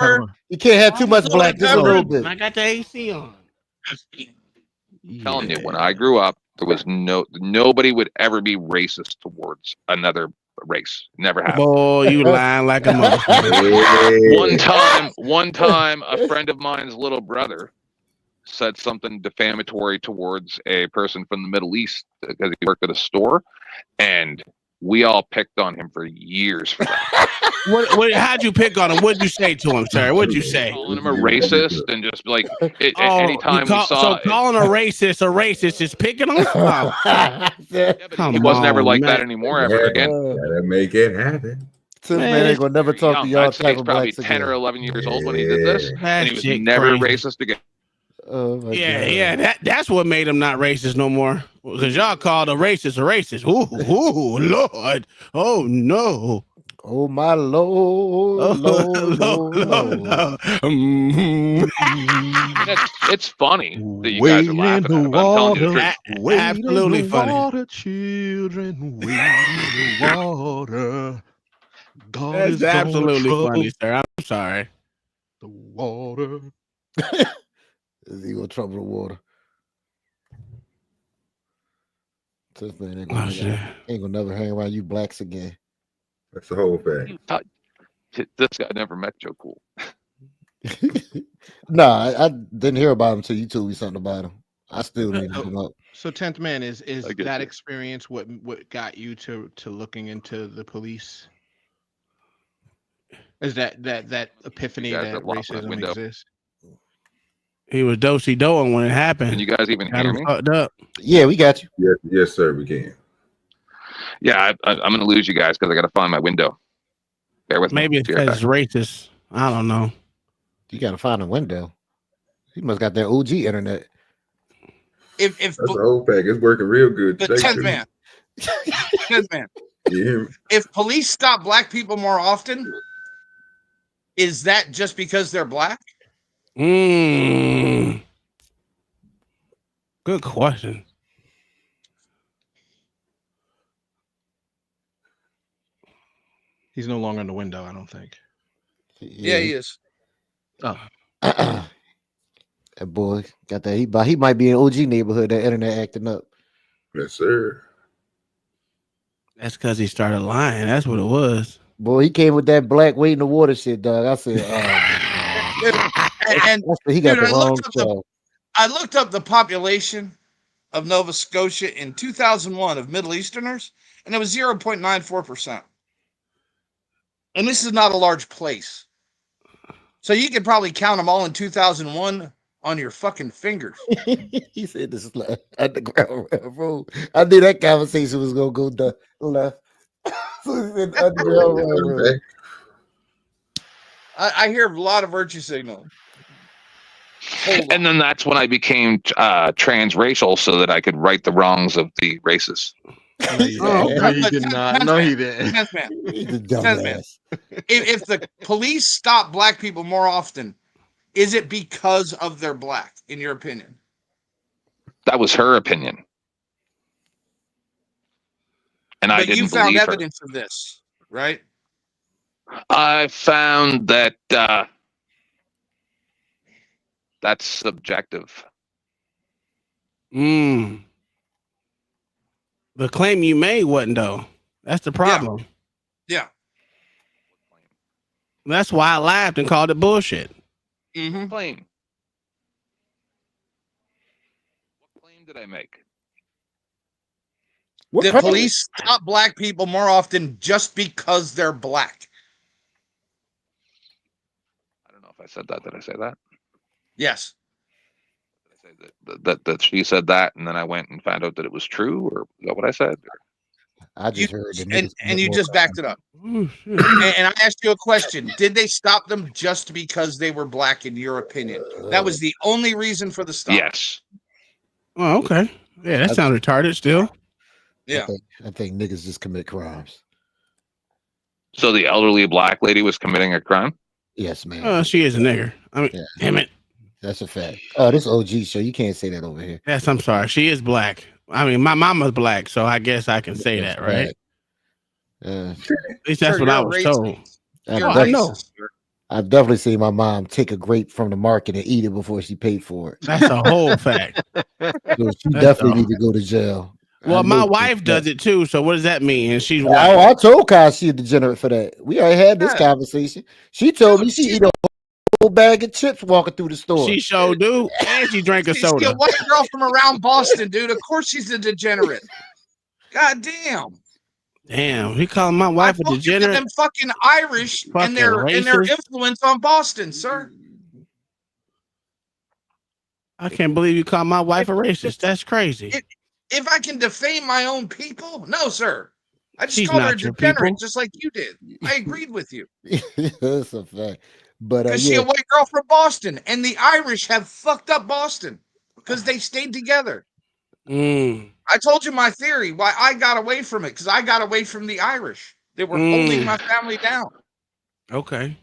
You can't have too much black. Just a little bit. I got the AC on. I'm telling you, when I grew up, there was nobody would ever be racist towards another race. Never happened. Boy, you lying like a motherfucker. One time, a friend of mine's little brother said something defamatory towards a person from the Middle East because he worked at a store, and we all picked on him for years for that. How'd you pick on him? What'd you say to him, sir? What'd you say? Calling him a racist and just like anytime we saw. So calling a racist is picking on him. He wasn't ever like that anymore ever again. Gotta make it happen. This man ain't gonna never talk to y'all type of probably blacks 10 again. or 11 years old when he did this, and he was never racist again. Oh my God. That's what made him not racist no more. Because y'all called a racist. Ooh, Lord. Oh no. Oh my Lord. It's funny that you guys are laughing at it, but I'm telling you the truth. Absolutely funny. Water, children, wait in the water. God That's is absolutely gonna funny, trouble sir. I'm sorry. the water. Is he gonna trouble the water? This man ain't gonna never hang around you blacks again. That's the whole fact. This guy never met Joe Cool. Nah, I didn't hear about him until you told me something about him. I still need to look him up. So 10th man is that you. experience what got you to looking into the police? Is that epiphany that racism exists? He was do-si-doing when it happened. Can you guys even hear me? Fucked up. Yeah, we got you. Yes, sir, we can. Yeah, I'm going to lose you guys because I got to find my window. Bear with Maybe me. it's because it's racist. I don't know. You got to find a window. He must got that OG internet. If That's the whole pack. It's working real good. The 10th man. 10th man. Yeah. If police stop black people more often, is that just because they're black? Good question. He's no longer in the window, I don't think. Yeah, he is. Oh. That boy got that. He might be in OG neighborhood. That internet acting up. Yes, sir. That's because he started lying. That's what it was. Boy, he came with that black weight in the water shit, dog. I said, and he got dude, the wrong show. I looked up the population of Nova Scotia in 2001 of Middle Easterners, and it was 0.94%. And this is not a large place. So you could probably count them all in 2001 on your fucking fingers. He said this is like Underground Railroad. I knew that conversation was gonna go left. So he said Underground Railroad. I hear a lot of virtue signaling. And then that's when I became transracial so that I could right the wrongs of the racists. No, he did not. No, he didn't. 10th man. He's a 10th man. If the police stop black people more often, is it because of they're black, in your opinion? That was her opinion. And I didn't you found believe her. evidence of this, right? I found that that's subjective. The claim you made wasn't, though. That's the problem. Yeah. That's why I laughed and called it bullshit. Claim. What claim did I make? The police stop black people more often just because they're black. I don't know if I said that. Did I say that? Yes. Did I say that she said that, and then I went and found out that it was true, or is that what I said? I just heard and you just backed it up. And I asked you a question. Did they stop them just because they were black, in your opinion? That was the only reason for the stop. Yes. Oh, okay. Yeah, that sounds retarded still. Yeah. I think niggas just commit crimes. So the elderly black lady was committing a crime? Yes, man. She is a nigger. I mean, damn it. That's a fact. Oh, this OG show. You can't say that over here. Yes, I'm sorry. She is black. I mean, my mama's black, so I guess I can say that, right? At least that's what I was told. I know. I've definitely seen my mom take a grape from the market and eat it before she paid for it. That's a whole fact. So she definitely need to go to jail. Well, my wife does it too. So what does that mean? And she's white. I told Kyle she a degenerate for that. We already had this conversation. She told me she eat a whole bag of chips walking through the store. She sure do, and she drank a soda. She's a white girl from around Boston, dude. Of course she's a degenerate. God damn. Damn, he calling my wife a degenerate. Them fucking Irish and their influence on Boston, sir. I can't believe you call my wife a racist. That's crazy. If I can defame my own people, no, sir. I just She's called her a not your degenerate, people. just like you did. I agreed with you. That's a fact. But Because she's a white girl from Boston, and the Irish have fucked up Boston because they stayed together. I told you my theory why I got away from it, because I got away from the Irish. They were holding my family down. Okay,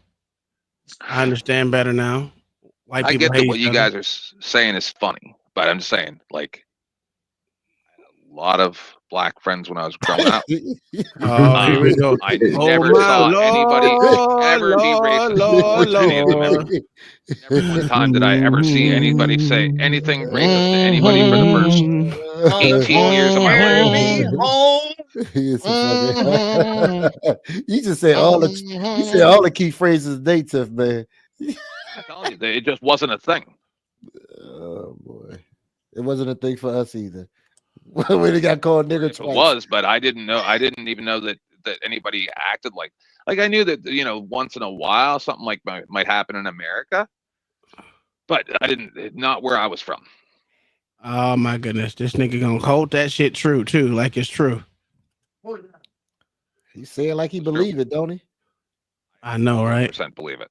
I understand better now. White I people get that hate what each you other. guys are saying is funny, but I'm just saying, like, a lot of black friends when I was growing up. Oh, here we go. I never saw anybody ever be racist towards any of them ever. Never one time did I ever see anybody say anything racist to anybody for the first 18 years of my Carry life. me home. He's a fucking. You just said all the key phrases they took, man. I'm telling you, it just wasn't a thing. Oh boy, it wasn't a thing for us either. When it got called nigger It twice. was, but I didn't know. I didn't even know that anybody acted like I knew that once in a while something like might happen in America, but I didn't. Not where I was from. Oh my goodness, this nigga gonna hold that shit true too, like it's true. He said like he believe it, don't he? I know, right? 100% believe it.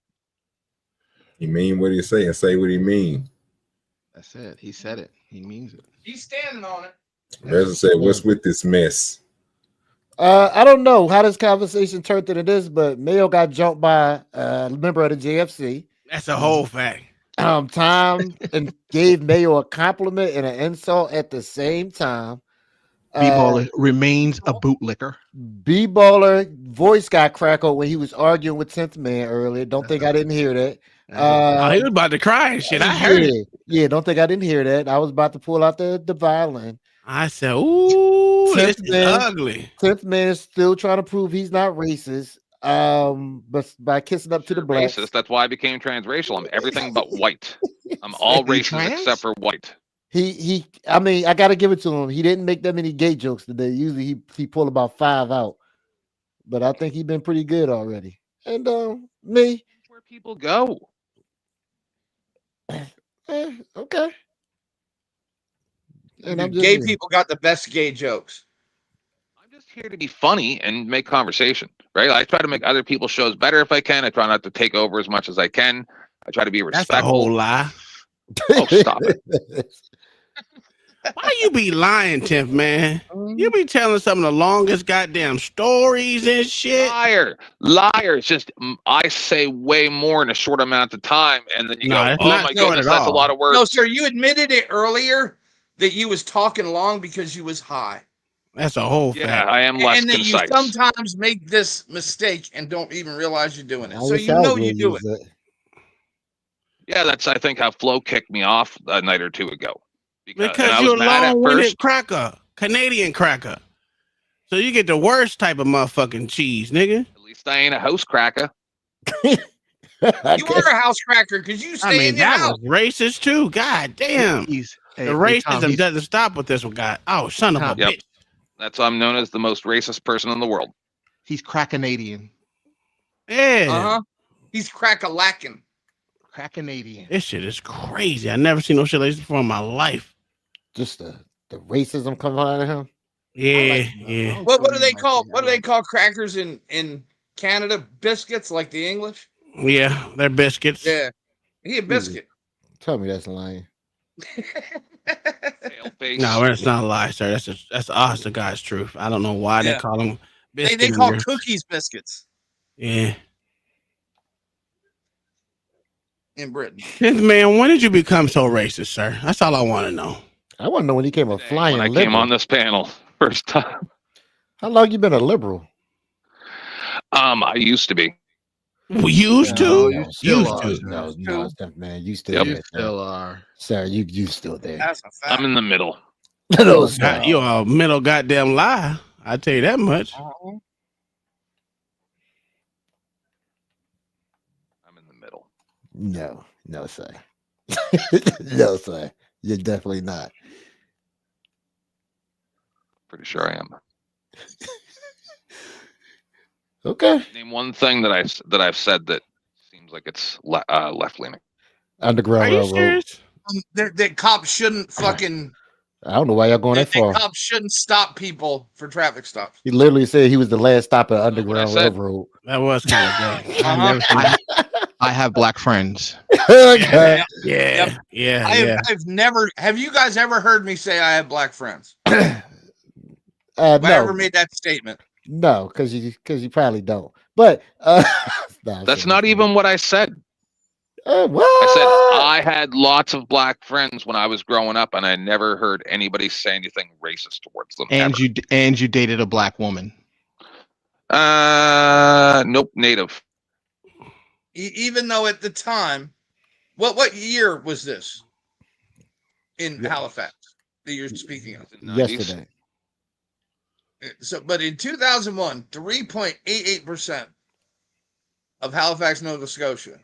He mean what he say and say what he mean. That's it. He said it. He means it. He's standing on it. Resin said, "What's with this mess?" I don't know how this conversation turned into this, but Mayo got jumped by a member of the JFC. That's a whole fact. Tom and gave Mayo a compliment and an insult at the same time. B-Baller remains a bootlicker. B-Baller voice got crackled when he was arguing with 10th Man earlier. Don't think I didn't hear that. He was about to cry and shit. I heard it. Yeah, don't think I didn't hear that. I was about to pull out the violin. I said, ooh, this is ugly. 10th Man is still trying to prove he's not racist. But by kissing up to the blacks. Racist. That's why I became transracial. I'm everything but white. I'm all races except for white. I mean, I gotta give it to him. He didn't make that many gay jokes today. Usually he pulled about 5 out. But I think he's been pretty good already. And me. Where people go. Okay. And gay people got the best gay jokes. I'm just here to be funny and make conversation, right? I try to make other people's shows better if I can. I try not to take over as much as I can. I try to be respectful. That's a whole lie. Oh, stop it. Why you be lying, 10th Man? You be telling some of the longest goddamn stories and shit. Liar. It's just I say way more in a short amount of time, and then you go, oh my goodness, that's a lot of words. No, sir, you admitted it earlier that you was talking long because you was high. That's a whole fact. Yeah, I am less and that concise. you sometimes make this mistake and don't even realize you're doing it. So you know you do it. Yeah, that's I think how Flo kicked me off a night or two ago. Because you're a long-winded cracker, Canadian cracker. So you get the worst type of motherfucking cheese, nigga. At least I ain't a house cracker. You are a house cracker because you stay in your house. Was racist too. God damn. The racism doesn't stop with this one guy. Oh, son of a bitch. That's why I'm known as the most racist person in the world. He's crack-Canadian. Yeah. He's crack-a-lacking. Crack-Canadian. This shit is crazy. I never seen no shit like this before in my life. Just the racism coming out of him. Yeah. What do they call crackers in Canada? Biscuits, like the English? Yeah, they're biscuits. Yeah. He a biscuit. Tell me that's lying. No, it's not a lie, sir. That's honest to God's truth. I don't know why they call them biscuits. They call cookies biscuits. Yeah. In Britain. Man, when did you become so racist, sir? That's all I want to know. I want to know when you came a flying when I liberal. came on this panel first time. How long you been a liberal? I used to be. Used to? No, man. You still there, still are. Sir, you still there. That's a fact. I'm in the middle. You're a middle goddamn lie. I tell you that much. I'm in the middle. No, sir. No, sir. You're definitely not. Pretty sure I am. Okay. Name one thing that I've said that seems like it's left leaning. Underground Railroad. That cops shouldn't fucking. I don't know why y'all going that far. Cops shouldn't stop people for traffic stops. He literally said he was the last stop at Underground Railroad. That was kind of bad. I have black friends. Okay. Yeah. I've never. Have you guys ever heard me say I have black friends? No. Have I ever made that statement? No, because you probably don't. But that's not even what I said. What? I said I had lots of black friends when I was growing up, and I never heard anybody say anything racist towards them. And you dated a black woman. Nope, native. Even though at the time, what year was this in Halifax? that you're speaking of? Yesterday. So, but in 2001, 3.88% of Halifax, Nova Scotia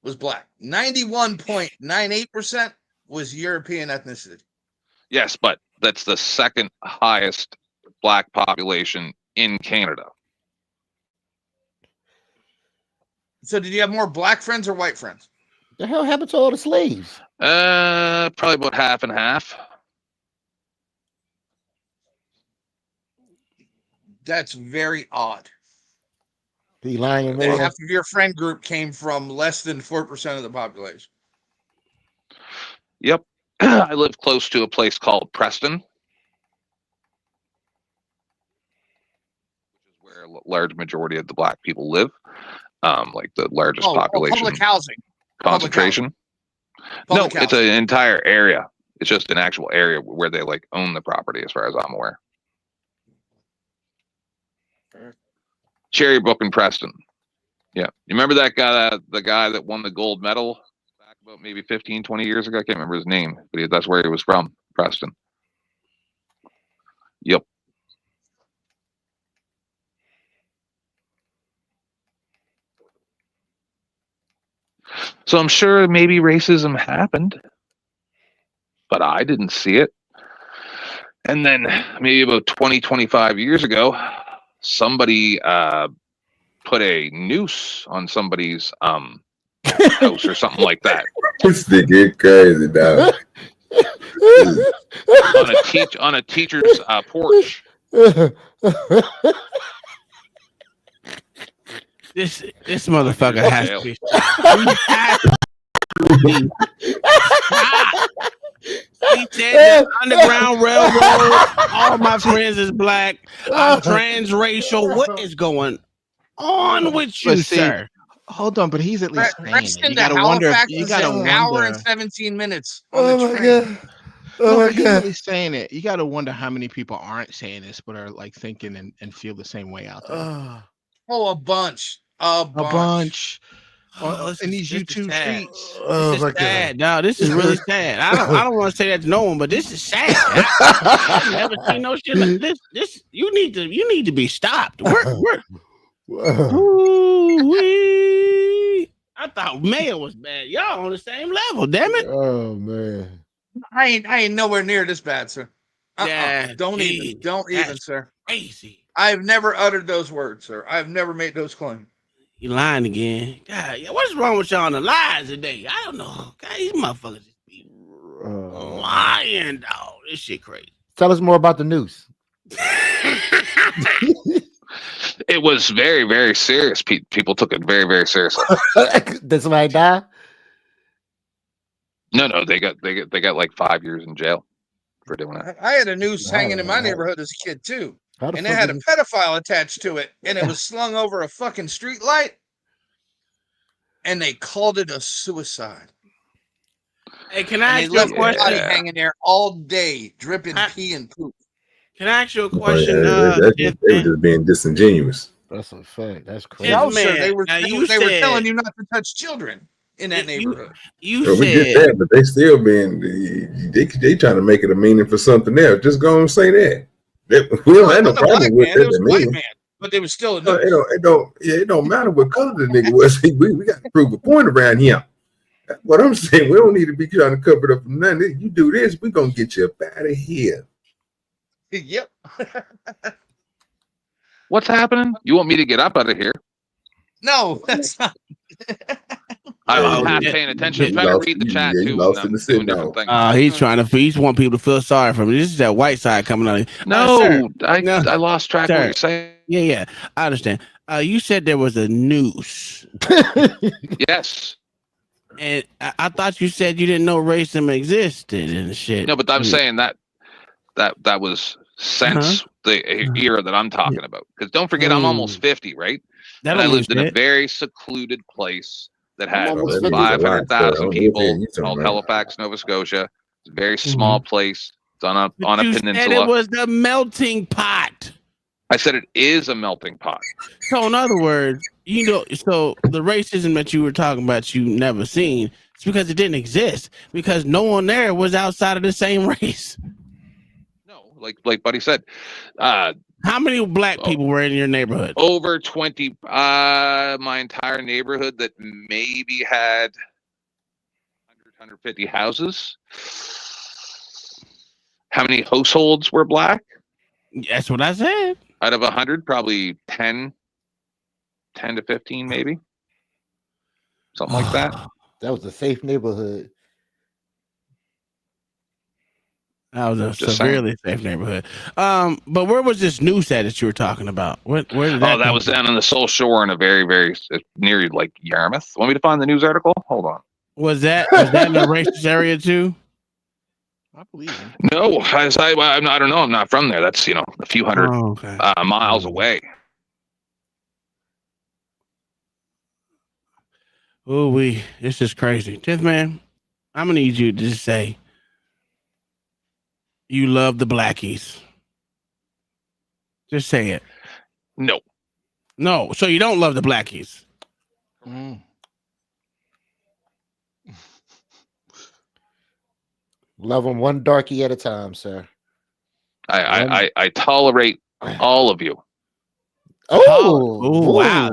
was black. 91.98% was European ethnicity. Yes, but that's the second highest black population in Canada. So did you have more black friends or white friends? The hell happened to all the slaves? Probably about half and half. That's very odd. The lying That half of your friend group came from less than 4% of the population. Yep. I live close to a place called Preston, which is where a large majority of the black people live. Like the largest population. Public housing. Concentration. Public No, it's an entire area. It's just an actual area where they like own the property, as far as I'm aware. Cherry Brook in Preston. Yeah. You remember that guy, the guy that won the gold medal back about maybe 15, 20 years ago? I can't remember his name, but that's where he was from, Preston. Yep. So I'm sure maybe racism happened, but I didn't see it. And then maybe about 20, 25 years ago, somebody put a noose on somebody's house or something like that. This nigga crazy, dog. on a teacher's porch. This motherfucker has to be. He said the Underground Railroad. All my friends is black. I'm transracial. What is going on with you, sir? Hold on, but he's at least saying it. Preston You to gotta wonder. Halifax You is gotta an hour wonder. and 17 minutes. Oh my god. Oh my He's god. really saying it. You gotta wonder how many people aren't saying this, but are like thinking and feel the same way out there. Oh, a bunch. A bunch. Oh, In these YouTube streets. This is sad. No, this is really sad. I don't want to say that to no one, but this is sad. I've never seen no shit like this. This you need to be stopped. Ooh-wee. I thought Mayo was bad. Y'all on the same level, damn it. Oh man. I ain't nowhere near this bad, sir. Yeah, Don't even, sir. Crazy. I've never uttered those words, sir. I've never made those claims. You lying again. God, what's wrong with y'all on the lies today? I don't know. God, these motherfuckers just be lying, dog. This shit crazy. Tell us more about the noose. It was very, very serious. People took it very, very seriously. Did somebody die? No, they got like 5 years in jail for doing it. I had a noose hanging in my neighborhood as a kid too, and it had a pedophile attached to it, and it was slung over a fucking street light, and they called it a suicide. Hey, can I ask they you a left the body question? hanging there all day, dripping pee and poop. Can I ask you a question? They were just being disingenuous. That's a fact. That's crazy. No, sir, they were you they were said- telling you not to touch children in that neighborhood. You Well, we get that, but they still being they trying to make it a meaning for something else. Just go and say that. We don't have no problem with It was that. a white man, but they was still a No, noose. it don't matter what color the nigga was. We got to prove a point around here. That's what I'm saying. We don't need to be trying to cover it up from nothing. You do this, we're gonna get you up out of here. Yep. What's happening? You want me to get up out of here? No, that's not. I'm half paying attention. I'm trying to read the chat too. Doing different things. He's want people to feel sorry for me. This is that white side coming on. No, I lost track of what you're saying. Yeah, I understand. You said there was a noose. Yes. And I thought you said you didn't know racism existed and shit. No, but I'm saying that was since the era that I'm talking about. Because don't forget, I'm almost 50, right? And I lived in a very secluded place that had 500,000 people called Halifax, Nova Scotia. It's a very small place. It's on a peninsula. Said it was the melting pot. I said it is a melting pot. So in other words, so the racism that you were talking about, you never seen. It's because it didn't exist. Because no one there was outside of the same race. No, like Buddy said. How many black people were in your neighborhood? Over 20. My entire neighborhood that maybe had 150 houses. How many households were black? That's what I said. Out of 100, probably 10 to 15, maybe. Something like that. That was a safe neighborhood. That was a severely safe neighborhood. But where was this news at that you were talking about? Where did that that was down on the Soul Shore in a very, very near like Yarmouth. Want me to find the news article? Hold on. Was that in a racist area too? I believe him. No, I don't know. I'm not from there. That's a few hundred miles away. Oh, this is crazy. 10th man, I'm gonna need you to just say you love the blackies. Just say it. No. No. So you don't love the blackies. Love them one darkie at a time, sir. I tolerate all of you. Oh, wow.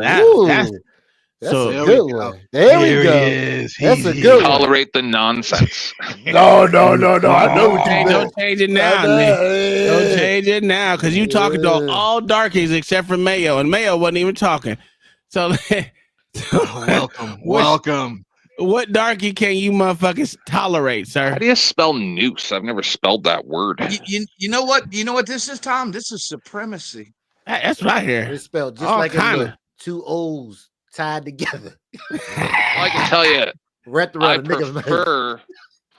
That's a good one. There we go. That's a good one. Tolerate the nonsense. No. I know what you meant. Don't change it now, Nick. Don't change it now, because you talking to all darkies except for Mayo, and Mayo wasn't even talking. So, welcome. What darkie can you motherfuckers tolerate, sir? How do you spell noose? I've never spelled that word. You know what? You know what this is, Tom? This is supremacy. That's what I hear. It's spelled just like in two O's tied together. I can tell you, I prefer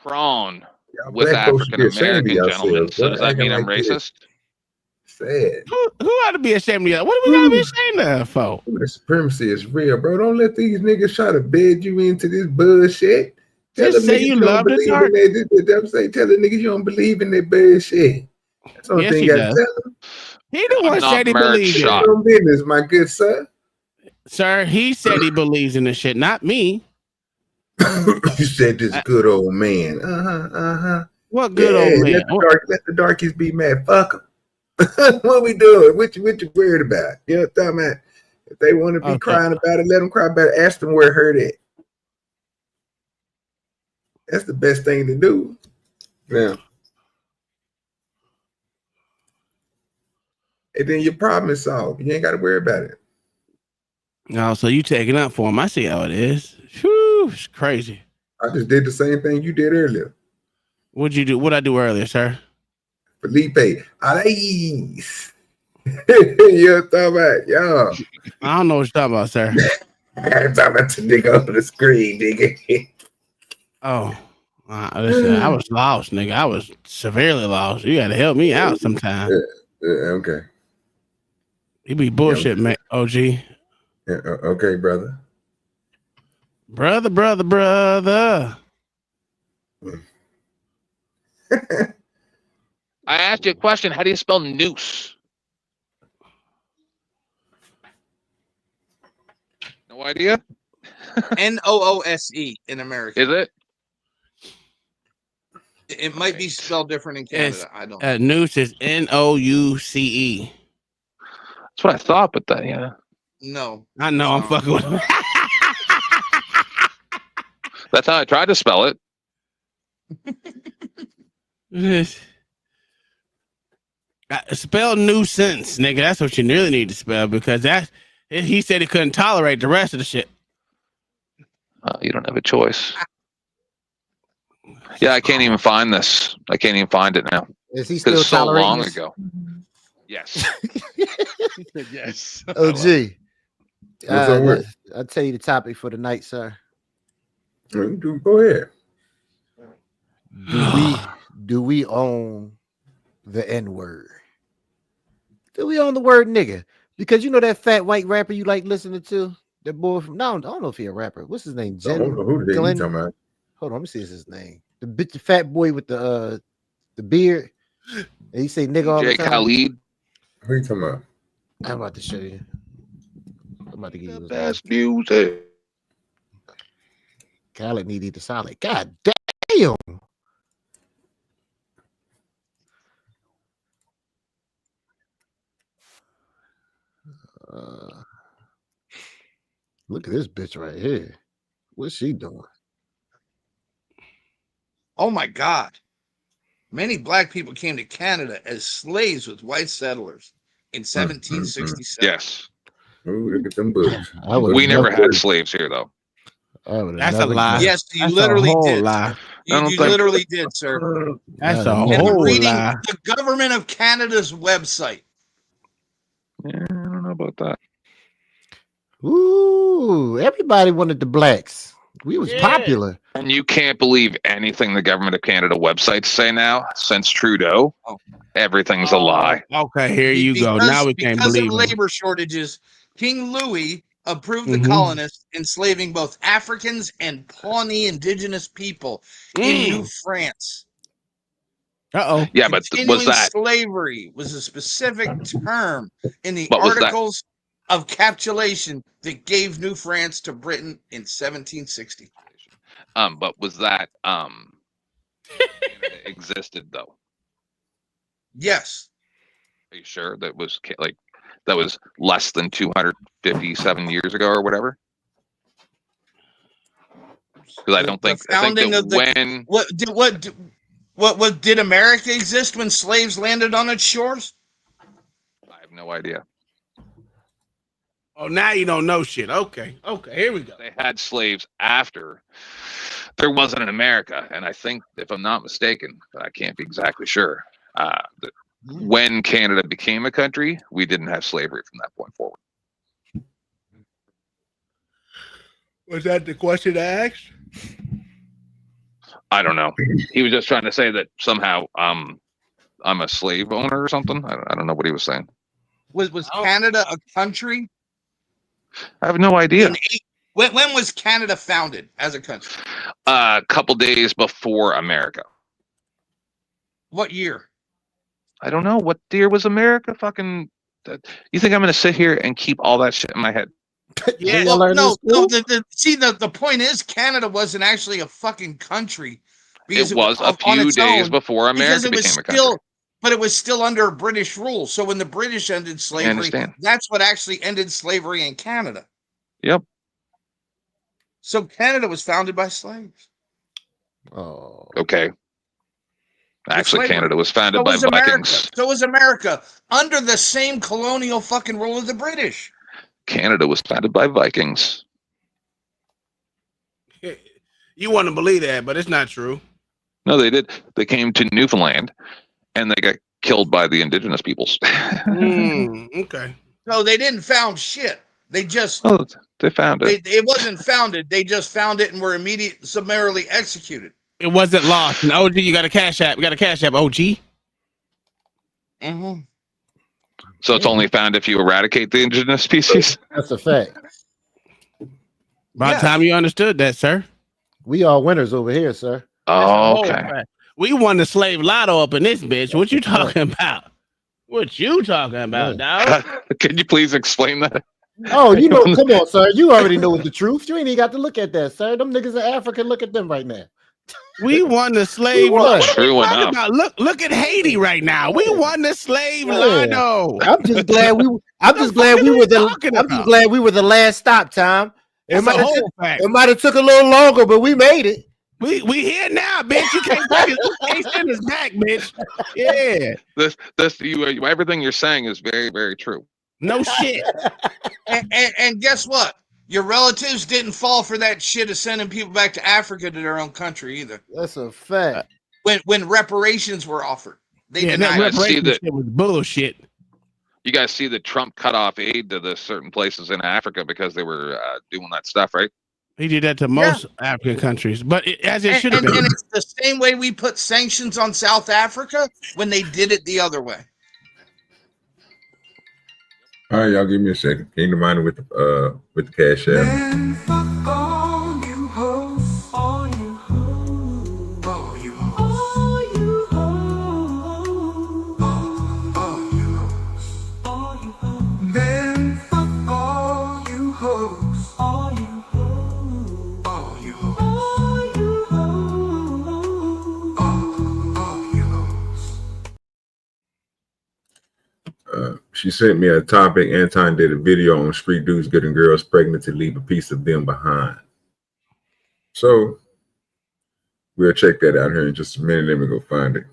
prawn with African American gentlemen. So does that mean I'm racist? Sad. Who ought to be ashamed of that? What do we gotta be ashamed of for? The supremacy is real, bro. Don't let these niggas try to bed you into this bullshit. Just say you love the dark. Tell the niggas you don't believe in that bullshit. That's the only thing you gotta tell them. He the one said he believes in it. No business, my good sir. Sir, he said he believes in this shit, not me. You said this good old man. What good old man? Let the darkies be mad. Fuck them. What we doing? What you worried about? You know what I'm talking about? If they want to be crying about it, let them cry about it. Ask them where it hurt at. That's the best thing to do. Yeah. And then your problem is solved. You ain't got to worry about it. No, so you taking up for him. I see how it is. Whew, it's crazy. I just did the same thing you did earlier. What'd you do? What'd I do earlier, sir? Felipe, Alais. You're talking about, yo. I don't know what you're talking about, sir. I'm talking about the nigga on the screen, nigga. Oh, listen, I was lost, nigga. I was severely lost. You got to help me out sometime. Okay. You be bullshit, man. OG. Yeah, okay, brother. Brother. I asked you a question. How do you spell noose? No idea? Noose in America. Is it? It might be spelled different in Canada. I don't know. Noose is Nouce. That's what I thought, but that, yeah. No. I know, I'm fucking with him. That's how I tried to spell it. Spell nuisance, nigga. That's what you really need to spell, because he said he couldn't tolerate the rest of the shit. You don't have a choice. Yeah, I can't even find this. I can't even find it now. Is he still so long this? ago? Yes. Yes. OG. I'll tell you the topic for the night, sir. Go ahead. Do we own the N-word? Do we own the word nigga? Because you know that fat white rapper you like listening to? That boy from I don't know if he's a rapper. What's his name? I don't know who the hell you talking about. Hold on, let me see his name. The fat boy with the beard. And he say nigga all the time. Khalid. Who you talking about? I'm about to show you. I'm about to give you the best music. Khaled need to eat the salad. God damn. Look at this bitch right here. What's she doing? Oh my God. Many black people came to Canada as slaves with white settlers in 1767. Yes. Ooh, look at them books. We never had slaves here, though. That's a lie. Yes, you That's literally a whole did. lie. You literally did, sir. That's a And whole I'm reading lie. the government of Canada's website. Yeah, I don't know about that. Ooh, everybody wanted the blacks. We was popular. And you can't believe anything the government of Canada websites say now. Since Trudeau, everything's a lie. Okay, here you go. Now we can't Because of believe it. labor shortages, King Louis approved the colonists enslaving both Africans and Pawnee indigenous people in New France. Uh-oh. Yeah, but was Continuing that slavery was a specific term in the What was that? Articles of Capitulation that gave New France to Britain in 1760. But was that Canada existed though? Yes. Are you sure that was like that was less than 257 years ago or whatever? Because I don't think when what did America exist when slaves landed on its shores? I have no idea. Oh, now you don't know shit. Okay, here we go. They had slaves after there wasn't an America, and I think, if I'm not mistaken, but I can't be exactly sure, that when Canada became a country, we didn't have slavery from that point forward. Was that the question I asked? I don't know. He was just trying to say that somehow I'm a slave owner or something. I don't know what he was saying. Was Canada a country? I have no idea. When was Canada founded as a country? A couple days before America. What year? I don't know. What year was America? Fucking. You think I'm going to sit here and keep all that shit in my head? Yeah, no. The point is, Canada wasn't actually a fucking country. It was a few days before America became a country. But it was still under British rule. So when the British ended slavery, that's what actually ended slavery in Canada. Yep. So Canada was founded by slaves. Oh. Okay. Actually, Canada was founded by Vikings. So was America under the same colonial fucking rule of the British. Canada was founded by Vikings. You want to believe that, but it's not true. No, they did. They came to Newfoundland, and they got killed by the indigenous peoples. Okay. No, they didn't found shit. They just they found it. It wasn't founded. They just found it and were immediately summarily executed. It wasn't lost. And OG, you got a cash app. We got a cash app, OG. Mm-hmm. So it's only found if you eradicate the indigenous species? That's a fact. By the time you understood that, sir. We are winners over here, sir. Oh, okay. We won the slave lotto up in this bitch. What you talking about? What you talking about, dog? Can you please explain that? Oh, you know, come on, sir. You already know the truth. You ain't even got to look at that, sir. Them niggas in Africa, look at them right now. We won the slave lotto. True enough. Look at Haiti right now. We won the slave lotto. I'm just glad we were the last stop, Tom. It might have took a little longer, but we made it. We here now, bitch. You can't send us back, bitch. Yeah. Everything you're saying is very, very true. No shit. And guess what? Your relatives didn't fall for that shit of sending people back to Africa to their own country either. That's a fact. When reparations were offered, they that reparations shit was bullshit. You guys see that Trump cut off aid to the certain places in Africa because they were doing that stuff, right? He did that to most African countries, but as it should have been. And it's the same way we put sanctions on South Africa when they did it the other way. All right, y'all give me a second. Came to mind with the cash app. All you hoes. She sent me a topic. Anton did a video on street dudes getting girls pregnant to leave a piece of them behind. So we'll check that out here in just a minute. Let me go find it.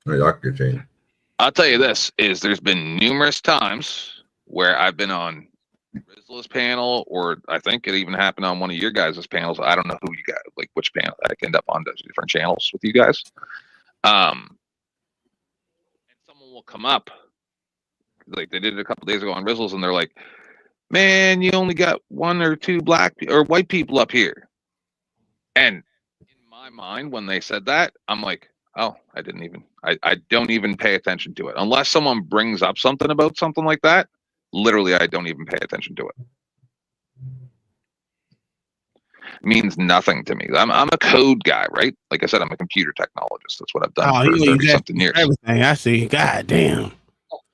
Y'all can continue. I'll tell you this, is there's been numerous times where I've been on Rizla's panel, or I think it even happened on one of your guys' panels. I don't know who you got, like which panel. I end up on those different channels with you guys. And someone will come up, like they did it a couple days ago on Rizzles, and they're like, man, you only got one or two black or white people up here. And in my mind, when they said that, I'm like, oh, I don't even pay attention to it. Unless someone brings up something about something like that, literally, I don't even pay attention to it. It means nothing to me. I'm a code guy, right? Like I said, I'm a computer technologist. That's what I've done for 30-something years. Everything I see. God damn.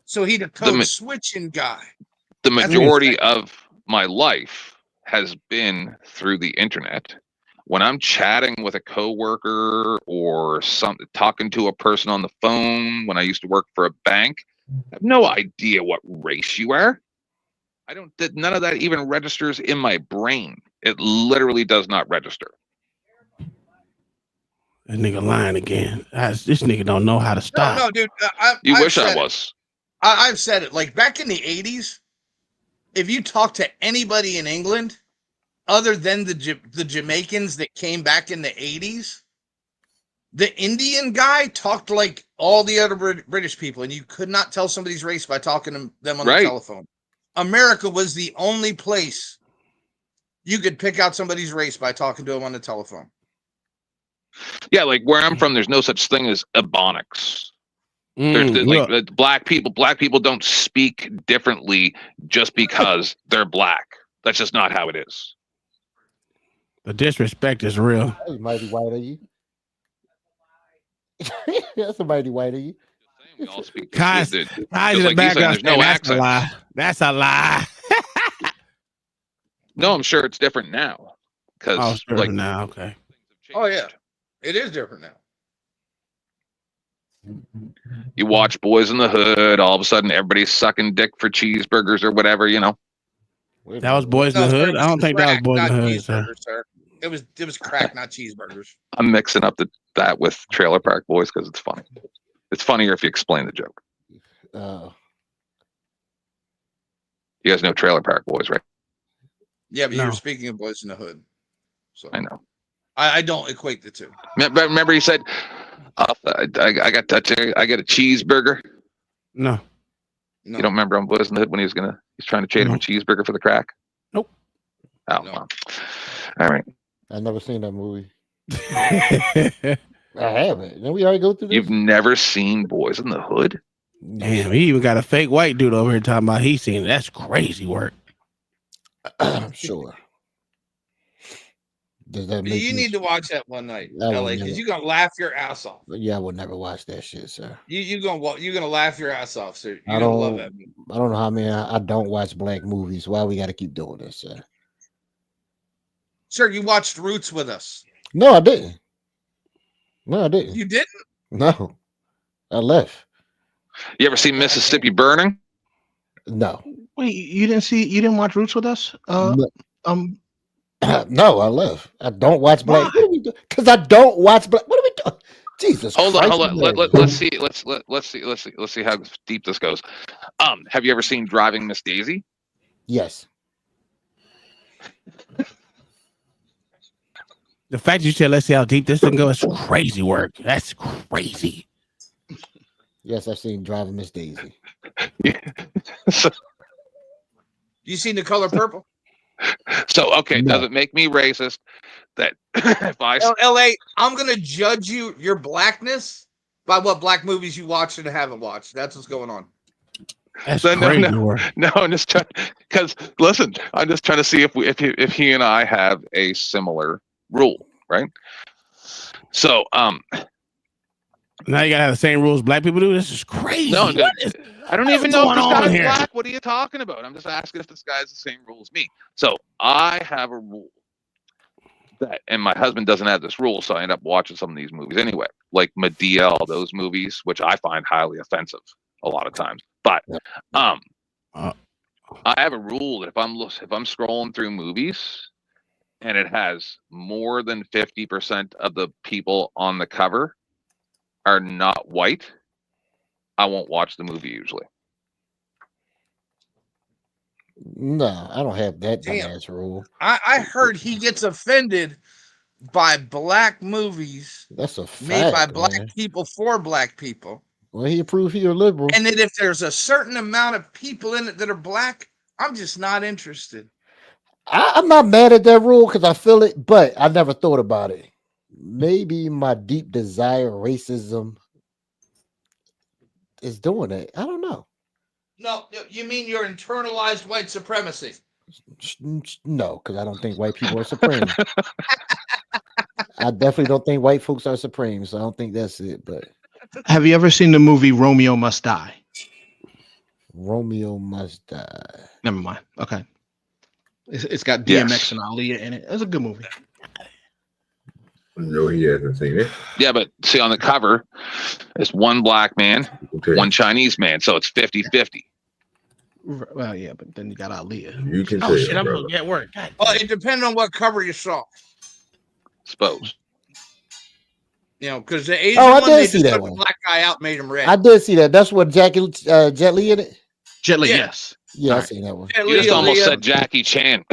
So he's a code switching guy. The majority of my life has been through the internet. When I'm chatting with a coworker or talking to a person on the phone, when I used to work for a bank, I have no idea what race you are. None of that even registers in my brain. It literally does not register. That nigga lying again. This nigga don't know how to stop. No, dude. You wish I was. I've said it. Like back in the 80s, if you talk to anybody in England, other than the Jamaicans that came back in the 80s, the Indian guy talked like all the other British people, and you could not tell somebody's race by talking to them on the telephone. America was the only place you could pick out somebody's race by talking to them on the telephone. Yeah, like where I'm from, there's no such thing as ebonics. Black people don't speak differently just because they're black. That's just not how it is. The disrespect is real. That's mighty white of you. That's a mighty white of you. We all speak. Kai's in the background. There's no accent. That's a lie. No, I'm sure it's different now. Because now, okay. Oh yeah, it is different now. You watch Boys in the Hood, all of a sudden everybody's sucking dick for cheeseburgers or whatever, you know. That was Boys in the Hood? I don't think that was Boys in the Hood, sir. It was crack, not cheeseburgers. I'm mixing up that with Trailer Park Boys because it's funny. It's funnier if you explain the joke. You guys know Trailer Park Boys, right? Yeah, but you're speaking of Boys in the Hood. So I know. I don't equate the two. Remember, he said, I got a cheeseburger. No. You don't remember on Boys in the Hood when he's trying to trade him a cheeseburger for the crack? Nope. Oh, no. All right. I've never seen that movie. I haven't. Didn't we already go through this? You've never seen Boys in the Hood? Damn, he even got a fake white dude over here talking about he's seen it. That's crazy work. I'm sure. Does that make you need to watch that one night, LA, because you're gonna laugh your ass off. Yeah, I would never watch that shit, sir. You're gonna laugh your ass off, sir. You're gonna love that movie. I don't know how many I don't watch black movies. Why we gotta keep doing this, sir? Sir, you watched Roots with us. No, I didn't. No, I didn't. You didn't? No. I left. You ever seen Mississippi Burning? No. Wait, you didn't watch Roots with us? No, I left. I don't watch black. What are we doing? Because I don't watch black. What are we doing? Jesus. Hold on. Let's see how deep this goes. Have you ever seen Driving Miss Daisy? Yes. The fact you said let's see how deep this can go is crazy work. That's crazy. Yes, I've seen Driving Miss Daisy. You seen The Color Purple? So does it make me racist that if I LA, I'm gonna judge your blackness by what black movies you watched and haven't watched? That's what's going on. That's crazy. No, I'm just trying because listen, I'm just trying to see if he and I have a similar rule, right? So now you gotta have the same rules black people do. This is crazy. No, I don't even know if this guy's black. What are you talking about? I'm just asking if this guy has the same rule as me. So I have a rule. And my husband doesn't have this rule, so I end up watching some of these movies anyway, like Medea, all those movies, which I find highly offensive a lot of times. But I have a rule that if I'm scrolling through movies and it has more than 50% of the people on the cover are not white, I won't watch the movie usually. No, I don't have that Damn. dumbass rule. I heard he gets offended by black movies That's a made by fact, black man. people for black people. Well, he approved he a liberal. And that if there's a certain amount of people in it that are black, I'm just not interested. I'm not mad at that rule because I feel it, but I never thought about it. Maybe my deep desire racism is doing it. I don't know. No, you mean your internalized white supremacy? No, because I don't think white people are supreme. I definitely don't think white folks are supreme, so I don't think that's it. But have you ever seen the movie Romeo Must Die? Romeo Must Die. Never mind. Okay. It's got DMX and Aaliyah in it. It's a good movie. No, he hasn't seen it. Yeah, but see on the cover, it's one black man, one Chinese man, so it's 50-50. Well, yeah, but then you got Aaliyah. You can Oh shit, I'm gonna get work. God. Well, it depends on what cover you saw. Suppose. You know, because the Asian I one, did they see just that took one. the black guy out, made him red. I did see that. That's what Jet Li in it. Jet Li, Yeah. yes. Yeah, I seen that one. You just almost said Jackie Chan.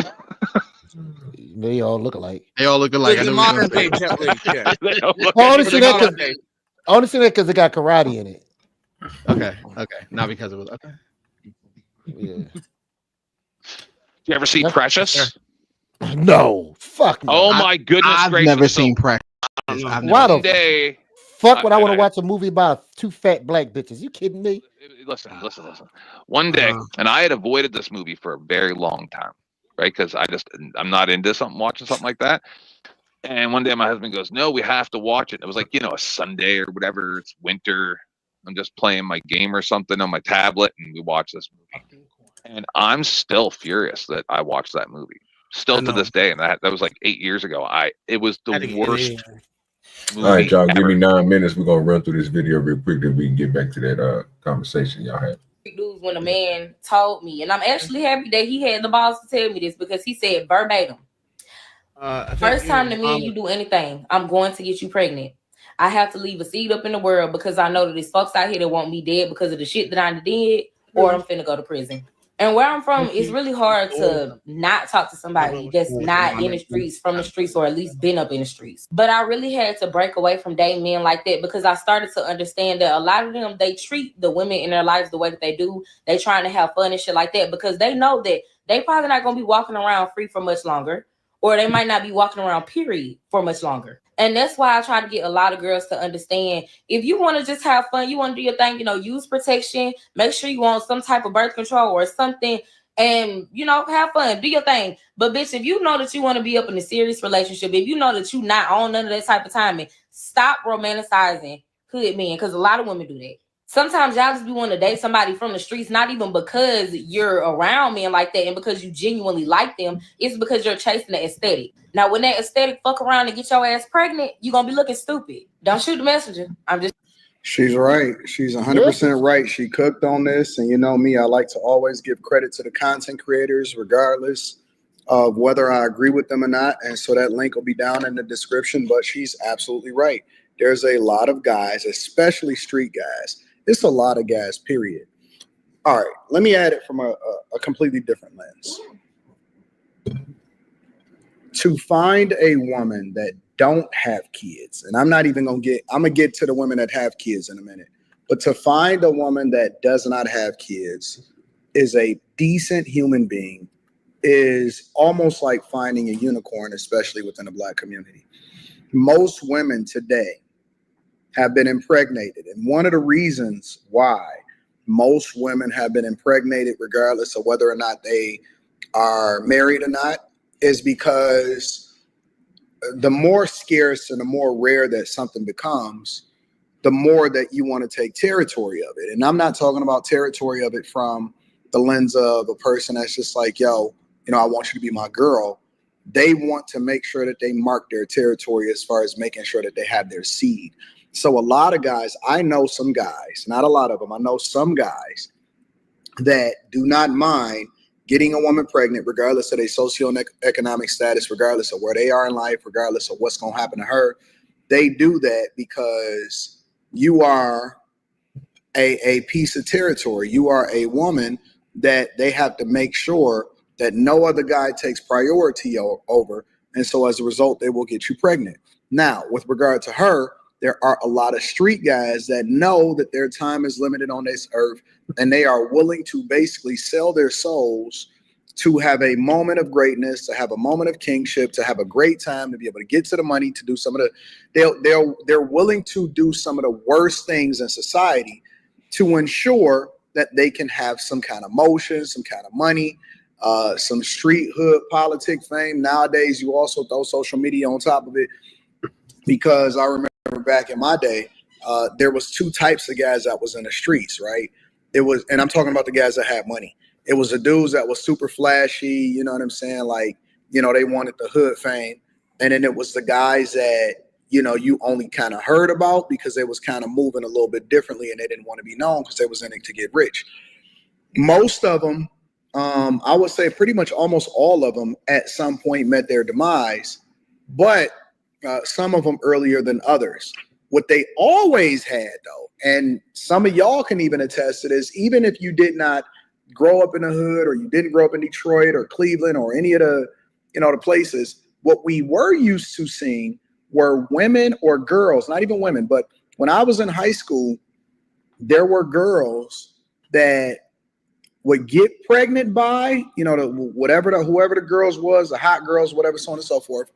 They all look alike. They all look alike. The modern day Jet Li. Yeah. I only see that because they got karate in it. Okay, not because it was okay. Yeah. You ever see Precious? No, fuck no. Oh my goodness I've gracious! never seen Precious. One day, fuck would I want to watch a movie about two fat black bitches? You kidding me? Listen. One day, and I had avoided this movie for a very long time, right? Because I'm not into watching something like that. And one day my husband goes, "No, we have to watch it." It was like, a Sunday or whatever. It's winter. I'm just playing my game or something on my tablet, and we watch this movie. And I'm still furious that I watched that movie. Still to this day, and that was like 8 years ago. It was the worst movie. All right, y'all, give ever. me 9 minutes. We're gonna run through this video real quick, then we can get back to that conversation y'all had. Dudes when a man told me, and I'm actually happy that he had the balls to tell me this because he said verbatim. First time that me and you do anything, I'm going to get you pregnant. I have to leave a seed up in the world because I know that there's folks out here that want me dead because of the shit that I did, or I'm finna go to prison. And where I'm from, it's really hard to not talk to somebody that's not in the streets, from the streets, or at least been up in the streets. But I really had to break away from dating men like that because I started to understand that a lot of them, they treat the women in their lives the way that they do. They trying to have fun and shit like that because they know that they probably not going to be walking around free for much longer, or they might not be walking around period for much longer. And that's why I try to get a lot of girls to understand, if you want to just have fun, you want to do your thing, use protection, make sure you want some type of birth control or something, and, have fun, do your thing. But bitch, if you know that you want to be up in a serious relationship, if you know that you not on none of that type of timing, stop romanticizing hood men, because a lot of women do that. Sometimes y'all just be wanting to date somebody from the streets, not even because you're around men like that and because you genuinely like them. It's because you're chasing the aesthetic. Now, when that aesthetic fuck around and get your ass pregnant, you're going to be looking stupid. Don't shoot the messenger. She's right. She's 100% right. She cooked on this. And you know me, I like to always give credit to the content creators, regardless of whether I agree with them or not. And so that link will be down in the description. But she's absolutely right. There's a lot of guys, especially street guys. It's a lot of guys, period. All right, let me add it from a completely different lens. To find a woman that don't have kids, and I'm gonna get to the women that have kids in a minute, but to find a woman that does not have kids is a decent human being is almost like finding a unicorn, especially within the Black community. Most women today have been impregnated. And one of the reasons why most women have been impregnated, regardless of whether or not they are married or not, is because the more scarce and the more rare that something becomes, the more that you want to take territory of it. And I'm not talking about territory of it from the lens of a person that's just like, yo, I want you to be my girl. they want to make sure that they mark their territory as far as making sure that they have their seed. So a lot of guys, I know some guys, not a lot of them, I know some guys that do not mind getting a woman pregnant, regardless of their socioeconomic status, regardless of where they are in life, regardless of what's going to happen to her. They do that because you are a piece of territory. You are a woman that they have to make sure that no other guy takes priority over. And so as a result, they will get you pregnant. Now, with regard to her, there are a lot of street guys that know that their time is limited on this earth, and they are willing to basically sell their souls to have a moment of greatness, to have a moment of kingship, to have a great time, to be able to get to the money, to do some of the, they're willing to do some of the worst things in society to ensure that they can have some kind of motion, some kind of money, some street hood politic fame. Nowadays, you also throw social media on top of it, because I remember back in my day, there was two types of guys that was in the streets, right? It was, and I'm talking about the guys that had money. It was the dudes that was super flashy, you know what I'm saying? Like, you know, they wanted the hood fame. And then it was the guys that, you know, you only kind of heard about because they was kind of moving a little bit differently and they didn't want to be known because they was in it to get rich. Most of them, I would say pretty much almost all of them at some point met their demise, but some of them earlier than others. What they always had, though, and some of y'all can even attest to this, even if you did not grow up in the hood, or you didn't grow up in Detroit or Cleveland or any of the, you know, the places, what we were used to seeing were women or girls, not even women, but when I was in high school, there were girls that would get pregnant by, you know, whoever the girls was, the hot girls, whatever, so on and so forth,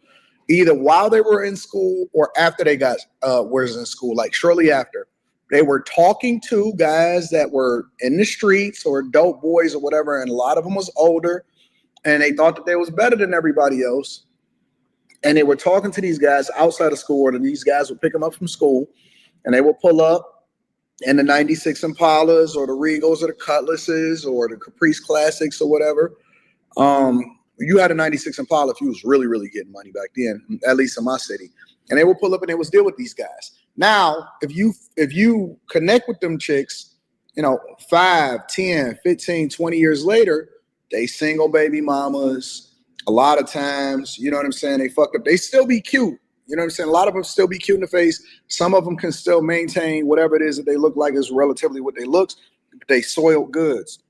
either while they were in school or after they got was in school, like shortly after. They were talking to guys that were in the streets or dope boys or whatever, and a lot of them was older, and they thought that they was better than everybody else. And they were talking to these guys outside of school, and these guys would pick them up from school, and they would pull up in the 96 Impalas or the Regals or the Cutlasses or the Caprice Classics or whatever. You had a 96 Impala if you was really, really getting money back then, at least in my city. And they would pull up and they would deal with these guys. Now, if you connect with them chicks, you know, 5, 10, 15, 20 years later, they single baby mamas. A lot of times, you know what I'm saying, they fucked up. They still be cute. You know what I'm saying? A lot of them still be cute in the face. Some of them can still maintain whatever it is that they look like is relatively what they looks. But they soiled goods.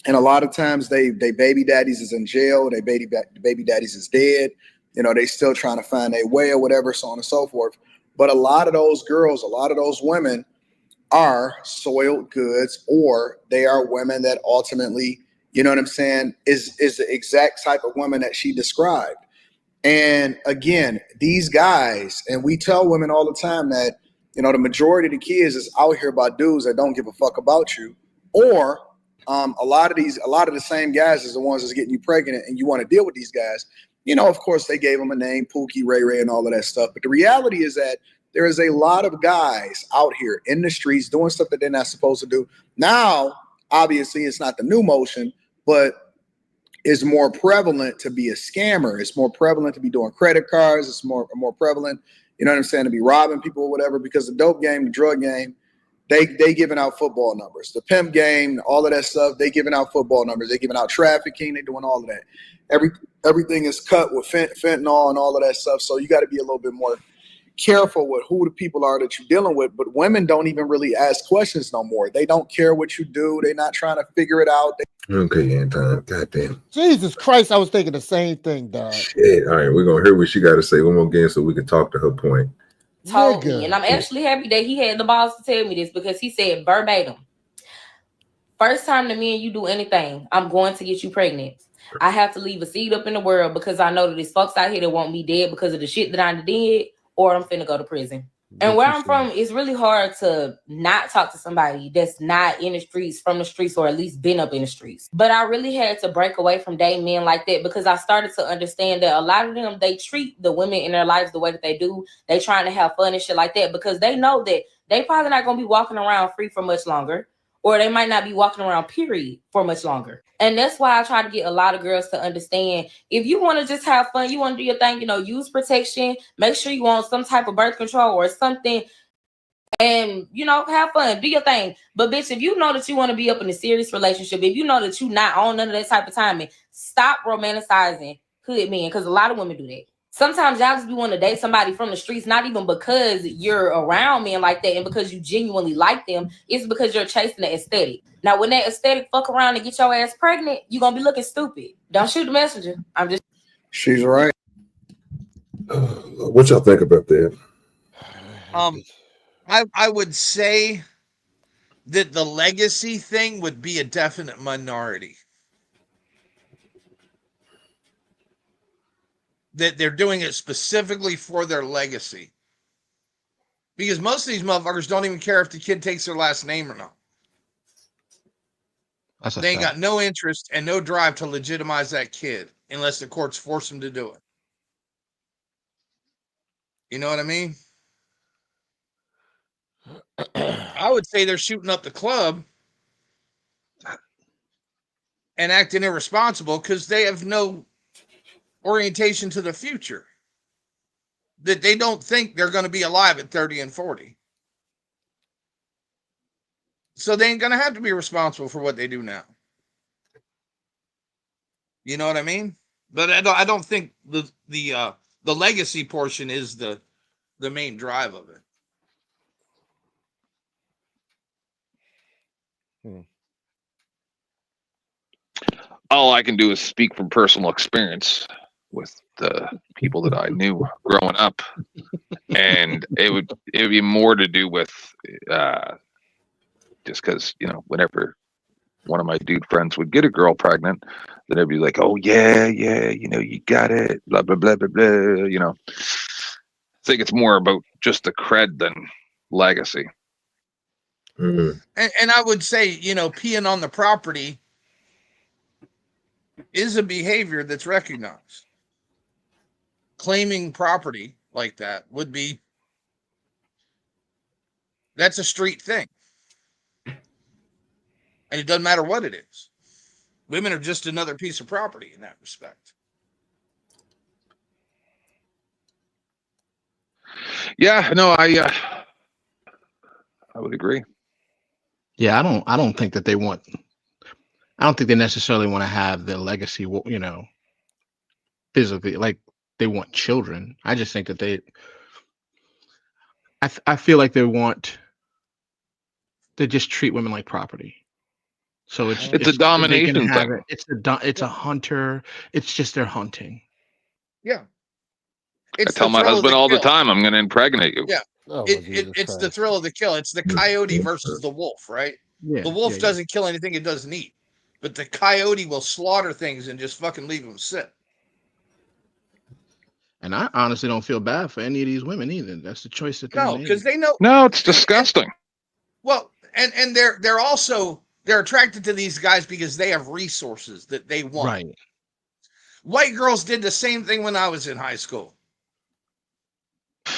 And a lot of times they baby daddies is in jail. They baby daddies is dead. You know, they still trying to find their way or whatever, so on and so forth. But a lot of those girls, a lot of those women are soiled goods, or they are women that ultimately, you know what I'm saying, is the exact type of woman that she described. And again, these guys, and we tell women all the time that, you know, the majority of the kids is out here by dudes that don't give a fuck about you, or a lot of the same guys is the ones that's getting you pregnant, and you want to deal with these guys. You know, of course, they gave them a name, Pookie, Ray Ray, and all of that stuff. But the reality is that there is a lot of guys out here in the streets doing stuff that they're not supposed to do. Now, obviously, it's not the new motion, but it's more prevalent to be a scammer. It's more prevalent to be doing credit cards. It's more prevalent, you know what I'm saying, to be robbing people or whatever, because the dope game, the drug game, they giving out football numbers. The pimp game, all of that stuff, they giving out football numbers. They giving out trafficking. They doing all of that. Everything is cut with fentanyl and all of that stuff. So you got to be a little bit more careful with who the people are that you're dealing with. But women don't even really ask questions no more. They don't care what you do. They're not trying to figure it out. Okay, Anton. Goddamn. Jesus Christ, I was thinking the same thing, dog. Shit. All right, we're gonna hear what she got to say one more again so we can talk to her point. Told me, and I'm actually happy that he had the balls to tell me this, because he said verbatim, first time that me and you do anything, I'm going to get you pregnant. I have to leave a seed up in the world because I know that there's folks out here that want me dead because of the shit that I did, or I'm finna go to prison. And where I'm from, it's really hard to not talk to somebody that's not in the streets, from the streets, or at least been up in the streets. But I really had to break away from dating men like that, because I started to understand that a lot of them, they treat the women in their lives the way that they do. They trying to have fun and shit like that, because they know that they probably not going to be walking around free for much longer, or they might not be walking around, period, for much longer. And that's why I try to get a lot of girls to understand, if you want to just have fun, you want to do your thing, use protection, make sure you want some type of birth control or something, and have fun, do your thing. But bitch, if you know that you want to be up in a serious relationship, if you know that you not on none of that type of timing, stop romanticizing hood men, because a lot of women do that. Sometimes y'all just be wanting to date somebody from the streets, not even because you're around men like that and because you genuinely like them. It's because you're chasing the aesthetic. Now, when that aesthetic fuck around and get your ass pregnant, you're going to be looking stupid. Don't shoot the messenger. She's right. What y'all think about that? I would say that the legacy thing would be a definite minority. That they're doing it specifically for their legacy. Because most of these motherfuckers don't even care if the kid takes their last name or not. They ain't got no interest and no drive to legitimize that kid unless the courts force them to do it. You know what I mean? I would say they're shooting up the club and acting irresponsible because they have no orientation to the future. That they don't think they're going to be alive at 30 and 40. So they ain't going to have to be responsible for what they do now. You know what I mean? But I don't think the legacy portion is the main drive of it. All I can do is speak from personal experience with the people that I knew growing up, and it would be more to do with just because whenever one of my dude friends would get a girl pregnant, then it'd be like, oh yeah, you got it, blah blah blah blah blah. I think it's more about just the cred than legacy. And I would say, peeing on the property is a behavior that's recognized. Claiming property like that would be, that's a street thing. And it doesn't matter what it is. Women are just another piece of property in that respect. Yeah, no, I would agree. Yeah, I don't think that they want. I don't think they necessarily want to have their legacy, physically, like they want children. I just think that I feel like they just treat women like property. So it's a domination thing. It's a hunter. It's just their hunting. Yeah. I tell my husband all the time, I'm going to impregnate you. Yeah. It's the thrill of the kill. It's the coyote versus the wolf, right? Yeah, the wolf doesn't kill anything it doesn't eat, but the coyote will slaughter things and just fucking leave them sit. And I honestly don't feel bad for any of these women either. That's the choice that they made. Because they know. No, it's disgusting. And they're also attracted to these guys because they have resources that they want. Right. White girls did the same thing when I was in high school.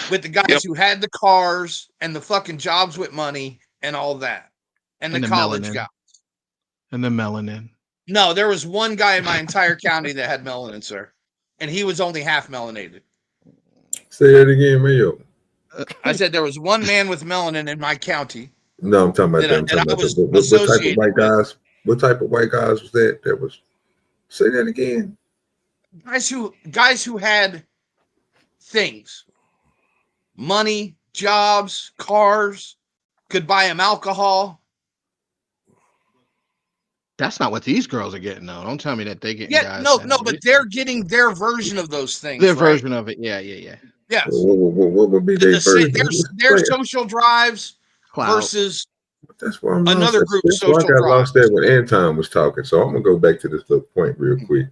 With the guys who had the cars and the fucking jobs with money and all that. And the college melanin. guys. And the melanin. No, there was one guy in my entire county that had melanin, sir. And he was only half melanated. Say that again, Mayo. I said there was one man with melanin in my county. No, I'm talking about what type of white guys? What type of white guys was that? That was. Say that again. Guys who had things, money, jobs, cars, could buy them alcohol. That's not what these girls are getting, though. Don't tell me that they get. Yeah, no, but they're getting their version of those things. Their version of it, yeah. Yes. What would be their version? Their social drives versus that's why I'm another group of social drives. I got lost there when Anton was talking, so I'm gonna go back to this little point real quick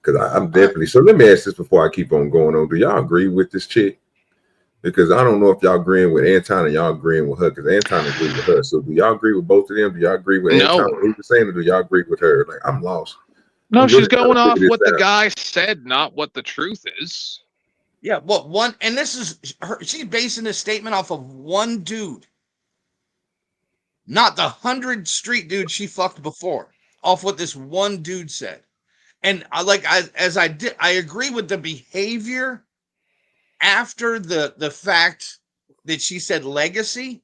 because I'm definitely. So let me ask this before I keep on going on. Do y'all agree with this chick? Because I don't know if y'all agreeing with Anton and y'all agreeing with her. Because Anton agreed with her. So do y'all agree with both of them? Do y'all agree with Anton what he was saying, or do y'all agree with her? Like I'm lost. No, she's going off what the guy said, not what the truth is. Yeah, well, and this is her. She's basing this statement off of one dude. not the 100 street dudes she fucked before, off what this one dude said. And I agree with the behavior after the fact that she said legacy,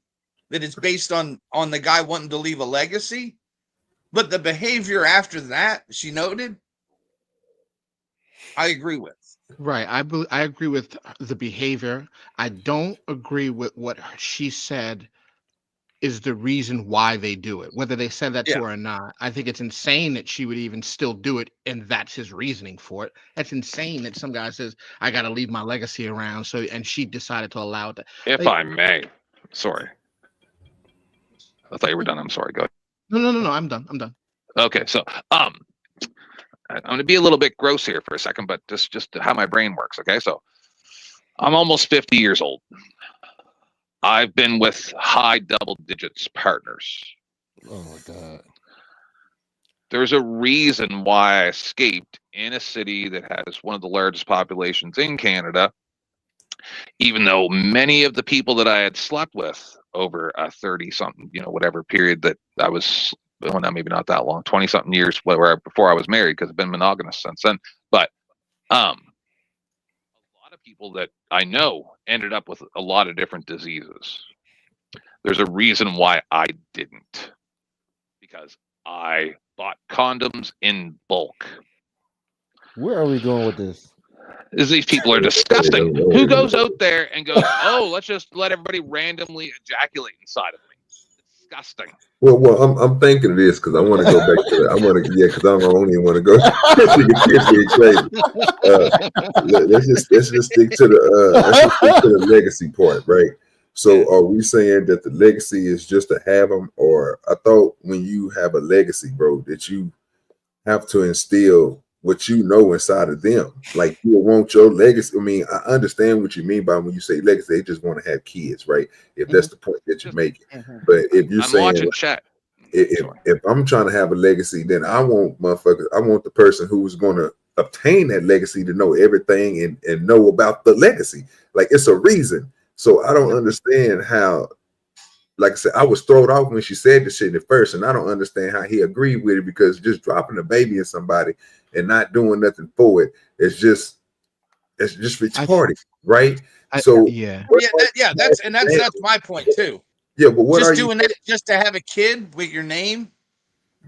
that it's based on the guy wanting to leave a legacy. But the behavior after that, she noted, I agree with. Right. I agree with the behavior. I don't agree with what she said is the reason why they do it, whether they said that to her or not. I think it's insane that she would even still do it, and that's his reasoning for it. That's insane that some guy says, I got to leave my legacy around. So, and she decided to allow it. If I may, sorry. I thought you were done. I'm sorry. Go ahead. No. I'm done. Okay. So, I'm going to be a little bit gross here for a second, but just how my brain works. Okay. So I'm almost 50 years old. I've been with high double digits partners. Oh my God. There's a reason why I escaped in a city that has one of the largest populations in Canada, even though many of the people that I had slept with over a 30-something, whatever period that I was, well, now maybe not that long, 20-something years before I was married, because I've been monogamous since then. But a lot of people that I know ended up with a lot of different diseases. There's a reason why I didn't, because I bought condoms in bulk. Where are we going with this? These people are disgusting. Who goes out there and goes, oh, let's just let everybody randomly ejaculate inside of me? Disgusting. Well, I'm thinking of this because I want to go back to that. I want to, because I don't only want to go. Let's just stick to the legacy part, right? So, are we saying that the legacy is just to have them, or I thought when you have a legacy, bro, that you have to instill what you know inside of them? Like, you want your legacy. I mean, I understand what you mean by when you say legacy. They just want to have kids, right? If that's the point that you're making. But if you're saying, watching chat. If I'm trying to have a legacy, then I want the person who's going to obtain that legacy to know everything and know about the legacy. Like, it's a reason. So I don't understand how, like I said, I was thrown off when she said this shit at first, and I don't understand how he agreed with it, because just dropping a baby in somebody and not doing nothing for it, it's just retarded, right? That's my point too. Yeah, but what just are doing you that just to have a kid with your name?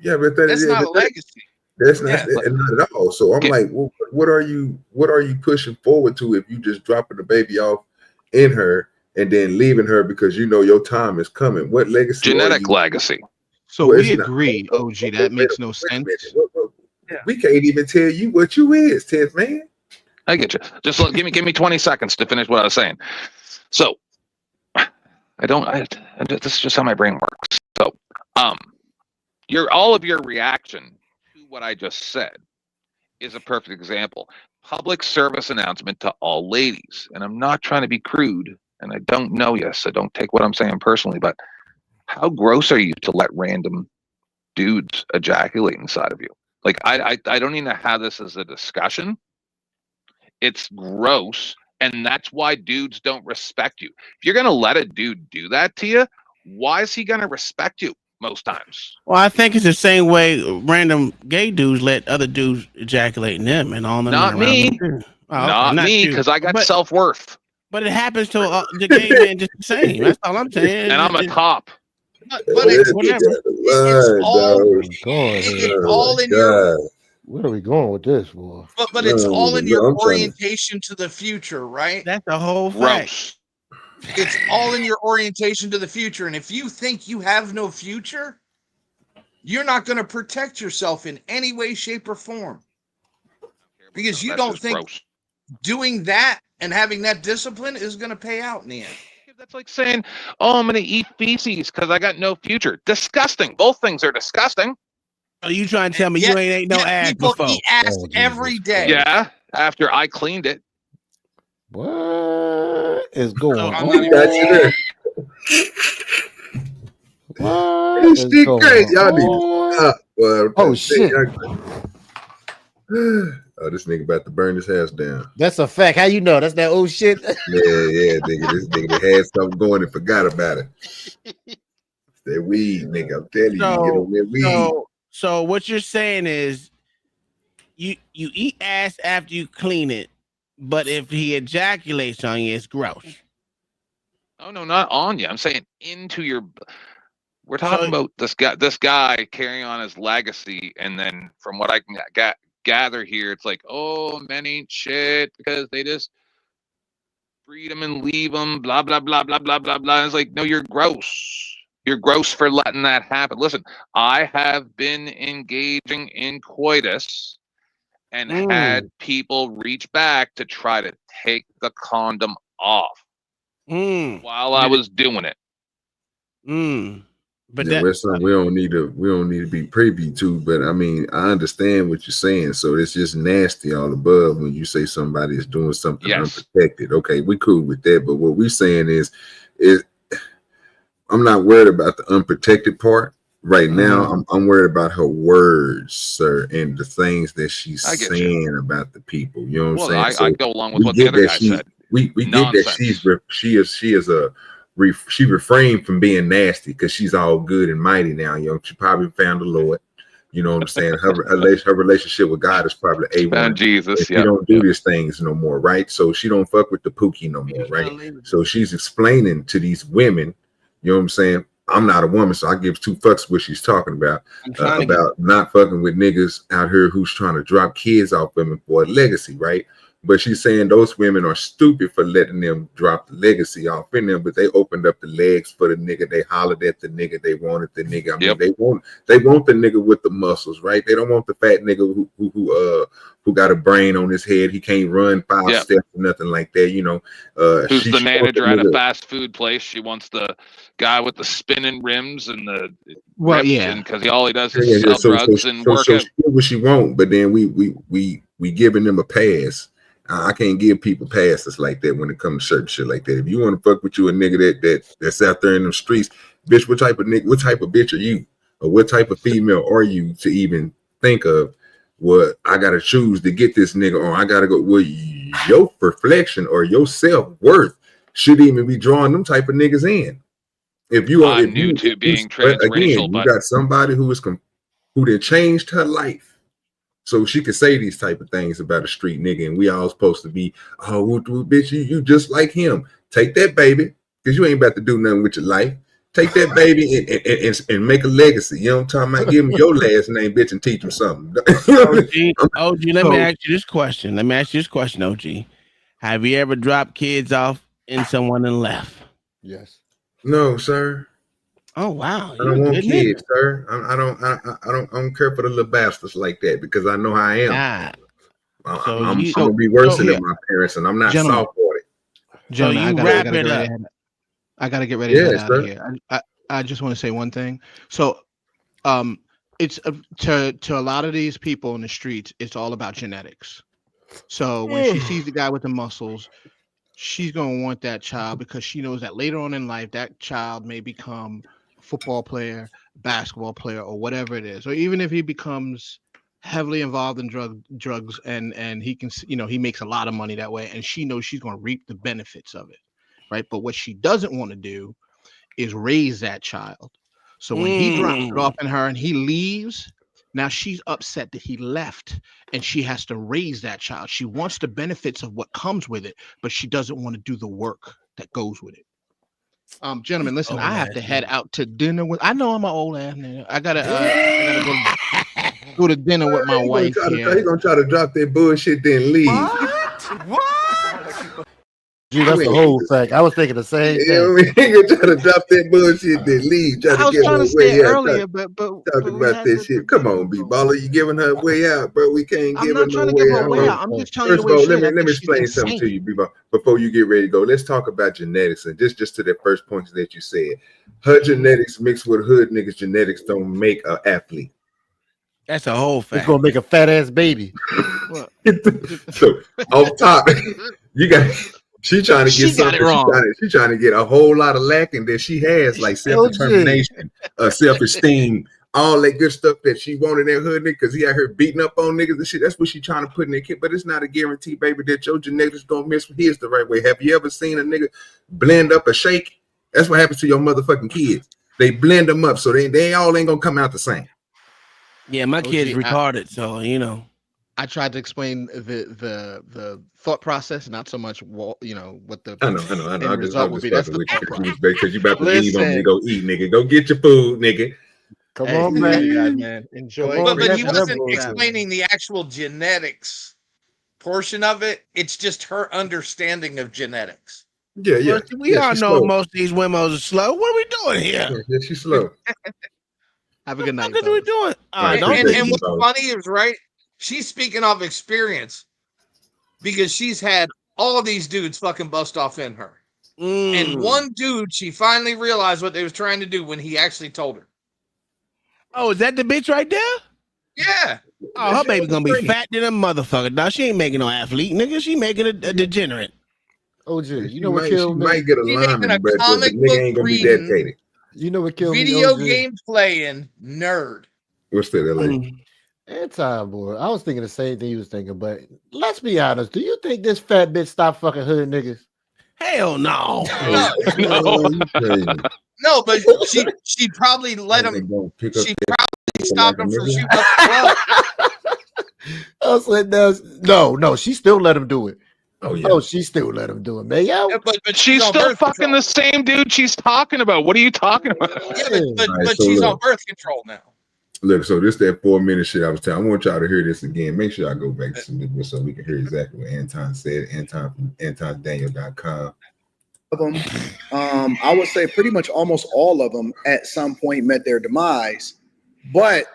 Yeah, but that's not a legacy. That's not at all. So I'm like, well, what are you pushing forward to if you just dropping the baby off in her and then leaving her because you know your time is coming? What legacy? Genetic legacy. So we agree, OG. That makes no sense. We can't even tell you what you is, 10th man. I get you. Just give me 20 seconds to finish what I was saying. So this is just how my brain works. So all of your reaction to what I just said is a perfect example. Public service announcement to all ladies. And I'm not trying to be crude, and I don't know you, so don't take what I'm saying personally, but how gross are you to let random dudes ejaculate inside of you? Like, I don't even have this as a discussion. It's gross, and that's why dudes don't respect you. If you're gonna let a dude do that to you, why is he gonna respect you most times? Well, I think it's the same way random gay dudes let other dudes ejaculate in them and all them. Not me. Not me, because I got self-worth. But it happens to the gay man just the same. That's all I'm saying. And I'm a top. But it's all in your. Where are we going with this, boy? But it's all in your orientation to the future, right? That's the whole fact. It's all in your orientation to the future. And if you think you have no future, you're not going to protect yourself in any way, shape, or form. Because you don't think doing that and having that discipline is going to pay out in the end. That's like saying, oh, I'm going to eat feces because I got no future. Disgusting. Both things are disgusting. Are you trying to tell me you ain't no ass people before? Eat ass every day. Yeah, after I cleaned it. What is going on? What is going on? Y'all need to stop. Oh shit. Oh, this nigga about to burn his house down. That's a fact. How you know? That's that old shit. Yeah, nigga. This nigga had something going and forgot about it. That weed, nigga. I'm telling you, get on that weed. So what you're saying is you eat ass after you clean it, but if he ejaculates on you, it's gross. Oh no, not on you. I'm saying into your. We're talking about this guy carrying on his legacy, and then from what I can gather here, it's like, oh, men ain't shit because they just breed them and leave them, blah blah blah blah blah blah blah. It's like, no, you're gross. You're gross for letting that happen. Listen, I have been engaging in coitus and had people reach back to try to take the condom off while I was doing it. But that's something we don't need to be privy to. But I mean, I understand what you're saying. So it's just nasty all above when you say somebody is doing something unprotected. Okay, we cool with that. But what we're saying is I'm not worried about the unprotected part right now. I'm worried about her words, sir, and the things that she's saying about the people. You know what I'm saying? I go along with what the other guy said. We get that she refrained from being nasty because she's all good and mighty now. You know, she probably found the Lord. You know what I'm saying? Her relationship with God is probably A1. Jesus, she don't do these things no more, right? So she don't fuck with the pookie no more, right? So she's explaining to these women, you know what I'm saying? I'm not a woman, so I give two fucks what she's talking about not fucking with niggas out here who's trying to drop kids off women for a legacy, right? But she's saying those women are stupid for letting them drop the legacy off in them, but they opened up the legs for the nigga. They hollered at the nigga. They wanted the nigga. I mean, they want the nigga with the muscles, right? They don't want the fat nigga who got a brain on his head. He can't run 5 steps or nothing like that, you know. Who's the manager at a fast food place? She wants the guy with the spinning rims and the because all he does is sell drugs and work out. She get what she want, but then we giving them a pass. I can't give people passes like that when it comes to certain shit like that. If you want to fuck with you a nigga that's out there in the streets, bitch, what type of bitch are you? Or what type of female are you to even think of what I gotta choose to get this nigga, or I gotta go? Well, your reflection or your self-worth should even be drawing them type of niggas in. If you are new to being transracial, you got somebody who then changed her life. So she could say these type of things about a street nigga, and we all supposed to be, oh, bitch, you just like him. Take that baby, because you ain't about to do nothing with your life. Take that baby and make a legacy. You know what I'm talking about? Give him your last name, bitch, and teach him something. OG, let me ask you this question. OG. Have you ever dropped kids off in someone and left? Yes. No, sir. Oh wow! I don't want kids, sir. I don't care for the little bastards like that because I know how I am. I'm gonna be worse than my parents, and I'm not soft for it. Gentlemen, I gotta get ready to get out of here. I just want to say one thing. So, it's to a lot of these people in the streets, it's all about genetics. So when she sees the guy with the muscles, she's gonna want that child because she knows that later on in life, that child may become football player, basketball player, or whatever it is, or even if he becomes heavily involved in drugs and he can, he makes a lot of money that way, and she knows she's going to reap the benefits of it, right? But what she doesn't want to do is raise that child. So when he drops it off in her and he leaves, now she's upset that he left and she has to raise that child. She wants the benefits of what comes with it, but she doesn't want to do the work that goes with it. Gentlemen, listen, I have to head out to dinner with. I know I'm an old ass nigga. I gotta go to dinner with my wife. He's gonna try to drop that bullshit, then leave. What? Gee, that's the whole thing. I was thinking the same thing. He gonna try to drop that bullshit, then leave. I was trying to say it earlier, but talking about that shit. Come on, B-Baller, you giving her a way out, bro? We can't give her no way out. I'm just telling you. First of all, let me explain something to you, B-Baller, before you get ready to go. Let's talk about genetics, and just to that first point that you said, her genetics mixed with hood niggas' genetics don't make an athlete. That's a whole fact. It's gonna make a fat ass baby. So off top, you got. She trying to get something. She's trying to get a whole lot of lacking that she has, like self-determination, self-esteem, all that good stuff that she wanted in hood nigga because he out here beating up on niggas and shit. That's what she trying to put in their kid. But it's not a guarantee, baby, that your genetics gonna miss his the right way. Have you ever seen a nigga blend up a shake? That's what happens to your motherfucking kids. They blend them up so they all ain't gonna come out the same. Yeah, my kid's retarded, so you know. I tried to explain the thought process, not so much what the I know. end result would be. That's the thought process. Because you about to leave on me to go eat, nigga. Go get your food, nigga. Come on, man. You guys, man. Enjoy. But he wasn't explaining the actual genetics portion of it. It's just her understanding of genetics. Yeah. Well, we all know most of these women are slow. What are we doing here? Yeah, she's slow. Have a good night. What are we doing? And what's funny is, right, she's speaking of experience because she's had all these dudes fucking bust off in her. And one dude, she finally realized what they was trying to do when he actually told her. Oh, is that the bitch right there? Yeah. Oh, her baby gonna be fat than a motherfucker. Now she ain't making no athlete, nigga. She making a degenerate. OG, you know what killed me? She might get a lineman, but the nigga ain't gonna be dedicated. You know what killed me? Video game playing nerd. What's that, LA? Anti-boy. I was thinking the same thing you was thinking, but let's be honest. Do you think this fat bitch stopped fucking hood niggas? Hell no. No, but she probably let him. She probably stopped him from shooting up the club. I said no. She still let him do it. Oh yeah. Oh, she still let him do it, man. Yeah, but she's still fucking the same dude she's talking about. What are you talking about? Yeah, but she's on birth control now. Look, so this that 4-minute shit I was telling. I want y'all to hear this again. Make sure I go back to some of this so we can hear exactly what Anton said. Anton from AntonDaniel.com. Of them, I would say pretty much almost all of them at some point met their demise, but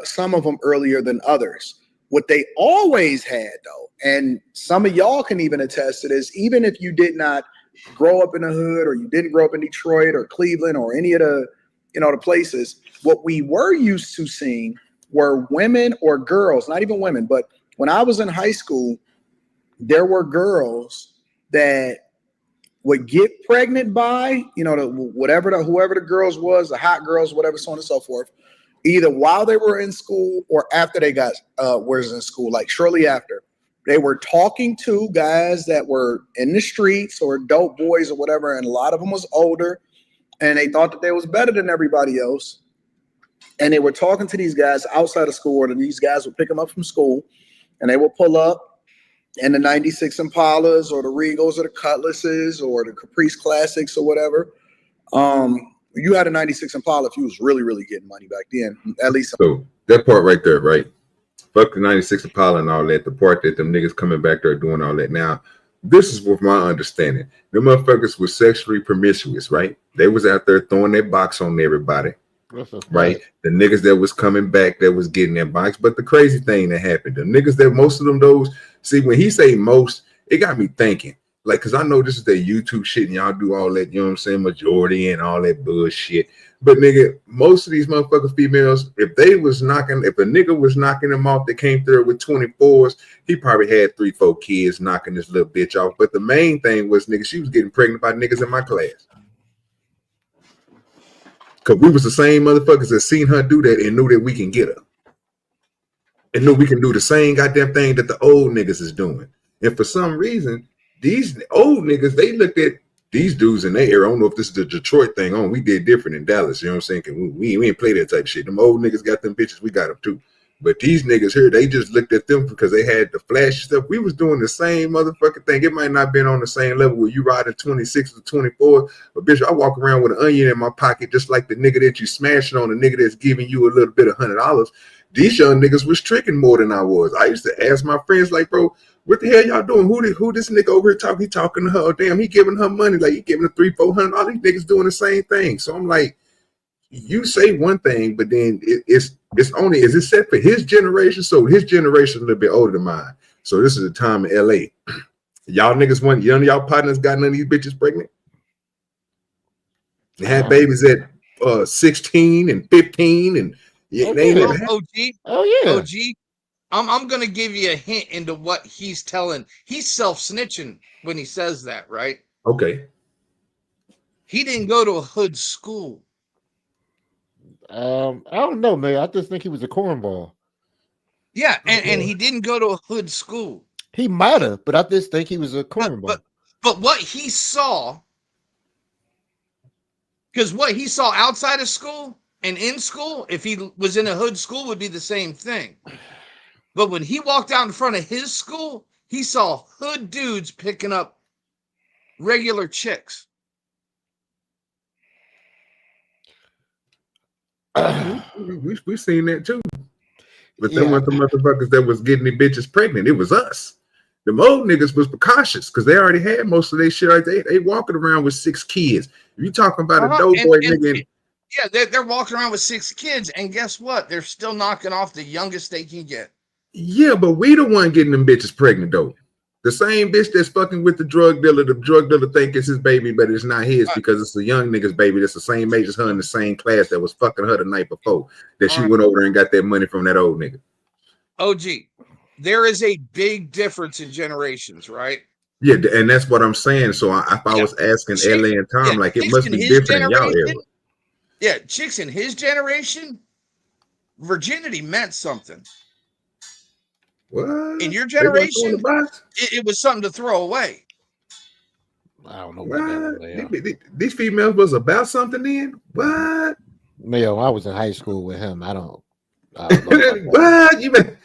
some of them earlier than others. What they always had, though, and some of y'all can even attest to this, even if you did not grow up in the hood or you didn't grow up in Detroit or Cleveland or any of the, the places, what we were used to seeing were women or girls, not even women, but when I was in high school, there were girls that would get pregnant by, whoever the girls was, the hot girls, whatever, so on and so forth, either while they were in school or after they was in school, like shortly after. They were talking to guys that were in the streets or dope boys or whatever, and a lot of them was older, and they thought that they was better than everybody else. And they were talking to these guys outside of school, and these guys would pick them up from school, and they would pull up in the 96 Impalas or the Regals or the Cutlasses or the Caprice Classics or whatever. You had a 96 Impala if you was really, really getting money back then, at least. So that part right there, right? Fuck the 96 Impala and all that. The part that them niggas coming back there doing all that. Now, this is with my understanding. The motherfuckers were sexually promiscuous, right? They was out there throwing their box on everybody. Right, the niggas that was coming back that was getting their box. But the crazy thing that happened, the niggas that most of them see when he say most, it got me thinking, like, because I know this is that YouTube shit and y'all do all that, you know what I'm saying, majority and all that bullshit. But nigga, most of these motherfucking females, if a nigga was knocking them off that came through with 24s, he probably had 3-4 kids knocking this little bitch off. But the main thing was, nigga, she was getting pregnant by niggas in my class. Because we was the same motherfuckers that seen her do that and knew that we can get her. And knew we can do the same goddamn thing that the old niggas is doing. And for some reason, these old niggas, they looked at these dudes in their era. I don't know if this is the Detroit thing we did different in Dallas. You know what I'm saying? We ain't play that type of shit. Them old niggas got them bitches. We got them too. But these niggas here, they just looked at them because they had the flash stuff. We was doing the same motherfucking thing. It might not been on the same level where you riding 26 or 24, but bitch, I walk around with an onion in my pocket just like the nigga that you smashing on, the nigga that's giving you a little bit of $100. These young niggas was tricking more than I was. I used to ask my friends, like, bro, what the hell y'all doing? Who this nigga over here talking? He talking to her. Oh, damn, he giving her money. Like, he giving her $300-400. All these niggas doing the same thing. So I'm like, you say one thing, but then it's only, is it set for his generation? So his generation a little bit older than mine. So this is the time in LA. Y'all niggas none of y'all partners got none of these bitches pregnant? They had babies at 16 and 15 and they ain't never had. OG, I'm gonna give you a hint into what he's telling. He's self-snitching when he says that, right? Okay. He didn't go to a hood school. I don't know, man. I just think he was a cornball. Yeah, and he didn't go to a hood school. He might have, but I just think he was a cornball. But what he saw Because what he saw outside of school and in school, if he was in a hood school, would be the same thing. But when he walked out in front of his school, he saw hood dudes picking up regular chicks. We seen that too. But them weren't the motherfuckers that was getting the bitches pregnant. It was us. Them old niggas was precautious because they already had most of their shit. Like they walking around with 6 kids. If you talking about a dope boy nigga. Yeah, they're walking around with 6 kids, and guess what? They're still knocking off the youngest they can get. Yeah, but we the one getting them bitches pregnant though. The same bitch that's fucking with the drug dealer think it's his baby, but it's not his because it's a young nigga's baby that's the same age as her in the same class that was fucking her the night before. That she went over there and got that money from that old nigga. OG, there is a big difference in generations, right? Yeah, and that's what I'm saying. So if I was asking LA and Tom, like it must be different in y'all era. Yeah, chicks in his generation, virginity meant something. What? In your generation, it was something to throw away. I don't know what that These females was about something then? What? Mayo, I was in high school with him. I don't know. What? You been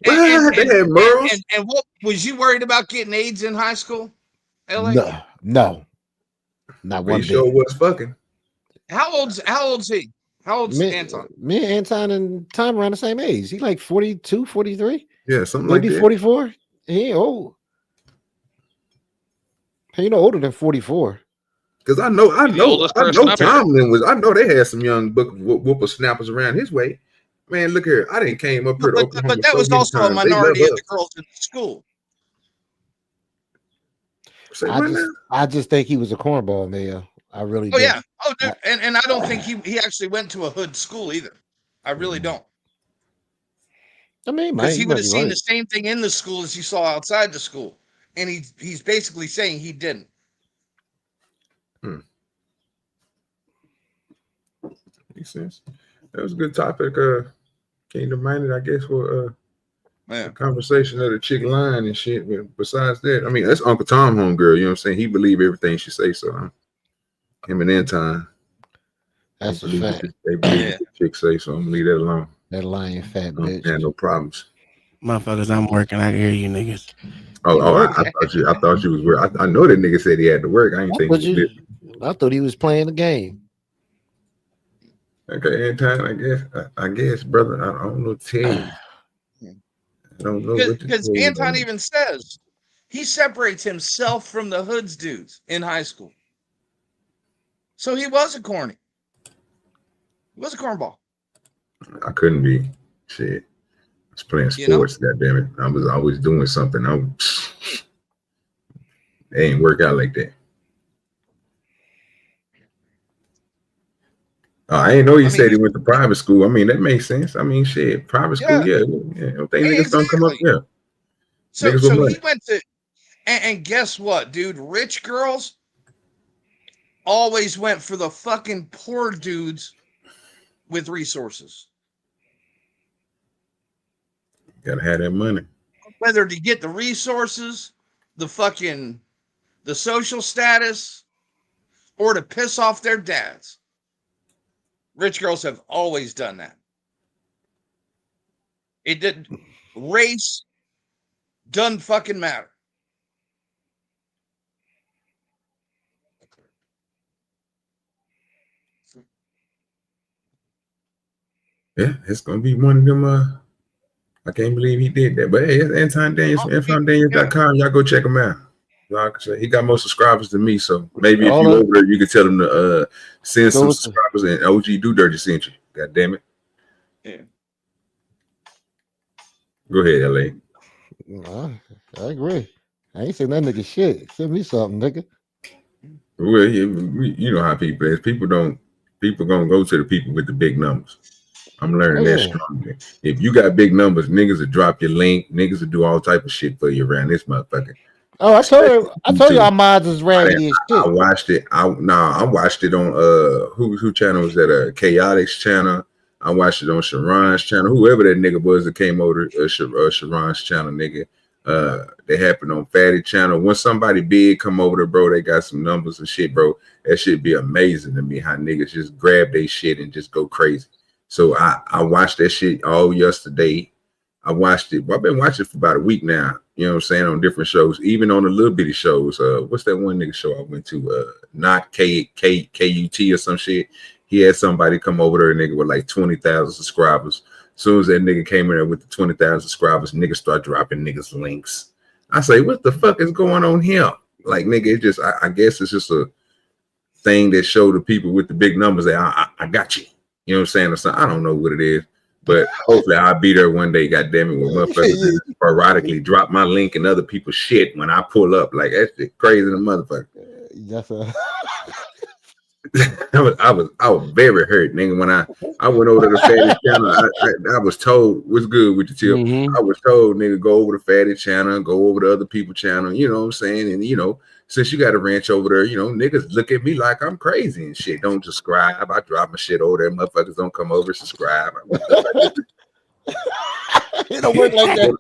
and what was you worried about getting AIDS in high school? LA? No. Not one bit. Sure was fucking. How old's he? How old's Anton? Me and Anton and Tom around the same age. He like 42, 43. Yeah, something like that. Maybe 44. He ain't old. He ain't older than 44. Because I know Tomlin was. I know they had some young whooper snappers around his way. Man, look here. I didn't came up here to Oklahoma. But that was also a minority of the girls in the school. I just think he was a cornball, Mayo. I really do. Yeah. Oh, dude. And I don't think he actually went to a hood school either. I really don't. I mean, because he would have seen the same thing in the school as he saw outside the school, and he's basically saying he didn't. Makes sense. That was a good topic. Came to mind, I guess, for a conversation of the chick line and shit. But besides that, I mean, that's Uncle Tom homegirl. You know what I'm saying? He believe everything she say. So him and Anton. That's a fact. They believe what the chick say. So I'm gonna leave that alone. That lying fat bitch. Yeah, no problems. Motherfuckers, I'm working. I hear you niggas. I thought you was work. I know that nigga said he had to work. I ain't think I thought he was playing the game. Okay, Anton, I guess, brother. I don't know what to tell you. I don't know because Anton even says he separates himself from the hoods dudes in high school. So he was a corny. He was a cornball. I couldn't be. Shit. I was playing sports, goddammit. I was always doing something. It ain't work out like that. I didn't know you said he went to private school. I mean, that makes sense. I mean, shit, private school, yeah. Things don't come up, yeah. So he went to, and guess what, dude? Rich girls always went for the fucking poor dudes with resources. Gotta have that money. Whether to get the resources, the social status, or to piss off their dads. Rich girls have always done that. It didn't. Race doesn't fucking matter. Yeah, it's gonna be one of them. I can't believe he did that. But hey, it's Anton Daniels from InfoDaniels.com. Y'all go check him out. He got more subscribers than me, so maybe if you over there, you could tell him to send some subscribers and OGDoDirty sent you. God damn it. Yeah. Go ahead, LA. I agree. I ain't saying that nigga shit. Send me something, nigga. Well, you know how people is. People gonna go to the people with the big numbers. I'm learning that strongly. If you got big numbers, niggas will drop your link. Niggas will do all type of shit for you around this motherfucker. Oh, I told you our mods is raggedy as shit. I watched it. I watched it on who channel was that? Chaotic's channel. I watched it on Sharon's channel. Whoever that nigga was that came over to Sharon's channel, nigga. They happen on Fatty Channel. When somebody big come over there, bro, they got some numbers and shit, bro. That shit be amazing to me how niggas just grab their shit and just go crazy. So I watched that shit all yesterday. I watched it. Well, I've been watching it for about a week now. You know what I'm saying? On different shows, even on the little bitty shows. What's that one nigga show I went to? Not KUT or some shit. He had somebody come over there, a nigga with like 20,000 subscribers. As soon as that nigga came in there with the 20,000 subscribers, niggas start dropping niggas links. I say, what the fuck is going on here? Like, nigga, it just, I guess it's just a thing that show the people with the big numbers that I got you. You know what I'm saying? Or something. I don't know what it is, but hopefully I'll be there one day. God damn it, when motherfuckers sporadically drop my link and other people's shit when I pull up. Like, that's just crazy, the motherfucker. Yes, sir. I was very hurt, nigga. When I went over to the Fatty Channel, I was told, what's good with the tip? I was told, nigga, go over to Fatty Channel, go over to other people's channel, you know what I'm saying? And, you know, since you got a ranch over there, you know, niggas look at me like I'm crazy and shit. Don't subscribe. I drop my shit over there. Motherfuckers don't come over and subscribe. It don't work like that.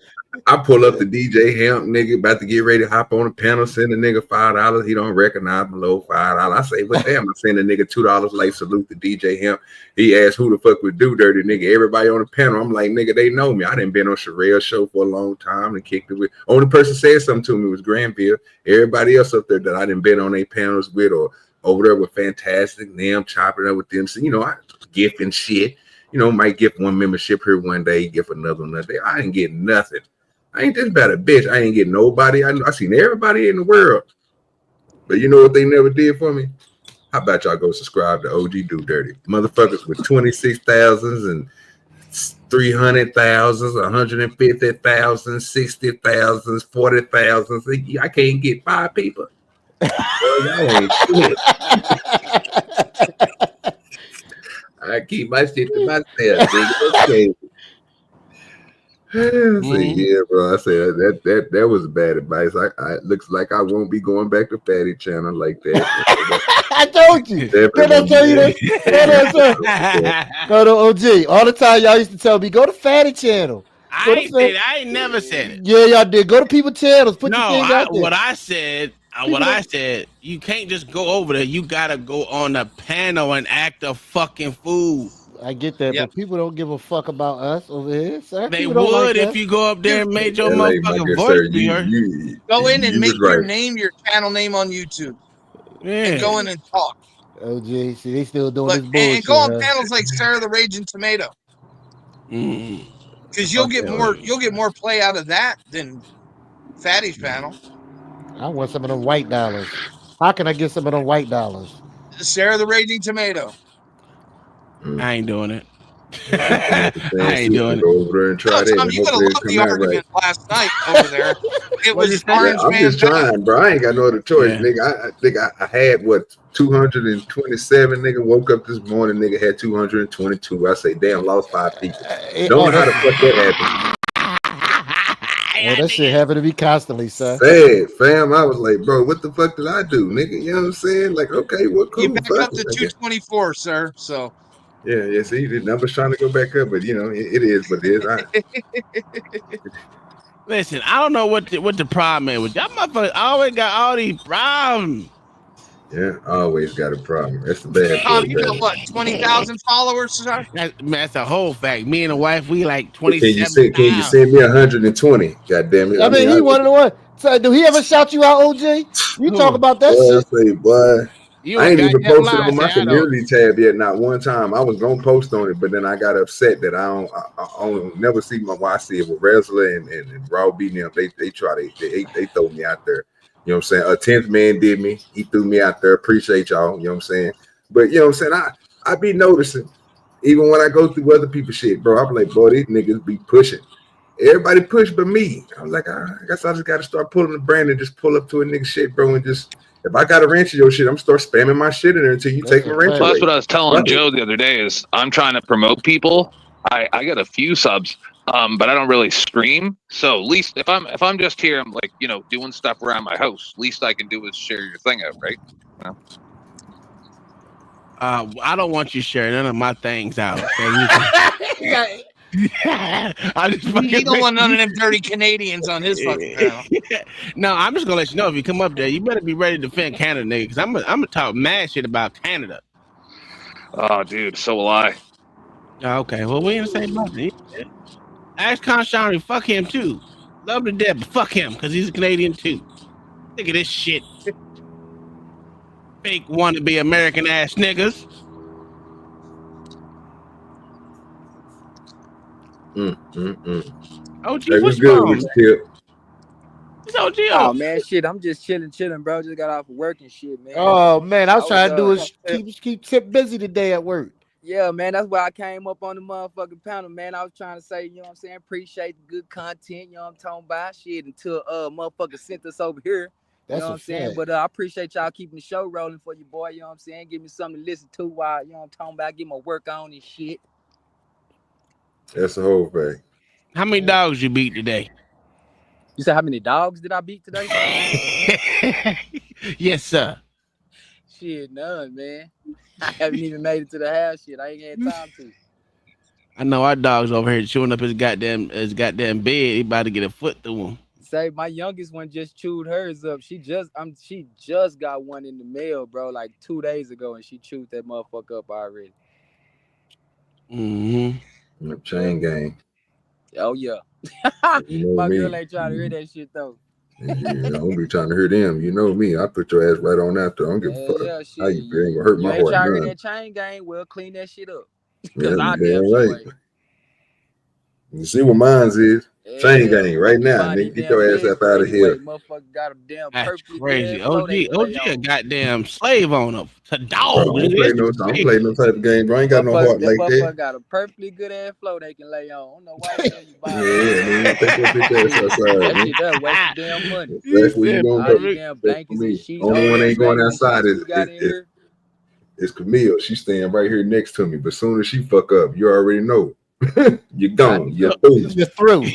I pull up the DJ Hemp, nigga, about to get ready to hop on the panel, send the nigga $5. He don't recognize below $5. I say, well, damn, I send a nigga $2 late salute to DJ Hemp. He asked who the fuck would DoDirty, nigga. Everybody on the panel, I'm like, nigga, they know me. I done been on Sherelle's show for a long time and kicked it with. Only person said something to me was Granville. Everybody else up there that I done been on their panels with or over there with Fantastic, them chopping up with them. So, you know, I gift and shit. You know, might gift one membership here one day, gift another one day. I ain't getting nothing. I ain't just about a bitch. I ain't getting nobody. I seen everybody in the world. But you know what they never did for me? How about y'all go subscribe to OGDoDirty? Motherfuckers with 26,000s and 300,000s, 150,000, 60,000s, 40,000s. I can't get 5 people. Y'all ain't shit. I keep my shit to myself. Okay. Yeah, bro. I said that was bad advice. I looks like I won't be going back to Fatty Channel like that. I told you. Did I tell you that? Go to OG. All the time y'all used to tell me, go to Fatty Channel. I ain't never said it. Yeah, y'all did. Go to people's channels. Put your thing out there. What I said, you can't just go over there. You gotta go on the panel and act a fucking fool. I get that, but people don't give a fuck about us over here, sir. They would if you go up there and made your motherfucking voice be heard. Go in and make your name your channel name on YouTube. And go in and talk. OG, see, they still doing this bullshit. And go on panels like Sarah the Raging Tomato. Because you'll get more play out of that than Fatty's panel. I want some of them white dollars. How can I get some of them white dollars? Sarah the Raging Tomato. I ain't doing it. I ain't doing it. Over there and try that. You could have loved the argument last night over there. It was Orange I'm Man. just trying, bro. I ain't got no other choice, nigga. I think I had 227. Nigga woke up this morning. Nigga had 222. I say, damn, lost 5 people. Don't know how the fuck that happened. Well, that shit happened to me constantly, sir. Sad, fam. I was like, bro, what the fuck did I do, nigga? You know what I'm saying? Like, okay, what cool. You back up to 224, sir. So. Yeah. See, the number's trying to go back up, but you know, it is what it is. All right. Listen, I don't know what the problem is with y'all motherfuckers. Always got all these problems. Yeah, always got a problem. That's the bad part. You got what, 20,000 followers, sir? That's a whole fact. Me and the wife, we like 27. Can you send me 120? God damn it! I mean, he one of the ones. So, do he ever shout you out, OJ? You talk about that shit. I say, boy. I ain't even posted on my community tab yet, not one time. I was gonna post on it, but then I got upset that I don't never see my wife see it with Wrestler and Raw beating them. They throw me out there. You know what I'm saying? A 10th man did me. He threw me out there. Appreciate y'all. You know what I'm saying? But you know what I'm saying? I be noticing, even when I go through other people's shit, bro. I'm like, boy, these niggas be pushing. Everybody push but me. I was like, I guess I just got to start pulling the brand and just pull up to a nigga shit, bro, and just. If I got a wrench in your shit, I'm start spamming my shit in there until you take my wrench away. That's what I was telling Joe the other day is I'm trying to promote people. I got a few subs, but I don't really stream. So at least if I'm just here, I'm like, you know, doing stuff around my house. Least I can do is share your thing out, right? You know? I don't want you sharing none of my things out. So I just He don't want none of them dirty Canadians on his fucking panel. No, I'm just gonna let you know if you come up there, you better be ready to defend Canada, nigga, because I'm gonna talk mad shit about Canada. Oh, dude, so will I. Okay, well, we in the same boat. Ask Conshari, fuck him too. Love to death, but fuck him, because he's a Canadian too. Look at this shit. Fake wannabe American ass niggas. OG, Hey, what's good wrong? with you, It's OG. Oh man, shit, I'm just chilling, bro. Just got off of work and shit, man. Oh man, I was trying to do is keep Tip busy today at work. Yeah, man, that's why I came up on the motherfucking panel, man. I was trying to say, you know what I'm saying, appreciate the good content, you know what I'm talking about, shit, until motherfucker sent us over here. You know what I'm saying? But I appreciate y'all keeping the show rolling for you, boy. You know what I'm saying? Give me something to listen to while, you know what I'm talking about, get my work on and shit. That's the whole thing. How many dogs you beat today? You said how many dogs did I beat today? Yes, sir. Shit, none, man. I haven't even made it to the house yet. I ain't had time to. I know our dog's over here chewing up his goddamn bed. He about to get a foot through him. Say my youngest one just chewed hers up. She just got one in the mail, bro, like 2 days ago, and she chewed that motherfucker up already. Mm-hmm. Chain gang. Oh yeah. You know my me. girl ain't trying to hear that shit though. I don't be trying to hear them. You know me. I put your ass right on after. I don't give a fuck. Yeah, shit. How you feel? Ain't gonna hurt You my ain't heart. trying to hear that chain gang? Well, clean that shit up. Cause Yeah, I damn damn right. sure ain't. You see what mine's is? Chain gang right now. Nigga, get your ass up out of here. Motherfucker got a damn That's perfectly crazy. good OG a goddamn slave owner. It's a dog. I don't play no type of game, bro. I ain't got no heart like that. Motherfucker got a perfectly good ass flow they can lay on. I don't know why the hell you buy Yeah, take your bitch ass outside. that shit does waste your damn money. That's where you gonna All go. these damn blankets and sheets. Only one ain't going blankets outside and sheets we got in here. is Camille. She's staying right here next to me. But soon as she fuck up, you already know. You're gone. You're through. You're through.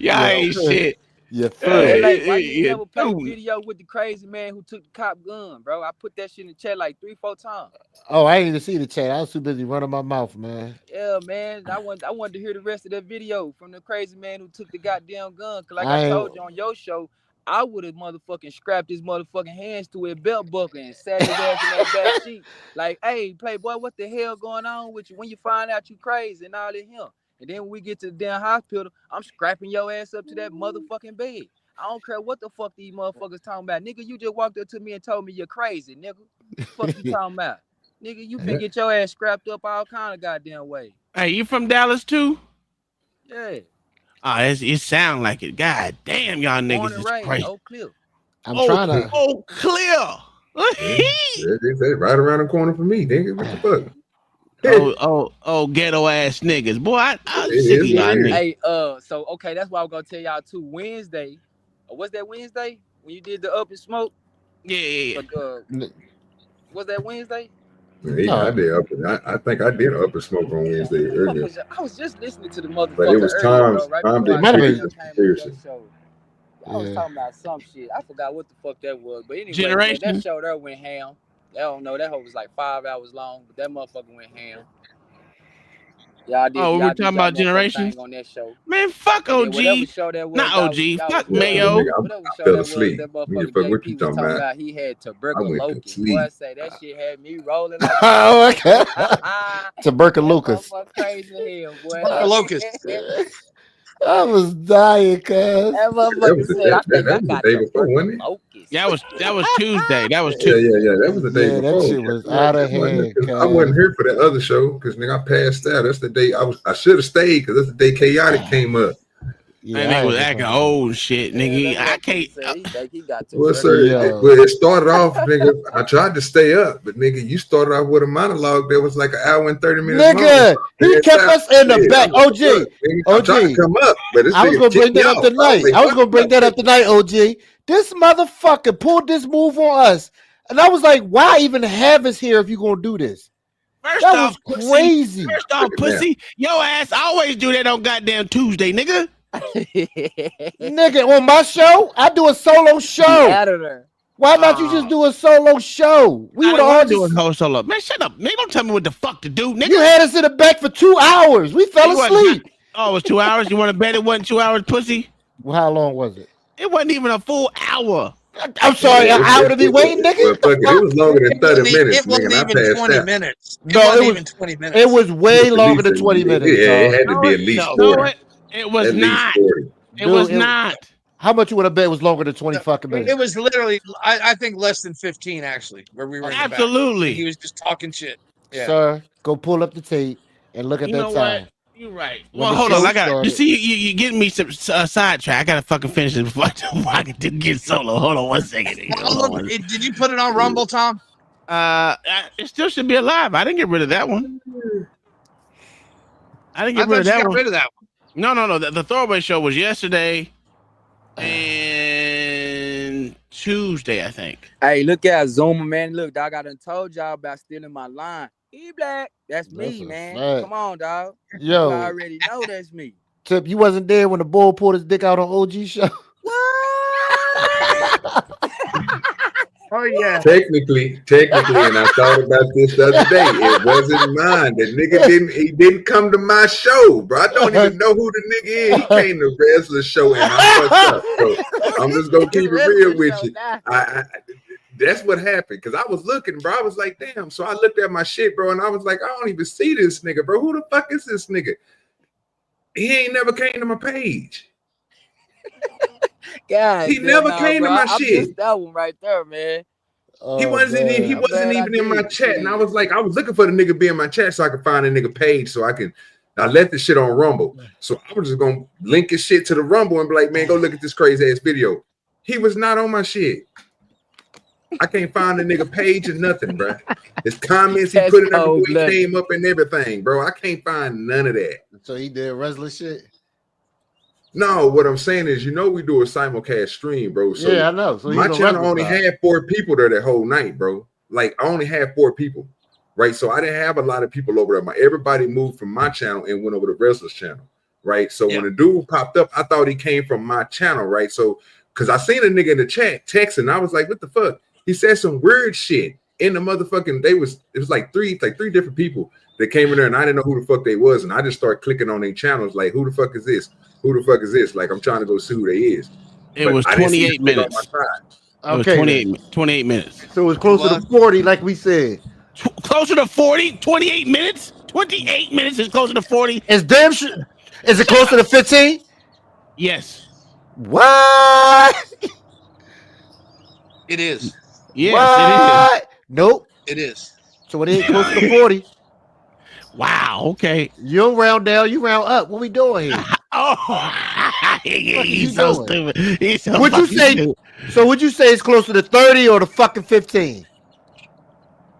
Y'all ain't shit. You're through. Like, why you never play the video with the crazy man who took the cop gun, bro? I put that shit in the chat like 3-4 times. Oh, I didn't even see the chat. I was too busy running my mouth, man. Yeah, man. I wanted to hear the rest of that video from the crazy man who took the goddamn gun. Cause like I told you on your show, I would have motherfucking strapped his motherfucking hands to a belt buckle and sat his ass in that back seat. Like, hey, Playboy, what the hell going on with you? When you find out you crazy and all that him. And then when we get to the damn hospital, I'm scrapping your ass up to that motherfucking bed. I don't care what the fuck these motherfuckers talking about. Nigga, you just walked up to me and told me you're crazy, nigga. What the fuck you talking about? Nigga, you can get your ass scrapped up all kind of goddamn way. Hey, you from Dallas too? Yeah. Oh, it sound like it. God damn, y'all niggas is crazy. Oak Cliff. I'm trying to. Oh, clear. They right around the corner for me, nigga. What the fuck? Oh, ghetto ass niggas. Boy, I'm sick of y'all niggas. Hey, so okay, that's why I'm gonna tell y'all too. Wednesday, what's that Wednesday when you did the Up and Smoke? Yeah. Was that Wednesday? Yeah, I did I think I did Up and Smoke on Wednesday earlier. I was just listening to the motherfucker. But it was earlier, Tom bro, did conspiracy. I was talking about some shit. I forgot what the fuck that was. But anyway, Generation? man, that show there went ham. I don't know. That hoe was like 5 hours long, but that motherfucker went ham. Y'all did. Oh, we're talking about Generation on that show. Man, fuck OG. Not OG. Fuck Mayo. I fell asleep. Nigga, fuck what you talking about? He had tuberculosis. Boy, I say that shit had me rolling like. Oh, okay. Tuberculosis. Crazy hell, boy. Tuberculosis. I was dying, cuz. That motherfucker said, I think I got tuberculosis. That was Tuesday. That was Tuesday. Yeah. That was the day before. That shit was out of hand. I wasn't here for the other show because nigga, I passed out. That's the day I should have stayed because that's the day Chaotic came up. Yeah, that nigga was acting old shit, nigga. I can't. Well, sir, it started off, nigga. I tried to stay up, but nigga, you started off with a monologue that was like an hour and 30 minutes. Nigga, he kept us in the back. OG. I tried to come up, but I was gonna bring that up tonight. I was gonna bring that up tonight, OG. This motherfucker pulled this move on us, and I was like, "Why even have us here if you gonna do this?" That was crazy. First off, pussy, your ass always do that on goddamn Tuesday, nigga. Nigga, on my show, I do a solo show. Why not you just do a solo show? We would all do a whole solo. Man, shut up. Man, don't tell me what the fuck to do, nigga. You had us in the back for 2 hours. We fell asleep. Oh, it was 2 hours? You want to bet it wasn't 2 hours, pussy? Well, how long was it? It wasn't even a full hour. I'm sorry, an hour to be waiting, nigga. Well, fuck it was longer than 30 minutes. It wasn't even 20 minutes. It No, wasn't it was even 20 minutes. It was way longer than 20 minutes. Yeah, it had to be at least 40. It was At least not. 40. It was not. How much you want to bet was longer than 20 fucking minutes? It was literally, I think, less than 15 actually, where we were. In Absolutely. the back. He was just talking shit. Yeah. Sir, go pull up the tape and look at You that know time. what? You're right. When Well, the hold on. show I got started- You see, you getting me some sidetrack. I gotta fucking finish this before I can get solo. Hold on 1 second. Did you put it on Rumble, Tom? It still should be alive. I didn't get rid of that one. I didn't get rid of that one. Rid of that one. No. The throwaway show was yesterday and Tuesday, I think. Hey, look at Zoomer, man. Look, dog, I done told y'all about stealing my line. E Black, that's me, man. fact. Come on, dog. Yo. You already know that's me. Tip, you wasn't there when the bull pulled his dick out on OG show. Oh yeah. Technically, and I thought about this the other day. It wasn't mine. The nigga didn't come to my show, bro. I don't even know who the nigga is. He came to Wrestler's show and I fucked up. So I'm just gonna keep it real with you. That's what happened because I was looking, bro. I was like, damn. So I looked at my shit, bro, and I was like, I don't even see this nigga, bro. Who the fuck is this nigga? He ain't never came to my page. God, He never came to my shit. Missed that one right there, man. He wasn't even in my chat, and I was looking for the nigga be in my chat so I could find a nigga page so I left the shit on Rumble. So I was just gonna link his shit to the Rumble and be like, man, go look at this crazy ass video. He was not on my shit. I can't find the nigga page or nothing, bro. His comments he put it up before he came up and everything, bro. I can't find none of that. So he did wrestling shit. No, what I'm saying is, we do a simulcast stream, bro. So yeah, I know. So my channel only had 4 people there that whole night, bro. Like I only had 4 people, right? So I didn't have a lot of people over there. Everybody moved from my channel and went over to Wrestler's channel, right? So when the dude popped up, I thought he came from my channel, right? So because I seen a nigga in the chat texting, I was like, what the fuck? He said some weird shit in the motherfucking. It was like three different people that came in there, and I didn't know who the fuck they was, and I just started clicking on their channels, like, who the fuck is this? Who the fuck is this? Like, I'm trying to go see who they is. It was 28 minutes. Okay, 28 minutes. So it was closer to 40, like we said. Closer to 40? 28 minutes? 28 minutes is closer to 40. Is it closer to 15? Yes. What? It is. Yes, what? it is. Nope. It is. So it ain't close to 40. Wow. Okay. You don't round down, you round up. What we doing here? He's so stupid. He's so Would you say? stupid. So would you say it's closer to 30 or the fucking 15?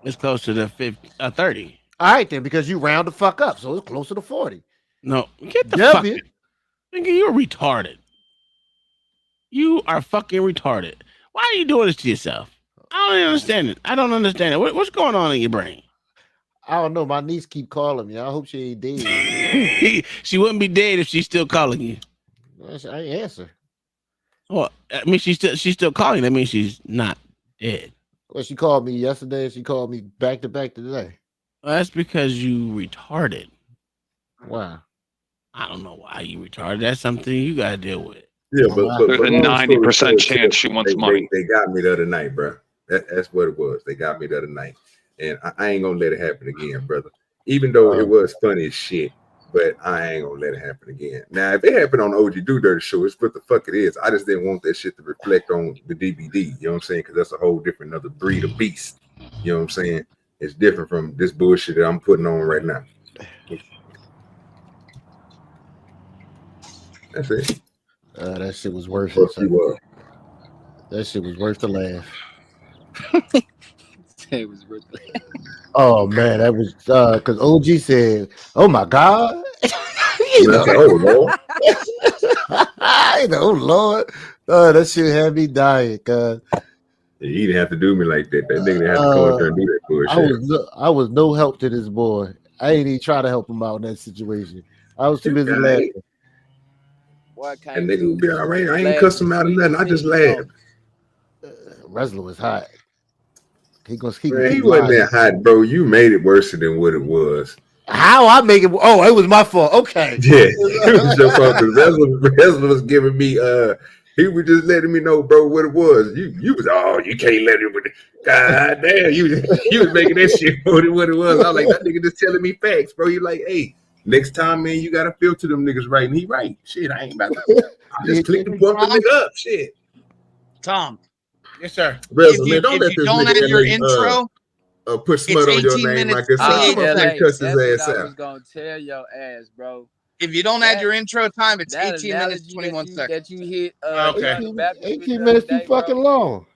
It's closer to 30. All right then, because you round the fuck up, so it's closer to 40. No, get the W. fuck. Nigga, you're retarded. You are fucking retarded. Why are you doing this to yourself? I don't understand it. I don't understand it. What's going on in your brain? I don't know. My niece keep calling me. I hope she ain't dead. She wouldn't be dead if she's still calling you. I ain't answer. Well, I mean, she's still calling. That means she's not dead. Well, she called me yesterday. She called me back to back today. Well, that's because you retarded. Wow. I don't know why you retarded. That's something you gotta deal with. Yeah, but there's a 90% chance she wants money. They got me the other night, bro. That's what it was. They got me the other night, and I ain't gonna let it happen again, brother. Even though it was funny as shit, but I ain't gonna let it happen again. Now, if it happened on the OGDoDirty show, it's what the fuck it is. I just didn't want that shit to reflect on the DVD. You know what I'm saying? Because that's a whole different other breed of beast. You know what I'm saying? It's different from this bullshit that I'm putting on right now. That's it. That shit was worth it. That shit was worth the laugh. It was worth the laugh. Oh man, that was because OG said, "Oh my God." Oh Lord. Oh Lord. Oh, that shit had me dying, cuz. He didn't have to do me like that. That nigga didn't have to come up there and do that bullshit. I was no help to this boy. I ain't even try to help him out in that situation. I was too busy laughing. And nigga would be all right. I ain't cuss him out or nothing. I just laughed. Wrestler was hot. He wasn't that hot, bro. You made it worse than what it was. How I make it? Oh, it was my fault. Okay. Yeah, it was your fault. The wrestler was giving me he was just letting me know, bro, what it was. You was you can't let him with it. God damn, you was making that shit what it was. I was like, that nigga just telling me facts, bro. You like, hey, next time, man, you gotta filter them niggas right, and he right. Shit, I ain't about to. I just click and pump the nigga up. Shit. Tom. Yes, sir. Wrestler, man, don't let if you this don't nigga add your intro. Put smut on your name like this. LA, Cuss his that's what ass I out. was gonna tell your ass, bro. If you don't add your intro time, it's That 18 minutes, 21 seconds. That you hit, okay. 18 minutes too fucking long.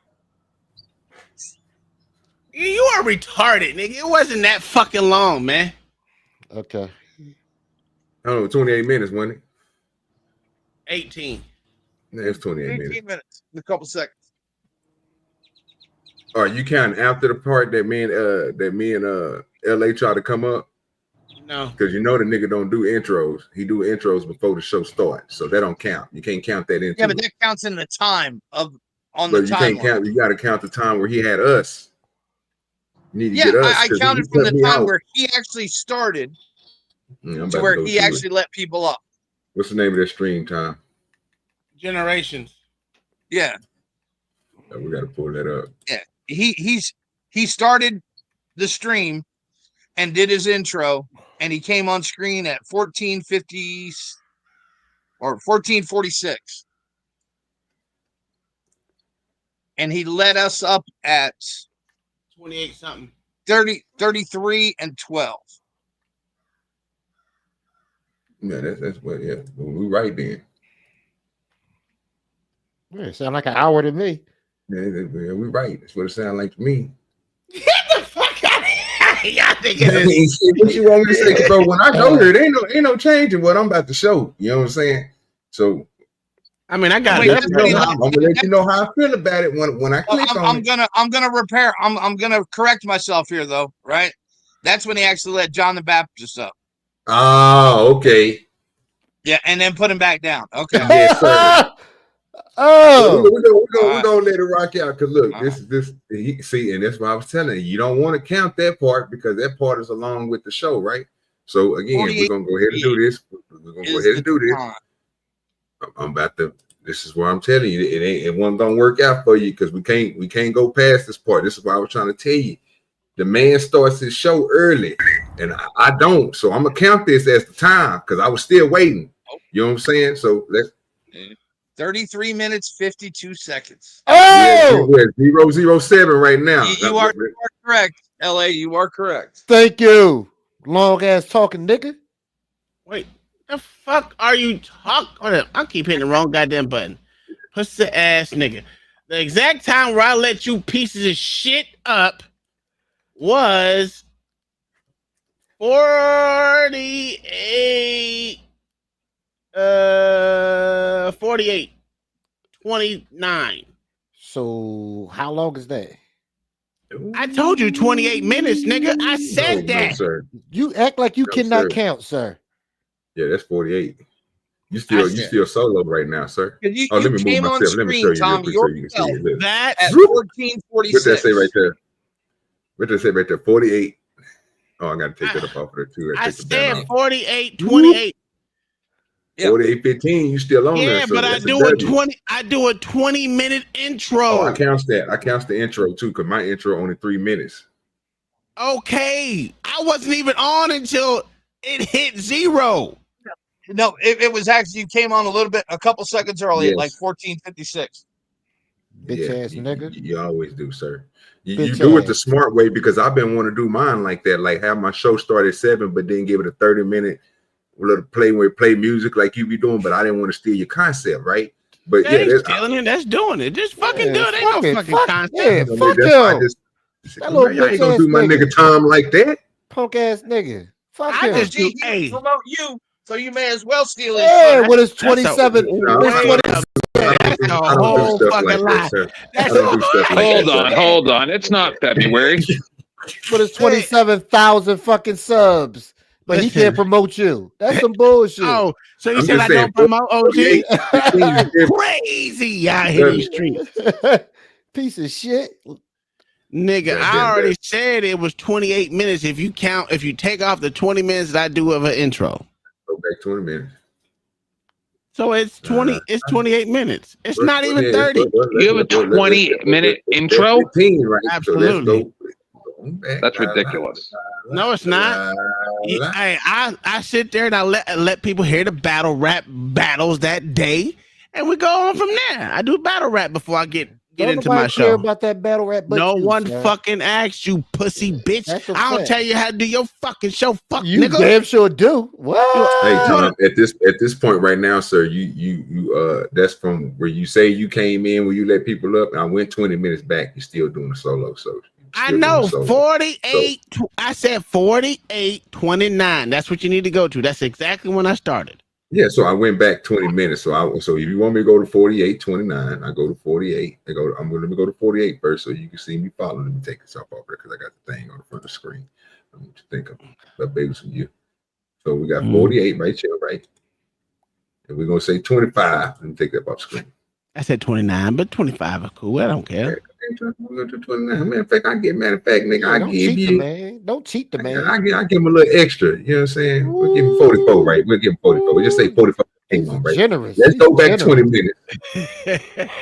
You are retarded, nigga. It wasn't that fucking long, man. Okay. Oh, 28 minutes, wasn't it? 18. Yeah, it's 28 18 minutes. minutes, a couple seconds. Are you counting after the part that me and LA try to come up? No. Because you know the nigga don't do intros. He do intros before the show starts. So that don't count. You can't count that into Yeah, but it. that counts in the time on But the you can't timeline. count. You got to count the time where he had us. You need to Yeah, get us. I counted from the time where he actually started to where he actually let people up. What's the name of that stream time? Generations. Yeah. We got to pull that up. Yeah. He started the stream and did his intro, and he came on screen at 14:50 or 14:46. And he let us up at 28 something. 33 and 12. Yeah, that's what. Yeah, we right then. Yeah, it sound like an hour to me. Yeah, we right. That's what it sounds like to me. Get the fuck out of here. Y'all think I mean, shit, what you want me to say, bro? When I go here, ain't no changing what I'm about to show. You know what I'm saying? So, I mean, I got. I'm gonna let you know how I feel about it when I click on it. I'm gonna correct myself here though, right? That's when he actually let John the Baptist up. Oh, okay. Yeah, and then put him back down. Okay. Yes, sir. Oh, we're gonna let it rock out because look, see, and that's why I was telling you, you don't want to count that part because that part is along with the show, right? So again, we're gonna go ahead and do this. We're gonna go ahead and do this. I'm about to. This is where I'm telling you, it wasn't gonna work out for you because we can't go past this part. This is why I was trying to tell you. The man starts his show early, and I don't. So I'm gonna count this as the time because I was still waiting. You know what I'm saying? So let's. 33 minutes 52 seconds. Oh, yeah, we're at 007 right now. You are correct, LA. You are correct. Thank you, long ass talking nigga. Wait, the fuck are you talking? I keep hitting the wrong goddamn button. Pussy ass nigga. The exact time where I let you pieces of shit up was 48. 48. 29. So how long is that? I told you 28 minutes, nigga. I said that. No, sir. You act like you cannot count, sir. Yeah, that's 48. You still solo right now, sir. Let me move myself. Let me show you Tom, real quick so you can see it. That's at 14:46. What does that say right there? What does that say right there? 48. Oh, I got to take that up off of there too. I said 48, 28. 48:15. You still on there? Yeah, but I do a 20. I do a 20-minute intro. Oh, I count that. I count the intro too, because my intro only 3 minutes. Okay, I wasn't even on until it hit 0. No, it was actually you came on a couple seconds early, like 14:56. Bitch ass nigga. You always do, sir. You do it the smart way because I've been wanting to do mine like that, like have my show start at 7, but then give it a 30-minute little play music like you be doing. But I didn't want to steal your concept, right? But that's stealing it. That's doing it. Just fucking do it. Ain't no fucking concept. Yeah, fuck him. That little I ain't gonna do my nigga Tom like that. Punk ass nigga. Fuck I him. just do promote you, so you may as well steal it. Yeah, with his 27. That's a whole fucking lie. Hold on. It's not February. With his 27,000 fucking subs. But he can't promote you. That's some bullshit. Oh, so you said I don't promote OG? Crazy out here in these streets. piece of shit. Nigga, I already said it was 28 minutes. If you take off the 20 minutes that I do of an intro. Go back 20 minutes. So it's 28 minutes. It's not even 30. You have a 20-minute intro? 15, right? Absolutely. That's ridiculous. No, it's not. I sit there and I let people hear the battle rap battles that day, and we go on from there. I do battle rap before I get into my show. Care about that battle rap, but no one fucking asked you, pussy bitch. I don't tell you how to do your fucking show. Fuck you, nigga. Damn sure do. What? Hey Tom, at this point right now, sir, you that's from where you say you came in, where you let people up, and I went 20 minutes back. You're still doing a solo, so. I know 48. I said 48:29. That's what you need to go to. That's exactly when I started. Yeah, so I went back 20 minutes. So if you want me to go to 48:29, I go to 48. Let me go to 48 first, so you can see me following. Let me take this off there because I got the thing on the front of the screen. I want you to think of the babies from you. So we got 48 right here, right? And we're gonna say 25. Let me take that off the screen. I said 29, but 25 is cool. I don't care. We're going to 29. Matter of fact, nigga, I give you. Man. Don't cheat the man. I give him a little extra. You know what I'm saying? We'll give him 44, right? We'll give him 44. We'll just say 44. Right? Generous. Let's go back 20 minutes.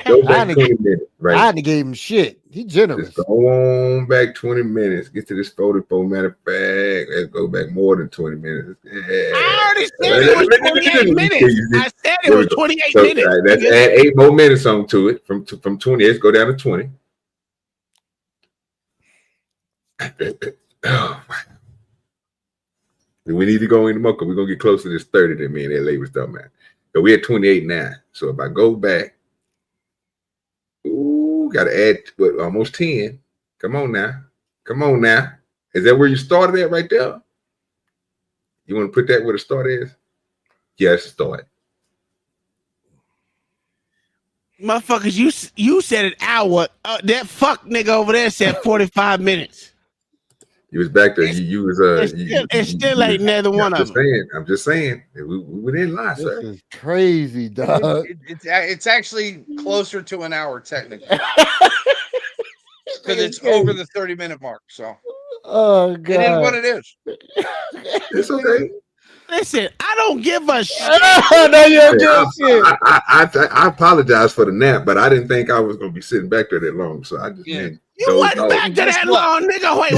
Go back 20 minutes, right? I gave him shit. He generous. Just go on back 20 minutes. Get to this 44. Matter of fact, let's go back more than 20 minutes. Yeah. I already said it was 28 minutes. I said it was 28 minutes. Right, let's add 8 more minutes on to it. From 20, let's go down to 20. Oh, we need to go in the mocha. We're gonna get close to this 30 that me and that lady was talking about. So we're at 28 now. So if I go back, gotta add almost 10. Come on now. Is that where you started at right there? You want to put that where the start is? Yes, start. Motherfuckers, you said an hour. That fuck nigga over there said 45 minutes. You was back there. You was It's still ain't neither one of them. I'm just saying. We didn't lie, sir. This is crazy, dog. It's actually closer to an hour technically, because it's over the 30-minute mark. So, oh god, it is what it is. It's okay. Listen, I don't give a shit. I apologize for the nap, but I didn't think I was gonna be sitting back there that long. So I just you wasn't back to that long, nigga. Wait.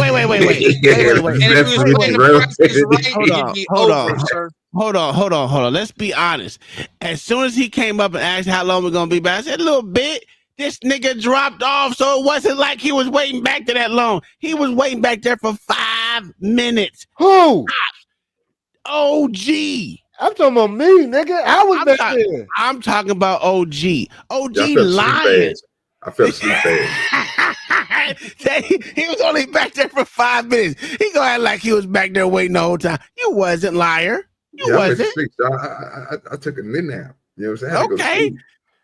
Hold on. Let's be honest. As soon as he came up and asked how long we're gonna be back, I said a little bit. This nigga dropped off, so it wasn't like he was waiting back to that long. He was waiting back there for 5 minutes. Who? OG. I'm talking about me, nigga. I was back there. I'm talking about OG. OG lying. I fell asleep fast. He was only back there for 5 minutes. He gonna act like he was back there waiting the whole time. You wasn't, liar. You wasn't. I took a nap. You know what I'm saying? Okay.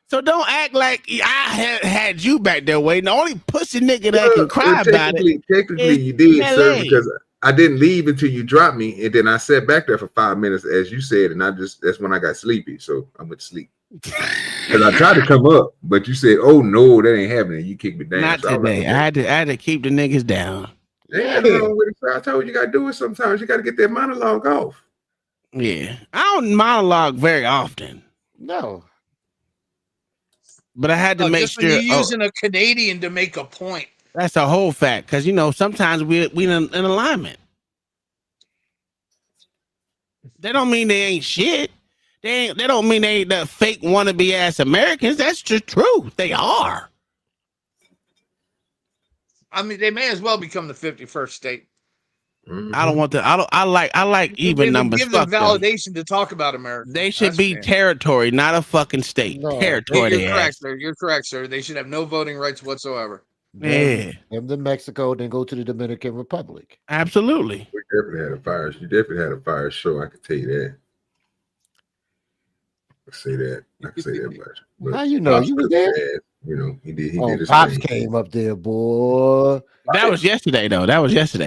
So don't act like I had you back there waiting. The only pussy nigga that can cry about it. Technically, you did, sir, because I didn't leave until you dropped me, and then I sat back there for 5 minutes, as you said, and that's when I got sleepy, so I went to sleep. Because I tried to come up, but you said, "Oh no, that ain't happening." You kicked me down. Not today. I had to keep the niggas down. I told you, you gotta do it sometimes. You gotta get that monologue off. Yeah, I don't monologue very often. No, but I had to make sure you're using a Canadian to make a point. That's a whole fact, because sometimes we in alignment. That don't mean they ain't shit. They don't mean they ain't the fake wannabe ass Americans. That's just true. They are. I mean, they may as well become the 51st state. Mm-hmm. I don't want to. I like even numbers. Give them validation to talk about America. They should be territory, not a fucking state. No. Territory. You're correct, sir. You're correct, sir. They should have no voting rights whatsoever. Yeah. Them to Mexico, then go to the Dominican Republic. Absolutely. We definitely had a fire. You definitely had a fire show. I can tell you that. I can say that much. How you know? You was there? He did. He did his Pops thing. came up there, boy. That was yesterday, though. That was a good show.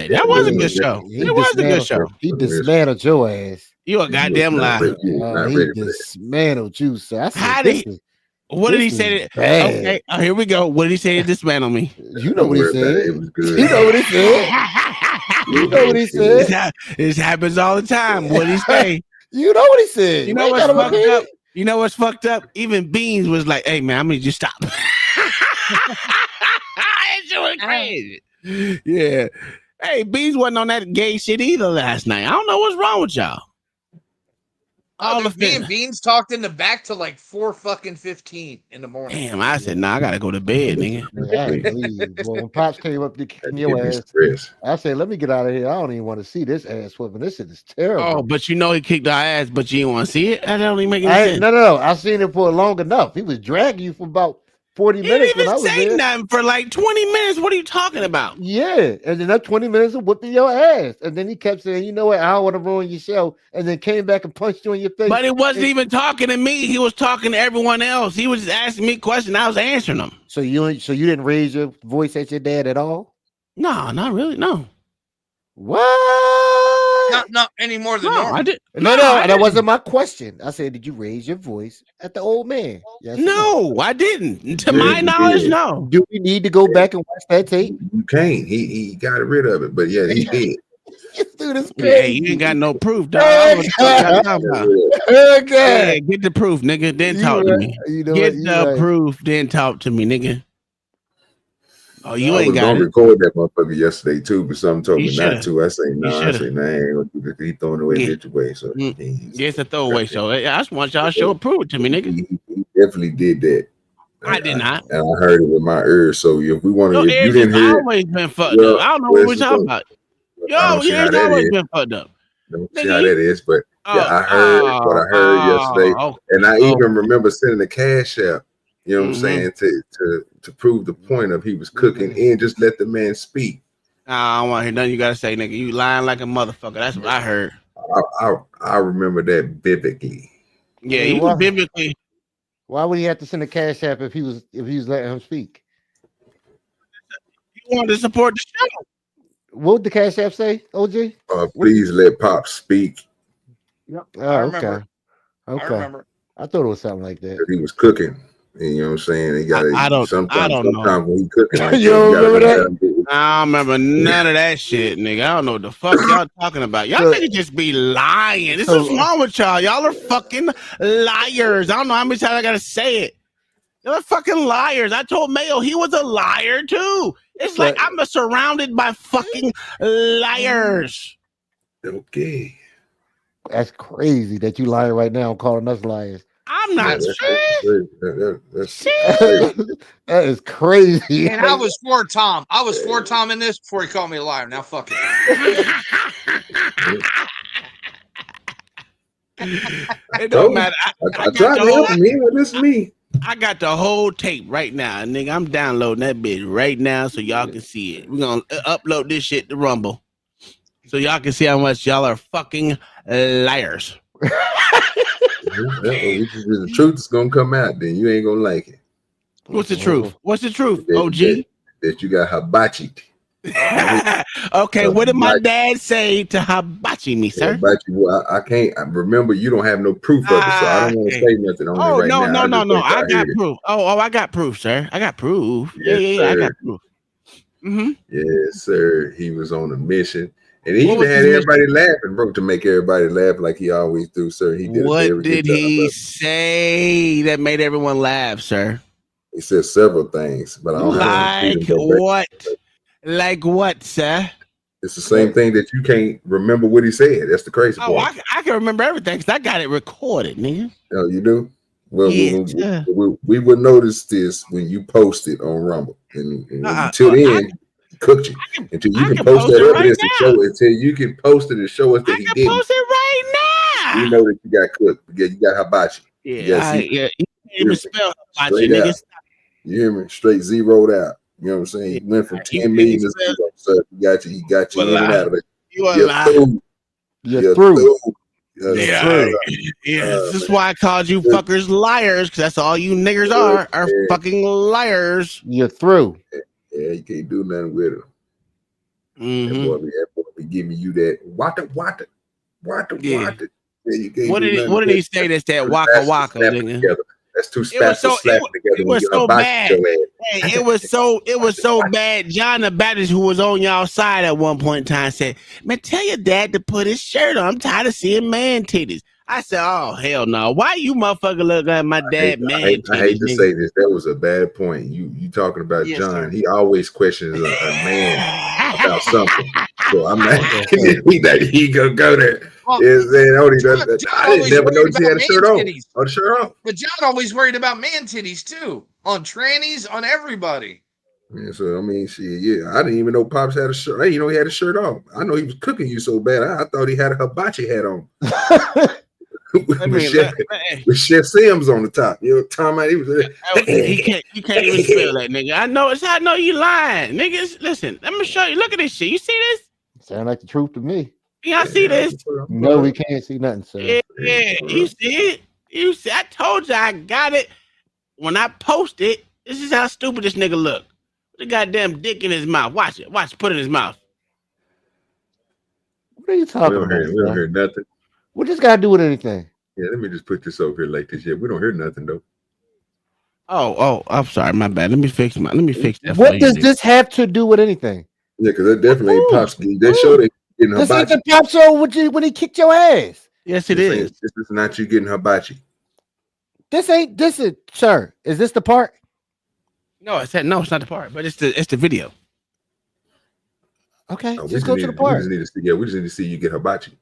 It was a good show. He dismantled your ass. You a goddamn liar. He dismantled you, sir. What did he say? Okay, here we go. What did he say to dismantle me? You know what he said. It was good. You know what he said. You know what he said. This happens all the time. What did he say? You know what he said. You know what's fucked up? You know what's fucked up? Even Beans was like, "Hey man, I'm gonna just stop." It's doing crazy. Yeah. Hey, Beans wasn't on that gay shit either last night. I don't know what's wrong with y'all. Me and Beans talked in the back to like 4:15 in the morning. Damn, I said, nah, I gotta go to bed, nigga. Well, when Pops came up to kick your ass, I said, let me get out of here. I don't even want to see this ass whooping. This shit is terrible. Oh, but you know he kicked our ass, but you didn't want to see it? That don't even make any sense. No. I seen it for long enough. He was dragging you for about 40 minutes. He didn't even say nothing for like 20 minutes. What are you talking about? Yeah, and then that 20 minutes of whipping your ass. And then he kept saying, you know what, I don't want to ruin your show. And then came back and punched you in your face. But he wasn't even talking to me. He was talking to everyone else. He was asking me questions. I was answering them. So you didn't raise your voice at your dad at all? No, not really. No. What? Not any more than normal. I did. No, that wasn't my question. I said, did you raise your voice at the old man? Yes. No, I didn't. To my knowledge, no. Do we need to go back and watch that tape? You can't. He got rid of it, but yeah, he did. Hey, you ain't got no proof, dog. Yeah, get the proof, nigga. Then talk to me. Get the proof, then talk to me, nigga. Oh, you ain't got it. I was gonna record that motherfucker yesterday too, but something told me not to. I say no. I say nah. He throwing away bitch away. So it's a throwaway show. I just want y'all to show prove it to me, nigga. He definitely did that. I did not. And I heard it with my ears. So if we want to, if you didn't hear, always been fucked up. I don't know what we're talking about. Yo, ears always been fucked up. Don't see how that is, but yeah, I heard what I heard yesterday, and I even remember sending the cash app. You know what I'm saying, to prove the point of he was cooking and just let the man speak. I don't want to hear nothing you gotta say, nigga. You lying like a motherfucker. That's what I heard. I remember that vividly. Yeah, he was vividly. Why would he have to send a cash app if he was letting him speak? He wanted to support the show. What would the cash app say, OG? Please let Pop speak. Yep. I Oh, remember. okay. I remember. I thought it was something like that. He was cooking. And you know what I'm saying? He got I don't know. When he cooking, like, you don't remember that? I don't remember none of that shit, nigga. I don't know what the fuck y'all talking about. Y'all niggas just be lying. This is wrong with y'all. Y'all are fucking liars. I don't know how many times I gotta say it. Y'all are fucking liars. I told Mayo he was a liar too. It's like I'm surrounded by fucking liars. Okay. That's crazy that you lying right now and calling us liars. I'm not sure. That is crazy. And I was for Tom. I was for Tom in this before he called me a liar. Now fuck it. It don't matter. I tried to help him. This is me. I got the whole tape right now, nigga. I'm downloading that bitch right now so y'all can see it. We're gonna upload this shit to Rumble so y'all can see how much y'all are fucking liars. The truth is gonna come out. Then you ain't gonna like it. What's the truth? What's the truth, OG? That you got hibachi. Okay, what did my dad say to hibachi me, sir? Hibachi, well, I can't. I remember you don't have no proof of it, so I don't want to say nothing on it right now. No. I got proof. I got proof, sir. I got proof. Yeah, I got proof. Yes, sir. He was on a mission. And he even had everybody laughing, bro, to make everybody laugh like he always do, sir. He did. What did he say that made everyone laugh, sir? He said several things, but I don't like what? Like what, sir? It's the same thing that you can't remember what he said. That's the crazy part. I can remember everything because I got it recorded, nigga. Oh, you do? Well, yeah. we would notice this when you post it on Rumble, and until then. Cooked you until you can post that evidence to show it. Until you can post it and show us that he didn't. Post it right now. You know that you got cooked. You got hibachi. Yeah, you can't even spell hibachi, nigga. You hear me? Straight zeroed out. You know what I'm saying? He went from 10 million to 0. So he got you in and out of it. You're through. Yeah, this is why I called you fuckers liars, because that's all you niggers are fucking liars. You're through. Yeah, you can't do nothing with him. That boy be giving you that waka. Yeah, what did he say? That's that waka waka, nigga. That's two It was spatulas so slapped together. it was you so hibachi bad. your ass. Hey, it was so bad. John the Baptist, who was on y'all side at one point in time, said, "Man, tell your dad to put his shirt on. I'm tired of seeing man titties." I said, "Oh hell no! Why you motherfucker look like my dad man I titties?" hate to nigga? say this. That was a bad point. You talking about Yes, John? sir. He always questions a man about something. So I'm not. he gonna go there. Well, Is saying, oh, John I didn't always never worried notice he about had a man shirt on. titties. Oh, the shirt off. But John always worried about man titties too, on trannies, on everybody. Yeah, so I mean, shit, yeah. I didn't even know Pops had a shirt. I didn't know he had a shirt off. I know he was cooking you so bad. I thought he had a hibachi hat on. with Chef Sims on the top. You know, Tom, he was. He can't even spell that, nigga. I know you lying, niggas. Listen, let me show you. Look at this shit. You see this? Sound like the truth to me. Y'all see this? No, we can't see nothing, sir. Yeah, you see it? You see? I told you I got it. When I post it, this is how stupid this nigga look. The goddamn dick in his mouth. Watch it. Watch. Put it in his mouth. What are you talking about? We don't hear nothing. What this got to do with anything? Yeah, let me just put this over here like this. Yeah, we don't hear nothing though. Oh, I'm sorry, my bad. Let me fix that. What does this have to do with anything? Yeah, because that definitely ain't Pops. They showed it getting This ain't hibachi. the Pop show when he kicked your ass. Yes, it is. This is not you getting hibachi. This is sir. Is this the part? No, it's not the part, but it's the video. Okay, We just go to the part. We just need to see you get hibachi.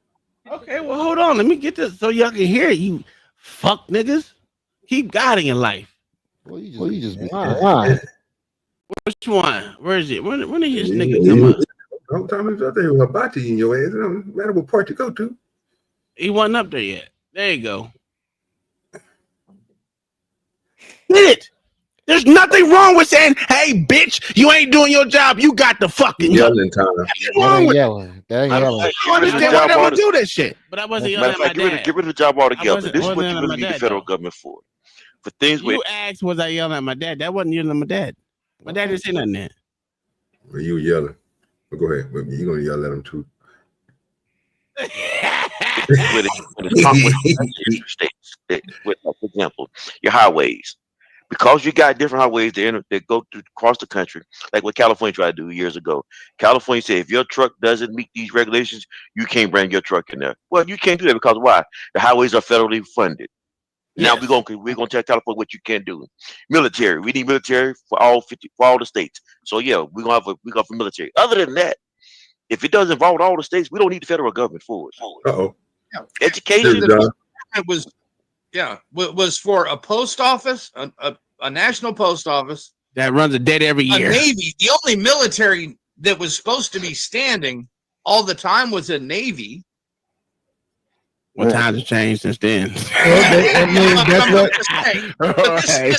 Okay, well, hold on. Let me get this so y'all can hear it. You fuck niggas. Keep God in your life. Well, you just lying. Which one? Where is it? When did this nigga come up? Don't tell me out there with hibachi in your ass. It don't matter what part you go to. He wasn't up there yet. There you go. Did it? There's nothing wrong with saying, "Hey, bitch, you ain't doing your job. You got the fucking yelling time." Nothing wrong with yelling. That ain't yelling. I understand why they would do that shit, but I wasn't yelling at my dad. Get rid of the job altogether. wasn't- This is I what wasn't you yelling really at need my the dad, federal though. government for things You asked, was I yelling at my dad? That wasn't yelling at my dad. My dad didn't say nothing there. Well, you yelling. Well, go ahead. Well, you're gonna yell at him too. For example, your highways. Because you got different highways that go across the country, like what California tried to do years ago. California said if your truck doesn't meet these regulations, you can't bring your truck in there. Well, you can't do that because why? The highways are federally funded. Now we're gonna tell California what you can't do. Military, we need military for all the states. So yeah, we're gonna have a military. Other than that, if it doesn't involve all the states, we don't need the federal government for it. Uh-oh. Education. It was for a post office, a national post office that runs a debt every year. A Navy. The only military that was supposed to be standing all the time was a Navy. What times have changed since then? This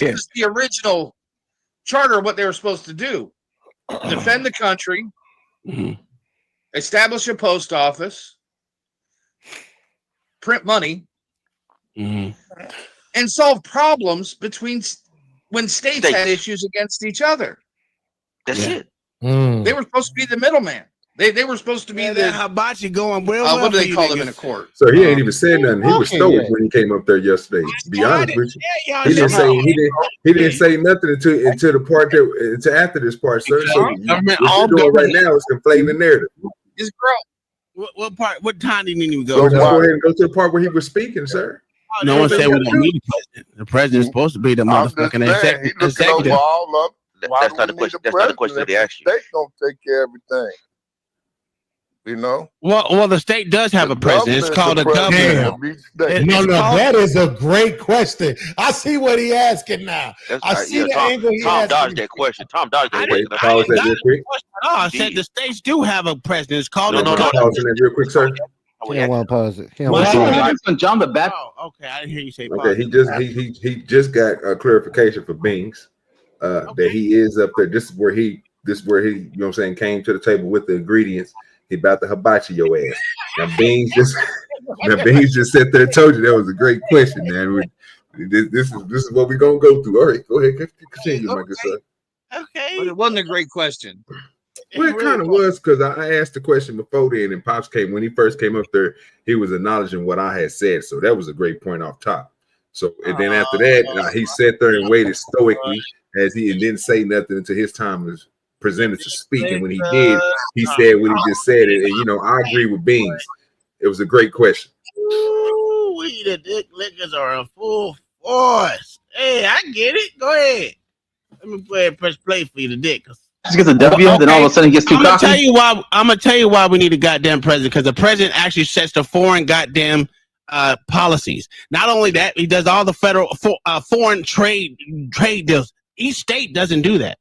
is the original charter of what they were supposed to do: defend the country, establish a post office, print money, and solve problems between when states had issues against each other. That's it. They were supposed to be the middleman. They were supposed to be the hibachi going well. What do they call them them in a court? So he ain't even said nothing. He was stoic when he came up there yesterday. To be honest with you, he didn't say nothing until the part until after this part, sir. So what you're doing right now is conflating the narrative. It's gross. What part? What time did you need to go? Just go ahead and go to the part where he was speaking, sir. No one said we don't need a president. The president's supposed to be the motherfucking executive. That's not the question. That's not the question that they asked you. They gonna take care of everything. You know. Well, the state does have a president. It's called a governor. That is a great question. I see what he asking now. I see the angle he Tom asking. dodged that question. Tom dodged that question. I said the states do have a president. It's called Pause that real quick, sir. He don't want to pause it. John the Baptist. Oh, okay. I didn't hear you say. Okay, he just got a clarification for Bings that he is up there. This is where he you know what I'm saying, came to the table with the ingredients. He about to hibachi your ass. Now Bings just sat there and told you that was a great question, man. This is what we're gonna go through. All right, go ahead, continue, my good son. Okay. But it wasn't a great question. Well, it kind of was because I asked the question before then, and Pops came when he first came up there. He was acknowledging what I had said, so that was a great point off top. So and then after that, he sat there and waited stoically as he didn't say nothing until his time was presented to speak. And when he did, he said what he just said. And I agree with Beans. It was a great question. Ooh, we the dick lickers are in full force. Hey, I get it. Go ahead. Let me press play for you, the dick. Just gets a W, then all of a sudden he gets too cocky. I'm gonna tell you why we need a goddamn president, because the president actually sets the foreign goddamn policies. Not only that, he does all the federal foreign trade deals. Each state doesn't do that.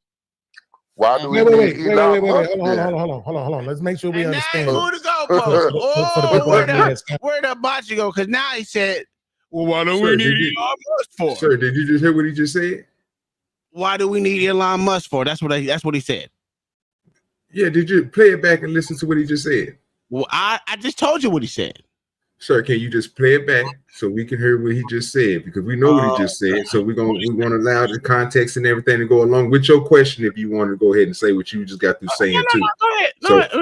Why do we wait. Hold on. Let's make sure we understand. Who to go for? Where the bocce go? Because now he said, "Well, why don't we need Elon Musk for?" Sir, did you just hear what he just said? Why do we need Elon Musk for? That's what he said. Yeah, did you play it back and listen to what he just said? Well, I just told you what he said. Sir, can you just play it back so we can hear what he just said? Because we know what he just said. So we want to allow the context and everything to go along with your question. If you want to go ahead and say what you just got through saying too. Go ahead.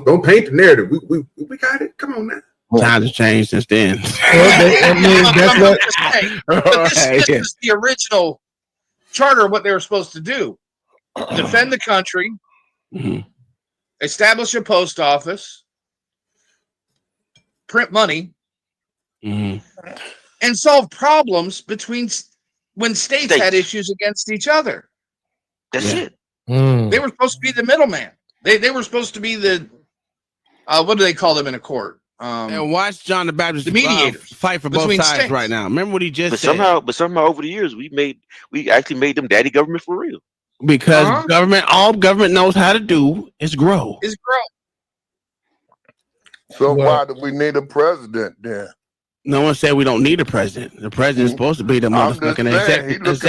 Don't paint the narrative. We got it. Come on now. Times have changed since then. This is the original charter of what they were supposed to do: defend the country, establish a post office, print money, and solve problems between when states had issues against each other. That's it. They were supposed to be the middleman. They were supposed to be the what do they call them in a court? And watch John the Baptist the mediators fight for both sides states right now. Remember what he just said. Somehow over the years we actually made them daddy government for real. Because all government knows how to do is grow. So why do we need a president then? No one said we don't need a president. The president's supposed to be the motherfucking executive. That's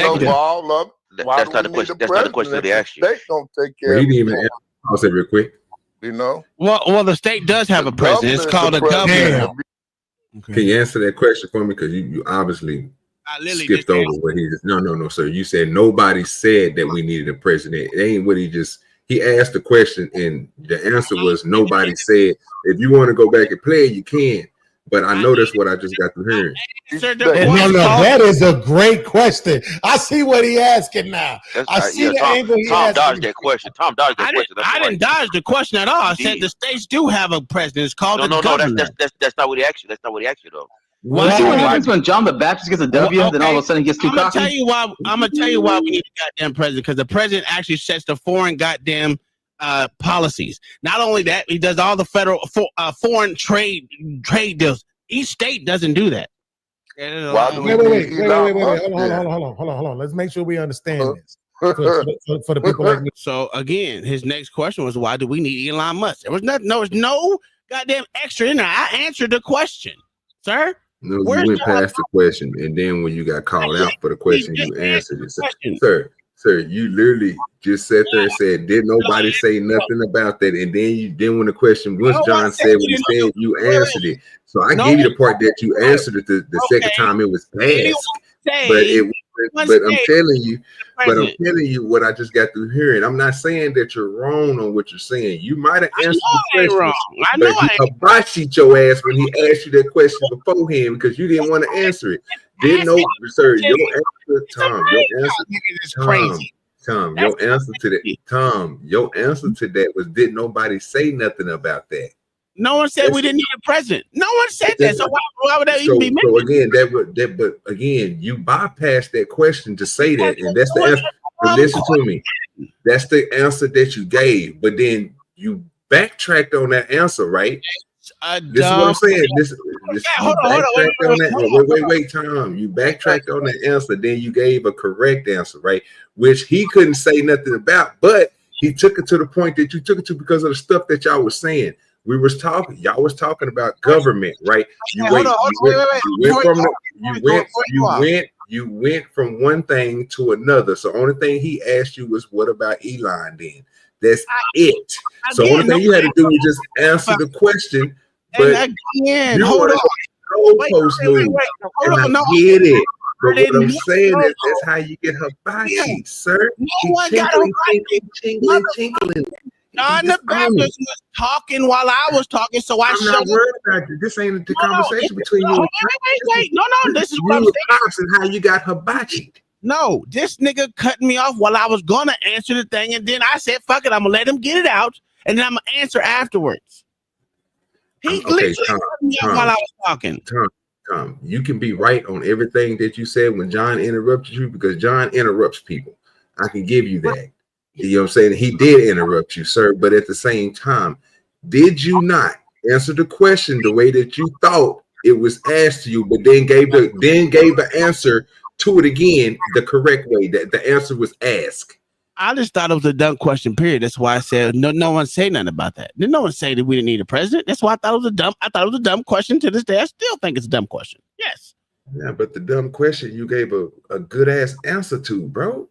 not the question that they asked you. State don't take care He of didn't even I'll say real quick. Well, the state does have a president. It's called a governor. Can you answer that question for me? Because you obviously skipped over what he just. No, sir. You said nobody said that we needed a president. It ain't what he asked the question, and the answer was nobody said. If you want to go back and play it, you can. But I know that's what I just got to hearing. That is a great question. I see what he asking now. I see the angle he Tom dodged that question. I didn't dodge the question at all. I said the states do have a president. It's called the governor. That's not what he asked you. That's not what he asked you though. Why see what happens when John the Baptist gets a W, then all of a sudden he gets too cocky? I'm gonna tell you why we need a goddamn president, because the president actually sets the foreign goddamn policies. Not only that, he does all the federal foreign trade deals. Each state doesn't do that. Wait. Hold on. Let's make sure we understand this for the people like me. So again, his next question was, why do we need Elon Musk? There was no goddamn extra in there. I answered the question, sir. No, you went past the question, and then when you got called out for the question, you answered it. Sir, you literally just sat there and said, "Did nobody say nothing about that?" And then when the question was John said what he said, you answered it. So I gave you the part that you answered it the second time it was passed. But I'm telling you what I just got through hearing. I'm not saying that you're wrong on what you're saying. You might have answered the question, wrong. I know but he hibachied your ass when he asked you that question beforehand because you didn't want to answer it. Didn't know, sir. Your answer, Tom. Your answer to that was, did nobody say nothing about that? No one said we didn't need a president. No one said that. So why would that even be mentioned? So again, but again, you bypassed that question to say that, and that's the answer. But listen to me. That's the answer that you gave, but then you backtracked on that answer, right? This is what I'm saying. Wait, Tom. You backtracked on the answer, then you gave a correct answer, right? Which he couldn't say nothing about, but he took it to the point that you took it to because of the stuff that y'all was saying. Y'all was talking about government, right? You went from one thing to another. So only thing he asked you was, what about Elon then? That's it. So only thing you had to do was just answer the question. But again, hold on. I get it. But what I'm saying is that's how you get hibachi, sir. Tinkling. John the Baptist was talking while I was talking, so I'm not worried about you. This ain't the conversation between you. Wait. No. This is what I'm saying. saying. And how you got hibachi. No, this nigga cut me off while I was gonna answer the thing, and then I said, "Fuck it, I'm gonna let him get it out, and then I'm gonna answer afterwards." He literally cut me off while I was talking. Tom, you can be right on everything that you said when John interrupted you because John interrupts people. I can give you that. You know what I'm saying? He did interrupt you, sir, but at the same time, did you not answer the question the way that you thought it was asked to you, but then gave the answer to it again the correct way that the answer was asked? I just thought it was a dumb question, period. That's why I said no one say nothing about that. Did no one say that we didn't need a president? That's why I thought it was a dumb question. To this day, I still think it's a dumb question. Yes. Yeah, but the dumb question you gave a good ass answer to, bro.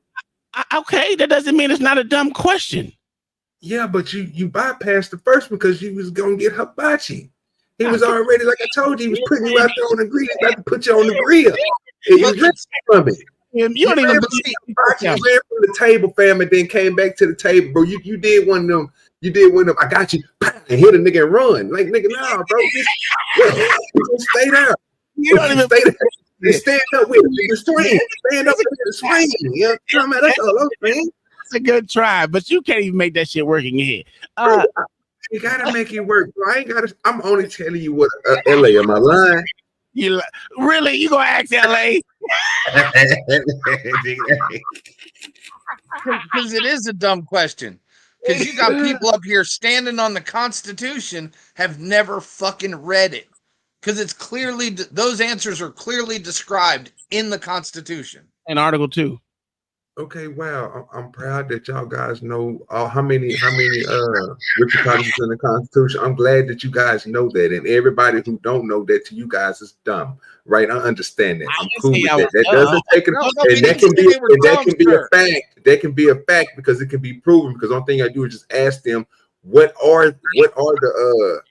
Okay, that doesn't mean it's not a dumb question. Yeah, but you bypassed the first one because you was gonna get hibachi. He was already, like I told you, he was putting you out there on the grill. He about to put you on the grill. And you ran from it. You don't even believe you ran from the table, fam, and then came back to the table, bro. You did one of them. You did one of them. I got you, and hit a nigga and run. Like, nigga, nah, bro. Just stay there. You don't even stay there. Just stand up with the screen. Stand up with the screen. You know what that's all I'm saying. That's a good try, but you can't even make that shit work in your head. Bro, you gotta make it work, bro. I'm only telling you what LA. Am I lying? You really? You gonna ask LA? Because it is a dumb question. Because you got people up here standing on the Constitution have never fucking read it. Because it's clearly those answers are clearly described in the Constitution. In Article 2. Okay, wow. I'm proud that y'all guys know how many Richard Collins is in the Constitution. I'm glad that you guys know that, and everybody who don't know that to you guys is dumb, right? I understand that. I'm cool with that. That doesn't take it, and that can be a fact. That can be a fact because it can be proven. Because the only thing I do is just ask them what are the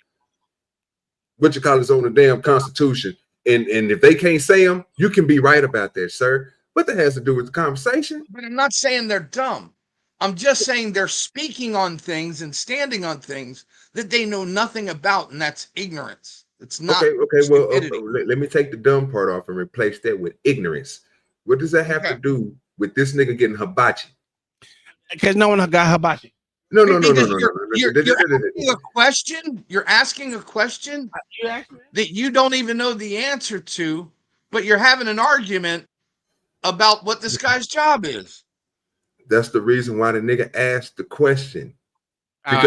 Richard Collins on the damn Constitution, and if they can't say them, you can be right about that, sir. What that has to do with the conversation? But I'm not saying they're dumb. I'm just saying they're speaking on things and standing on things that they know nothing about, and that's ignorance. It's not. Okay. Well, let me take the dumb part off and replace that with ignorance. What does that have to do with this nigga getting hibachi? Because no one got hibachi. No. You're asking a question. You're asking a question that you don't even know the answer to, but you're having an argument about what this guy's job is. That's the reason why the nigga asked the question. I'm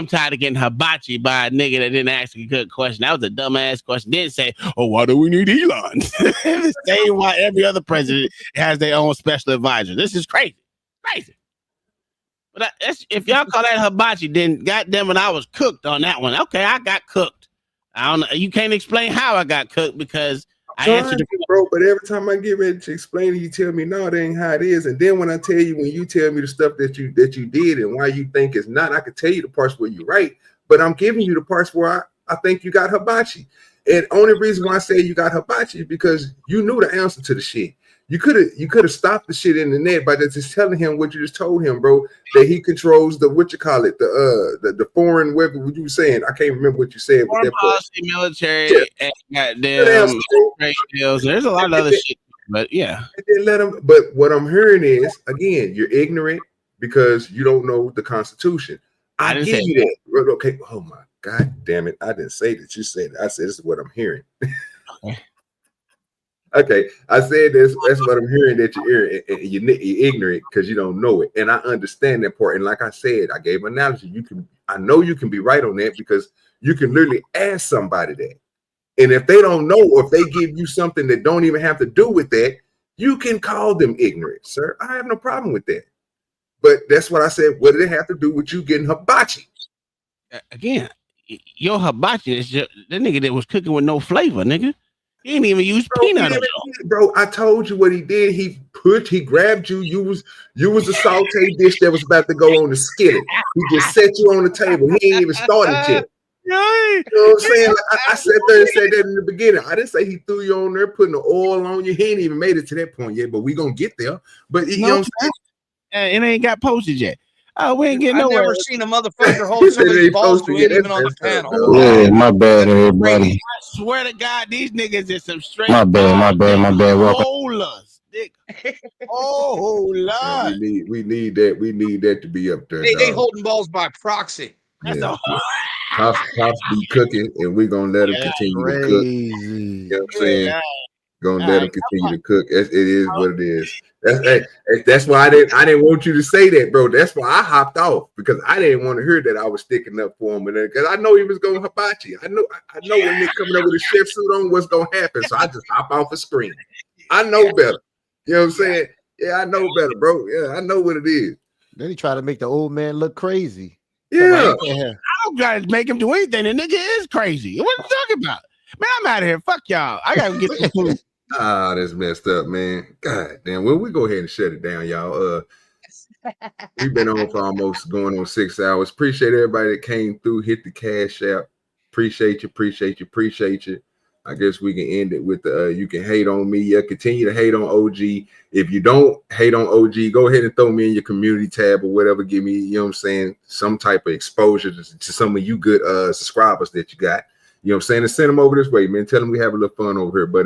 tired of getting hibachi by a nigga that didn't ask a good question. That was a dumbass question. Didn't say, "Oh, why do we need Elon?" The same why every other president has their own special advisor. This is crazy. But if y'all call that hibachi, then goddamn it, I was cooked on that one. Okay, I got cooked. I don't know. You can't explain how I got cooked because I answered bro, but every time I get ready to explain it, you tell me no, that ain't how it is. And then when you tell me the stuff that you did and why you think it's not, I could tell you the parts where you're right, but I'm giving you the parts where I think you got hibachi. And only reason why I say you got hibachi is because you knew the answer to the shit. You could have stopped the shit in the net by just telling him what you just told him, bro, that he controls the foreign weapon. What you were saying, I can't remember what you said. Foreign policy, military, and goddamn trade deals. There's a lot of other shit, but yeah. But what I'm hearing is, again, you're ignorant because you don't know the Constitution. I didn't give you that. Okay. Oh my God damn it! I didn't say that. You said it. I said this is what I'm hearing. Okay, I said this. That's what I'm hearing, that you're ignorant because you don't know it, and I understand that part. And like I said, I gave an analogy. I know you can be right on that because you can literally ask somebody that, and if they don't know, or if they give you something that don't even have to do with that, you can call them ignorant, sir. I have no problem with that. But that's what I said. What did it have to do with you getting hibachi? Again, your hibachi is just that nigga that was cooking with no flavor, nigga. He didn't even use peanut oil. Bro, I told you what he did. He grabbed you. You was a saute dish that was about to go on the skillet. He just set you on the table. He ain't even started yet. You know what I'm saying? Like, I sat there and said that in the beginning. I didn't say he threw you on there, putting the oil on you. He ain't even made it to that point yet, but we gonna get there. But you know what I'm saying? and it ain't got posted yet. We ain't getting I've nowhere. never seen a motherfucker hold somebody's balls who ain't even on the panel. Yeah, my bad, everybody. I swear to God, these niggas is some straight. My bad. Welcome. Holers. Oh Lord. We need that to be up there. They holding balls by proxy. That's yeah. Pops be cooking, and we're gonna let him continue to cook. You know what I'm saying? Gonna let him continue to cook. It is what it is. That's why I didn't want you to say that, bro. That's why I hopped off, because I didn't want to hear that I was sticking up for him, because I know he was gonna hibachi. I know when they're coming up with a chef suit on, what's gonna happen. So I just hop off the screen. I know better. You know what I'm saying? Yeah, I know better, bro. Yeah, I know what it is. Then he try to make the old man look crazy. Yeah. I don't gotta make him do anything. The nigga is crazy. What are you talking about? Man, I'm out of here. Fuck y'all. I gotta get some food. Ah, that's messed up, man. God damn. Well, we go ahead and shut it down, y'all. We've been on for almost going on 6 hours. Appreciate everybody that came through, hit the Cash App. Appreciate you. I guess we can end it with you can hate on me. Yeah, continue to hate on OG. If you don't hate on OG, go ahead and throw me in your community tab or whatever. Give me, you know what I'm saying, some type of exposure to some of you good subscribers that you got. You know what I'm saying? And send them over this way, man. Tell them we have a little fun over here, buddy.